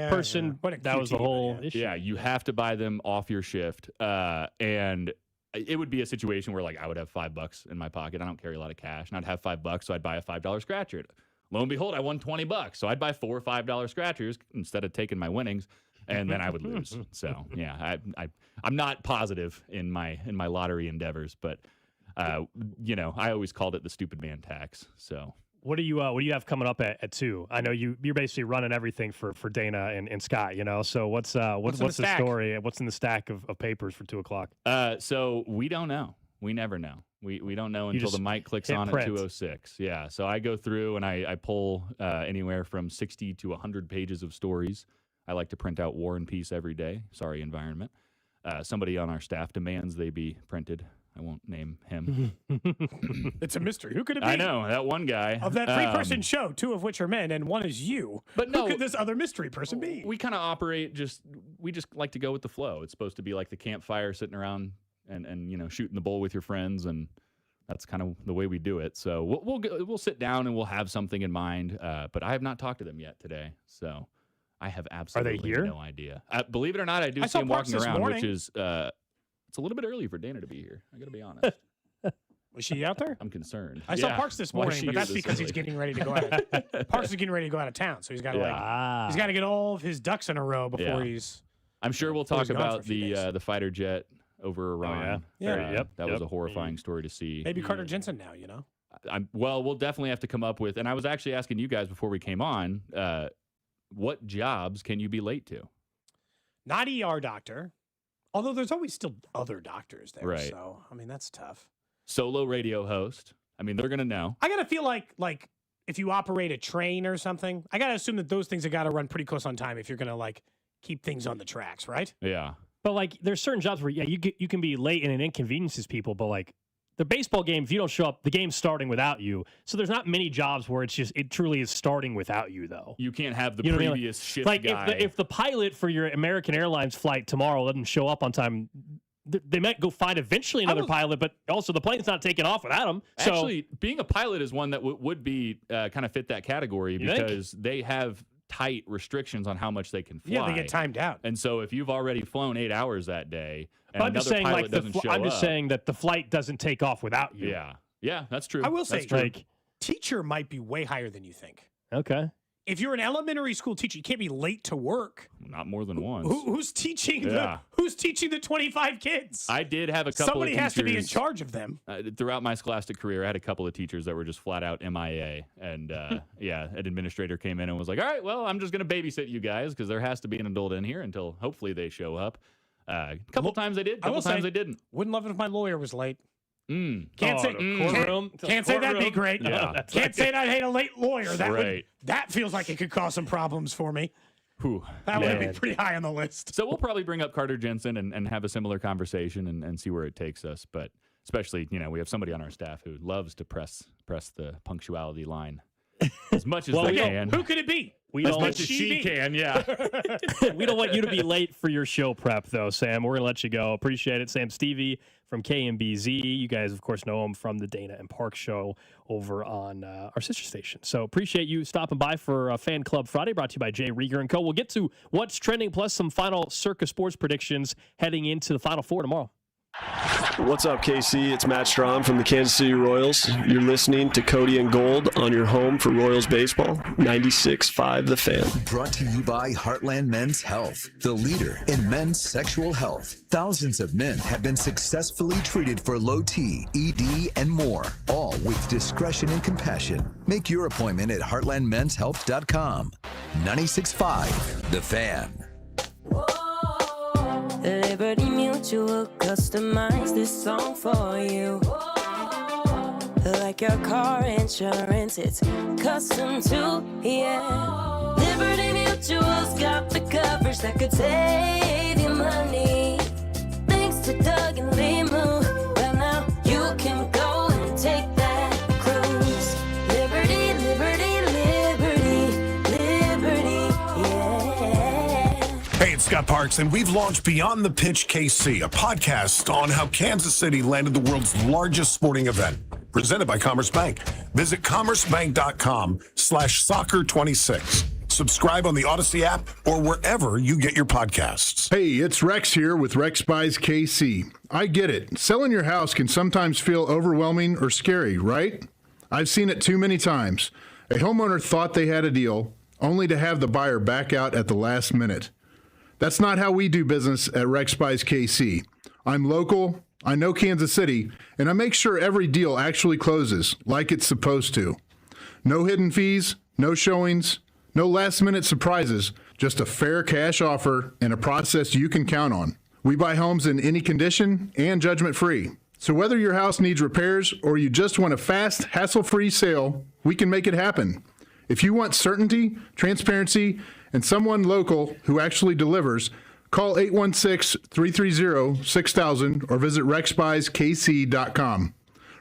Person. What a that was the whole issue. Yeah, you have to buy them off your shift, and it would be a situation where like I would have $5 in my pocket. I don't carry a lot of cash, and I'd have $5, so I'd buy a $5 scratcher. Lo and behold, I won $20, so I'd buy 4 $5 scratchers instead of taking my winnings, and then I would lose. So yeah, I'm not positive in my lottery endeavors, but. I always called it the stupid man tax. So what do you have coming up at 2? I know you're basically running everything for Dana and Scott. So what's the story? What's in the stack of papers for 2 o'clock? So we don't know. We never know. We don't know until the mic clicks on at 2:06. Yeah. So I go through and I pull anywhere from 60 to 100 pages of stories. I like to print out War and Peace every day. Sorry, environment. Somebody on our staff demands they be printed. I won't name him. It's a mystery. Who could it be? I know, that one guy. Of that 3-person show, 2 of which are men and 1 is you. But no, who could this other mystery person be? We kind of operate we just like to go with the flow. It's supposed to be like the campfire sitting around and shooting the bull with your friends, and that's kind of the way we do it. So we'll sit down and we'll have something in mind, but I have not talked to them yet today. So I have absolutely no idea. Believe it or not, I do see them walking around, which is... it's a little bit early for Dana to be here. I got to be honest. Was she out there? I'm concerned. I saw Parks this morning, but that's because he's getting ready to go out. Parks is getting ready to go out of town, so he's got to he's got to get all of his ducks in a row before he's. I'm sure we'll talk about the fighter jet over Iran. That was a horrifying story to see. Maybe Carter Jensen now. We'll definitely have to come up with. And I was actually asking you guys before we came on, what jobs can you be late to? Not ER doctor. Although there's always still other doctors there. Right. So, that's tough. Solo radio host. They're going to know. I got to feel like if you operate a train or something, I got to assume that those things have got to run pretty close on time if you're going to keep things on the tracks, right? Yeah. But there's certain jobs where, you can be late and it inconveniences people, but the baseball game, if you don't show up, the game's starting without you. So there's not many jobs where it truly is starting without you, though. You can't have the previous shift guy. If the pilot for your American Airlines flight tomorrow doesn't show up on time, they might go find eventually another pilot, but also the plane's not taking off without him. So, actually, being a pilot is one that would be kind of fit that category because they have tight restrictions on how much they can fly. Yeah, they get timed out. And so if you've already flown 8 hours that day and I'm just saying, pilot doesn't show I'm just saying that the flight doesn't take off without you. Yeah, that's true. I will say, teacher might be way higher than you think. Okay. If you're an elementary school teacher, you can't be late to work. Not more than once. Who's teaching who's teaching the 25 kids? I did have a couple Somebody of teachers. has to be in charge of them. Throughout my scholastic career, I had a couple of teachers that were just flat out MIA. And an administrator came in and was like, all right, well, I'm just going to babysit you guys because there has to be an adult in here until hopefully they show up. A couple times I did, a couple times I didn't. Wouldn't love it if my lawyer was late. Can't say that'd be great. Yeah. Can't say that I hate a late lawyer. Right. That feels like it could cause some problems for me. Whew, that would be pretty high on the list. So we'll probably bring up Carter Jensen and have a similar conversation and see where it takes us. But especially, we have somebody on our staff who loves to press the punctuality line as much as they can. Who could it be? As much as she can, yeah. We don't want you to be late for your show prep, though, Sam. We're going to let you go. Appreciate it. Sam Stevie from KMBZ. You guys, of course, know him from the Dana and Park show over on our sister station. So appreciate you stopping by for Fan Club Friday, brought to you by Jay Rieger & Co. We'll get to what's trending, plus some final Circa Sports predictions heading into the Final Four tomorrow. What's up, KC? It's Matt Strom from the Kansas City Royals. You're listening to Cody and Gold on your home for Royals baseball, 96.5 The Fan. Brought to you by Heartland Men's Health, the leader in men's sexual health. Thousands of men have been successfully treated for low T, ED, and more, all with discretion and compassion. Make your appointment at heartlandmenshealth.com. 96.5 The Fan. Liberty Mutual customized this song for you. Like your car insurance, it's custom too, yeah. Liberty Mutual's got the coverage that could save you money. Thanks to Doug and Limu, well now you can go and take that cruise. Liberty, liberty, liberty, liberty, yeah. Hey, it's Scott Parks, and we've launched Beyond the Pitch KC, a podcast on how Kansas City landed the world's largest sporting event, presented by Commerce Bank. Visit commercebank.com/soccer26. Subscribe on the Odyssey app or wherever you get your podcasts. Hey, it's Rex here with Rex Buys KC. I get it. Selling your house can sometimes feel overwhelming or scary, right? I've seen it too many times. A homeowner thought they had a deal, only to have the buyer back out at the last minute. That's not how we do business at Rex Buys KC. I'm local, I know Kansas City, and I make sure every deal actually closes like it's supposed to. No hidden fees, no showings, no last-minute surprises, just a fair cash offer and a process you can count on. We buy homes in any condition and judgment-free. So whether your house needs repairs or you just want a fast, hassle-free sale, we can make it happen. If you want certainty, transparency, and someone local who actually delivers, call 816-330-6000 or visit rexbuyskc.com.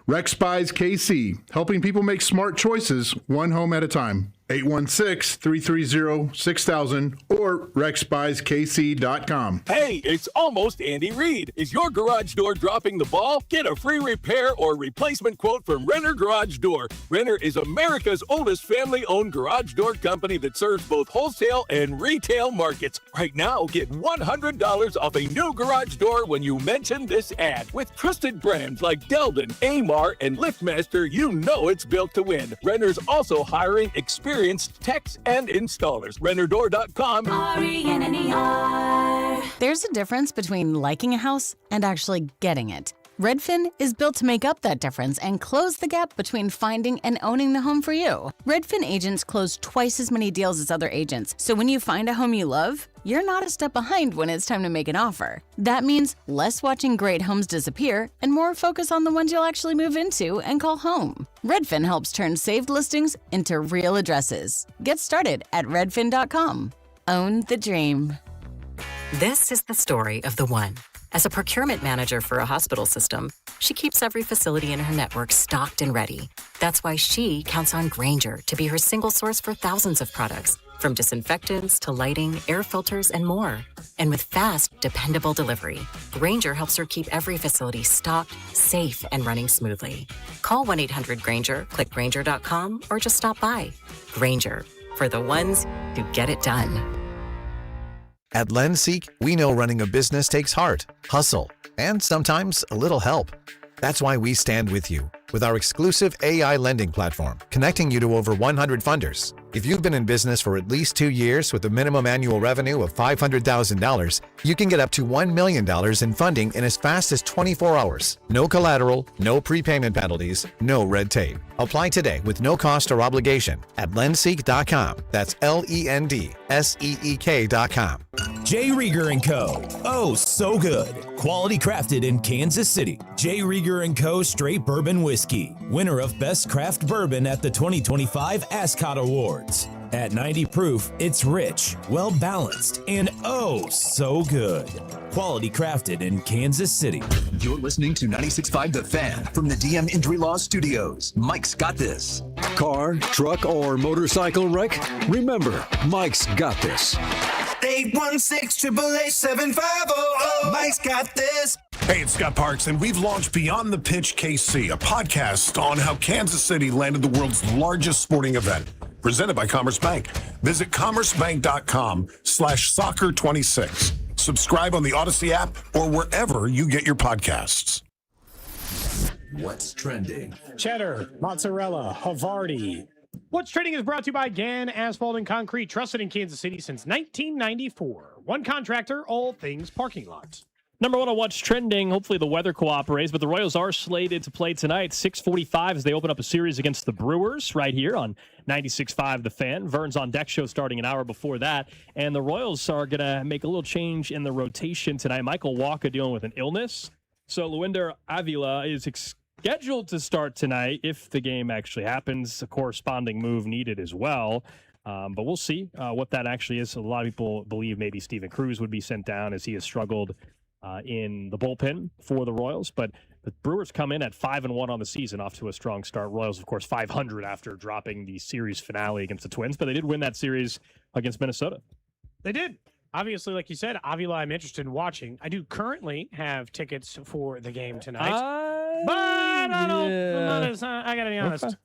Rex Buys KC, helping people make smart choices one home at a time. 816-330-6000 or rexbuyskc.com. Hey, it's almost Andy Reid. Is your garage door dropping the ball? Get a free repair or replacement quote from Renner Garage Door. Renner is America's oldest family-owned garage door company that serves both wholesale and retail markets. Right now, get $100 off a new garage door when you mention this ad. With trusted brands like Delden, Amar, and LiftMaster, you know it's built to win. Renner's also hiring experienced techs and installers. RennerDoor.com. RENNER. There's a difference between liking a house and actually getting it. Redfin is built to make up that difference and close the gap between finding and owning the home for you. Redfin agents close twice as many deals as other agents, so when you find a home you love, you're not a step behind when it's time to make an offer. That means less watching great homes disappear and more focus on the ones you'll actually move into and call home. Redfin helps turn saved listings into real addresses. Get started at redfin.com. Own the dream. This is the story of the one. As a procurement manager for a hospital system, she keeps every facility in her network stocked and ready. That's why she counts on Grainger to be her single source for thousands of products, from disinfectants to lighting, air filters, and more. And with fast, dependable delivery, Grainger helps her keep every facility stocked, safe, and running smoothly. Call 1-800-GRAINGER, click Grainger.com, or just stop by. Grainger, for the ones who get it done. At LendSeek, we know running a business takes heart, hustle, and sometimes a little help. That's why we stand with you with our exclusive AI lending platform, connecting you to over 100 funders, If you've been in business for at least 2 years with a minimum annual revenue of $500,000, you can get up to $1 million in funding in as fast as 24 hours. No collateral, no prepayment penalties, no red tape. Apply today with no cost or obligation at lendseek.com. That's LENDSEEK.com. J. Rieger & Co. Oh, so good. Quality crafted in Kansas City. J. Rieger & Co. Straight Bourbon Whiskey. Winner of Best Craft Bourbon at the 2025 Ascot Awards. At 90 proof, it's rich, well-balanced, and oh, so good. Quality crafted in Kansas City. You're listening to 96.5 The Fan from the DM Injury Law Studios. Mike's got this. Car, truck, or motorcycle wreck? Remember, Mike's got this. 816-888-7500. Mike's got this. Hey, it's Scott Parks, and we've launched Beyond the Pitch KC, a podcast on how Kansas City landed the world's largest sporting event, presented by Commerce Bank. Visit commercebank.com/soccer26. Subscribe on the Odyssey app or wherever you get your podcasts. What's trending? Cheddar, mozzarella, Havarti. What's trending is brought to you by Gann Asphalt and Concrete, trusted in Kansas City since 1994. One contractor, all things parking lots. Number one on What's Trending. Hopefully the weather cooperates, but the Royals are slated to play tonight, 6:45, as they open up a series against the Brewers right here on 96.5 The Fan. Vern's on Deck show starting an hour before that, and the Royals are going to make a little change in the rotation tonight. Michael Walker dealing with an illness, so Luinder Avila is scheduled to start tonight if the game actually happens. A corresponding move needed as well. But we'll see what that actually is. A lot of people believe maybe Steven Cruz would be sent down as he has struggled in the bullpen for the Royals. But the Brewers come in at 5-1 on the season, off to a strong start. Royals, of course, 500 after dropping the series finale against the Twins. But they did win that series against Minnesota. They did. Obviously, like you said, Avila, I'm interested in watching. I do currently have tickets for the game tonight. But I don't know. I got to be honest.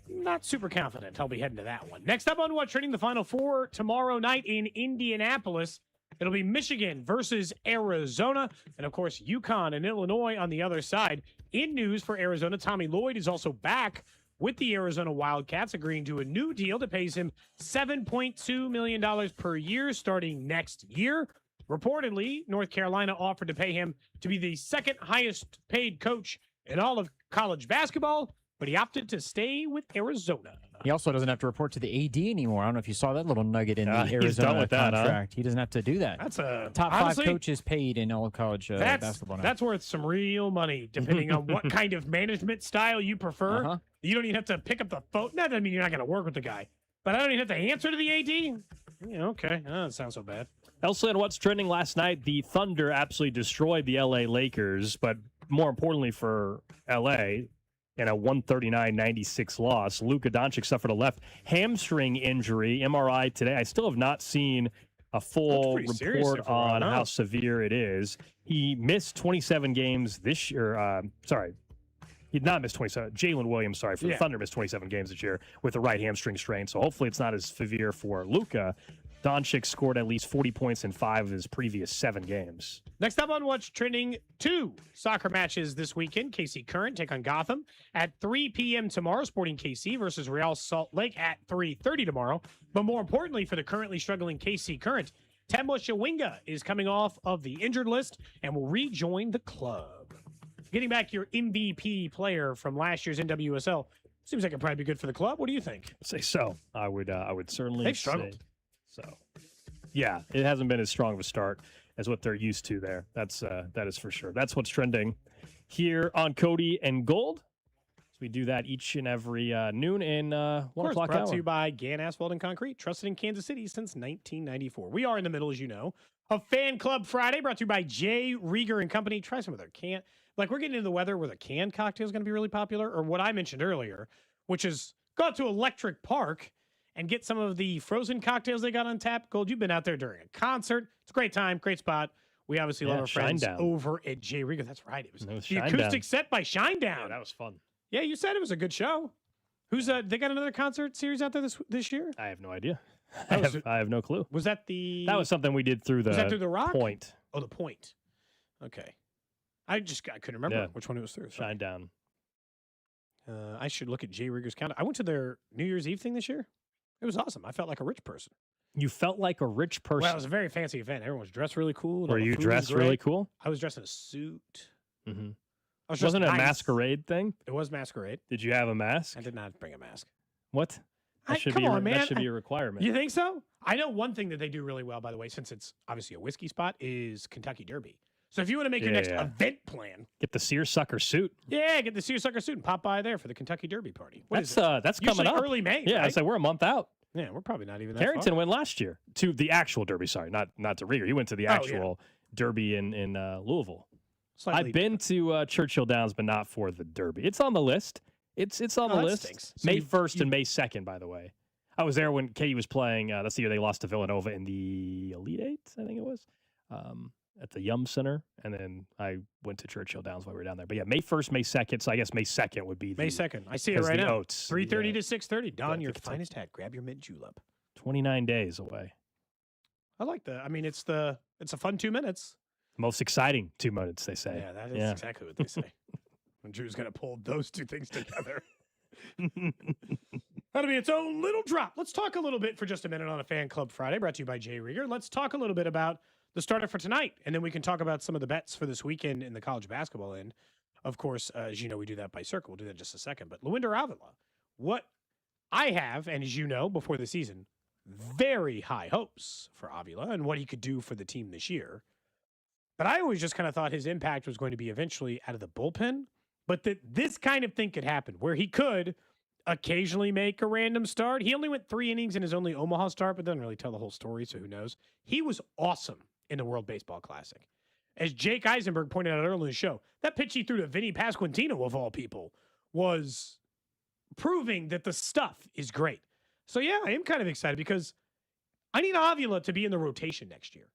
Not super confident I'll be heading to that one. Next up on What's Trending, the Final Four tomorrow night in Indianapolis. It'll be Michigan versus Arizona. And, of course, UConn and Illinois on the other side. In news for Arizona, Tommy Lloyd is also back with the Arizona Wildcats, agreeing to a new deal that pays him $7.2 million per year starting next year. Reportedly, North Carolina offered to pay him to be the second highest paid coach in all of college basketball, but he opted to stay with Arizona. He also doesn't have to report to the AD anymore. I don't know if you saw that little nugget in the Arizona contract. He doesn't have to do that. That's a top honestly, 5 coaches paid in all of college basketball now. That's worth some real money, depending on what kind of management style you prefer. You don't even have to pick up the phone. That doesn't mean you're not going to work with the guy, but I don't even have to answer to the AD. Yeah, okay, that doesn't sound so bad. Also, in What's Trending last night, the Thunder absolutely destroyed the LA Lakers, but more importantly for LA, in a 139-96 loss, Luka Doncic suffered a left hamstring injury, MRI today. I still have not seen a full report on how severe it is. He missed 27 games this year. He did not miss 27. Jalen Williams, for the Thunder, missed 27 games this year with a right hamstring strain. So hopefully it's not as severe for Luka. Doncic scored at least 40 points in 5 of his previous 7 games. Next up on What's Trending, 2 soccer matches this weekend. KC Current take on Gotham at 3 p.m. tomorrow. Sporting KC versus Real Salt Lake at 3:30 tomorrow. But more importantly for the currently struggling KC Current, Tembo Shawinga is coming off of the injured list and will rejoin the club. Getting back your MVP player from last year's NWSL seems like it'd probably be good for the club. What do you think? I'd say so. I would certainly. They've struggled. So, yeah, it hasn't been as strong of a start as what they're used to there. That is for sure. That's What's Trending here on Cody and Gold. So we do that each and every noon and 1 o'clock brought hour. to you by Gann Asphalt and Concrete, trusted in Kansas City since 1994. We are in the middle, as you know, of Fan Club Friday, brought to you by J. Rieger and Company. Try some of their can. Like, we're getting into the weather where the canned cocktail is going to be really popular, or what I mentioned earlier, which is go out to Electric Park and get some of the frozen cocktails they got on tap. Gold, you've been out there during a concert. It's a great time, great spot. We obviously love our friends over at J. Rieger. That's right. It was the acoustic set by Shinedown. Yeah, that was fun. Yeah, you said it was a good show. Who's they got another concert series out there this year? I have no idea. I have no clue. Was that the? That was something we did through the. Was that through the Rock? Point. Oh, the Point. Okay. I couldn't remember which one it was through. Shinedown. I should look at J. Rieger's calendar. I went to their New Year's Eve thing this year. It was awesome. I felt like a rich person. You felt like a rich person. Well, it was a very fancy event. Everyone was dressed really cool. Were you dressed really cool? I was dressed in a suit. Mm-hmm. Wasn't it a masquerade thing? It was masquerade. Did you have a mask? I did not bring a mask. What? That should come be on, man. That should be a requirement. You think so? I know one thing that they do really well, by the way, since it's obviously a whiskey spot, is Kentucky Derby. So if you want to make your next event plan, get the seersucker suit. Yeah, get the seersucker suit and pop by there for the Kentucky Derby party. That's coming up. Early May. Yeah, right? I said we're a month out. Yeah, we're probably not even that Carrington far. went last year to the actual Derby. Sorry, not to Rieger. He went to the actual Derby in Louisville. Slightly I've been to Churchill Downs, but not for the Derby. It's on the list. It's on the list. Stinks. May 1st and May 2nd, by the way. I was there when Katie was playing. That's the year they lost to Villanova in the Elite Eight, I think it was, at the Yum Center. And then I went to Churchill Downs while we were down there. But yeah, May 1st, May 2nd. So I guess May 2nd would be May 2nd. I see it right the now. Oats, 3:30 to 6:30. Don, your finest hat. Grab your mint julep. 29 days away. I like that. I mean, it's a fun 2 minutes. Most exciting 2 minutes, they say. Yeah, that is exactly what they say. When Drew's going to pull those two things together. That'll be its own little drop. Let's talk a little bit for just a minute on a Fan Club Friday, brought to you by Jay Rieger. Let's talk a little bit about the starter for tonight, and then we can talk about some of the bets for this weekend in the college basketball end. Of course, as you know, we do that by circle. We'll do that in just a second. But Lewinder Avila, what I have, and as you know, before the season, very high hopes for Avila and what he could do for the team this year. But I always just kind of thought his impact was going to be eventually out of the bullpen, but that this kind of thing could happen where he could occasionally make a random start. He only went 3 innings in his only Omaha start, but doesn't really tell the whole story, so who knows. He was awesome in the World Baseball Classic. As Jake Eisenberg pointed out earlier in the show, that pitch he threw to Vinny Pasquantino, of all people, was proving that the stuff is great. So, yeah, I am kind of excited because I need Avila to be in the rotation next year.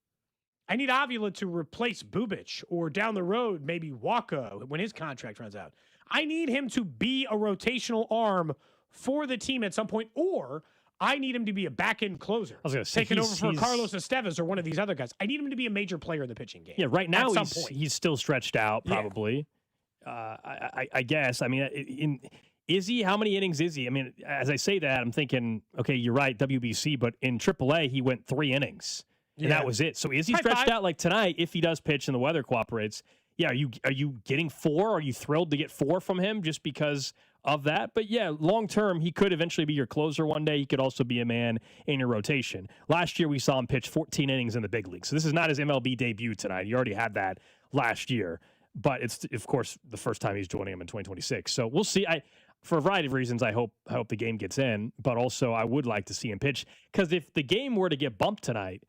I need Avila to replace Bubic or down the road, maybe Waka when his contract runs out. I need him to be a rotational arm for the team at some point, or I need him to be a back-end closer. I was going to say, taking over for Carlos Estevez or one of these other guys. I need him to be a major player in the pitching game. Yeah, right now at some point. he's still stretched out, probably. Yeah. I guess. I mean, is he? How many innings is he? I mean, as I say that, I'm thinking, okay, you're right, WBC, but in AAA, he went 3 innings. And that was it. So is he stretched out like tonight if he does pitch and the weather cooperates? Yeah, are you getting 4? Are you thrilled to get 4 from him just because of that? But yeah, long term, he could eventually be your closer one day. He could also be a man in your rotation. Last year, we saw him pitch 14 innings in the big league. So this is not his MLB debut tonight. He already had that last year. But it's, of course, the first time he's joining him in 2026. So we'll see. For a variety of reasons, I hope the game gets in. But also, I would like to see him pitch. Because if the game were to get bumped tonight,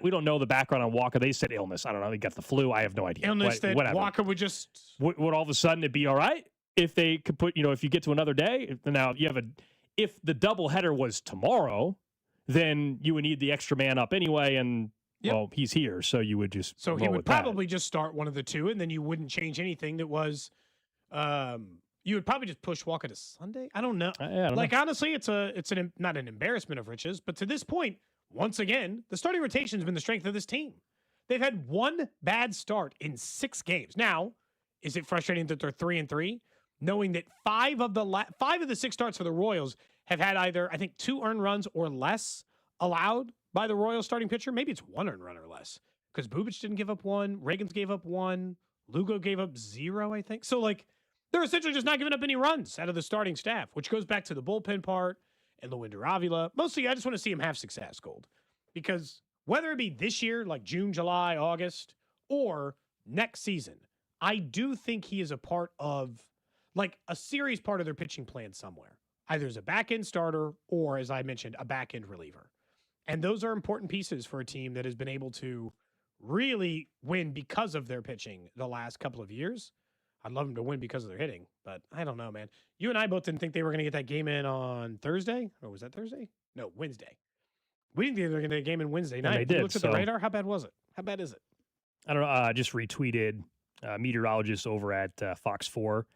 we don't know the background on Walker. They said illness. I don't know. He got the flu. I have no idea. Illness that whatever. Walker would just... Would all of a sudden it be all right if they could put, if you get to another day? Now, if the doubleheader was tomorrow, then you would need the extra man up anyway, and, well, he's here, so you would just So he would probably just start one of the two, and then you wouldn't change anything that was... you would probably just push Walker to Sunday? I don't know. I don't know. Honestly, it's not an embarrassment of riches, but to this point, once again, the starting rotation has been the strength of this team. They've had 1 bad start in 6 games. Now, is it frustrating that they're 3-3, knowing that 5 of the 6 starts for the Royals have had either, I think, 2 earned runs or less allowed by the Royals starting pitcher? Maybe it's 1 earned run or less, because Bubic didn't give up 1, Reagans gave up 1, Lugo gave up 0, I think. So, they're essentially just not giving up any runs out of the starting staff, which goes back to the bullpen part and Lewinder Avila. Mostly, I just want to see him have success, Gold. Because whether it be this year, like June, July, August, or next season, I do think he is a part of, a serious part of their pitching plan somewhere. Either as a back-end starter or, as I mentioned, a back-end reliever. And those are important pieces for a team that has been able to really win because of their pitching the last couple of years. I'd love them to win because of their hitting, but I don't know, man. You and I both didn't think they were going to get that game in on Thursday. Or was that Thursday? No, Wednesday. We didn't think they were going to get a game in Wednesday night. They did. You looked at the radar. How bad was it? How bad is it? I don't know. I just retweeted meteorologist over at Fox 4,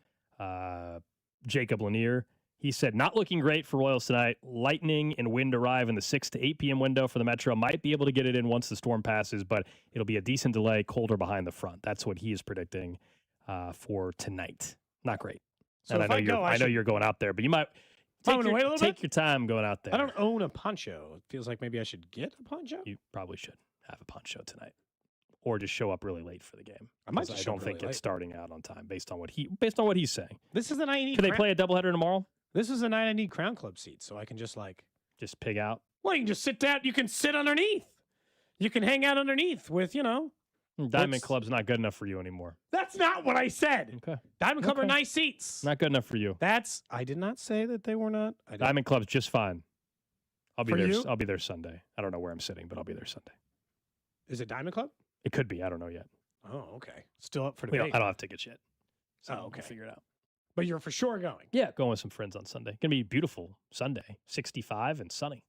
Jacob Lanier. He said, not looking great for Royals tonight. Lightning and wind arrive in the 6 to 8 p.m. window for the Metro. Might be able to get it in once the storm passes, but it'll be a decent delay, colder behind the front. That's what he is predicting for tonight. Not great. So and I know you're going out there, but you might. Take your time going out there. I don't own a poncho. It feels like maybe I should get a poncho. You probably should have a poncho tonight, or just show up really late for the game. I might. I don't think it's starting out on time based on what he's saying. This is the night I need. Can they play a doubleheader tomorrow? This is the night I need Crown Club seats, so I can just pig out. Well, you can just sit down. You can sit underneath. You can hang out underneath with Diamond Club's not good enough for you anymore. That's not what I said. Okay. Diamond Club are nice seats. Not good enough for you. I did not say that they were not. Diamond Club's just fine. I'll be For there. you? I'll be there Sunday. I don't know where I'm sitting, but I'll be there Sunday. Is it Diamond Club? It could be. I don't know yet. Oh, okay. Still up for I debate. don't have tickets yet. So Oh, okay. We'll figure it out. But you're for sure going. Yeah, going with some friends on Sunday. Gonna be beautiful Sunday, 65 and sunny.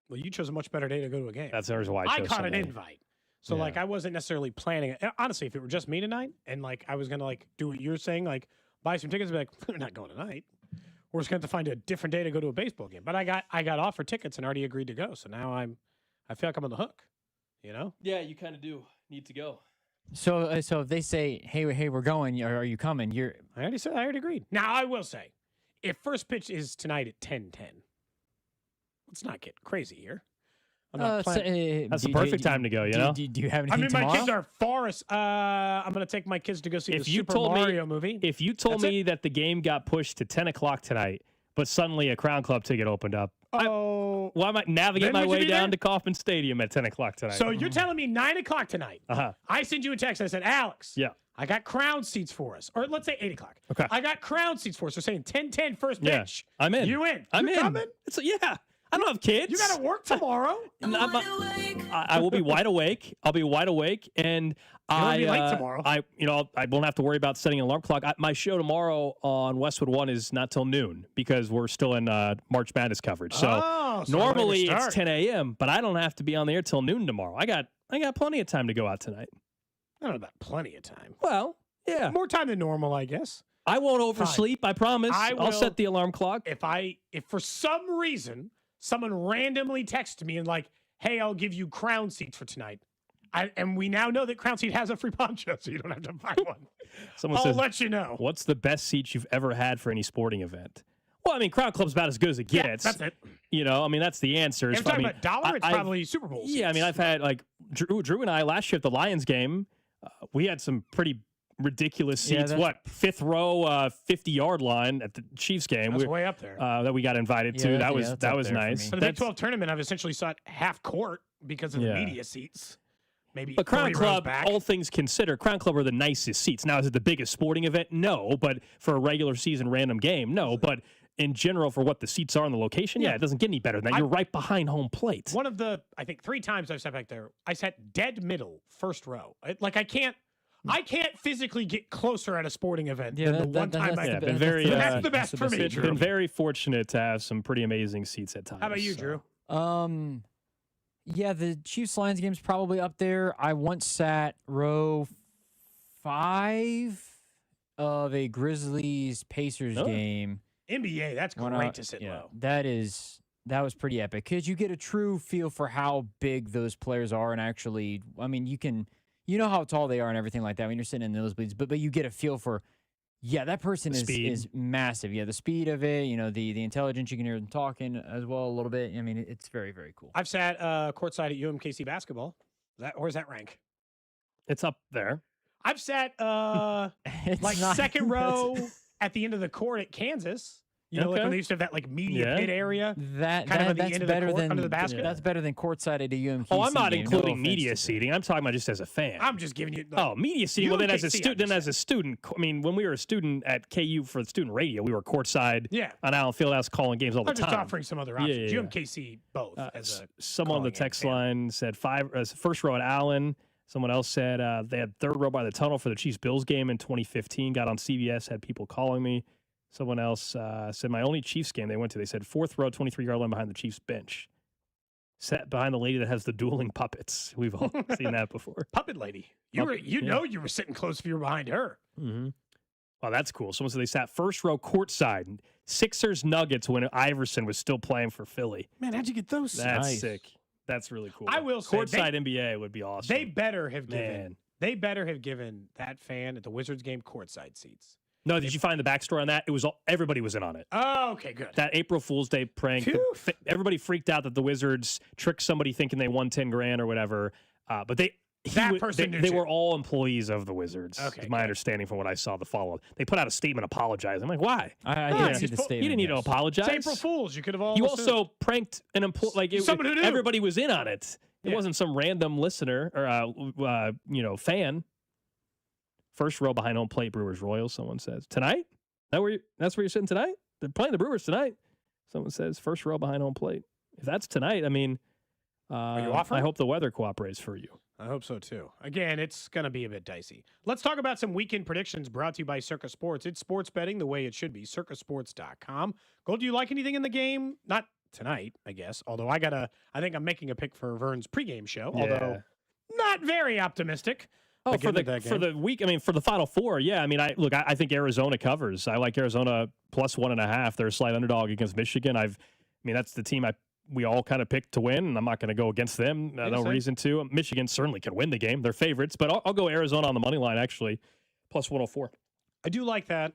Well, you chose a much better day to go to a game. That's why I chose caught Sunday. an invite. So I wasn't necessarily planning it. Honestly, if it were just me tonight and I was gonna do what you're saying, buy some tickets and be like, we're not going tonight. We're just gonna have to find a different day to go to a baseball game. But I got offered tickets and already agreed to go. So now I feel like I'm on the hook. Yeah, you kind of do need to go. So if they say, hey, we're going, are you coming? I already agreed. Now I will say, if first pitch is tonight at 10:10, let's not get crazy here. I'm not planning. That's the perfect time to go, you know? Do you have anything my tomorrow? kids are Forest. I'm going to take my kids to go see the Super told Mario movie. If you told me that the game got pushed to 10 o'clock tonight, but suddenly a Crown Club ticket opened up, I might navigate my way down to Kauffman Stadium at 10 o'clock tonight. So you're telling me 9 o'clock tonight. Uh-huh. I send you a text. I said, Alex, I got Crown seats for us. Or let's say 8 o'clock. Okay. I got Crown seats for us. So saying 10:10 first pitch. I'm in. You in? I'm you in. Coming? Yeah. I don't have kids. You got to work tomorrow. I will be wide awake. I'll be wide awake, and be late tomorrow. I won't have to worry about setting an alarm clock. My show tomorrow on Westwood One is not till noon because we're still in March Madness coverage. So normally it's 10 a.m., but I don't have to be on the air till noon tomorrow. I got plenty of time to go out tonight. I don't know about plenty of time. Well, yeah, more time than normal, I guess. I won't oversleep. I promise. I'll set the alarm clock. If for some reason someone randomly texts me and hey, I'll give you Crown seats for tonight. And we now know that Crown Seat has a free poncho, so you don't have to buy one. I'll let you know. What's the best seat you've ever had for any sporting event? Well, Crown Club's about as good as it gets. That's it. That's the answer. If you're talking about dollar, it's probably Super Bowl seats. Yeah, I've had, Drew and I last year at the Lions game, we had some pretty ridiculous seats. Fifth row, 50-yard line at the Chiefs game. That's way up there. That we got invited to. That was nice. For the Big 12 tournament, I've essentially sought half court because of the media seats. Maybe but Crown Club, back. all things considered, Crown Club are the nicest seats. Now, is it the biggest sporting event? No. But for a regular season random game, no. But in general, for what the seats are in the location, it doesn't get any better than that. You're right behind home plate. One of the, I think, 3 times I've sat back there, I sat dead middle, first row. I can't physically get closer at a sporting event than the one time I've been. That's the best for me, Drew. Been very fortunate to have some pretty amazing seats at times. How about you, Drew? Yeah, the Chiefs-Lions game's probably up there. I once sat row 5 of a Grizzlies-Pacers game. NBA, that's great to sit low. That was pretty epic because you get a true feel for how big those players are, and actually, you know how tall they are and everything like that when you're sitting in those bleeds, but you get a feel for, that person is massive. Yeah, the speed of it, the intelligence, you can hear them talking as well a little bit. It's very, very cool. I've sat courtside at UMKC basketball. Where's that rank? It's up there. I've sat second row at the end of the court at Kansas. When they used to have that media pit area. That's better than under the basket. That's better than courtside at a UMKC. Oh, I'm not game. including media seating. I'm talking about just as a fan. I'm just giving you. Media seating. Well, then as a student, when we were a student at KU for student radio, we were courtside. On Allen Fieldhouse calling games all the time. I'm just offering some other options. UMKC both. Someone on the text line said first row at Allen. Someone else said they had third row by the tunnel for the Chiefs-Bills game in 2015. Got on CBS, had people calling me. Someone else said my only Chiefs game they went to, they said fourth row, 23-yard line behind the Chiefs bench. Sat behind the lady that has the dueling puppets. We've all seen that before. Puppet lady. You were sitting close if you were behind her. Mm-hmm. Wow, that's cool. Someone said they sat first row courtside. Sixers Nuggets when Iverson was still playing for Philly. Man, how'd you get those? That's sick. That's really cool. I will say courtside NBA would be awesome. They better have given that fan at the Wizards game courtside seats. No, did you find the backstory on that? It was everybody was in on it. Oh, okay, good. That April Fool's Day prank. Everybody freaked out that the Wizards tricked somebody thinking they won $10,000 or whatever. But they were all employees of the Wizards. Okay, is my understanding from what I saw the follow-up. They put out a statement apologizing. I'm like, why? I didn't see the statement. You didn't need to apologize. It's April Fools. You could have all. You also pranked an employee. Like someone who knew. Everybody was in on it. It wasn't some random listener or fan. First row behind home plate, Brewers Royals. Someone says tonight. That's where you're sitting tonight. They're playing the Brewers tonight. Someone says first row behind home plate. If that's tonight, I mean, Are you offering? I hope the weather cooperates for you. I hope so too. Again, it's going to be a bit dicey. Let's talk about some weekend predictions brought to you by Circa Sports. It's sports betting the way it should be. CircaSports.com. Gold, do you like anything in the game? Not tonight, I guess. Although I think I'm making a pick for Vern's pregame show. Yeah. Although not very optimistic. Oh, for the week, I mean, for the Final Four, yeah. I mean, I think Arizona covers. I like Arizona plus 1.5. They're a slight underdog against Michigan. That's the team we all kind of picked to win, and I'm not going to go against them. No reason to. Michigan certainly can win the game. They're favorites, but I'll go Arizona on the money line, actually, plus 104. I do like that,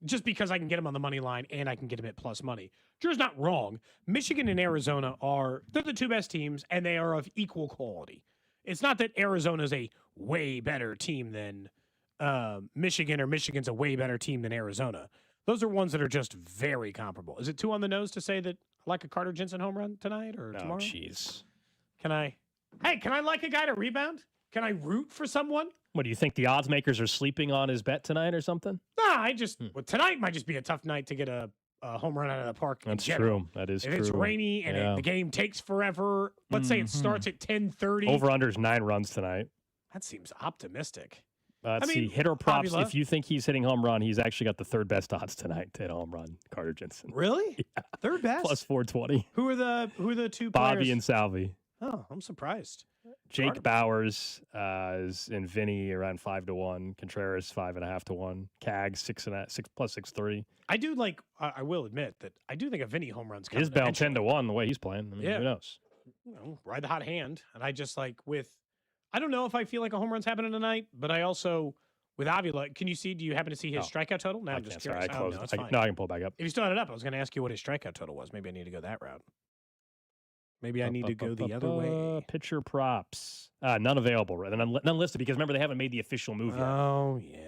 just because I can get them on the money line and I can get them at plus money. Drew's not wrong. Michigan and Arizona they're the two best teams, and they are of equal quality. It's not that Arizona's a way better team than Michigan, or Michigan's a way better team than Arizona. Those are ones that are just very comparable. Is it too on the nose to say that I like a Carter Jensen home run tonight or tomorrow? Oh, jeez. Can I like a guy to rebound? Can I root for someone? What, do you think the odds makers are sleeping on his bet tonight or something? Nah, tonight might just be a tough night to get a home run out of the park. That's true. That is if true. If it's rainy and the game takes forever, let's say it starts at 10:30. Over-under's 9 runs tonight. That seems optimistic. Let's see. Hitter props. If you think he's hitting home run, he's actually got the third best odds tonight to hit a home run. Carter Jensen. Really? Yeah. Third best? Plus 420. Who are the two Bobby players? and Salvi. Oh, I'm surprised. Jake Bowers is in Vinny around 5-1. Contreras 5.5 to 1. Cag 6.5, 6 plus 6.3. I do like. I will admit that I do think a Vinny home run's coming. His bell 10-1 the way he's playing. I mean, who knows? Ride the hot hand, and I just like with. I don't know if I feel like a home run's happening tonight, but I also with Avila. Can you see? Do you happen to see his strikeout total? No, I'm just curious. Sorry, I closed it. No, I can pull back up. If you still had it up, I was going to ask you what his strikeout total was. Maybe I need to go that route. Maybe I need to go the other way. Pitcher props. None available. None listed because remember they haven't made the official move yet. Oh yeah.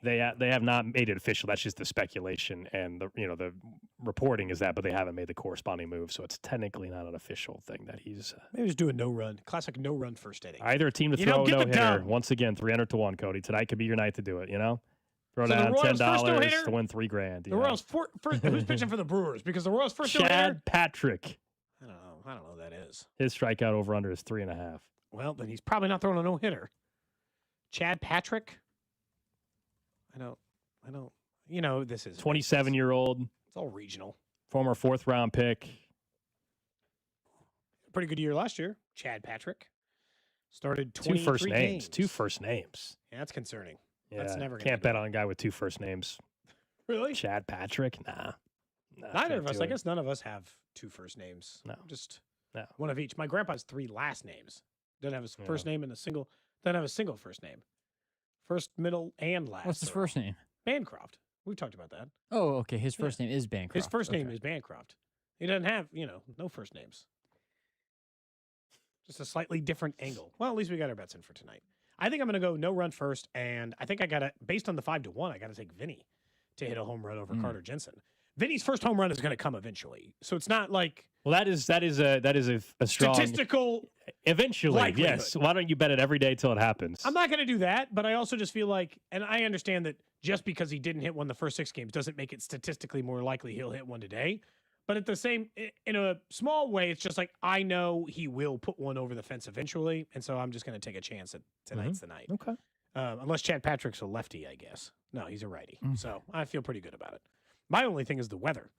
They have not made it official. That's just the speculation and the reporting is that, but they haven't made the corresponding move, so it's technically not an official thing that he's. Maybe just do a no run, classic no run first inning. Either a team to throw no hitter. Once again, 300 to 1. Cody, tonight could be your night to do it. Throw down $10 to win $3,000. The Royals who's pitching for the Brewers because the Royals first no hitter. Chad Patrick. I don't know who that is. His strikeout over under is 3.5. Well, then he's probably not throwing a no hitter. Chad Patrick. I don't. This is 27-year-old. It's all regional. Former 4th round pick. Pretty good year last year. Chad Patrick started 23 Two first names. games. 2 first names. Yeah, that's concerning. Yeah, that's never can't bet on a guy with 2 first names. Really? Chad Patrick? Nah. Neither of us. I guess none of us have 2 first names. No. Just no. One of each. My grandpa has 3 last names. Doesn't have his first name and doesn't have a single first name. First, middle, and last. What's his first name? Bancroft. We've talked about that. Oh, okay. His first name is Bancroft. His first name is Bancroft. He doesn't have, no first names. Just a slightly different angle. Well, at least we got our bets in for tonight. I think I'm going to go no run first, and I think based on the 5-1, I got to take Vinny to hit a home run over Carter Jensen. Vinny's first home run is going to come eventually, so it's not like. Well, that is a strong statistical. Eventually, likelihood. Yes. Why don't you bet it every day till it happens? I'm not going to do that, but I also just feel like, and I understand that just because he didn't hit one the first 6 games doesn't make it statistically more likely he'll hit one today. But at the same, in a small way, it's just like I know he will put one over the fence eventually, and so I'm just going to take a chance that tonight's the night. Okay. Unless Chad Patrick's a lefty, I guess. No, he's a righty, so I feel pretty good about it. My only thing is the weather.